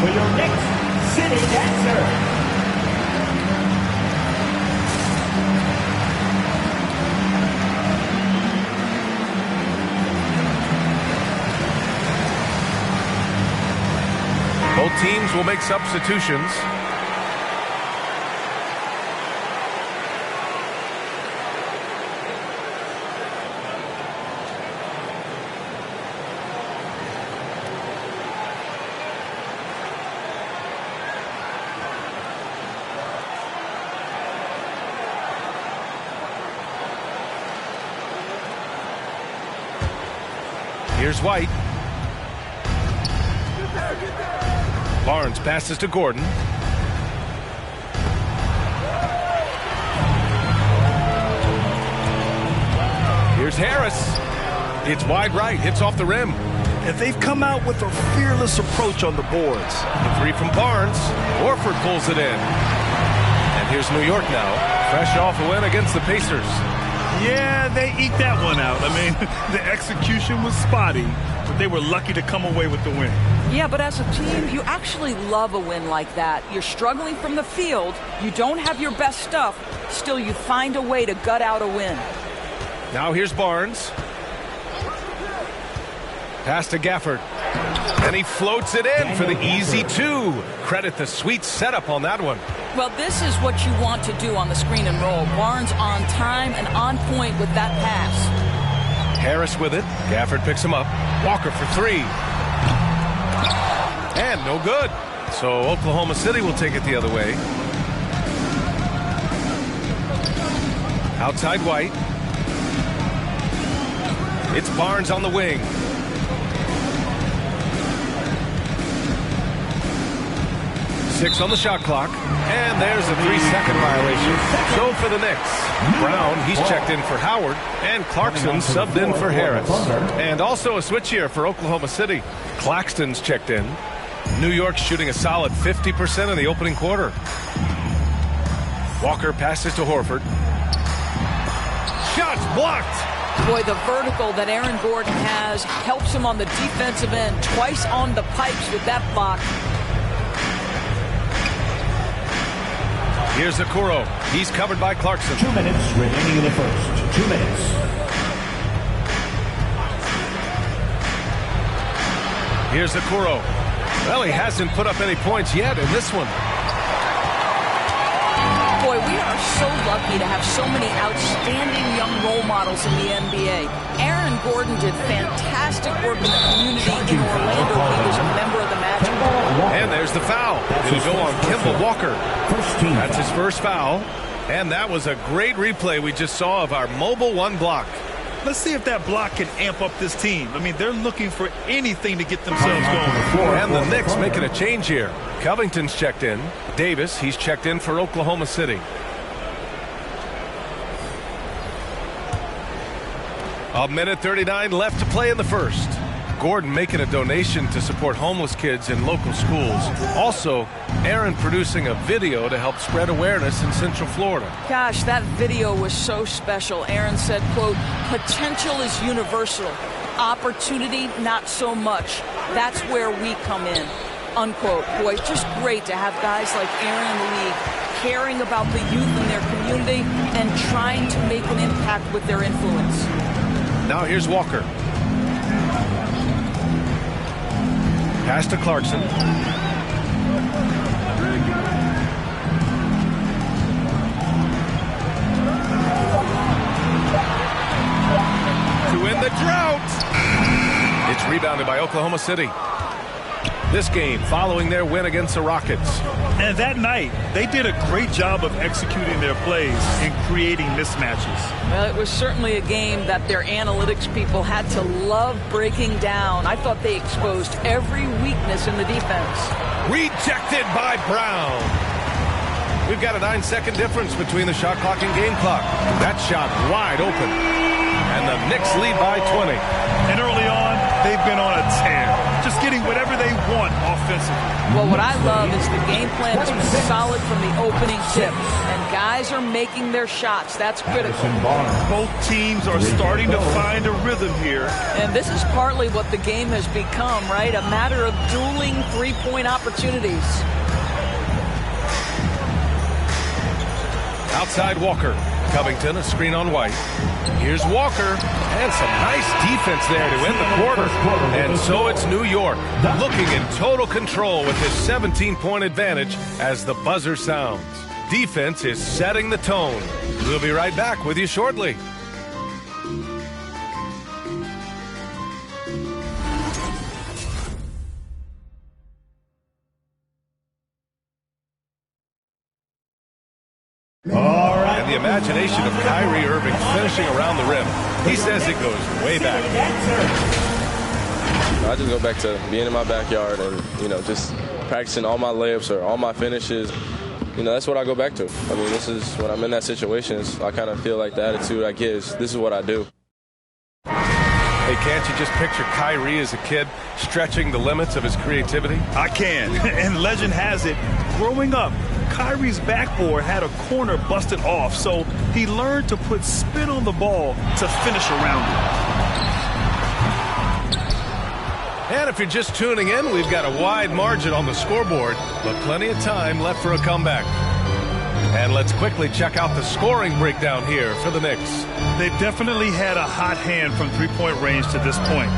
for your next city dancer. Both teams will make substitutions. Here's White. Barnes passes to Gordon. Here's Harris. It's wide right, hits off the rim. And they've come out with a fearless approach on the boards. The three from Barnes. Horford pulls it in. And here's New York now, fresh off a win against the Pacers. Yeah, they eked that one out. I mean, the execution was spotty, but they were lucky to come away with the win. Yeah, but as a team, you actually love a win like that. You're struggling from the field. You don't have your best stuff. Still, you find a way to gut out a win. Now here's Barnes. Pass to Gafford. And he floats it in for the easy two. Credit the sweet setup on that one. Well, this is what you want to do on the screen and roll. Barnes on time and on point with that pass. Harris with it. Gafford picks him up. Walker for three. And no good. So Oklahoma City will take it the other way. Outside White. It's Barnes on the wing. 6 on the shot clock. And there's a 3-second violation. So for the Knicks, Brown, he's checked in for Howard. And Clarkson subbed in for Harris. And also a switch here for Oklahoma City. Claxton's checked in. New York shooting a solid 50% in the opening quarter. Walker passes to Horford. Shots blocked. Boy, the vertical that Aaron Gordon has helps him on the defensive end. Twice on the pipes with that block. Here's Okoro. He's covered by Clarkson. 2 minutes remaining in the first. 2 minutes. Here's Okoro. Well, he hasn't put up any points yet in this one. Boy, we are so lucky to have so many outstanding young role models in the NBA. Aaron Gordon did fantastic work in the community in Orlando. He was a member of the Magic. And there's the foul. It'll go on Kemba Walker. That's his first foul. And that was a great replay we just saw of our mobile one block. Let's see if that block can amp up this team. I mean, they're looking for anything to get themselves going. And the Knicks making a change here. Covington's checked in. Davis, he's checked in for Oklahoma City. A minute 39 left to play in the first. Gordon making a donation to support homeless kids in local schools. Also, Aaron producing a video to help spread awareness in Central Florida. Gosh, that video was so special. Aaron said, quote, potential is universal. Opportunity, not so much. That's where we come in, unquote. Boy, it's just great to have guys like Aaron in the league caring about the youth in their community and trying to make an impact with their influence. Now here's Walker. Pass to Clarkson. To end the drought. It's rebounded by Oklahoma City. This game following their win against the Rockets. And that night, they did a great job of executing their plays and creating mismatches. Well, it was certainly a game that their analytics people had to love breaking down. I thought they exposed every weakness in the defense. Rejected by Brown. We've got a 9-second difference between the shot clock and game clock. That shot wide open. And the Knicks lead by 20. And early on, they've been on a tear. just getting whatever they want offensively. Well, what I love is the game plan has been solid from the opening tip, and guys are making their shots. That's critical. Both teams are starting to find a rhythm here. And this is partly what the game has become, right? A matter of dueling three-point opportunities. Outside Walker. Covington, a screen on White. Here's Walker, and some nice defense there to end the quarter. And so it's New York, looking in total control with his 17-point advantage as the buzzer sounds. Defense is setting the tone. We'll be right back with you shortly. And the imagination of Kyrie Irving finishing around the rim. He says it goes way back. I just go back to being in my backyard and, just practicing all my layups or all my finishes. That's what I go back to. I mean, this is when I'm in that situation. I kind of feel like the attitude I get is this is what I do. Hey, can't you just picture Kyrie as a kid stretching the limits of his creativity? I can. And legend has it, growing up, Kyrie's backboard had a corner busted off, so he learned to put spin on the ball to finish around it. And if you're just tuning in, we've got a wide margin on the scoreboard, but plenty of time left for a comeback. And let's quickly check out the scoring breakdown here for the Knicks. They definitely had a hot hand from three-point range to this point.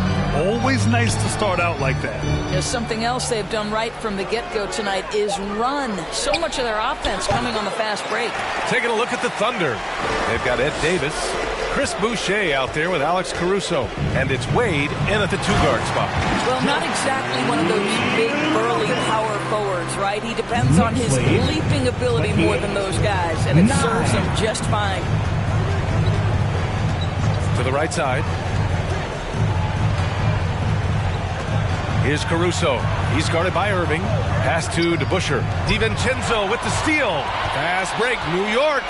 Always nice to start out like that. There's something else they've done right from the get-go tonight is run. So much of their offense coming on the fast break. Taking a look at the Thunder. They've got Ed Davis, Chris Boucher out there with Alex Caruso, and it's Wade in at the two-guard spot. Well, not exactly one of those big, burly power forwards, right? He depends on his leaping ability more than those guys, and it serves him just fine. To the right side. Here's Caruso. He's guarded by Irving. Pass to DeBusschere. DiVincenzo with the steal. Fast break, New York.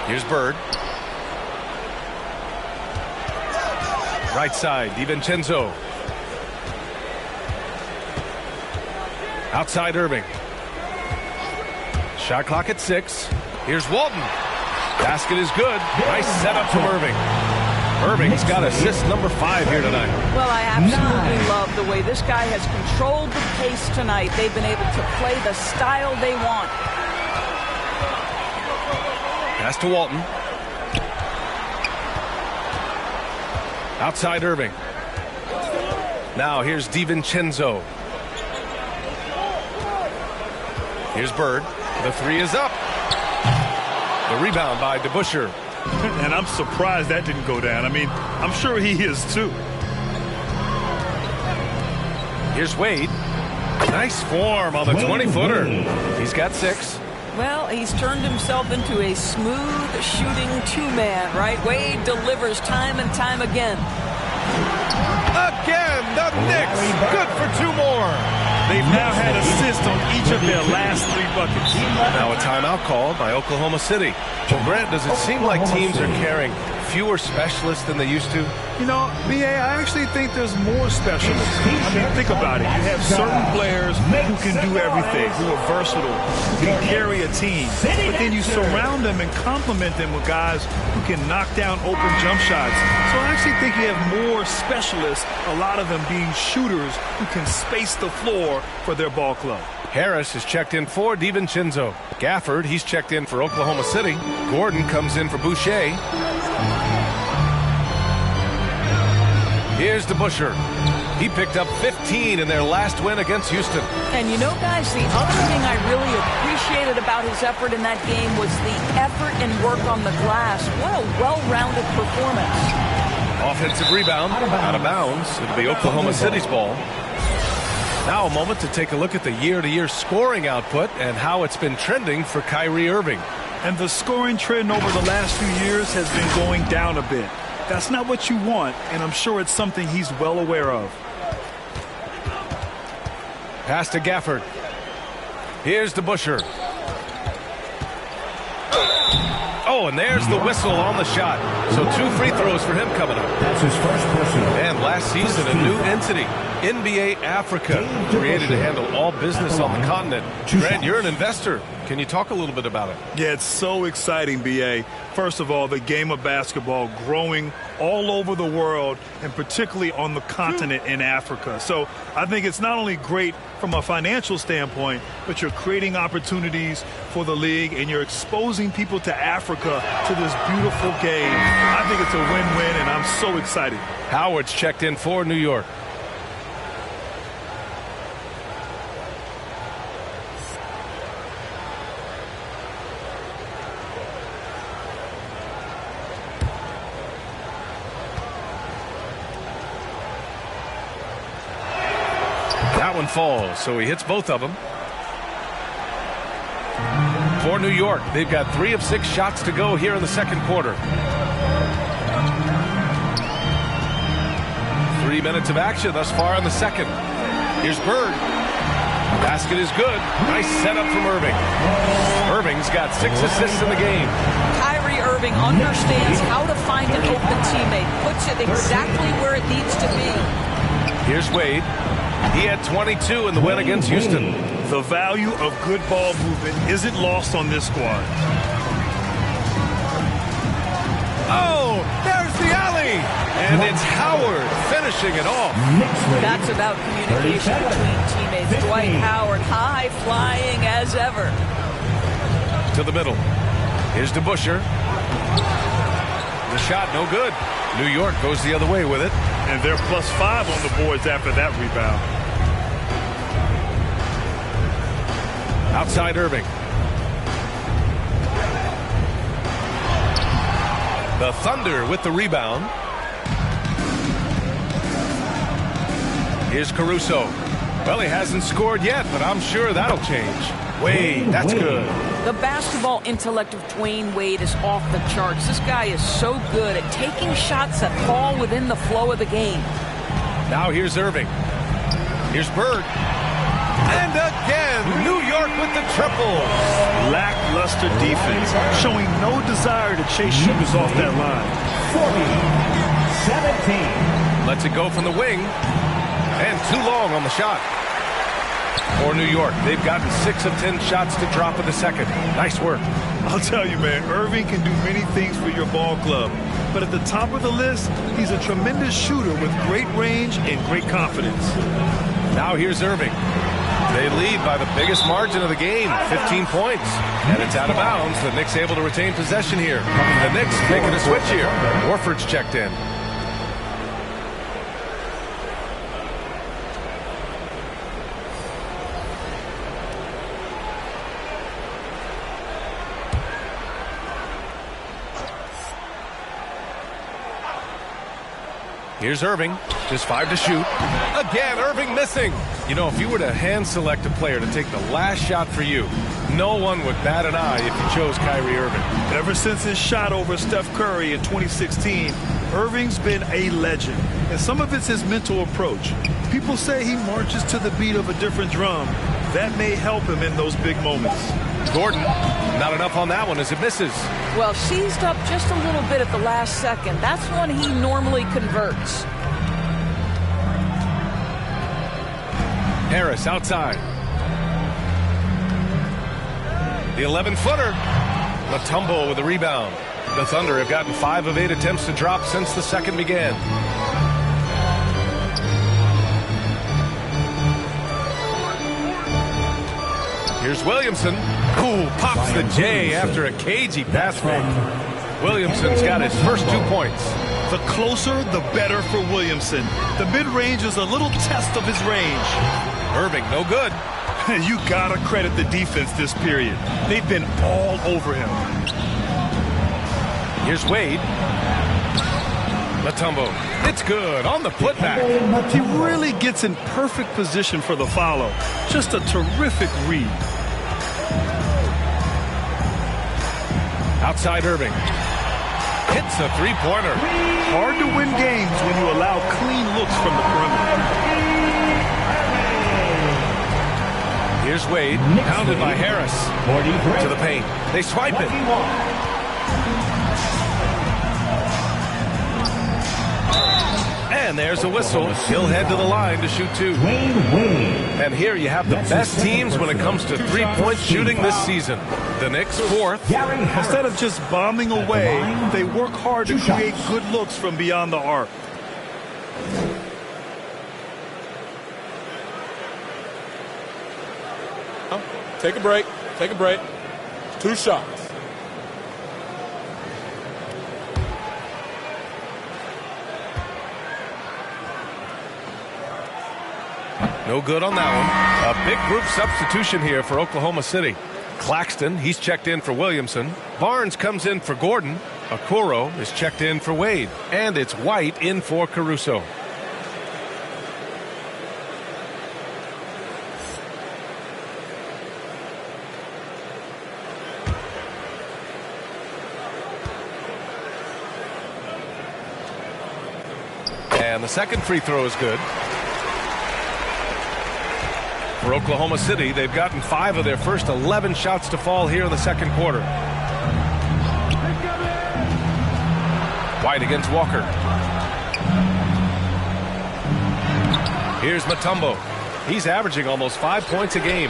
Here's Bird. Right side, DiVincenzo. Outside Irving. Shot clock at 6. Here's Walton. Basket is good. Nice setup from Irving. Irving's got assist number 5 here tonight. Well, I absolutely love the way this guy has controlled the pace tonight. They've been able to play the style they want. Pass to Walton. Outside Irving. Now here's DiVincenzo. Here's Bird. The 3 is up. The rebound by DeBusschere. And I'm surprised that didn't go down. I mean, I'm sure he is too. Here's Wade. Nice form on the 20-footer. He's got 6. Well, he's turned himself into a smooth shooting two-man, right? Wade delivers time and time again. Again, the Knicks. Good for 2 more. They've now had assists on each of their last 3 buckets. Now a timeout called by Oklahoma City. Well, Grant, does it seem like teams are carrying fewer specialists than they used to? You know, B.A., I actually think there's more specialists. I mean, think about it. You have certain players who can do everything, who are versatile, who can carry a team. But then you surround them and complement them with guys who can knock down open jump shots. So I actually think you have more specialists, a lot of them being shooters who can space the floor for their ball club. Harris is checked in for DiVincenzo. Gafford, he's checked in for Oklahoma City. Gordon comes in for Boucher. Here's DeBusschere. He picked up 15 in their last win against Houston. And you know, guys, the other thing I really appreciated about his effort in that game was the effort and work on the glass. What a well-rounded performance. Offensive rebound, out of bounds. It'll be Oklahoma City's ball. Now a moment to take a look at the year-to-year scoring output and how it's been trending for Kyrie Irving. And the scoring trend over the last few years has been going down a bit. That's not what you want, and I'm sure it's something he's well aware of. Pass to Gafford. Here's DeBusschere. Oh, and there's the whistle on the shot. So 2 free throws for him coming up. That's his first personal. And last season, a new entity, NBA Africa, created to handle all business on the continent. Grant, you're an investor. Can you talk a little bit about it? Yeah, it's so exciting, B.A. First of all, the game of basketball growing all over the world, and particularly on the continent in Africa. So I think it's not only great from a financial standpoint, but you're creating opportunities for the league, and you're exposing people to Africa to this beautiful game. I think it's a win-win, and I'm so excited. Howard's checked in for New York. That one falls, so he hits both of them. For New York, they've got 3 of 6 shots to go here in the second quarter. 3 minutes of action thus far in the second. Here's Bird. Basket is good. Nice setup from Irving. Irving's got 6 assists in the game. Kyrie Irving understands how to find an open teammate, puts it exactly where it needs to be. Here's Wade. He had 22 in the win against Houston. The value of good ball movement isn't lost on this squad. Oh, there's the alley. And it's Howard finishing it off. That's about communication between teammates. Dwight Howard, high flying as ever. To the middle. Here's DeBuscher. The shot no good. New York goes the other way with it. And they're +5 on the boards after that rebound. Outside Irving. The Thunder with the rebound. Here's Caruso. Well, he hasn't scored yet, but I'm sure that'll change. Wade, that's good. The basketball intellect of Dwayne Wade is off the charts. This guy is so good at taking shots that fall within the flow of the game. Now here's Irving. Here's Bird. And again, New York with the triples. Lackluster defense, showing no desire to chase shooters off that line. 40-17. Lets it go from the wing. And too long on the shot. For New York, they've gotten 6 of 10 shots to drop in the second. Nice work. I'll tell you, man, Irving can do many things for your ball club. But at the top of the list, he's a tremendous shooter with great range and great confidence. Now here's Irving. They lead by the biggest margin of the game, 15 points. And it's out of bounds. The Knicks able to retain possession here. The Knicks making a switch here. Warford's checked in. Here's Irving, just 5 to shoot. Again, Irving missing. You know, if you were to hand select a player to take the last shot for you, no one would bat an eye if you chose Kyrie Irving. Ever since his shot over Steph Curry in 2016, Irving's been a legend. And some of it's his mental approach. People say he marches to the beat of a different drum. That may help him in those big moments. Gordon, not enough on that one as it misses. Well, seized up just a little bit at the last second. That's when he normally converts. Harris outside. The 11-footer. Mutombo with the rebound. The Thunder have gotten 5 of 8 attempts to drop since the second began. Here's Williamson. Ooh, pops the J after a cagey pass fake. Williamson's got his first 2 points. The closer, the better for Williamson. The mid-range is a little test of his range. Irving, no good. You gotta credit the defense this period. They've been all over him. Here's Wade. Mutombo. It's good on the putback. He really gets in perfect position for the follow. Just a terrific read. Outside Irving. Hits a three-pointer. Hard to win games when you allow clean looks from the perimeter. Here's Wade, pounded by Harris. To the paint. They swipe it. And there's the whistle. He'll head to the line to shoot 2. And here you have the best teams when it comes to three-point shooting this season. The Knicks 4th. Instead of just bombing away, they work hard to create good looks from beyond the arc. Take a break. Take a break. 2 shots. No good on that one. A big group substitution here for Oklahoma City. Claxton, he's checked in for Williamson. Barnes comes in for Gordon. Okoro is checked in for Wade. And it's White in for Caruso. And the second free throw is good. For Oklahoma City, they've gotten 5 of their first 11 shots to fall here in the second quarter. White against Walker. Here's Mutombo. He's averaging almost 5 points a game.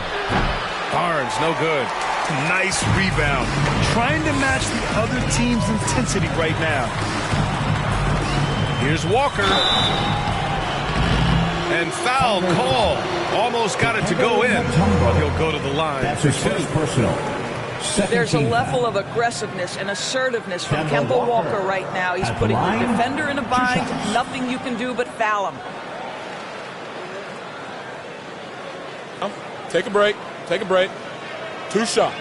Barnes, no good. Nice rebound. Trying to match the other team's intensity right now. Here's Walker. And foul call. Almost got it to go in, but he'll go to the line. That's his first personal. There's a level of aggressiveness and assertiveness from Kemba Walker right now. He's putting the defender in a bind. Nothing you can do but foul him. Take a break. Take a break. 2 shots.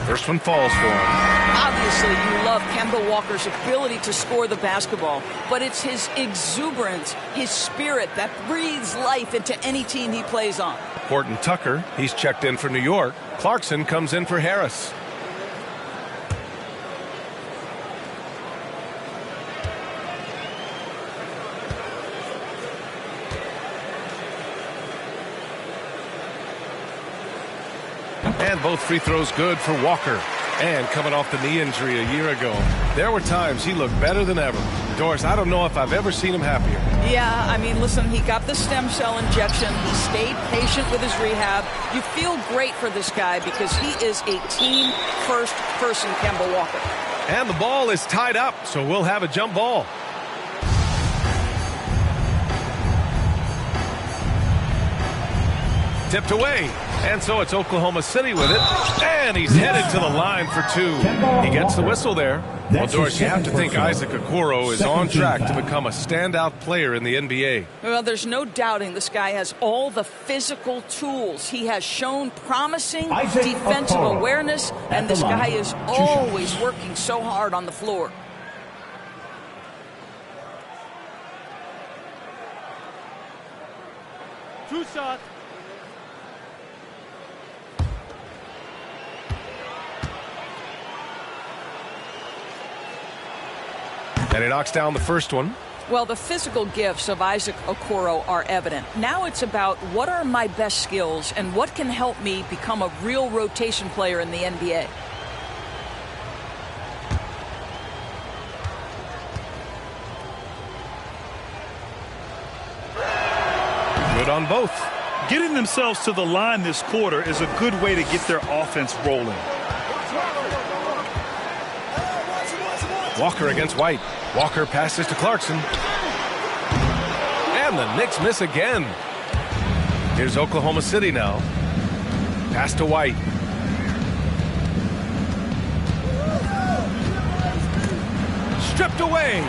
First one falls for him. Obviously, you love Kemba Walker's ability to score the basketball, but it's his exuberance, his spirit that breathes life into any team he plays on. Horton Tucker, he's checked in for New York. Clarkson comes in for Harris. And both free throws good for Walker. And coming off the knee injury a year ago, there were times he looked better than ever. Doris, I don't know if I've ever seen him happier. Yeah, I mean, listen, he got the stem cell injection. He stayed patient with his rehab. You feel great for this guy because he is a team-first person, Kemba Walker. And the ball is tied up, so we'll have a jump ball. Tipped away. And so it's Oklahoma City with it. And he's headed to the line for 2. He gets the whistle there. Well, Doris, you have to think Isaac Okoro is on track to become a standout player in the NBA. Well, there's no doubting this guy has all the physical tools. He has shown promising defensive awareness, and this guy is always working so hard on the floor. Two shots. And he knocks down the first one. Well, the physical gifts of Isaac Okoro are evident. Now it's about what are my best skills and what can help me become a real rotation player in the NBA. Good on both. Getting themselves to the line this quarter is a good way to get their offense rolling. Walker against White. Walker passes to Clarkson. And the Knicks miss again. Here's Oklahoma City now. Pass to White. Stripped away.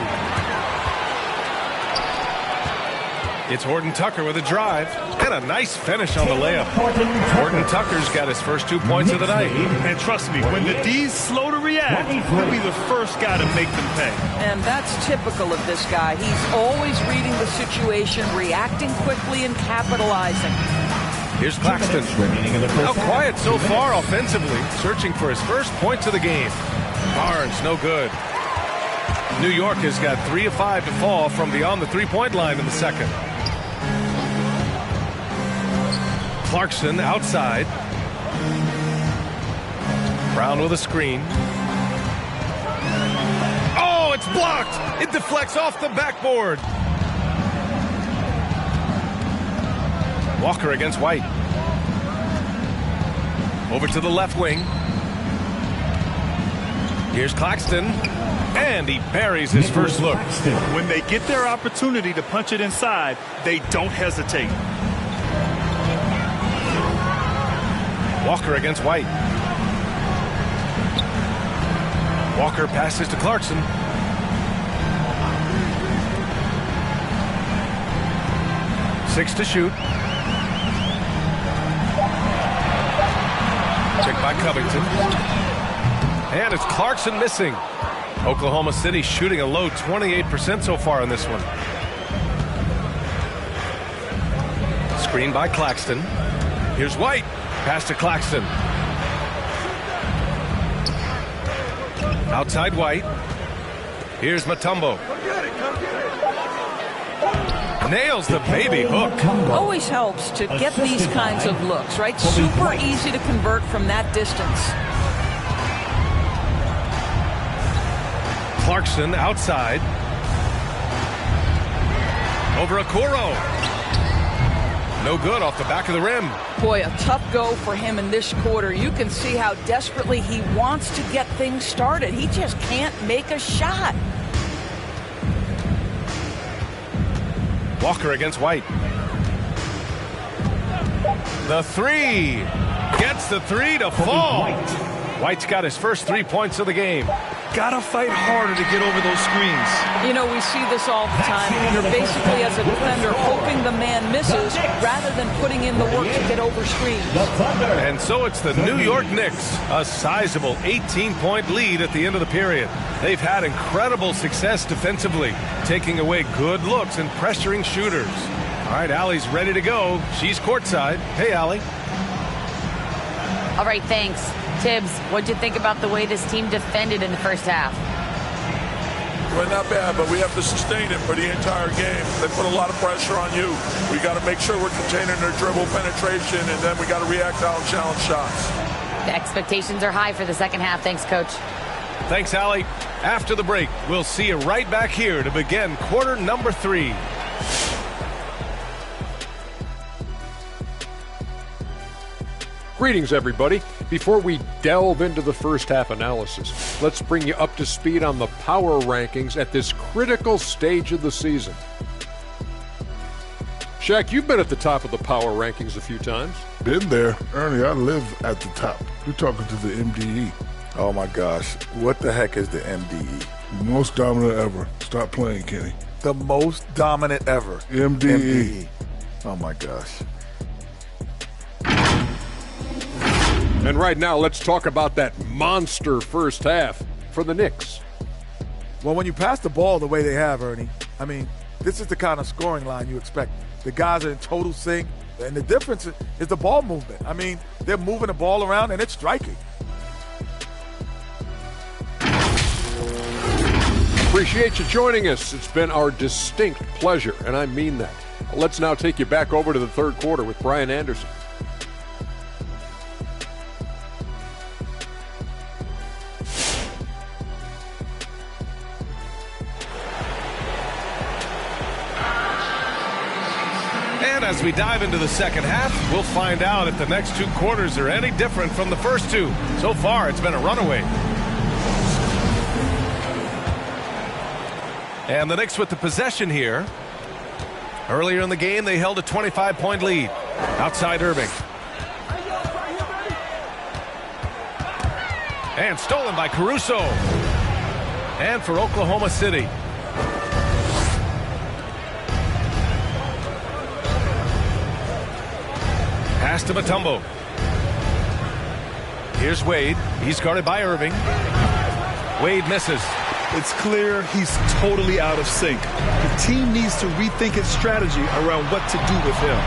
It's Horton Tucker with a drive. And a nice finish on the layup. Horton Tucker's got his first 2 points of the night. And trust me, when the D's slow to react, he'll be the first guy to make them pay. And that's typical of this guy. He's always reading the situation, reacting quickly, and capitalizing. Here's Claxton. Now quiet so far offensively, searching for his first points of the game. Barnes, no good. New York has got 3 of 5 to fall from beyond the three-point line in the second. Clarkson outside. Brown with a screen. Oh, it's blocked. It deflects off the backboard. Walker against White. Over to the left wing. Here's Claxton. And he buries his first look. When they get their opportunity to punch it inside, they don't hesitate. Walker against White. Walker passes to Clarkson. Six to shoot. Check by Covington. And it's Clarkson missing. Oklahoma City shooting a low 28% so far in this one. Screen by Claxton. Here's White. Pass to Claxton. Outside White. Here's Mutombo. Nails the baby hook. Always helps to get these kinds of looks, right? Super easy to convert from that distance. Clarkson outside. Over Okoro. No good off the back of the rim. Boy, a tough go for him in this quarter. You can see how desperately he wants to get things started. He just can't make a shot. Walker against White. The three. Gets the three to fall. White's got his first 3 points of the game. Gotta fight harder to get over those screens. You know, we see this all the time. You're basically, as a defender, hoping the man misses rather than putting in the work to get over screens. And so it's the New York Knicks, a sizable 18-point lead at the end of the period. They've had incredible success defensively, taking away good looks and pressuring shooters. All right, Allie's ready to go. She's courtside. Hey, Allie. All right, thanks. Tibbs, what'd you think about the way this team defended in the first half? Well, not bad, but we have to sustain it for the entire game. They put a lot of pressure on you. We got to make sure we're containing their dribble penetration, and then we got to react out and challenge shots. The expectations are high for the second half. Thanks, Coach. Thanks, Allie. After the break, we'll see you right back here to begin quarter number 3. Greetings, everybody. Before we delve into the first half analysis, let's bring you up to speed on the power rankings at this critical stage of the season. Shaq, you've been at the top of the power rankings a few times. Been there. Ernie, I live at the top. You're talking to the MDE. Oh, my gosh. What the heck is the MDE? Most dominant ever. Stop playing, Kenny. The most dominant ever. MDE. Oh, my gosh. And right now, let's talk about that monster first half for the Knicks. Well, when you pass the ball the way they have, Ernie, I mean, this is the kind of scoring line you expect. The guys are in total sync, and the difference is the ball movement. I mean, they're moving the ball around, and it's striking. Appreciate you joining us. It's been our distinct pleasure, and I mean that. Let's now take you back over to the third quarter with Brian Anderson. As we dive into the second half, we'll find out if the next 2 quarters are any different from the first 2. So far, it's been a runaway. And the Knicks with the possession here. Earlier in the game, they held a 25-point lead. Outside Irving. And stolen by Caruso. And for Oklahoma City. Pass to Mutombo. Here's Wade. He's guarded by Irving. Wade misses. It's clear he's totally out of sync. The team needs to rethink its strategy around what to do with him.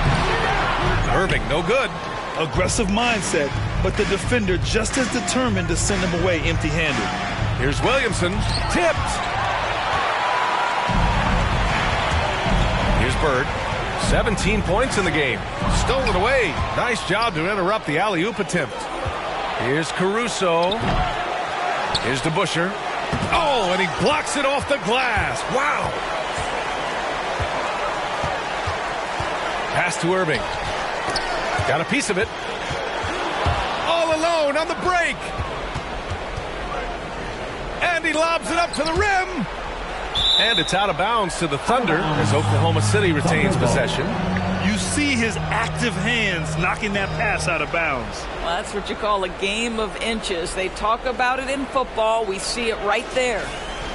Irving, no good. Aggressive mindset, but the defender just as determined to send him away empty-handed. Here's Williamson. Tipped. Bird. 17 points in the game. Stolen away. Nice job to interrupt the alley-oop attempt. Here's Caruso. Here's DeBusschere. Oh, and he blocks it off the glass. Wow. Pass to Irving. Got a piece of it. All alone on the break. And he lobs it up to the rim. And it's out of bounds to the Thunder as Oklahoma City retains possession. You see his active hands knocking that pass out of bounds. Well, that's what you call a game of inches. They talk about it in football. We see it right there.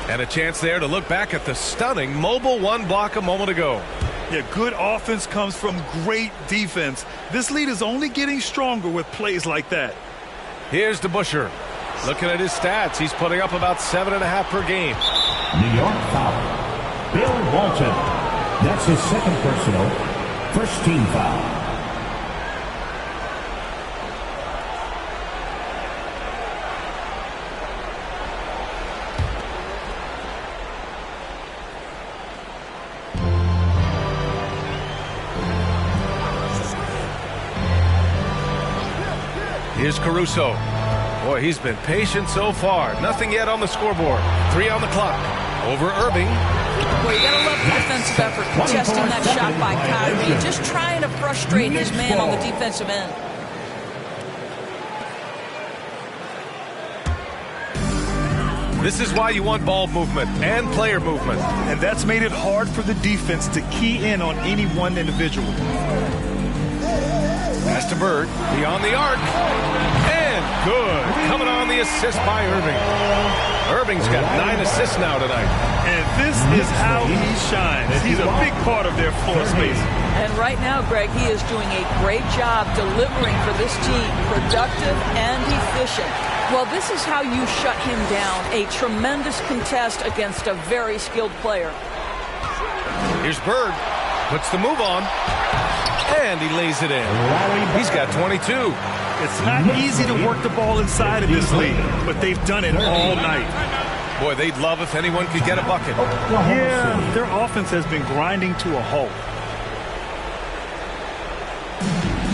And a chance there to look back at the stunning mobile one block a moment ago. Yeah, good offense comes from great defense. This lead is only getting stronger with plays like that. Here's DeBusschere. Looking at his stats, he's putting up about 7.5 per game. New York foul. Bill Walton. That's his second personal. First team foul. Here's Caruso. Boy, he's been patient so far. Nothing yet on the scoreboard. 3 on the clock. Over Irving. Well, you gotta love the defensive effort. Contesting that shot by Kyrie. Just trying to frustrate his man on the defensive end. This is why you want ball movement and player movement. And that's made it hard for the defense to key in on any one individual. Pass to Bird. Beyond the arc. And good. Coming on the assist by Irving. Irving's got 9 assists now tonight. And this is how he shines. He's a big part of their floor space. And right now, Greg, he is doing a great job delivering for this team. Productive and efficient. Well, this is how you shut him down. A tremendous contest against a very skilled player. Here's Bird. Puts the move on. And he lays it in. He's got 22. It's not easy to work the ball inside of this league, but they've done it all night. Boy, they'd love if anyone could get a bucket. Yeah, their offense has been grinding to a halt.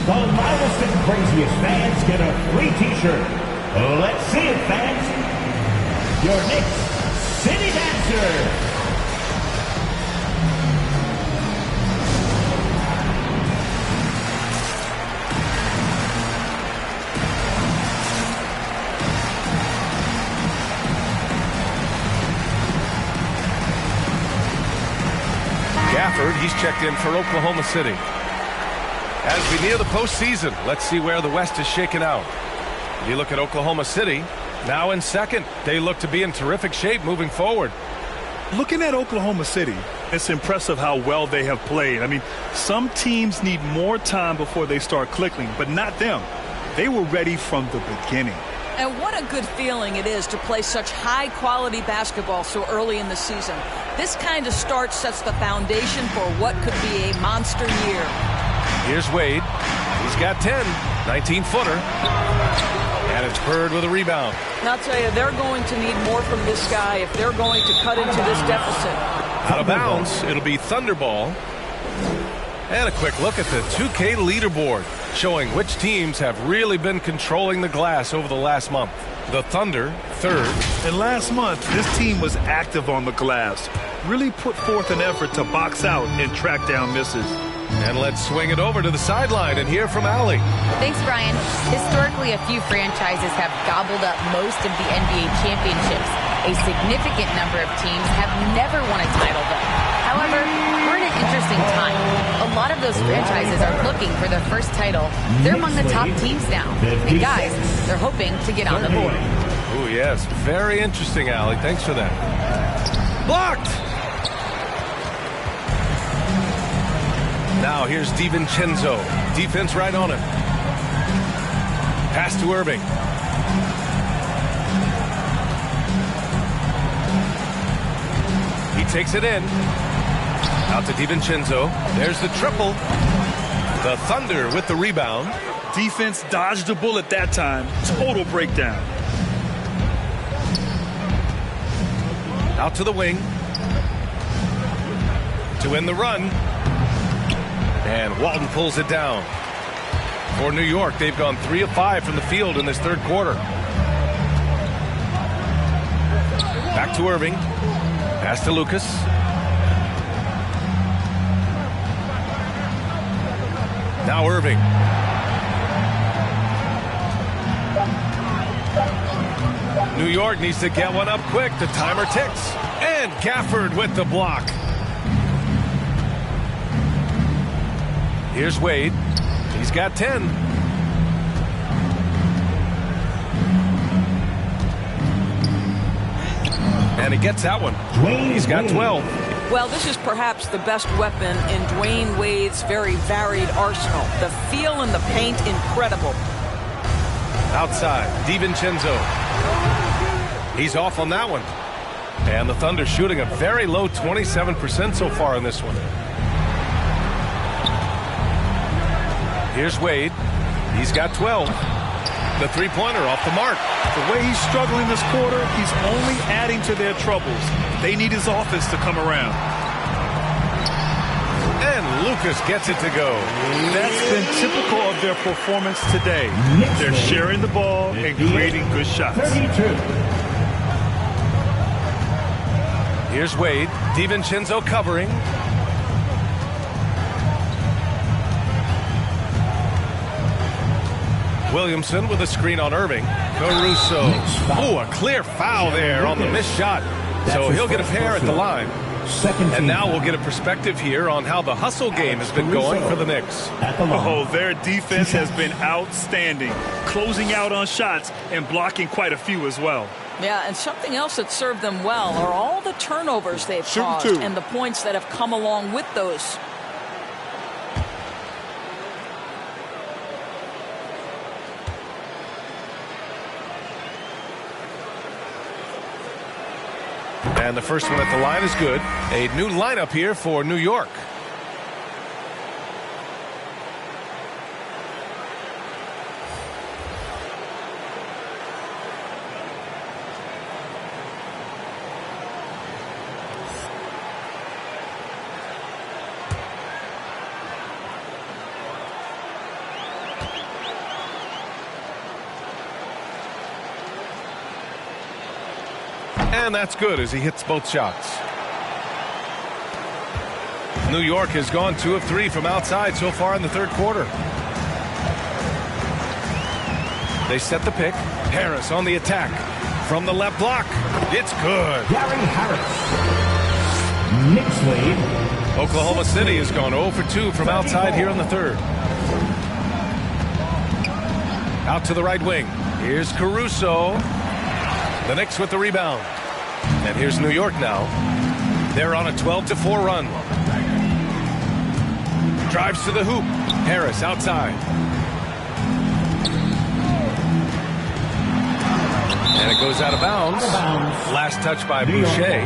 The loudest and craziest fans get a free t-shirt. Let's see it, fans. Your Knicks City Dancer. Gafford, he's checked in for Oklahoma City. As we near the postseason, let's see where the West is shaken out. You look at Oklahoma City, now in second. They look to be in terrific shape moving forward. Looking at Oklahoma City, it's impressive how well they have played. I mean, some teams need more time before they start clicking, but not them. They were ready from the beginning. And what a good feeling it is to play such high-quality basketball so early in the season. This kind of start sets the foundation for what could be a monster year. Here's Wade. He's got 10. 19-footer. And it's Bird with a rebound. And I'll tell you, they're going to need more from this guy if they're going to cut into this deficit. Out of bounds. It'll be Thunderball. And a quick look at the 2K leaderboard, showing which teams have really been controlling the glass over the last month. The Thunder, third. And last month, this team was active on the glass. Really put forth an effort to box out and track down misses. And let's swing it over to the sideline and hear from Allie. Thanks, Brian. Historically, a few franchises have gobbled up most of the NBA championships. A significant number of teams have never won a title, though. However, we're in an interesting time. A lot of those franchises are looking for their first title. They're among the top teams now. And guys, they're hoping to get on the board. Oh, yes. Very interesting, Allie. Thanks for that. Blocked! Now here's DiVincenzo. Defense right on him. Pass to Irving. He takes it in. Out to DiVincenzo. There's the triple. The Thunder with the rebound. Defense dodged a bullet that time. Total breakdown. Out to the wing. To win the run. And Walton pulls it down. For New York, they've gone 3 of 5 from the field in this third quarter. Back to Irving. Pass to Lucas. Now Irving. New York needs to get one up quick. The timer ticks. And Gafford with the block. Here's Wade. He's got 10. And he gets that one. He's got 12. Well, this is perhaps the best weapon in Dwayne Wade's very varied arsenal. The feel in the paint, incredible. Outside, DiVincenzo. He's off on that one. And the Thunder shooting a very low 27% so far in this one. Here's Wade. He's got 12. The three-pointer off the mark. The way he's struggling this quarter, he's only adding to their troubles. They need his offense to come around. And Lucas gets it to go. That's been typical of their performance today. They're sharing the ball and creating good shots. 32. Here's Wade. DiVincenzo covering. Williamson with a screen on Irving. Caruso. Oh, a clear foul there on the missed shot. So he'll get a pair at the line. And now we'll get a perspective here on how the hustle game has been going for the Knicks. Oh, their defense has been outstanding. Closing out on shots and blocking quite a few as well. Yeah, and something else that served them well are all the turnovers they've caused and the points that have come along with those. And the first one at the line is good. A new lineup here for New York. And that's good as he hits both shots. New York has gone 2 of 3 from outside so far in the third quarter. They set the pick. Harris on the attack. From the left block. It's good. Gary Harris. Knicks lead. Oklahoma City has gone 0 for 2 from outside here in the third. Out to the right wing. Here's Caruso. The Knicks with the rebound. And here's New York now. They're on a 12-4 run. Drives to the hoop. Harris outside. And it goes out of bounds. Last touch by Boucher.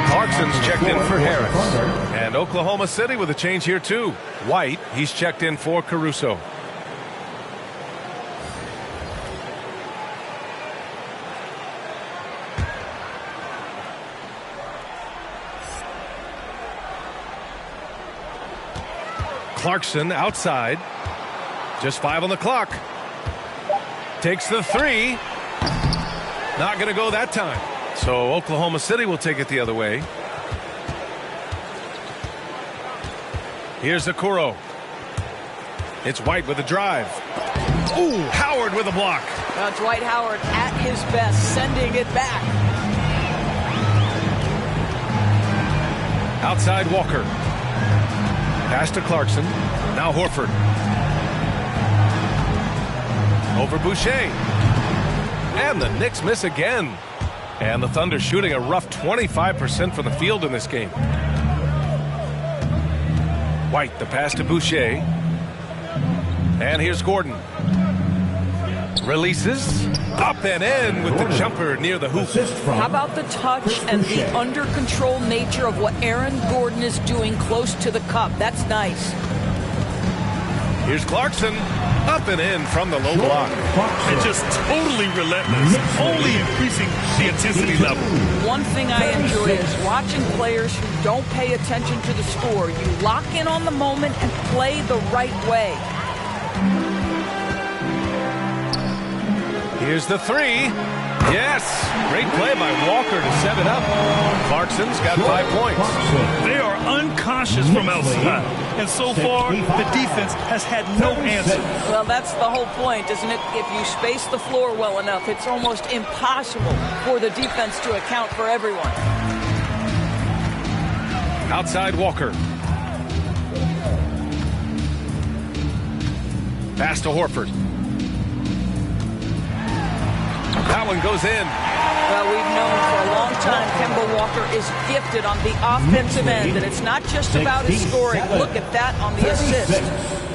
Clarkson's checked in for Harris. And Oklahoma City with a change here too. White, he's checked in for Caruso. Clarkson outside. Just 5 on the clock. Takes the 3. Not going to go that time. So Oklahoma City will take it the other way. Here's Okoro. It's White with a drive. Ooh, Howard with a block. Now Dwight Howard at his best, sending it back. Outside Walker. Pass to Clarkson. Now Horford. Over Boucher. And the Knicks miss again. And the Thunder shooting a rough 25% from the field in this game. White, the pass to Boucher. And here's Gordon. Releases. Up and in with the jumper near the hoop. How about the touch and the under control nature of what Aaron Gordon is doing close to the cup? That's nice. Here's Clarkson. Up and in from the low block. And just totally relentless, only increasing the intensity level. One thing I enjoy is watching players who don't pay attention to the score. You lock in on the moment and play the right way. Here's the three. Yes! Great play by Walker to set it up. Clarkson's got 5 points. They are unconscious from outside. And so far, the defense has had no answer. Well, that's the whole point, isn't it? If you space the floor well enough, it's almost impossible for the defense to account for everyone. Outside Walker. Pass to Horford. That one goes in. Well, we've known for a long time Kemba Walker is gifted on the offensive end, and it's not just about his scoring. Look at that on the assist.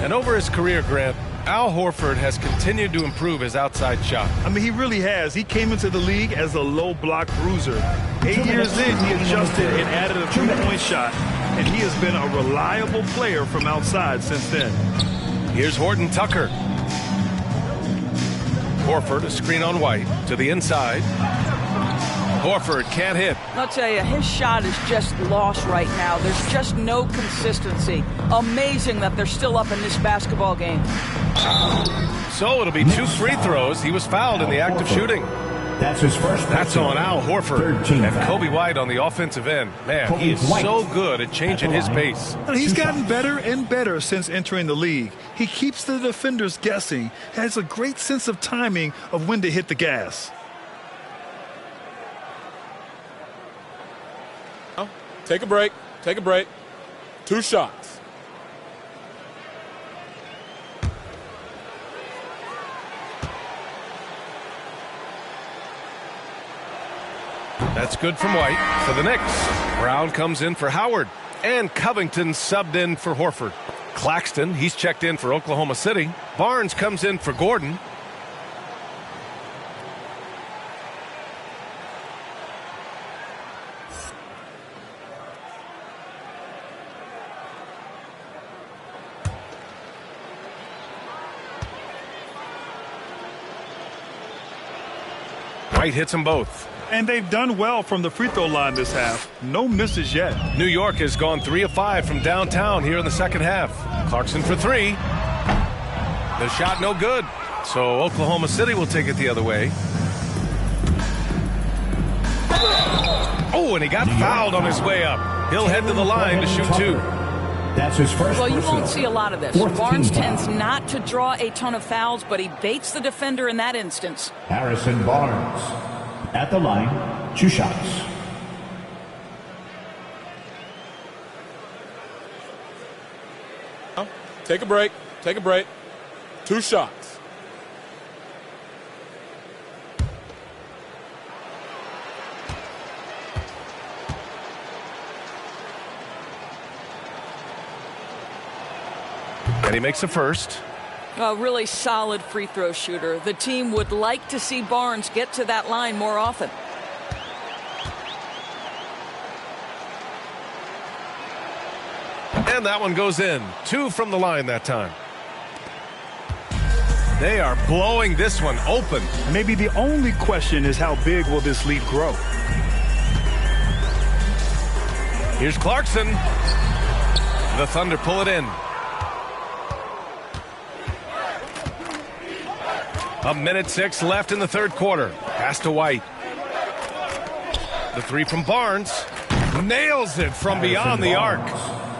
And over his career, Grant, Al Horford has continued to improve his outside shot. I mean, he really has. He came into the league as a low block bruiser. 8 years in, he adjusted and added a three-point shot, and he has been a reliable player from outside since then. Here's Horton Tucker. Horford, a screen on White, to the inside. Horford can't hit. I'll tell you, his shot is just lost right now. There's just no consistency. Amazing that they're still up in this basketball game. So it'll be 2 free throws. He was fouled in the act of shooting. That's his first. That's on Al Horford. And Kobe White on the offensive end. Man, he is so good at changing his pace. He's gotten better and better since entering the league. He keeps the defenders guessing, has a great sense of timing of when to hit the gas. Take a break. Take a break. 2 shots. That's good from White for the Knicks. Brown comes in for Howard. And Covington subbed in for Horford. Claxton, he's checked in for Oklahoma City. Barnes comes in for Gordon. White hits them both. And they've done well from the free throw line this half. No misses yet. New York has gone 3 of 5 from downtown here in the second half. Clarkson for 3. The shot no good. So Oklahoma City will take it the other way. Oh, and he got fouled on his way up. He'll head to the line to shoot 2. That's his first. Well, you won't see a lot of this. Barnes tends not to draw a ton of fouls, but he baits the defender in that instance. Harrison Barnes at the line, 2 shots. Take a break. Take a break. 2 shots. And he makes the first. A really solid free throw shooter. The team would like to see Barnes get to that line more often. And that one goes in. 2 from the line that time. They are blowing this one open. Maybe the only question is how big will this lead grow? Here's Clarkson. The Thunder pull it in. A minute 6 left in the third quarter. Pass to White. The 3 from Barnes. Nails it from beyond the arc.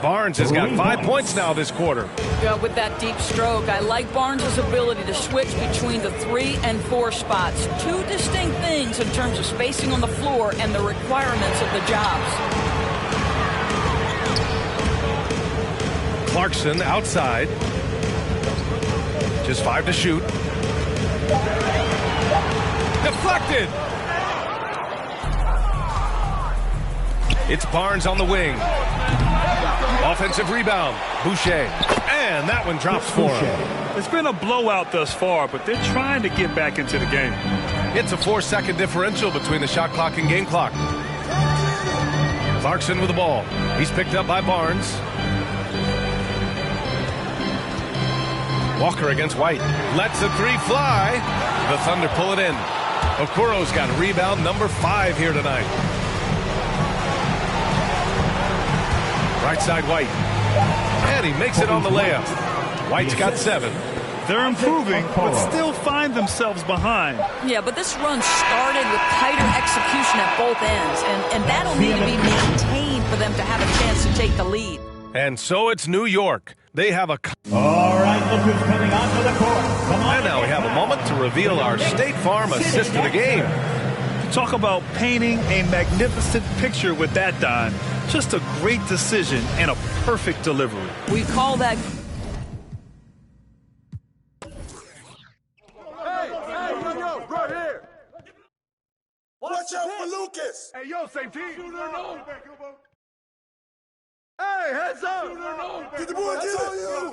Barnes has got 5 points now this quarter. Yeah, with that deep stroke, I like Barnes' ability to switch between the 3 and 4 spots. 2 distinct things in terms of spacing on the floor and the requirements of the jobs. Clarkson outside. Just 5 to shoot. Deflected. It's Barnes on the wing. Offensive rebound. Boucher. And that one drops for him. It's been a blowout thus far, but they're trying to get back into the game. It's a 4-second differential between the shot clock and game clock. Clarkson with the ball. He's picked up by Barnes. Walker against White. Lets the three fly. The Thunder pull it in. Okoro's got rebound number 5 here tonight. Right side White. And he makes it on the layup. White's got 7. They're improving, but still find themselves behind. Yeah, but this run started with tighter execution at both ends, and that'll need to be maintained for them to have a chance to take the lead. And so it's New York. They have a... All right, look who's coming onto the court. Come on. And now we have a moment to reveal our State Farm assist of the game. Talk about painting a magnificent picture with that, Don. Just a great decision and a perfect delivery. We call that... Right here. Watch out for Lucas. Hey, yo, same team. Hey, heads up. Get the boy, get you.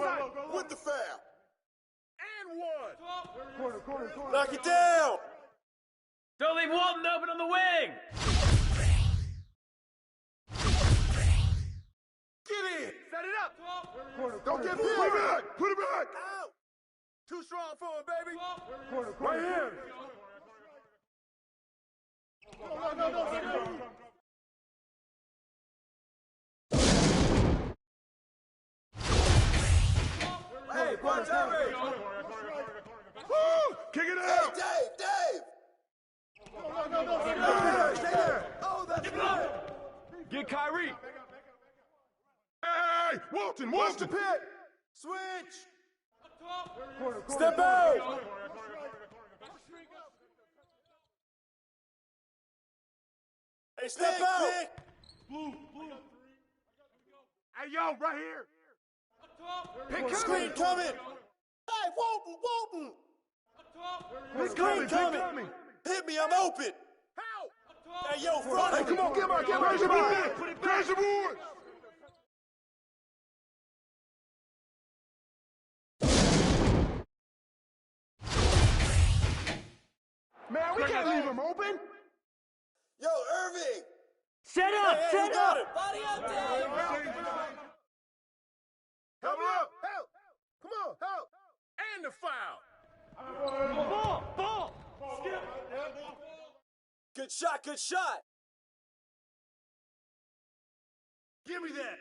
With the foul. And one. Knock it down. Don't leave Walton open on the wing. Get in. Set it up. Don't get Put it back. Put it back. Out. Too strong for him, baby. Right here. Hey, watch out. Kick it out. Hey, Dave. Stay there. Oh, that's good. Get Kyrie. Hey, Walton. Watch the pit. Switch. Step out. Hey, step out. Blue. Hey, yo, right here. Pick screen coming. Hey, Walton. Pick coming. Hit me, I'm open. How? Hey, yo, front. Hey, come on, get him. Raise the board. Raise the board. Man, we can't leave him open. Yo, Irving. Set up. Hey, Set up. Body up, Dave. Help me up. Help. Come on, help. And the foul. Ball. Good shot. Give me that.